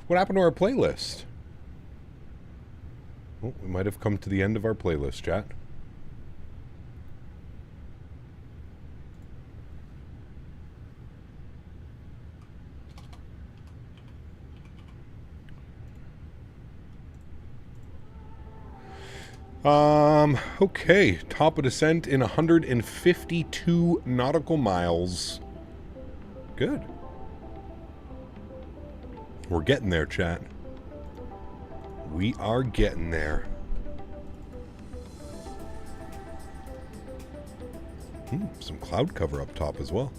What happened to our playlist? Oh, we might have come to the end of our playlist, chat. Okay. Top of descent in 152 nautical miles. Good. We're getting there, chat. We are getting there. Some cloud cover up top as well.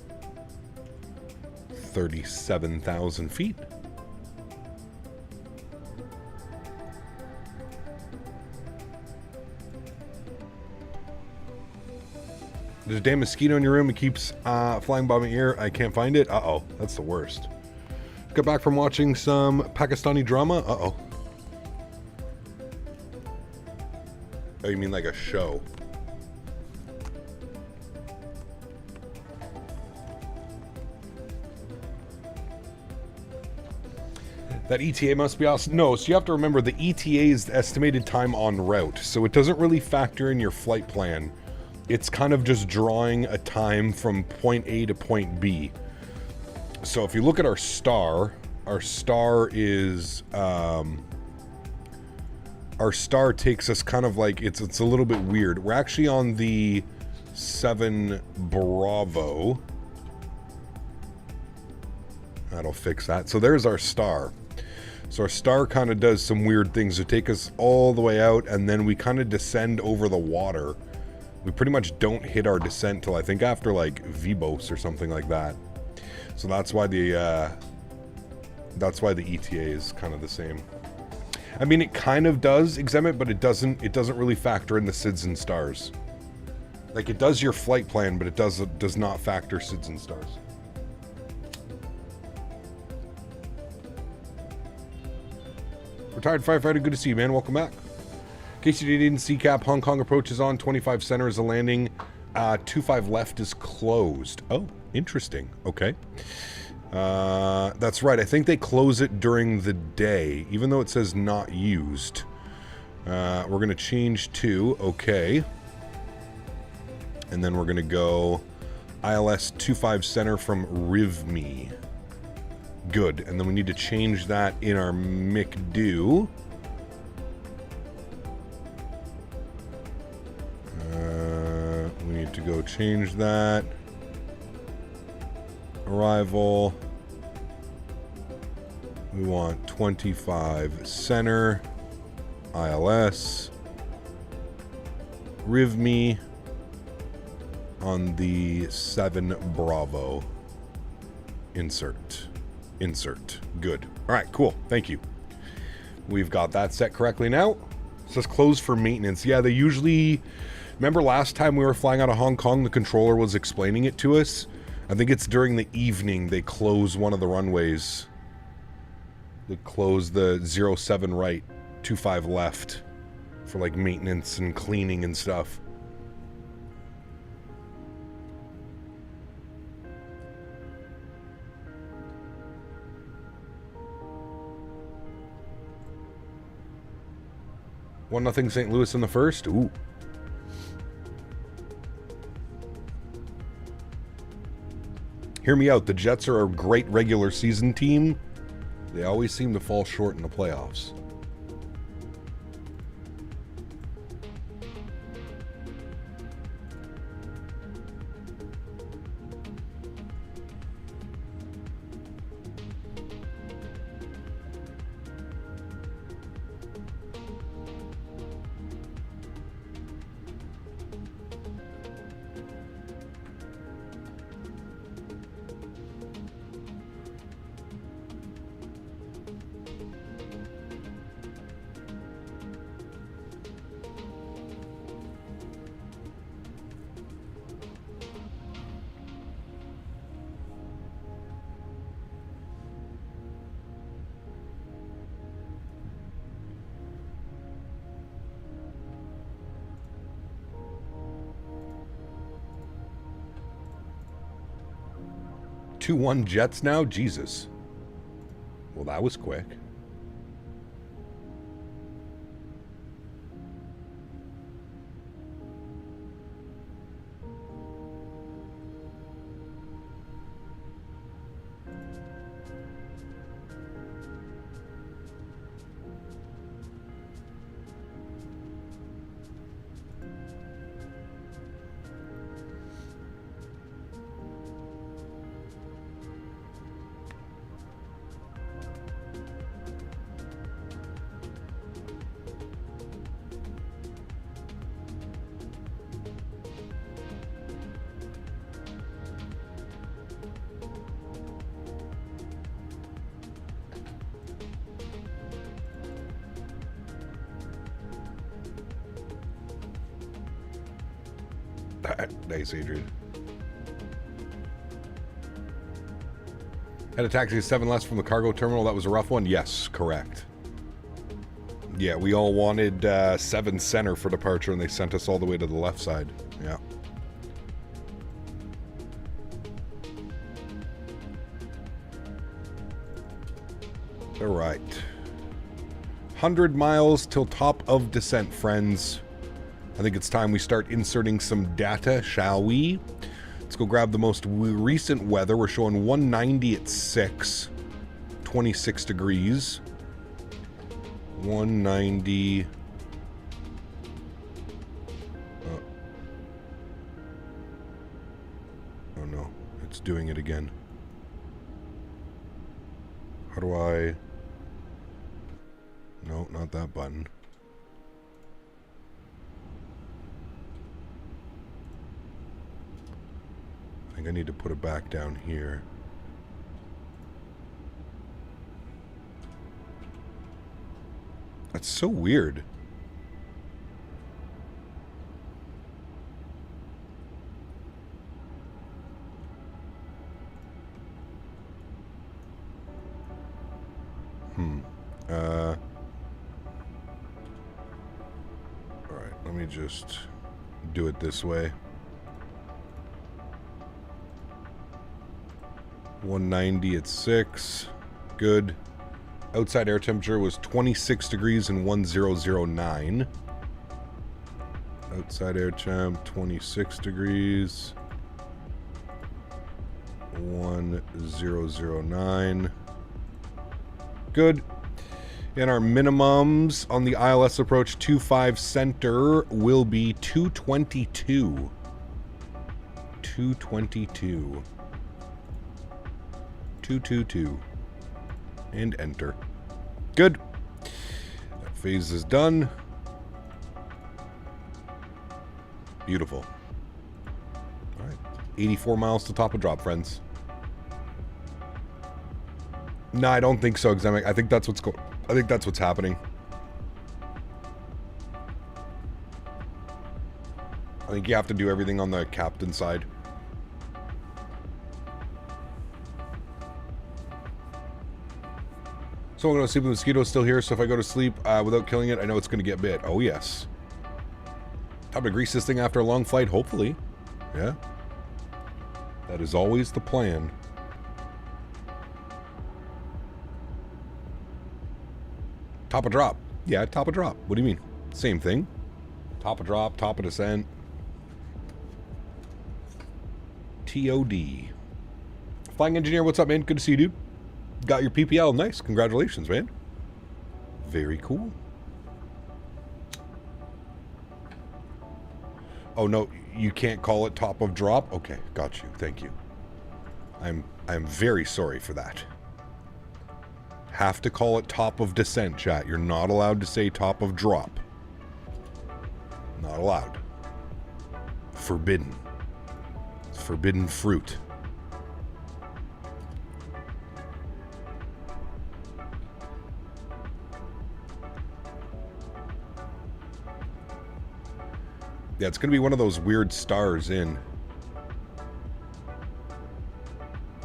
37,000 feet. There's a damn mosquito in your room. It keeps flying by my ear. I can't find it. Uh-oh. That's the worst. Got back from watching some Pakistani drama. Uh-oh. Oh, you mean like a show? That ETA must be awesome. No, so you have to remember the ETA is the estimated time on route. So it doesn't really factor in your flight plan. It's kind of just drawing a time from point A to point B. So if you look at our star is our star takes us kind of like it's a little bit weird. We're actually on the 7 Bravo. That'll fix that. So there's our star. So our star kind of does some weird things to take us all the way out, and then we kind of descend over the water. We pretty much don't hit our descent till I think after like Vibos or something like that. So that's why the ETA is kind of the same. I mean, it kind of does exempt it, but it doesn't really factor in the SIDS and stars. Like it does your flight plan, but it does not factor SIDS and stars. Retired firefighter, good to see you, man. Welcome back. In case you didn't see, Cap, Hong Kong approaches on 25 center is a landing. 25 left is closed. Oh, interesting. Okay. That's right. I think they close it during the day, even though it says not used. We're going to change to okay. And then we're going to go ILS 25 center from RIVME. Good. And then we need to change that in our McDo. We need to go change that. Arrival. We want 25 center. ILS. RIVME on the 7 Bravo. Insert. Good. All right, cool. Thank you. We've got that set correctly now. It says closed for maintenance. Yeah, they usually... Remember last time we were flying out of Hong Kong, the controller was explaining it to us? I think it's during the evening they close one of the runways. They close the 07 right, 25 left for like maintenance and cleaning and stuff. One nothing St. Louis in the first. Ooh. Hear me out. The Jets are a great regular season team. They always seem to fall short in the playoffs. 2-1 jets now? Jesus. Well, that was quick. Nice, Adrian. Had a taxi 7 less from the cargo terminal. That was a rough one. Yes, correct. Yeah, we all wanted 7 center for departure, and they sent us all the way to the left side. Yeah. All right. 100 miles till top of descent, friends. I think it's time we start inserting some data, shall we? Let's go grab the most recent weather. We're showing 190 at 6, 26 degrees. 190. Oh no, it's doing it again. How do I... No, not that button. I think I need to put it back down here. That's so weird. Alright, let me just do it this way. 190 at 6. Good. Outside air temperature was 26 degrees and 1009. Outside air temp, 26 degrees. 1009. Good. And our minimums on the ILS approach 25 center will be 222. 222. 222. And enter. Good. That phase is done. Beautiful. All right. 84 miles to top of drop, friends. No, I don't think so, Exemic. I think that's what's going. I think that's what's happening. I think you have to do everything on the captain side. So I'm going to sleep. The mosquito is still here, so if I go to sleep without killing it, I know it's going to get bit. Oh, yes. Time to grease this thing after a long flight, hopefully. Yeah. That is always the plan. Top of drop. Yeah, top of drop. What do you mean? Same thing. Top of drop, top of descent. TOD. Flying engineer, what's up, man? Good to see you, dude. Got your PPL. Nice. Congratulations, man. Very cool. Oh, no. You can't call it top of drop? Okay. Got you. Thank you. I'm very sorry for that. Have to call it top of descent, chat. You're not allowed to say top of drop. Not allowed. Forbidden. Forbidden fruit. Yeah, it's going to be one of those weird stars in.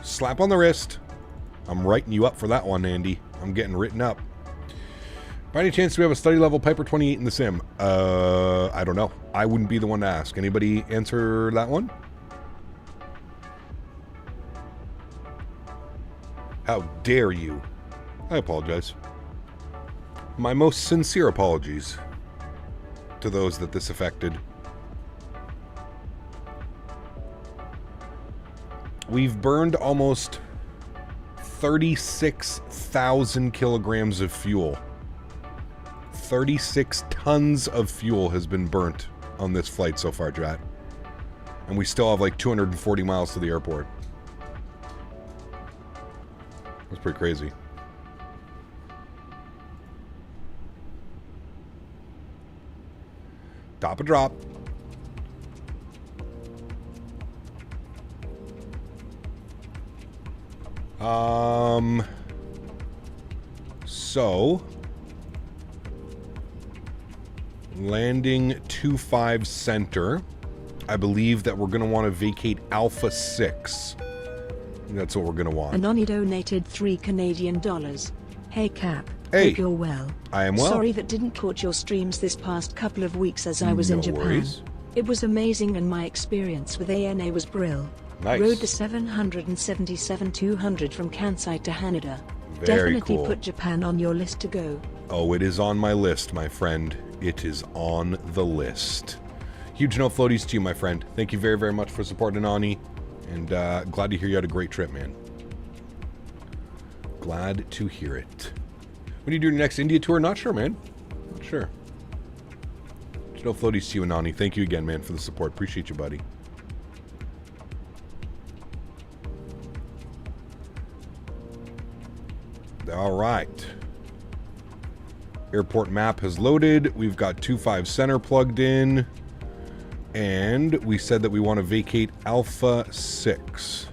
Slap on the wrist. I'm writing you up for that one, Andy. I'm getting written up. By any chance, do we have a study level Piper 28 in the sim? I don't know. I wouldn't be the one to ask. Anybody answer that one? How dare you? I apologize. My most sincere apologies to those that this affected. We've burned almost 36,000 kilograms of fuel. 36 tons of fuel has been burnt on this flight so far, chat. And we still have like 240 miles to the airport. That's pretty crazy. Top a drop. So landing 25 center. I believe that we're going to want to vacate Alpha 6. That's what we're going to want. Anoni donated $3 Canadian. Hey Cap. Hey. Hope you're well. I am well. Sorry that didn't catch your streams this past couple of weeks as I was in Japan. Worries. It was amazing and my experience with ANA was brill. Nice. Rode the 777-200 from Kansai to Haneda. Very Definitely cool. put Japan on your list to go. Oh, it is on my list, my friend. It is on the list. Huge no floaties to you, my friend. Thank you very, very much for supporting Ani. And glad to hear you had a great trip, man. Glad to hear it. When do you do your next India tour? Not sure, man. Not sure. Huge no floaties to you and Ani. Thank you again, man, for the support. Appreciate you, buddy. All right. Airport map has loaded. We've got 25 center plugged in. And we said that we want to vacate Alpha 6.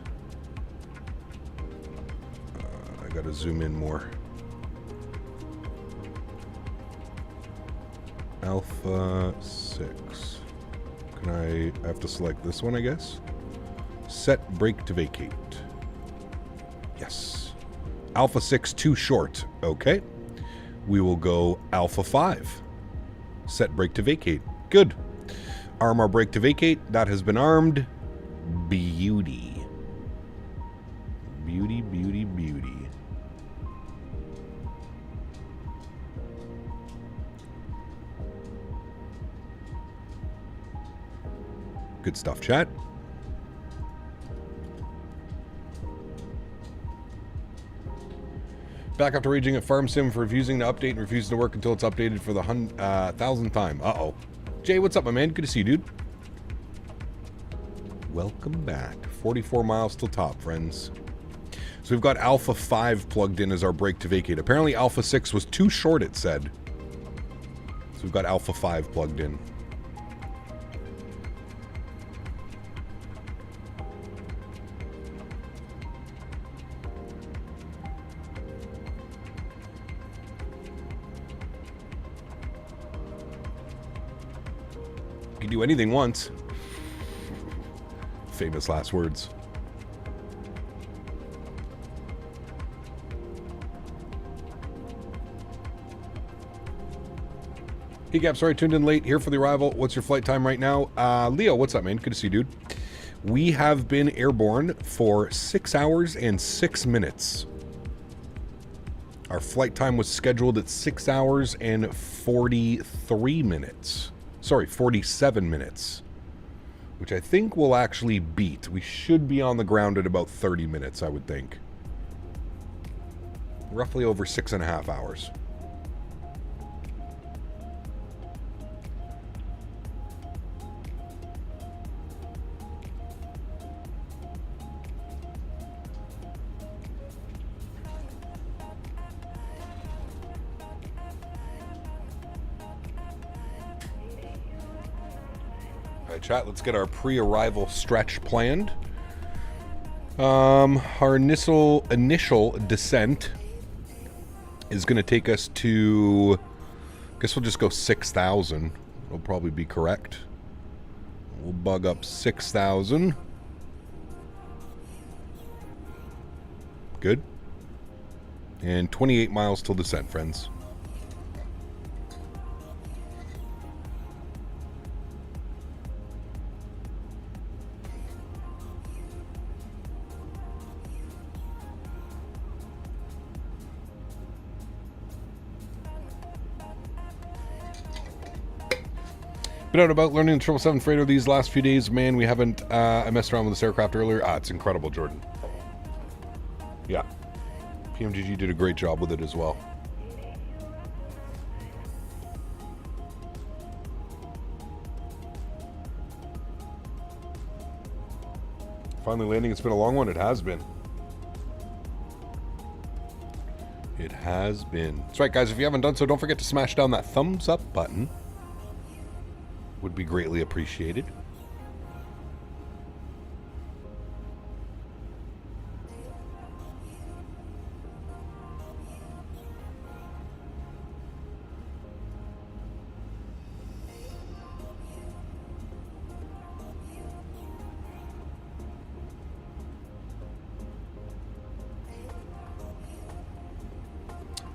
I got to zoom in more. Alpha 6. I have to select this one, I guess. Set brake to vacate. Yes. Alpha 6 too short. Okay. We will go Alpha 5. Set brake to vacate. Good. Arm our brake to vacate. That has been armed. Beauty. Beauty, beauty, beauty. Good stuff, chat. Back after raging at FarmSim for refusing to update and refusing to work until it's updated for the 1,000th time. Uh-oh. Jay, what's up, my man? Good to see you, dude. Welcome back. 44 miles till top, friends. So we've got Alpha 5 plugged in as our brake to vacate. Apparently Alpha 6 was too short, it said. So we've got Alpha 5 plugged in. You can do anything once. Famous last words. Hey Gap, sorry, tuned in late. Here for the arrival. What's your flight time right now? Leo, what's up, man? Good to see you, dude. We have been airborne for 6 hours and 6 minutes. Our flight time was scheduled at 6 hours and 43 minutes. Sorry, 47 minutes. Which I think we'll actually beat. We should be on the ground at about 30 minutes, I would think. Roughly over 6.5 hours. Chat, let's get our pre-arrival stretch planned. Our initial descent is going to take us to, I guess we'll just go 6,000. It'll probably be correct. We'll bug up 6,000. Good. And 28 miles till descent, friends. Been out about learning the 777 freighter these last few days. Man, we haven't... I messed around with this aircraft earlier. It's incredible, Jordan. Yeah. PMGG did a great job with it as well. Finally landing. It's been a long one. It has been. It has been. That's right, guys. If you haven't done so, don't forget to smash down that thumbs up button. Would be greatly appreciated.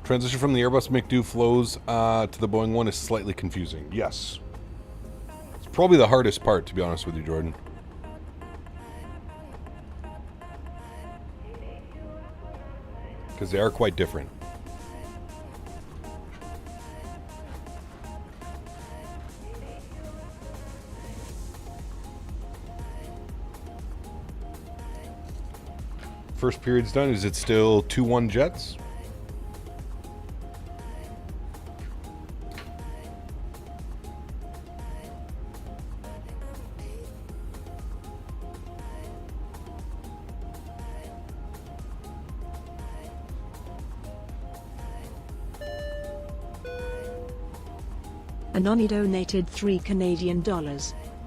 Transition from the Airbus McDo flows to the Boeing one is slightly confusing. Yes. It's probably the hardest part, to be honest with you, Jordan. Because they are quite different. First period's done. Is it still 2-1 Jets? Anoni donated $3 Canadian.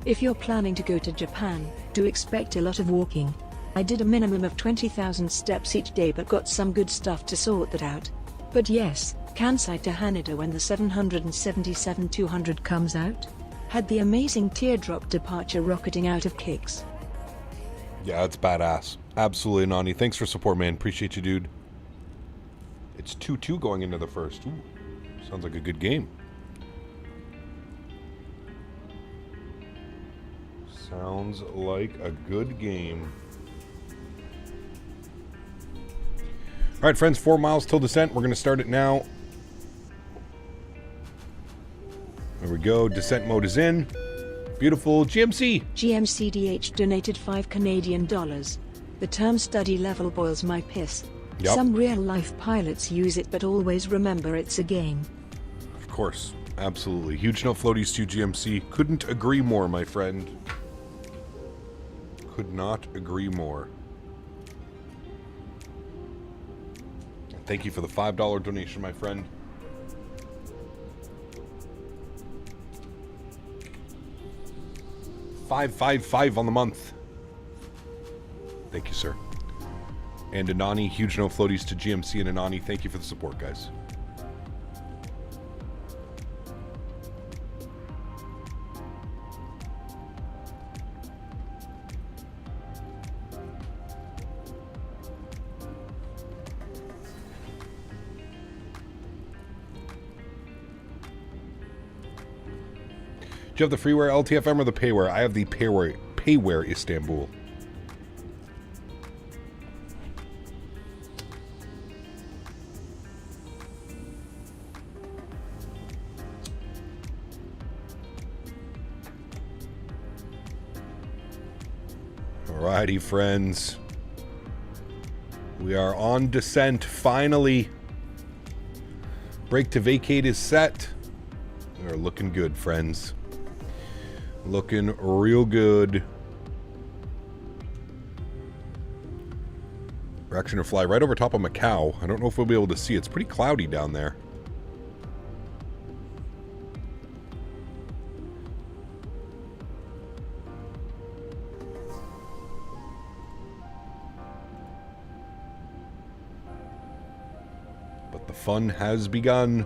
If you're planning to go to Japan, do expect a lot of walking. I did a minimum of 20,000 steps each day but got some good stuff to sort that out. But yes, Kansai to Haneda when the 777-200 comes out. Had the amazing teardrop departure rocketing out of kicks. Yeah, it's badass. Absolutely, Nani. Thanks for support, man. Appreciate you, dude. It's 2-2 going into the first. Ooh, sounds like a good game. Sounds like a good game. All right, friends, 4 miles till descent. We're going to start it now. There we go. Descent mode is in. Beautiful. GMC. GMCDH donated $5 Canadian. The term study level boils my piss. Yep. Some real-life pilots use it, but always remember it's a game. Of course. Absolutely. Huge no floaties to GMC. Couldn't agree more, my friend. Could not agree more. Thank you for the $5 donation, my friend. $555 on the month. Thank you, sir. And Anani, huge no floaties to GMC and Anani. Thank you for the support, guys. Do you have the freeware LTFM or the payware? I have the payware Istanbul. Alrighty, friends. We are on descent, finally. Brake to vacate is set. We are looking good, friends. Looking real good. We're actually going to fly right over top of Macau. I don't know if we'll be able to see. It's pretty cloudy down there. But the fun has begun.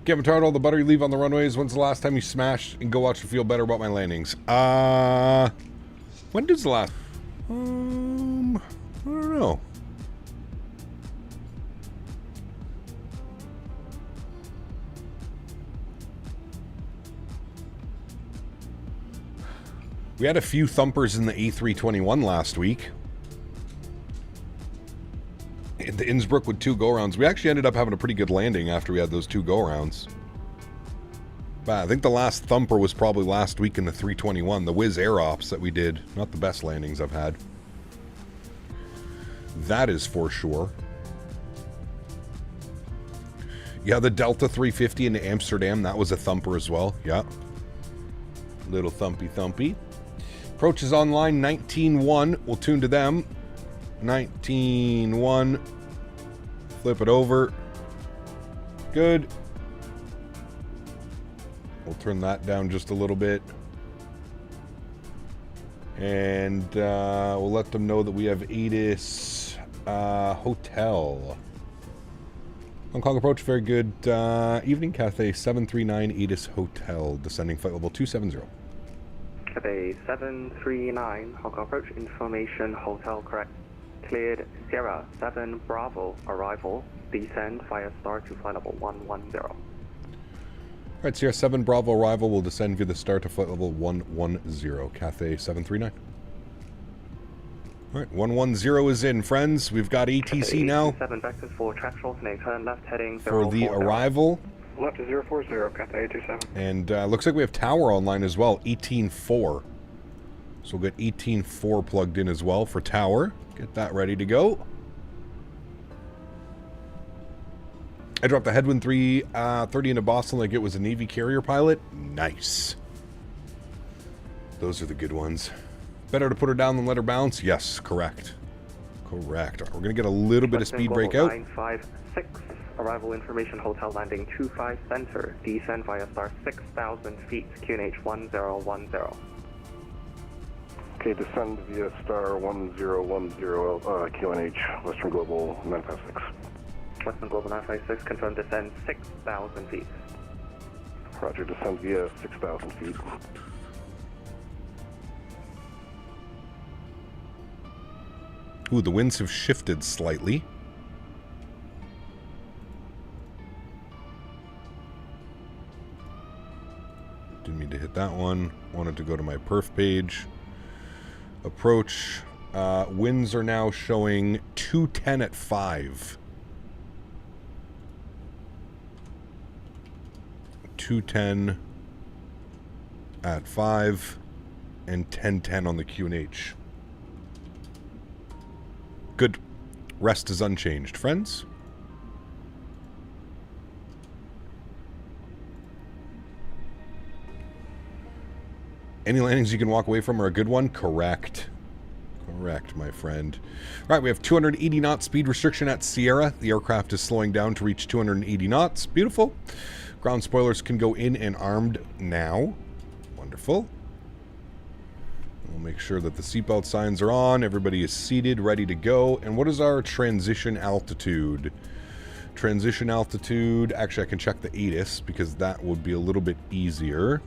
Getting tired of all the butter you leave on the runways. When's the last time you smashed and go watch to feel better about my landings? When does the last... I don't know. We had a few thumpers in the A321 last week. In the Innsbruck with 2 go-rounds. We actually ended up having a pretty good landing after we had those 2 go-rounds. But I think the last thumper was probably last week in the 321. The Whiz Air Ops that we did. Not the best landings I've had. That is for sure. Yeah, the Delta 350 into Amsterdam. That was a thumper as well. Yeah. Little thumpy. Approach is online, 19-1. We'll tune to them. 19-1. Flip it over. Good. We'll turn that down just a little bit. And we'll let them know that we have ATIS Hotel. Hong Kong approach, very good evening. Cathay 739 ATIS Hotel, descending flight level 270. Cathay 739, Hong Kong approach, information, hotel correct. Cleared Sierra 7 Bravo, arrival, descend via star to flight level 110. Alright, Sierra 7 Bravo arrival will descend via the star to flight level 110. Cathay 739. Alright, 110 is in, friends. We've got ATC now. 7 vectors for track shortening, turn left heading For the arrival. Left to 040, Cathay 827. And looks like we have tower online as well, 18.4. So we'll get 18.4 plugged in as well for tower. Get that ready to go. I dropped the Headwind 330 into Boston like it was a Navy carrier pilot. Nice. Those are the good ones. Better to put her down than let her bounce? Yes, correct. Correct. We're going to get a little bit of speed breakout. 956, arrival information, hotel landing 25 center, descend via star 6,000 feet, QNH 1010. Okay, descend via star 1010, QNH, Western Global 956. Western Global 956, confirm descend 6,000 feet. Roger, descend via 6,000 feet. Ooh, the winds have shifted slightly. Didn't mean to hit that one. Wanted to go to my perf page. Approach. Winds are now showing 210 at 5. 210 at 5 and 1010 on the QNH. Good. Rest is unchanged, friends. Any landings you can walk away from are a good one? Correct. Correct, my friend. All right, we have 280 knot speed restriction at Sierra. The aircraft is slowing down to reach 280 knots. Beautiful. Ground spoilers can go in and armed now. Wonderful. We'll make sure that the seatbelt signs are on. Everybody is seated, ready to go. And what is our transition altitude? Transition altitude. Actually, I can check the ATIS because that would be a little bit easier.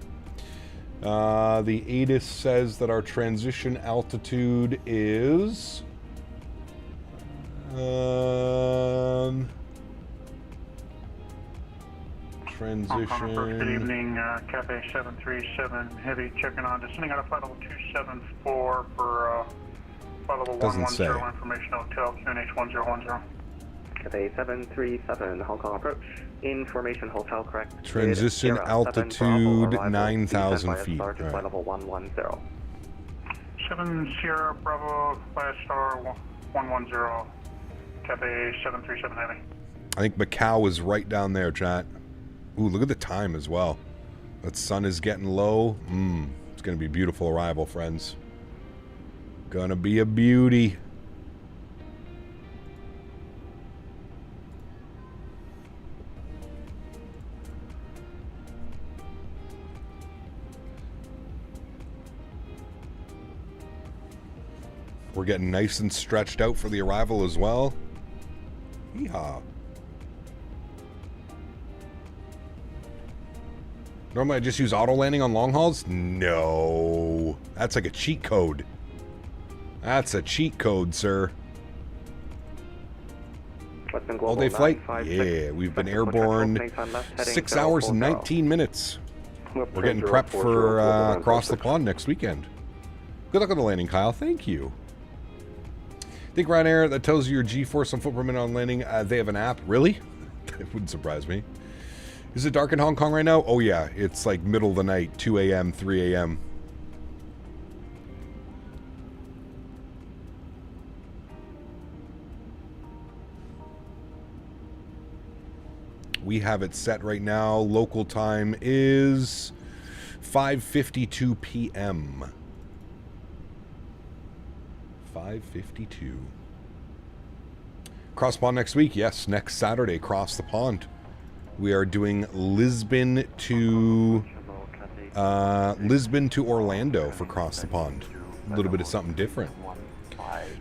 The ATIS says that our transition altitude is... transition... Good evening, Cathay 737 Heavy checking on. Descending out of flight level 274 for flight level 110 information hotel, QNH 1010. Cathay 737, Hong Kong approach. Information hotel correct. Transition altitude 9,000 feet. Right. Flight level 110. 7 Sierra Bravo, flight star 110. Cathay 737 Heavy. I think Macau is right down there, chat. Ooh, look at the time as well. That sun is getting low. It's going to be a beautiful arrival, friends. Gonna be a beauty. We're getting nice and stretched out for the arrival as well. Yeehaw. Normally I just use auto landing on long hauls. No. That's like a cheat code. That's a cheat code, sir. All day flight? Yeah, we've been airborne 6 hours and 19 minutes. We're getting prepped for across the pond next weekend. Good luck on the landing, Kyle. Thank you. Think Ryanair that tells you your G-force on foot per minute on landing. They have an app. Really? That wouldn't surprise me. Is it dark in Hong Kong right now? Oh yeah, it's like middle of the night, 2 a.m., 3 a.m. We have it set right now. Local time is 5:52 p.m. 5:52. Cross pond next week. Yes, next Saturday, cross the pond. We are doing Lisbon to Orlando for cross the pond. A little bit of something different.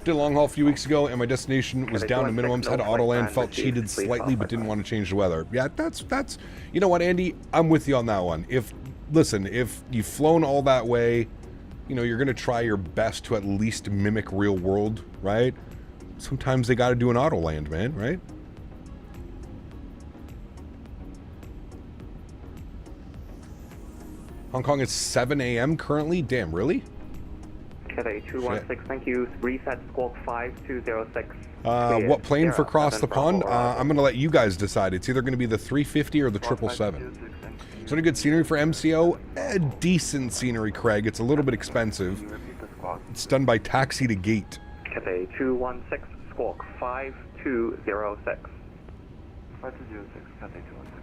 Did a long haul a few weeks ago, and my destination was down to minimums. Had to auto land, felt cheated slightly, but didn't want to change the weather. Yeah, that's. You know what, Andy? I'm with you on that one. If you've flown all that way, you know you're gonna try your best to at least mimic real world, right? Sometimes they got to do an auto land, man, right? Hong Kong is 7 a.m. currently. Damn, really? Cathay 216, thank you. Reset squawk 5206. What plane for cross the pond? I'm going to let you guys decide. It's either going to be the 350 or the 777. Is there any good scenery for MCO? Decent scenery, Craig. It's a little bit expensive. It's done by taxi to gate. Cathay 216, squawk 5206. 5206, Cathay 216.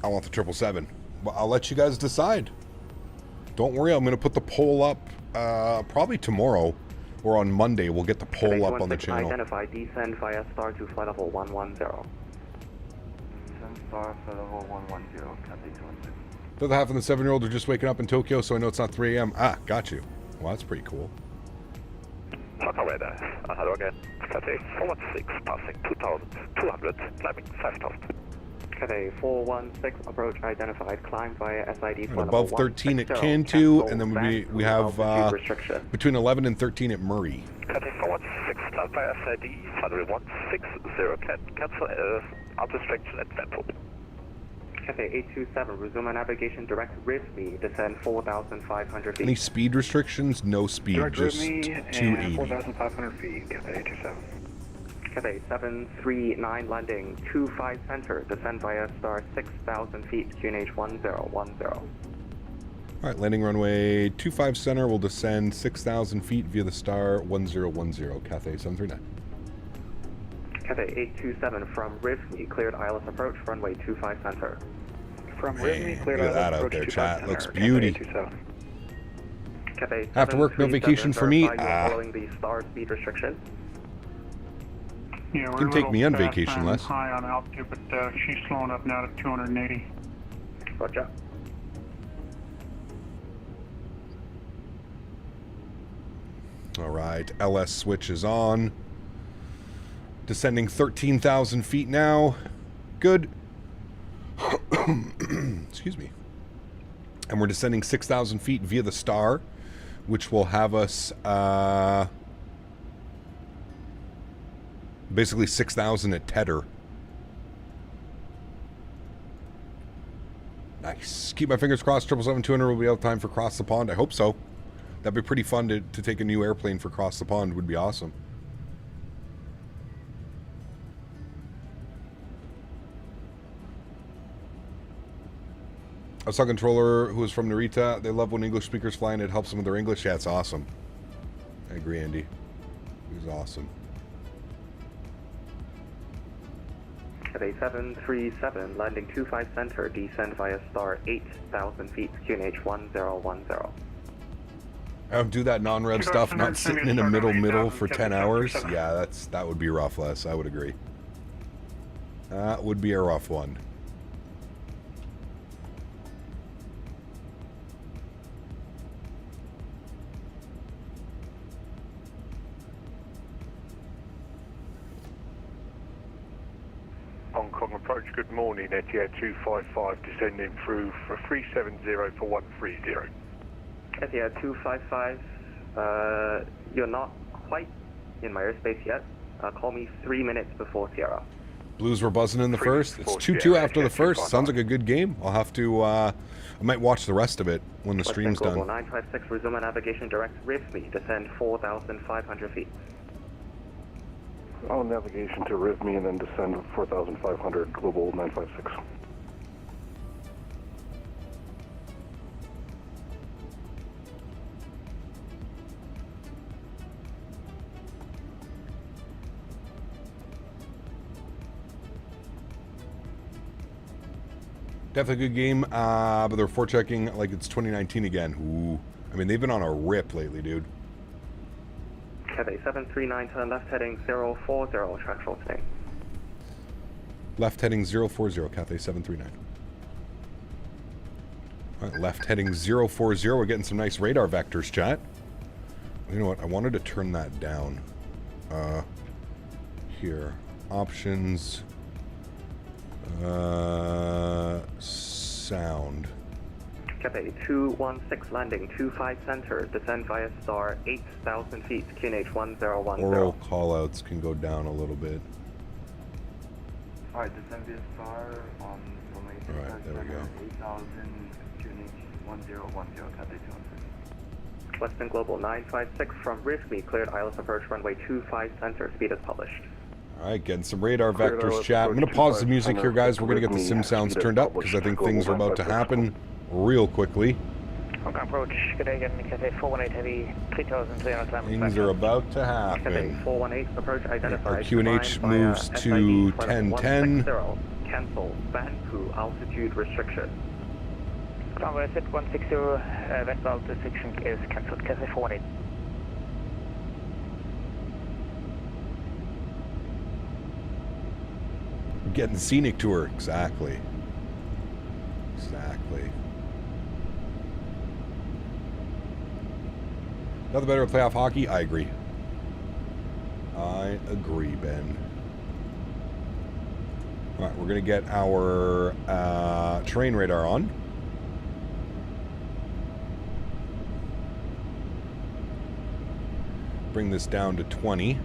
I want the 777. Well, I'll let you guys decide. Don't worry, I'm going to put the poll up probably tomorrow or on Monday. We'll get the poll up on the channel. Identify descend via star to flight level 110. Descend star flight level 110, Cathay 216. The other half of the 7-year-old are just waking up in Tokyo, so I know it's not 3 a.m. Ah, got you. Well, that's pretty cool. Hello again. Cathay 416, passing 2,200, climbing 5,000. Cathay 416, approach identified, climb via SID flight above 13 at Cantu, and then we have between 11 and 13 at Murray. Cathay 416, climb via SID, flight 160, cancel out restriction at Mentha. Cathay 827, resume our navigation direct with me, descend 4,500 feet. Any speed restrictions? No speed, direct just with me 280. 4,500 feet, Cathay 827. Cathay 739 landing 25 center, descend via star 6,000 feet, QNH 1010. Alright, landing runway 25 center will descend 6,000 feet via the star 1010, Cathay 739. Cathay 827 from Rivne, cleared ILS approach, runway 25 center. From Rivne, cleared look at that ILS out approach there, 25 chat. center, Looks Cathay beauty. 827. Cathay After work, no vacation for me. Following the star speed restriction. Yeah, we're Can a take little me on fast vacation, and Les. high on altitude, but she's slowing up now to 280. Roger. Alright, LS switch is on. Descending 13,000 feet now. Good. Excuse me. And we're descending 6,000 feet via the star, which will have us basically 6,000 at Tedder. Nice. Keep my fingers crossed. 777-200 will be out time for cross the pond. I hope so. That'd be pretty fun to take a new airplane for cross the pond. Would be awesome. I saw a controller who was from Narita. They love when English speakers fly and it helps them with their English. Yeah, it's awesome. I agree, Andy. It was awesome. Cathay 737, landing 25 center, descend via star 8,000 feet, QNH 1010. I don't do that non-rev stuff, not sitting in a middle for 10 hours. Yeah, that would be rough, Les. I would agree. That would be a rough one. Hong Kong approach, good morning, Etihad 255, descending through for 370 for 130. Etihad 255, you're not quite in my airspace yet. Call me 3 minutes before Sierra. Blues were buzzing in the first. It's 2-2 after the first. Sounds like a good game. I'll have to, I might watch the rest of it when the stream's done. Global 956, resume navigation direct RIFME, descend 4,500 feet. I'll navigation to RIVME and then descend 4,500, global 956. Definitely a good game, but they're forechecking like it's 2019 again. Ooh. I mean, they've been on a rip lately, dude. Cathay 739, turn left heading 040, track short stay. Left heading 040, Cathay 739. All right, left heading 040. We're getting some nice radar vectors, chat. You know what? I wanted to turn that down. Here. Options. Sound. Cathay 216 landing 25 center, descend via star 8,000 feet, QNH 1010. Oral callouts can go down a little bit. Alright, descend via star formation. Alright, there we go. 8,000 QNH 1010, Cathay 216. Western Global 956 from RIFME, cleared ILS approach runway 25 center, speed is published. Alright, getting some radar vectors, chat. I'm going to pause the music here, guys. We're going to get the sim sounds turned up because I think things are about to happen real quickly. Hong Kong approach, good day again, Cathay 418 heavy, 3,300 climb. Things are about to Cathay happen. 418 approach identified. Our QNH moves to 1010. Cancel, Banpu altitude restriction. Convoy set 160, westbound restriction is cancelled, Cathay 418. Getting scenic tour, exactly. Exactly. Nothing better than playoff hockey? I agree. I agree, Ben. Alright, we're going to get our terrain radar on. Bring this down to 20.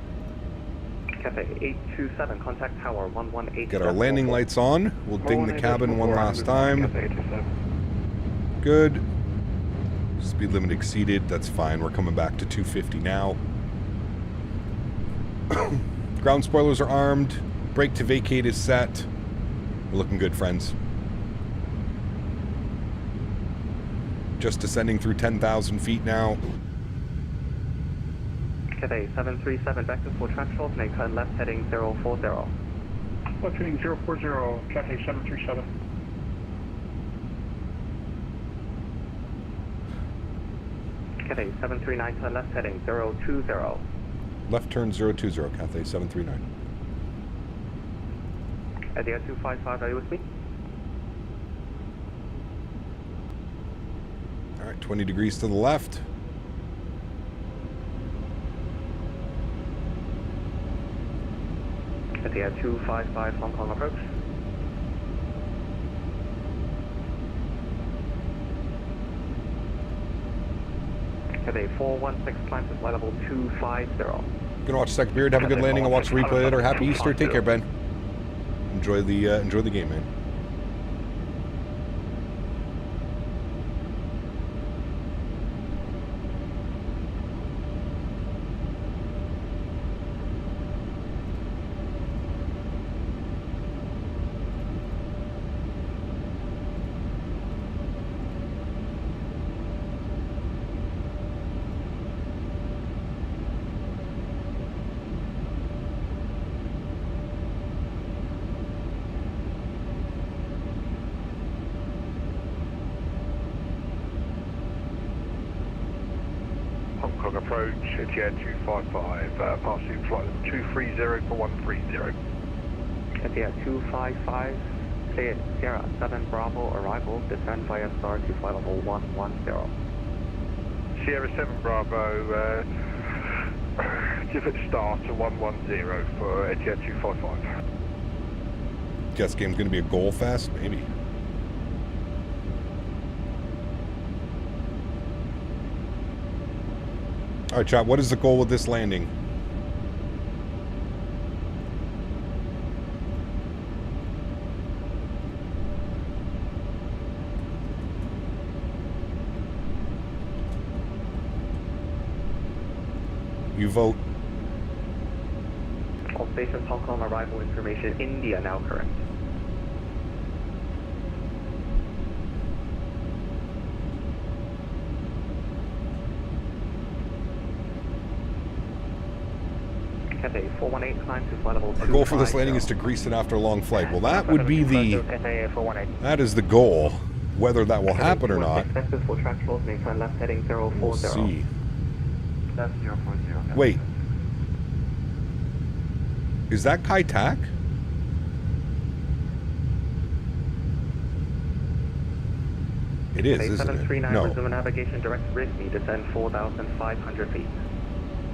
Cathay 827, contact tower 118. Get our landing lights on. We'll ding the cabin one last time. Good. Speed limit exceeded. That's fine. We're coming back to 250 now. Ground spoilers are armed. Brake to vacate is set. We're looking good, friends. Just descending through 10,000 feet now. Cathay 737, vector for track shortening, turn left heading 040. Left heading 040, Cathay 737. Cathay 739, turn left heading 020. Left turn 020, Cathay 739. Etihad 255, are you with me? Alright, 20 degrees to the left. Etihad 255, Hong Kong approach. Cathay 416, climb to flight level 250. Gonna watch Second Period. Have a good landing. I'll watch the replay later. Happy Easter. Take care, Ben. Enjoy the game, man. Approach, Etihad 255, passing flight 230 for 130. Etihad 255, cleared Sierra 7 Bravo arrival, descend via star to flight level 110. Sierra 7 Bravo, give it star to 110 for Etihad 255. Guess game's going to be a goal fest? Maybe. Alright, chat, what is the goal with this landing? You vote. All stations, Hong Kong arrival information, India now correct. Cathay 418, climb to flight level 250. Our goal for this landing is to grease it after a long flight. Well, that would be the... That is the goal. Whether that will happen or not, we'll see. Left 040. Wait. Is that Kai-Tak? It is, isn't it? No. Resume navigation direct Rivni, descend 4,500 feet.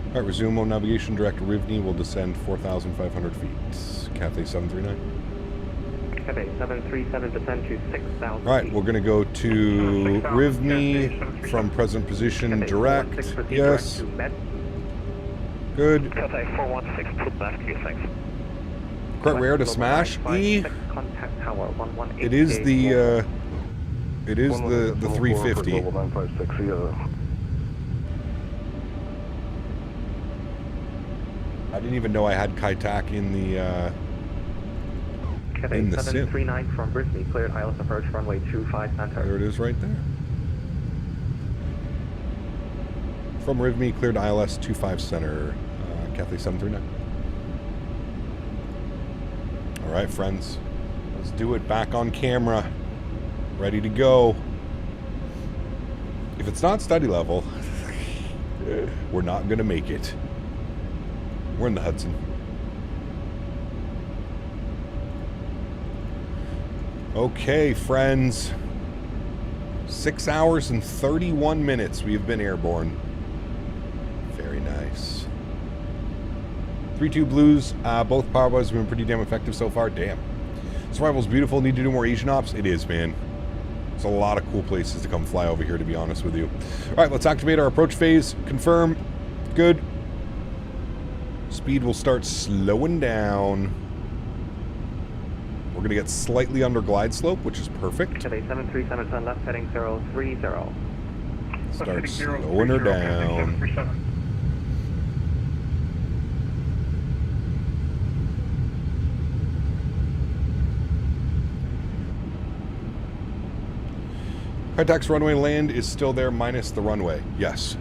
Alright, resume on navigation direct Rivni will descend 4,500 feet. Cathay 739. Cathay 737, descend to 6,000 Alright, we're going to go to Rivni from present position direct. Yes. Good. Cathay 416, put left, you thanks. Correct rear to smash. E. It is the, it is the 350. Global 956, I didn't even know I had Kai-Tak in the Cathay 739 from Brisbane, cleared ILS approach runway 25 center. There it is right there. From Rivni, cleared ILS 25 center. Cathay 739. Alright, friends. Let's do it. Back on camera. Ready to go. If it's not study level, we're not going to make it. We're in the Hudson. Okay, friends. 6 hours and 31 minutes we have been airborne. Very nice. 3-2 Blues. Both power buzzes have been pretty damn effective so far. Damn. Survival's beautiful. Need to do more Asian ops? It is, man. There's a lot of cool places to come fly over here, to be honest with you. Alright, let's activate our approach phase. Confirm. Good. Speed will start slowing down. We're going to get slightly under glide slope, which is perfect. Cathay 737, turn left heading 030. Start slowing her down. Kai-Tak's runway land is still there minus the runway. Yes.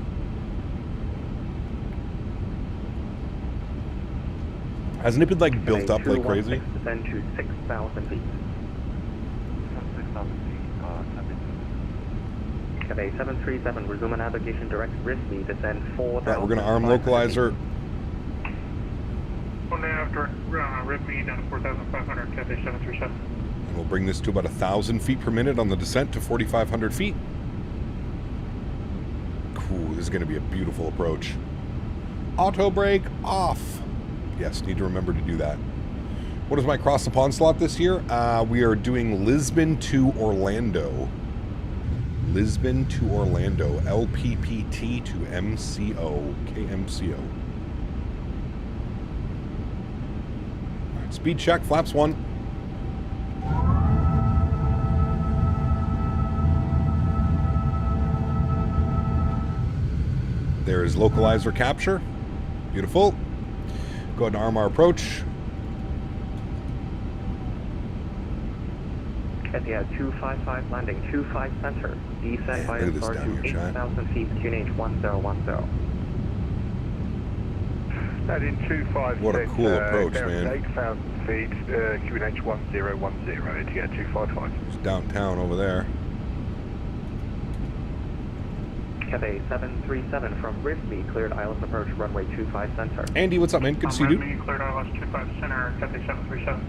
Hasn't it been like built up like crazy? Descend to 6,000 feet. 6,000 feet, Cathay 737, resume navigation direct Rivni, descend 4,000. Right, we're going to arm localizer. One day after Rivni down to 4,500, Cathay 737. And we'll bring this to about 1,000 feet per minute on the descent to 4,500 feet. Cool, this is going to be a beautiful approach. Auto brake off. Yes, need to remember to do that. What is my cross the pond slot this year? We are doing Lisbon to Orlando. Lisbon to Orlando. LPPT to MCO. KMCO. Right, speed check, flaps 1. There is localizer capture. Beautiful. Go ahead and arm our approach. Cathay 255 landing, 25 center. Descend by a start to 8,000 feet, QNH 1010. Heading 256. What a cool approach, man. 8,000 feet, QNH 1010 to get 255. It's downtown over there. Cathay 737 from Rivni, cleared ILS approach runway 25 center. Andy, what's up, man? Good to see you, dude. Rivni, cleared ILS 25 center, Cathay 737.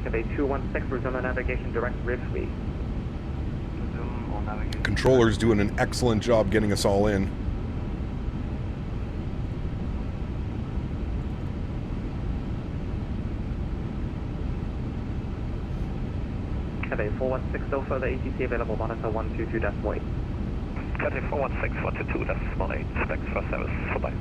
Cathay 216, resume navigation direct Rivni. Resume on navigation. Controller's doing an excellent job getting us all in. Cathay 416, no further ATC available, monitor 122.8. Cathay 416, 122.8, specs for service, goodbye.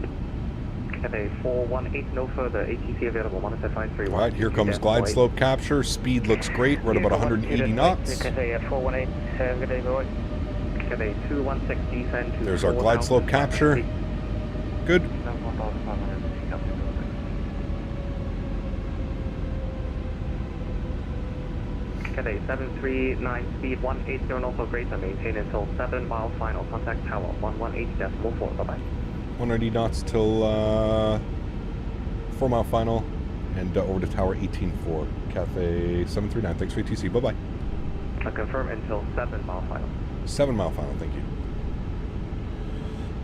Cathay 418, no further ATC available, monitor 531. All right, here comes glide slope capture. Speed looks great. We're at about 180 knots. Cathay 418, good day, boy. Cathay 216, descend to There's our glide slope capture. Good. Cathay 739, speed 180, north of Graydon, maintain until 7 mile final, contact tower 118.4, bye-bye. 180 knots till 4 mile final and over to tower 18.4. Cathay 739, thanks for ATC, bye-bye. Confirm until 7 mile final. 7 mile final, thank you.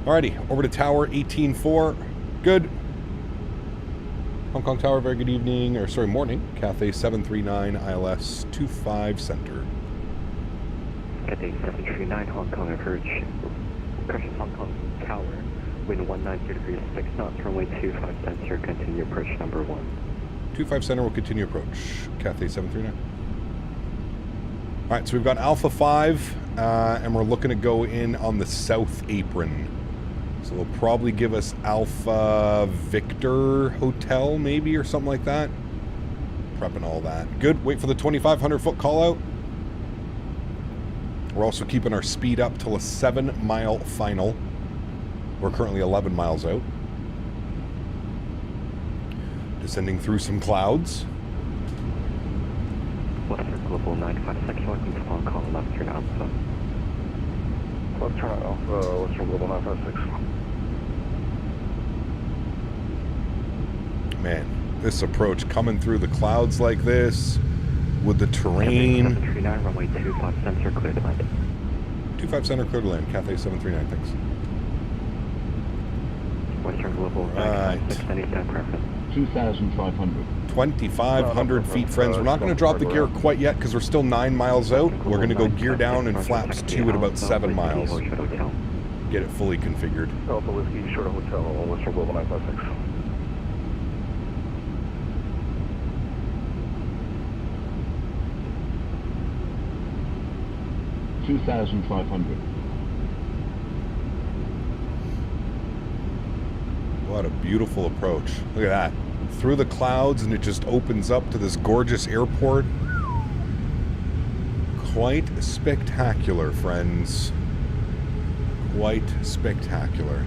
Alrighty, over to tower 18.4, good. Hong Kong Tower, very good evening, or sorry, morning. Cathay 739, ILS 25 center. Cathay 739, Hong Kong approach. Correction, Hong Kong Tower. Wind 190 degrees 6 knots, runway 25 center, continue approach number 1. 25 center will continue approach. Cathay 739. Alright, so we've got Alpha 5, and we're looking to go in on the south apron. So they'll probably give us Alpha Victor Hotel, maybe, or something like that. Prepping all that. Good. Wait for the 2,500 foot call out. We're also keeping our speed up till a 7 mile final. We're currently 11 miles out. Descending through some clouds. Western Global 956, welcome to Hong Kong, left turn Alpha. Left turn Alpha, Western Global 956. Man, this approach coming through the clouds like this, with the terrain. 739, runway 25 center, clear to land. 25 center, clear to land. Cathay 739, thanks. Western Global 956, any time preference. 2,500. 2,500 feet, friends. We're not going to drop the gear quite yet because we're still 9 miles out. We're going to go gear down and flaps 2 at about 7 miles. Get it fully configured. Alpha Whiskey, short hotel, Western Global 956. $2,500. What a beautiful approach. Look at that. Through the clouds, and it just opens up to this gorgeous airport. Quite spectacular, friends. Quite spectacular.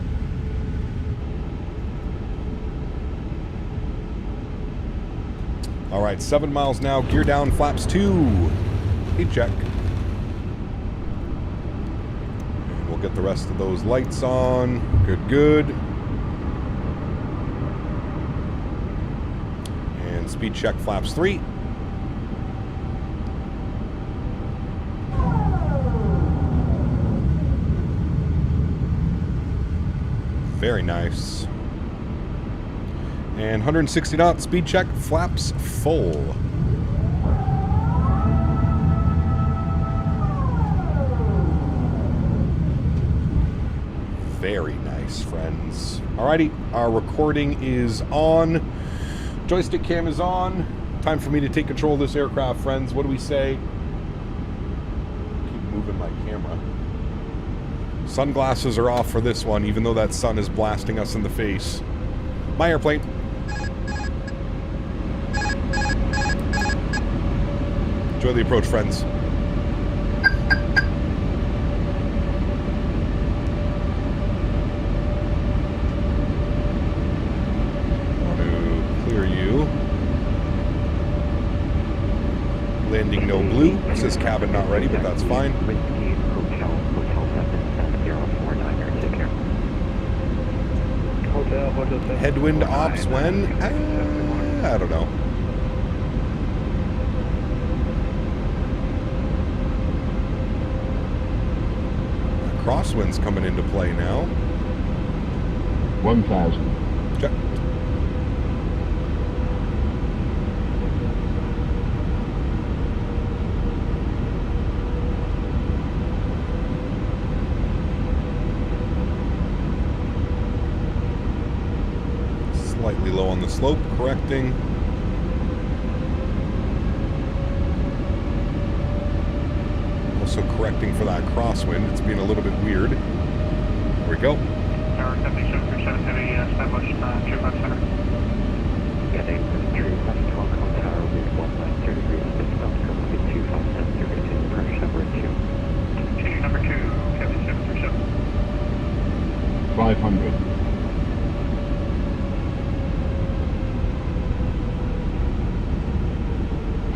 All right, 7 miles now. Gear down, flaps 2. Speed check. And we'll get the rest of those lights on. Good, good. And speed check, flaps 3. Very nice. And 160 knots, speed check, flaps full. Very nice, friends. Alrighty, our recording is on. Joystick cam is on. Time for me to take control of this aircraft, friends. What do we say? Keep moving my camera. Sunglasses are off for this one, even though that sun is blasting us in the face. My airplane. Enjoy the approach, friends. Want to clear you. Landing no blue. It says cabin not ready, but that's fine. Headwind ops when? I don't know. Crosswind's coming into play now. 1,000. Check. Slightly low on the slope, correcting. also correcting for that crosswind. It's been a little bit weird. There we go. Tower 7737 heavy, established, 25 center. Cathay 73, left 12 on tower with 193 degrees, dismount to runway 25 center, continue approach number 2. Continue number 2, Cathay 737. 500.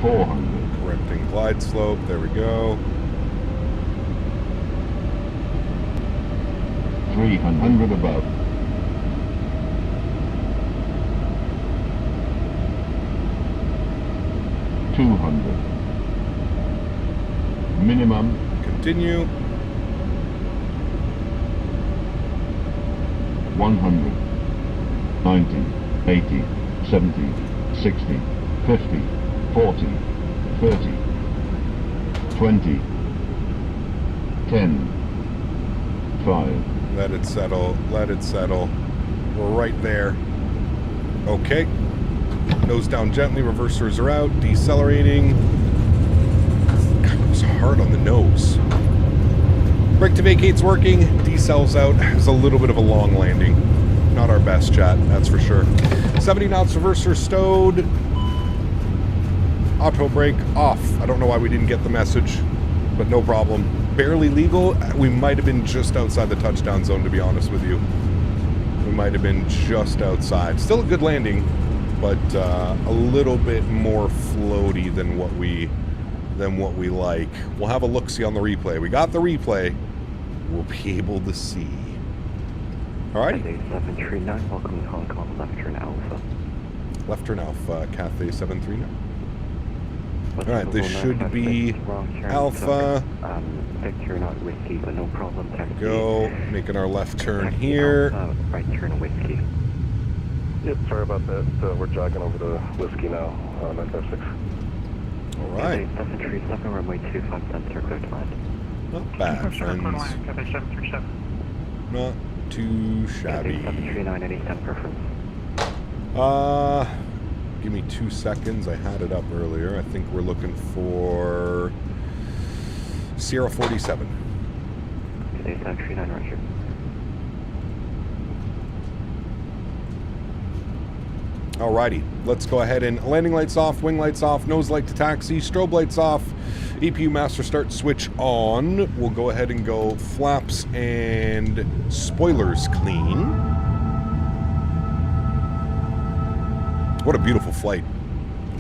400. Correcting glide slope. There we go. 300 above. 200. Minimum. Continue. 100. 90. 80. 70. 60. 50. 40. 30. 20. 10. 5. Let it settle. Let it settle. We're right there. Okay. Nose down gently. Reversers are out. Decelerating. God, it was hard on the nose. Brake to vacate's working. Decel's out. It was a little bit of a long landing. Not our best, chat. That's for sure. 70 knots. Reverser stowed. Auto brake off. I don't know why we didn't get the message, but no problem. Barely legal. We might have been just outside the touchdown zone, to be honest with you. We might have been just outside. Still a good landing, but a little bit more floaty than what we like. We'll have a look-see on the replay. We got the replay. We'll be able to see. Alrighty. Cathay 739, welcome to Hong Kong, left turn Alpha. Left turn Alpha, Cathay 739. Alright, this should be Alpha. Victor, not whiskey, but no problem. Taxi. Go, making our left turn here. Alpha, right turn whiskey. Yep, sorry about that. We're jogging over to whiskey now, 956. Alright. Cathay 737, runway 25 center, clear to land. Not bad, friends. Cathay 737. Not too shabby. Cathay 739, any STEM preference? Give me 2 seconds. I had it up earlier. I think we're looking for Sierra 47. Cathay 739, roger. Alrighty, let's go ahead and landing lights off, wing lights off, nose light to taxi, strobe lights off, EPU master start switch on. We'll go ahead and go flaps and spoilers clean. What a beautiful flight.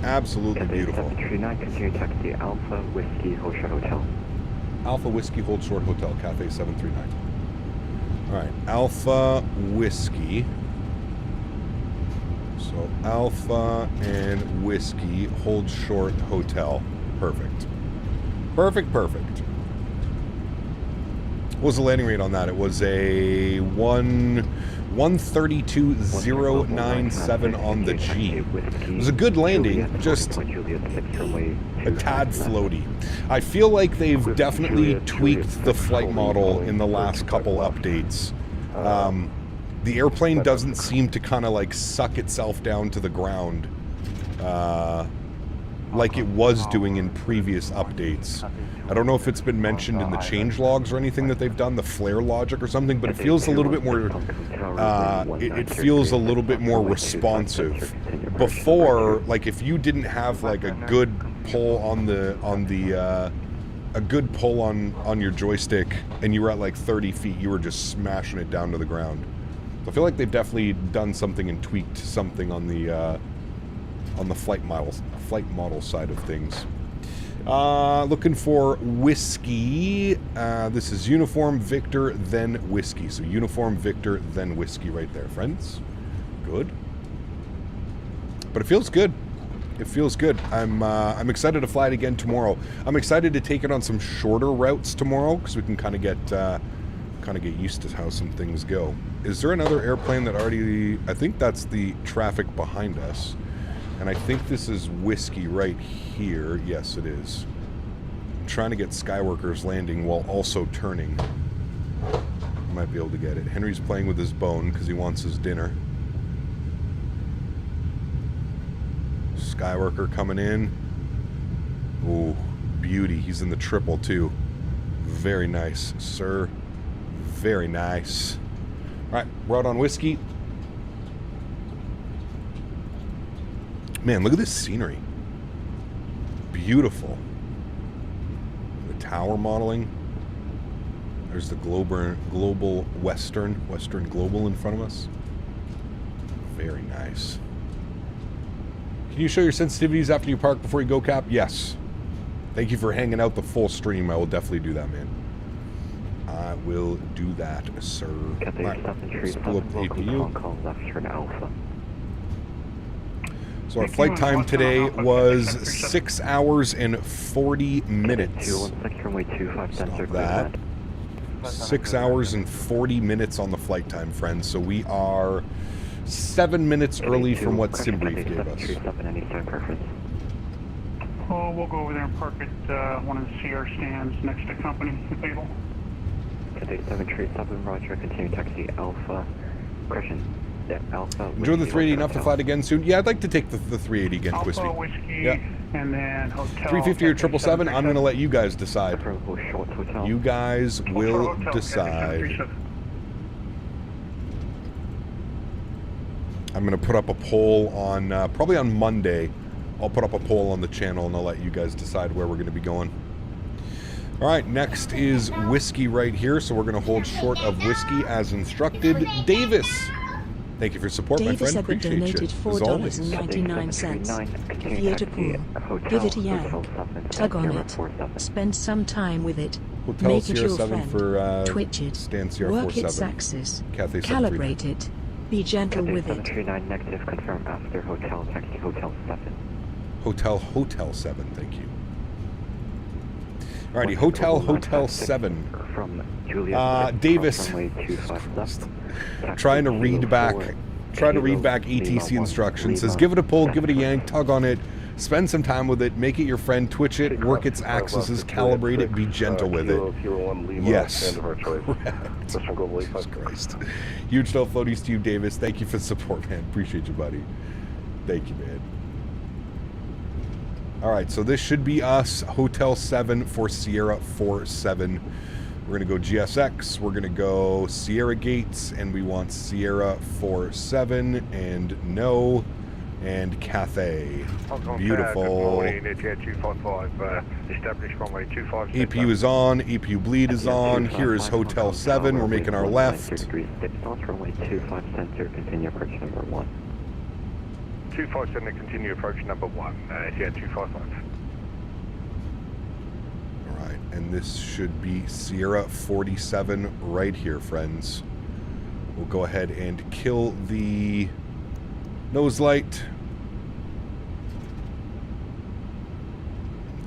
Absolutely beautiful. 739, continue taxi Alpha Whiskey Hold Short Hotel. Alpha Whiskey Hold Short Hotel, Cathay 739. Alright, Alpha Whiskey. So Alpha and Whiskey Hold Short Hotel. Perfect. Perfect, perfect. What was the landing rate on that? It was a 132.097 on the G. It was a good landing, just a tad floaty. I feel like they've definitely tweaked the flight model in the last couple updates. The airplane doesn't seem to kind of like suck itself down to the ground like it was doing in previous updates. I don't know if it's been mentioned in the change logs or anything that they've done, the flare logic or something, but it feels a little bit more, it feels a little bit more responsive. Before, like if you didn't have like a good pull on your joystick and you were at like 30 feet, you were just smashing it down to the ground. So I feel like they've definitely done something and tweaked something on the flight model side of things. Looking for whiskey. This is Uniform Victor then Whiskey. So Uniform Victor then Whiskey right there, friends. Good. But it feels good. It feels good. I'm excited to fly it again tomorrow. I'm excited to take it on some shorter routes tomorrow because we can kind of get used to how some things go. Is there another airplane that already... I think that's the traffic behind us. And I think this is Whiskey right here. Yes, it is. I'm trying to get Skyworkers landing while also turning. I might be able to get it. Henry's playing with his bone because he wants his dinner. Skyworker coming in. Ooh, beauty. He's in the triple too. Very nice, sir. Very nice. All right, we're out on whiskey. Man, look at this scenery. Beautiful. The tower modeling. There's the global Western Global in front of us. Very nice. Can you show your sensitivities after you park before you go, Cap? Yes. Thank you for hanging out the full stream. I will definitely do that, man. I will do that, sir. Cathay Right, 737, let's pull up welcome to APU. Hong Kong, left turn Alpha. So our flight time today was 6 hours and 40 minutes. 216, runway 25, sensor That. 6 hours and 40 minutes on the flight time, friends. So we are 7 minutes early from what SimBrief gave us. 737, any time preference. Oh, we'll go over there and park at one of the CR stands next to company, if able. Cathay 737, roger, continue taxi Alpha, correction. Yeah, Alpha. Enjoy the 380 enough to fly it again soon? Yeah, I'd like to take the 380 again, Alpha, Twisty. whiskey, Yeah. and then hotel. 350 or 777, I'm going to let you guys decide. Short hotel. You guys will Hotel, decide. 737. I'm going to put up a poll on, probably on Monday. I'll put up a poll on the channel and I'll let you guys decide where we're going to be going. All right, next is whiskey right here. So we're going to hold short of whiskey as instructed. Davis, thank you for your support, my friend. Appreciate you. Donated $4.99. If you're to pool, give it a yank. Tug on it. Spend some time with it. Hotel Make it your CR7 friend. for Twitch it. Stan Work CR47. its axis. Cathay Calibrate it. Be gentle Cathay with it. 739, negative, confirm after hotel, taxi Hotel 7. Hotel 7, thank you. Alrighty, Hotel 7. From Juliet, Davis, runway 25 left. trying to read back ATC instructions. Says give it a pull, give it a yank, tug on it, spend some time with it, make it your friend, twitch it, work its axes, calibrate it, be gentle with it. Yes. Correct. Jesus Christ. Huge no floaties to you, Davis. Thank you for the support, man. Appreciate you, buddy. Thank you, man. All right, so this should be us, Hotel 7 for Sierra 47. We're going to go GSX, we're going to go Sierra Gates, and we want Sierra 47, and no, and Cathay. Beautiful. APU is on, APU bleed is on. Here is Hotel 7, we're making our left. Runway 25 center, continue approach number 1. 257, continue approach number 1, yeah, 255. Alright, and this should be Sierra 47 right here, friends. We'll go ahead and kill the nose light.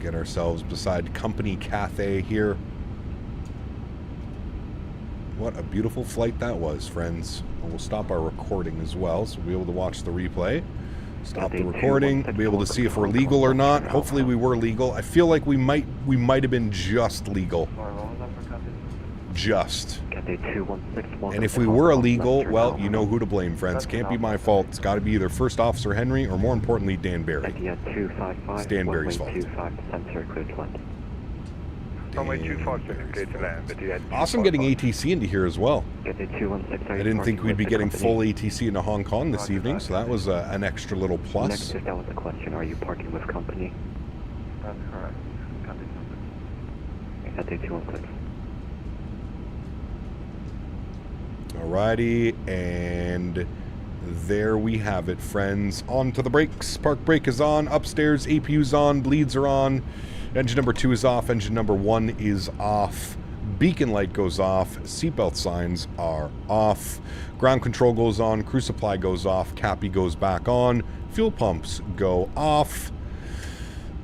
Get ourselves beside company Cathay here. What a beautiful flight that was, friends. And we'll stop our recording as well, so we'll be able to watch the replay. Stop the recording. We'll be able to see if we're legal or not. Hopefully we were legal. I feel like we might have been just legal. Just. And if we were illegal, well, you know who to blame, friends. Can't be my fault. It's got to be either First Officer Henry or, more importantly, Dan Barry. It's Dan Barry's fault. Awesome getting ATC into here as well. I didn't think we'd be getting full ATC into Hong Kong this evening, so that was an extra little plus. Next, if that was the question, are you parking with company? That's correct. Cathay 216. Alrighty, and there we have it, friends. On to the brakes. Park brake is on. Upstairs, APU's on. Bleeds are on. Engine number 2 is off. Engine number 1 is off. Beacon light goes off. Seatbelt signs are off. Ground control goes on. Crew supply goes off. Cappy goes back on. Fuel pumps go off.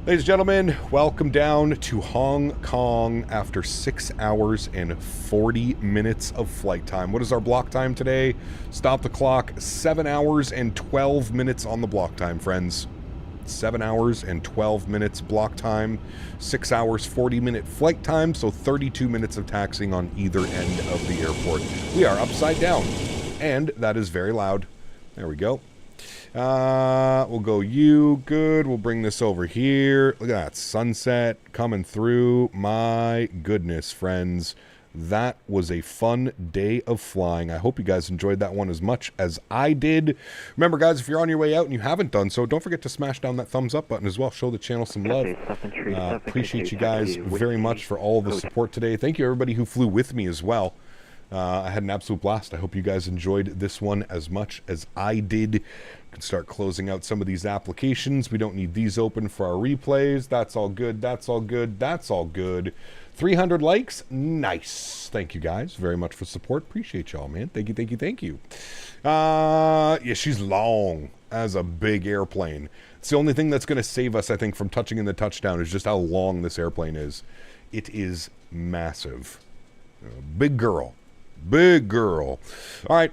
Ladies and gentlemen, welcome down to Hong Kong after 6 hours and 40 minutes of flight time. What is our block time today? Stop the clock. 7 hours and 12 minutes on the block time, friends. 7 hours and 12 minutes block time. 6 hours, 40-minute flight time, so 32 minutes of taxiing on either end of the airport. We are upside down, and that is very loud. There we go. We'll go you. Good. We'll bring this over here. Look at that sunset coming through. My goodness, friends. That was a fun day of flying. I hope you guys enjoyed that one as much as I did. Remember, guys, if you're on your way out and you haven't done so, don't forget to smash down that thumbs up button as well. Show the channel some love. Appreciate you guys very much for all the support today. Thank you, everybody who flew with me as well. I had an absolute blast. I hope you guys enjoyed this one as much as I did. We can start closing out some of these applications. We don't need these open for our replays. That's all good. That's all good. That's all good. 300 likes. Nice. Thank you guys very much for support. Appreciate y'all, man. Thank you, thank you, thank you. Yeah, she's long as a big airplane. It's the only thing that's going to save us, I think, from touching in the touchdown is just how long this airplane is. It is massive. Big girl. Big girl. All right,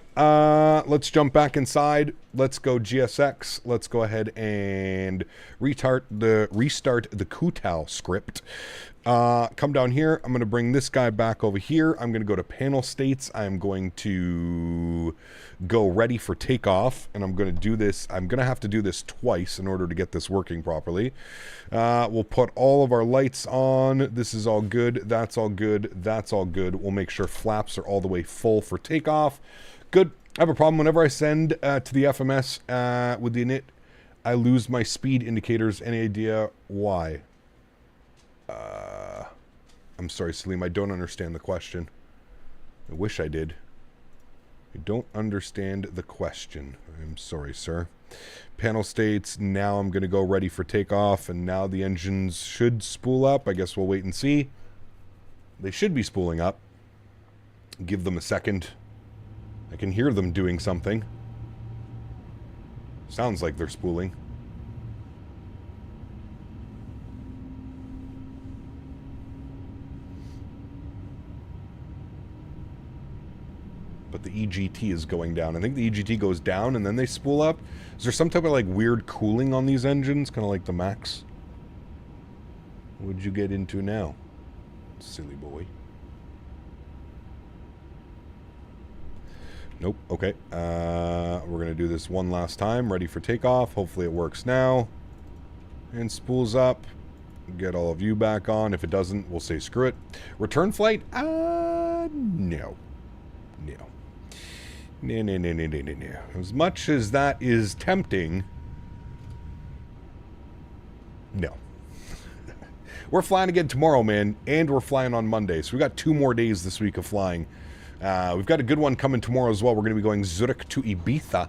let's jump back inside. Let's go GSX. Let's go ahead and restart the Kutao script. Come down here. I'm going to bring this guy back over here. I'm going to go to panel states. I'm going to go ready for takeoff, and I'm going to do this. I'm going to have to do this twice in order to get this working properly. We'll put all of our lights on. This is all good. That's all good. That's all good. We'll make sure flaps are all the way full for takeoff. Good. I have a problem whenever I send to the FMS with the init. I lose my speed indicators. Any idea why? I'm sorry, Salim. I don't understand the question. I wish I did. I don't understand the question. I'm sorry, sir. Panel states, now I'm going to go ready for takeoff, and now the engines should spool up. I guess we'll wait and see. They should be spooling up. Give them a second. I can hear them doing something. Sounds like they're spooling. But the EGT is going down. I think the EGT goes down and then they spool up. Is there some type of like weird cooling on these engines? Kind of like the Max. What'd you get into now? Silly boy. Nope. Okay. We're going to do this one last time. Ready for takeoff. Hopefully it works now. And spools up. Get all of you back on. If it doesn't, we'll say screw it. Return flight? No. No. No. As much as that is tempting, no. We're flying again tomorrow, man, and we're flying on Monday. So we got 2 more days this week of flying. We've got a good one coming tomorrow as well. We're going to be going Zurich to Ibiza.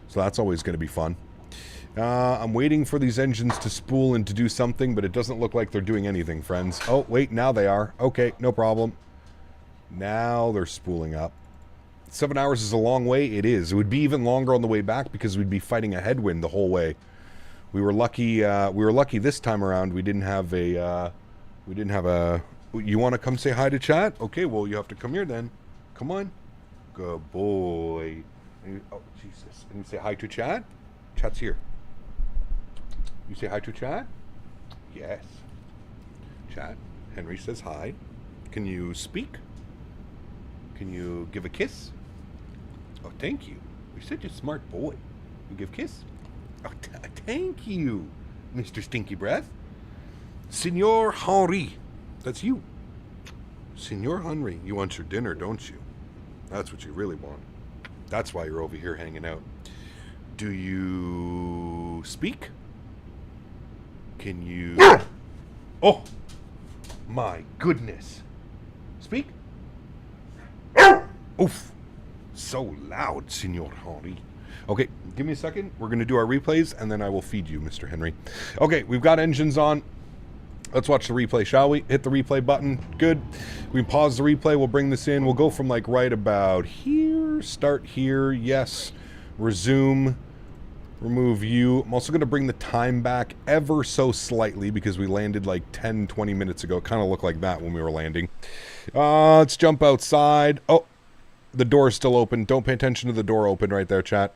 So that's always going to be fun. I'm waiting for these engines to spool and to do something, but it doesn't look like they're doing anything, friends. Oh, wait, now they are. Okay, no problem. Now they're spooling up. 7 hours is a long way. It is. It would be even longer on the way back because we'd be fighting a headwind the whole way. We were lucky. We were lucky this time around. We didn't have a. You want to come say hi to chat? Okay. Well, you have to come here then. Come on. Good boy. Oh Jesus! And you say hi to chat. Chat's here. You say hi to chat. Yes. Chat. Henry says hi. Can you speak? Can you give a kiss? Oh, thank you. You're such a smart boy. You give kiss? Oh, thank you, Mr. Stinky Breath. Senor Henry. That's you. Senor Henry. You want your dinner, don't you? That's what you really want. That's why you're over here hanging out. Do you speak? Can you... Oh! My goodness. Speak? Oof. So loud, Senor Henry. Okay, give me a second. We're going to do our replays, and then I will feed you, Mr. Henry. Okay, we've got engines on. Let's watch the replay, shall we? Hit the replay button. Good. We can pause the replay. We'll bring this in. We'll go from, like, right about here. Start here. Yes. Resume. Remove you. I'm also going to bring the time back ever so slightly because we landed, like, 10, 20 minutes ago. It kind of looked like that when we were landing. Let's jump outside. Oh. The door is still open. Don't pay attention to the door open right there, chat.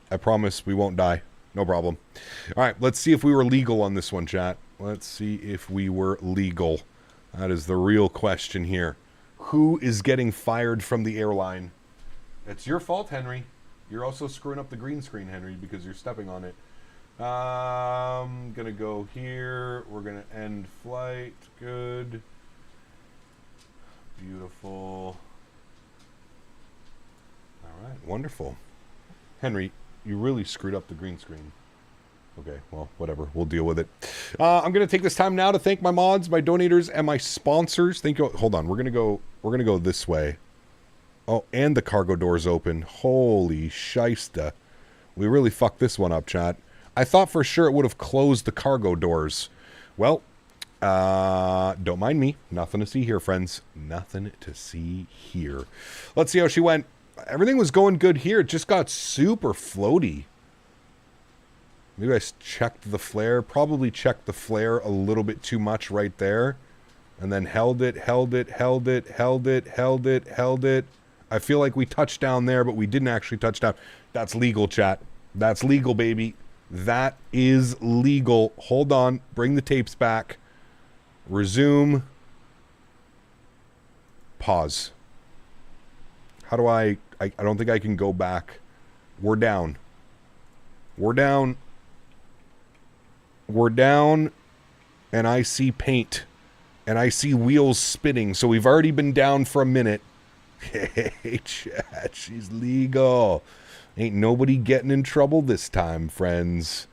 I promise we won't die. No problem. All right, let's see if we were legal on this one, chat. Let's see if we were legal. That is the real question here. Who is getting fired from the airline? It's your fault, Henry. You're also screwing up the green screen, Henry, because you're stepping on it. Gonna go here. We're gonna end flight. Good. Beautiful. All right, wonderful. Henry, you really screwed up the green screen. Okay, well, whatever. We'll deal with it. I'm gonna take this time now to thank my mods, my donators, and my sponsors. Thank you. Hold on. We're gonna go this way. Oh, and the cargo door's open. Holy shista. We really fucked this one up, chat. I thought for sure it would have closed the cargo doors. Well, don't mind me. Nothing to see here, friends. Nothing to see here. Let's see how she went. Everything was going good here. It just got super floaty. Maybe I checked the flare. Probably checked the flare a little bit too much right there. And then held it. I feel like we touched down there, but we didn't actually touch down. That's legal, chat. That's legal, baby. That is legal. Hold on. Bring the tapes back. Resume. Pause. How do I don't think I can go back. We're down. We're down. We're down. And I see paint. And I see wheels spinning. So we've already been down for a minute. Hey, chat. She's legal. Ain't nobody getting in trouble this time, friends.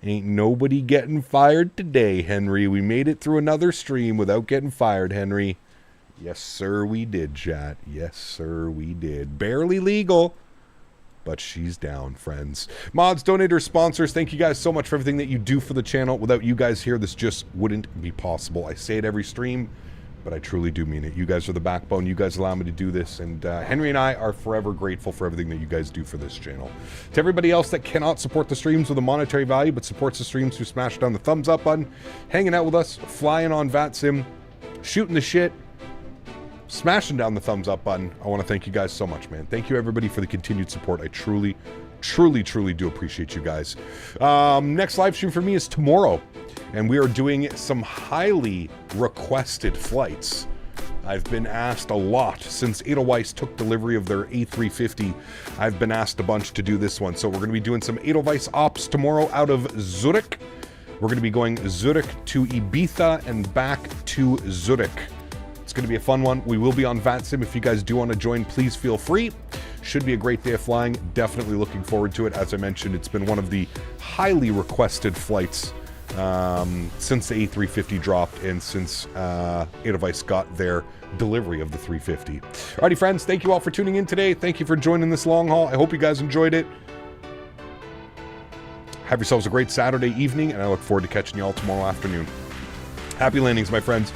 Ain't nobody getting fired today, Henry. We made it through another stream without getting fired, Henry. Yes, sir, we did, chat. Yes, sir, we did. Barely legal, but she's down, friends. Mods, donators, sponsors, thank you guys so much for everything that you do for the channel. Without you guys here, this just wouldn't be possible. I say it every stream, but I truly do mean it. You guys are the backbone. You guys allow me to do this. And Henry and I are forever grateful for everything that you guys do for this channel. To everybody else that cannot support the streams with a monetary value, but supports the streams who smash down the thumbs up button, hanging out with us, flying on VATSIM, shooting the shit, smashing down the thumbs up button. I want to thank you guys so much, man. Thank you, everybody, for the continued support. I truly do appreciate you guys. Next live stream for me is tomorrow. And we are doing some highly requested flights. I've been asked a lot since Edelweiss took delivery of their A350. I've been asked a bunch to do this one. So we're going to be doing some Edelweiss ops tomorrow out of Zurich. We're going to be going Zurich to Ibiza and back to Zurich. It's going to be a fun one. We will be on VATSIM. If you guys do want to join, please feel free. Should be a great day of flying. Definitely looking forward to it. As I mentioned, it's been one of the highly requested flights since the A350 dropped and since Edelweiss got their delivery of the 350. Alrighty, friends, thank you all for tuning in today. Thank you for joining this long haul. I hope you guys enjoyed it. Have yourselves a great Saturday evening, and I look forward to catching you all tomorrow afternoon. Happy landings, my friends.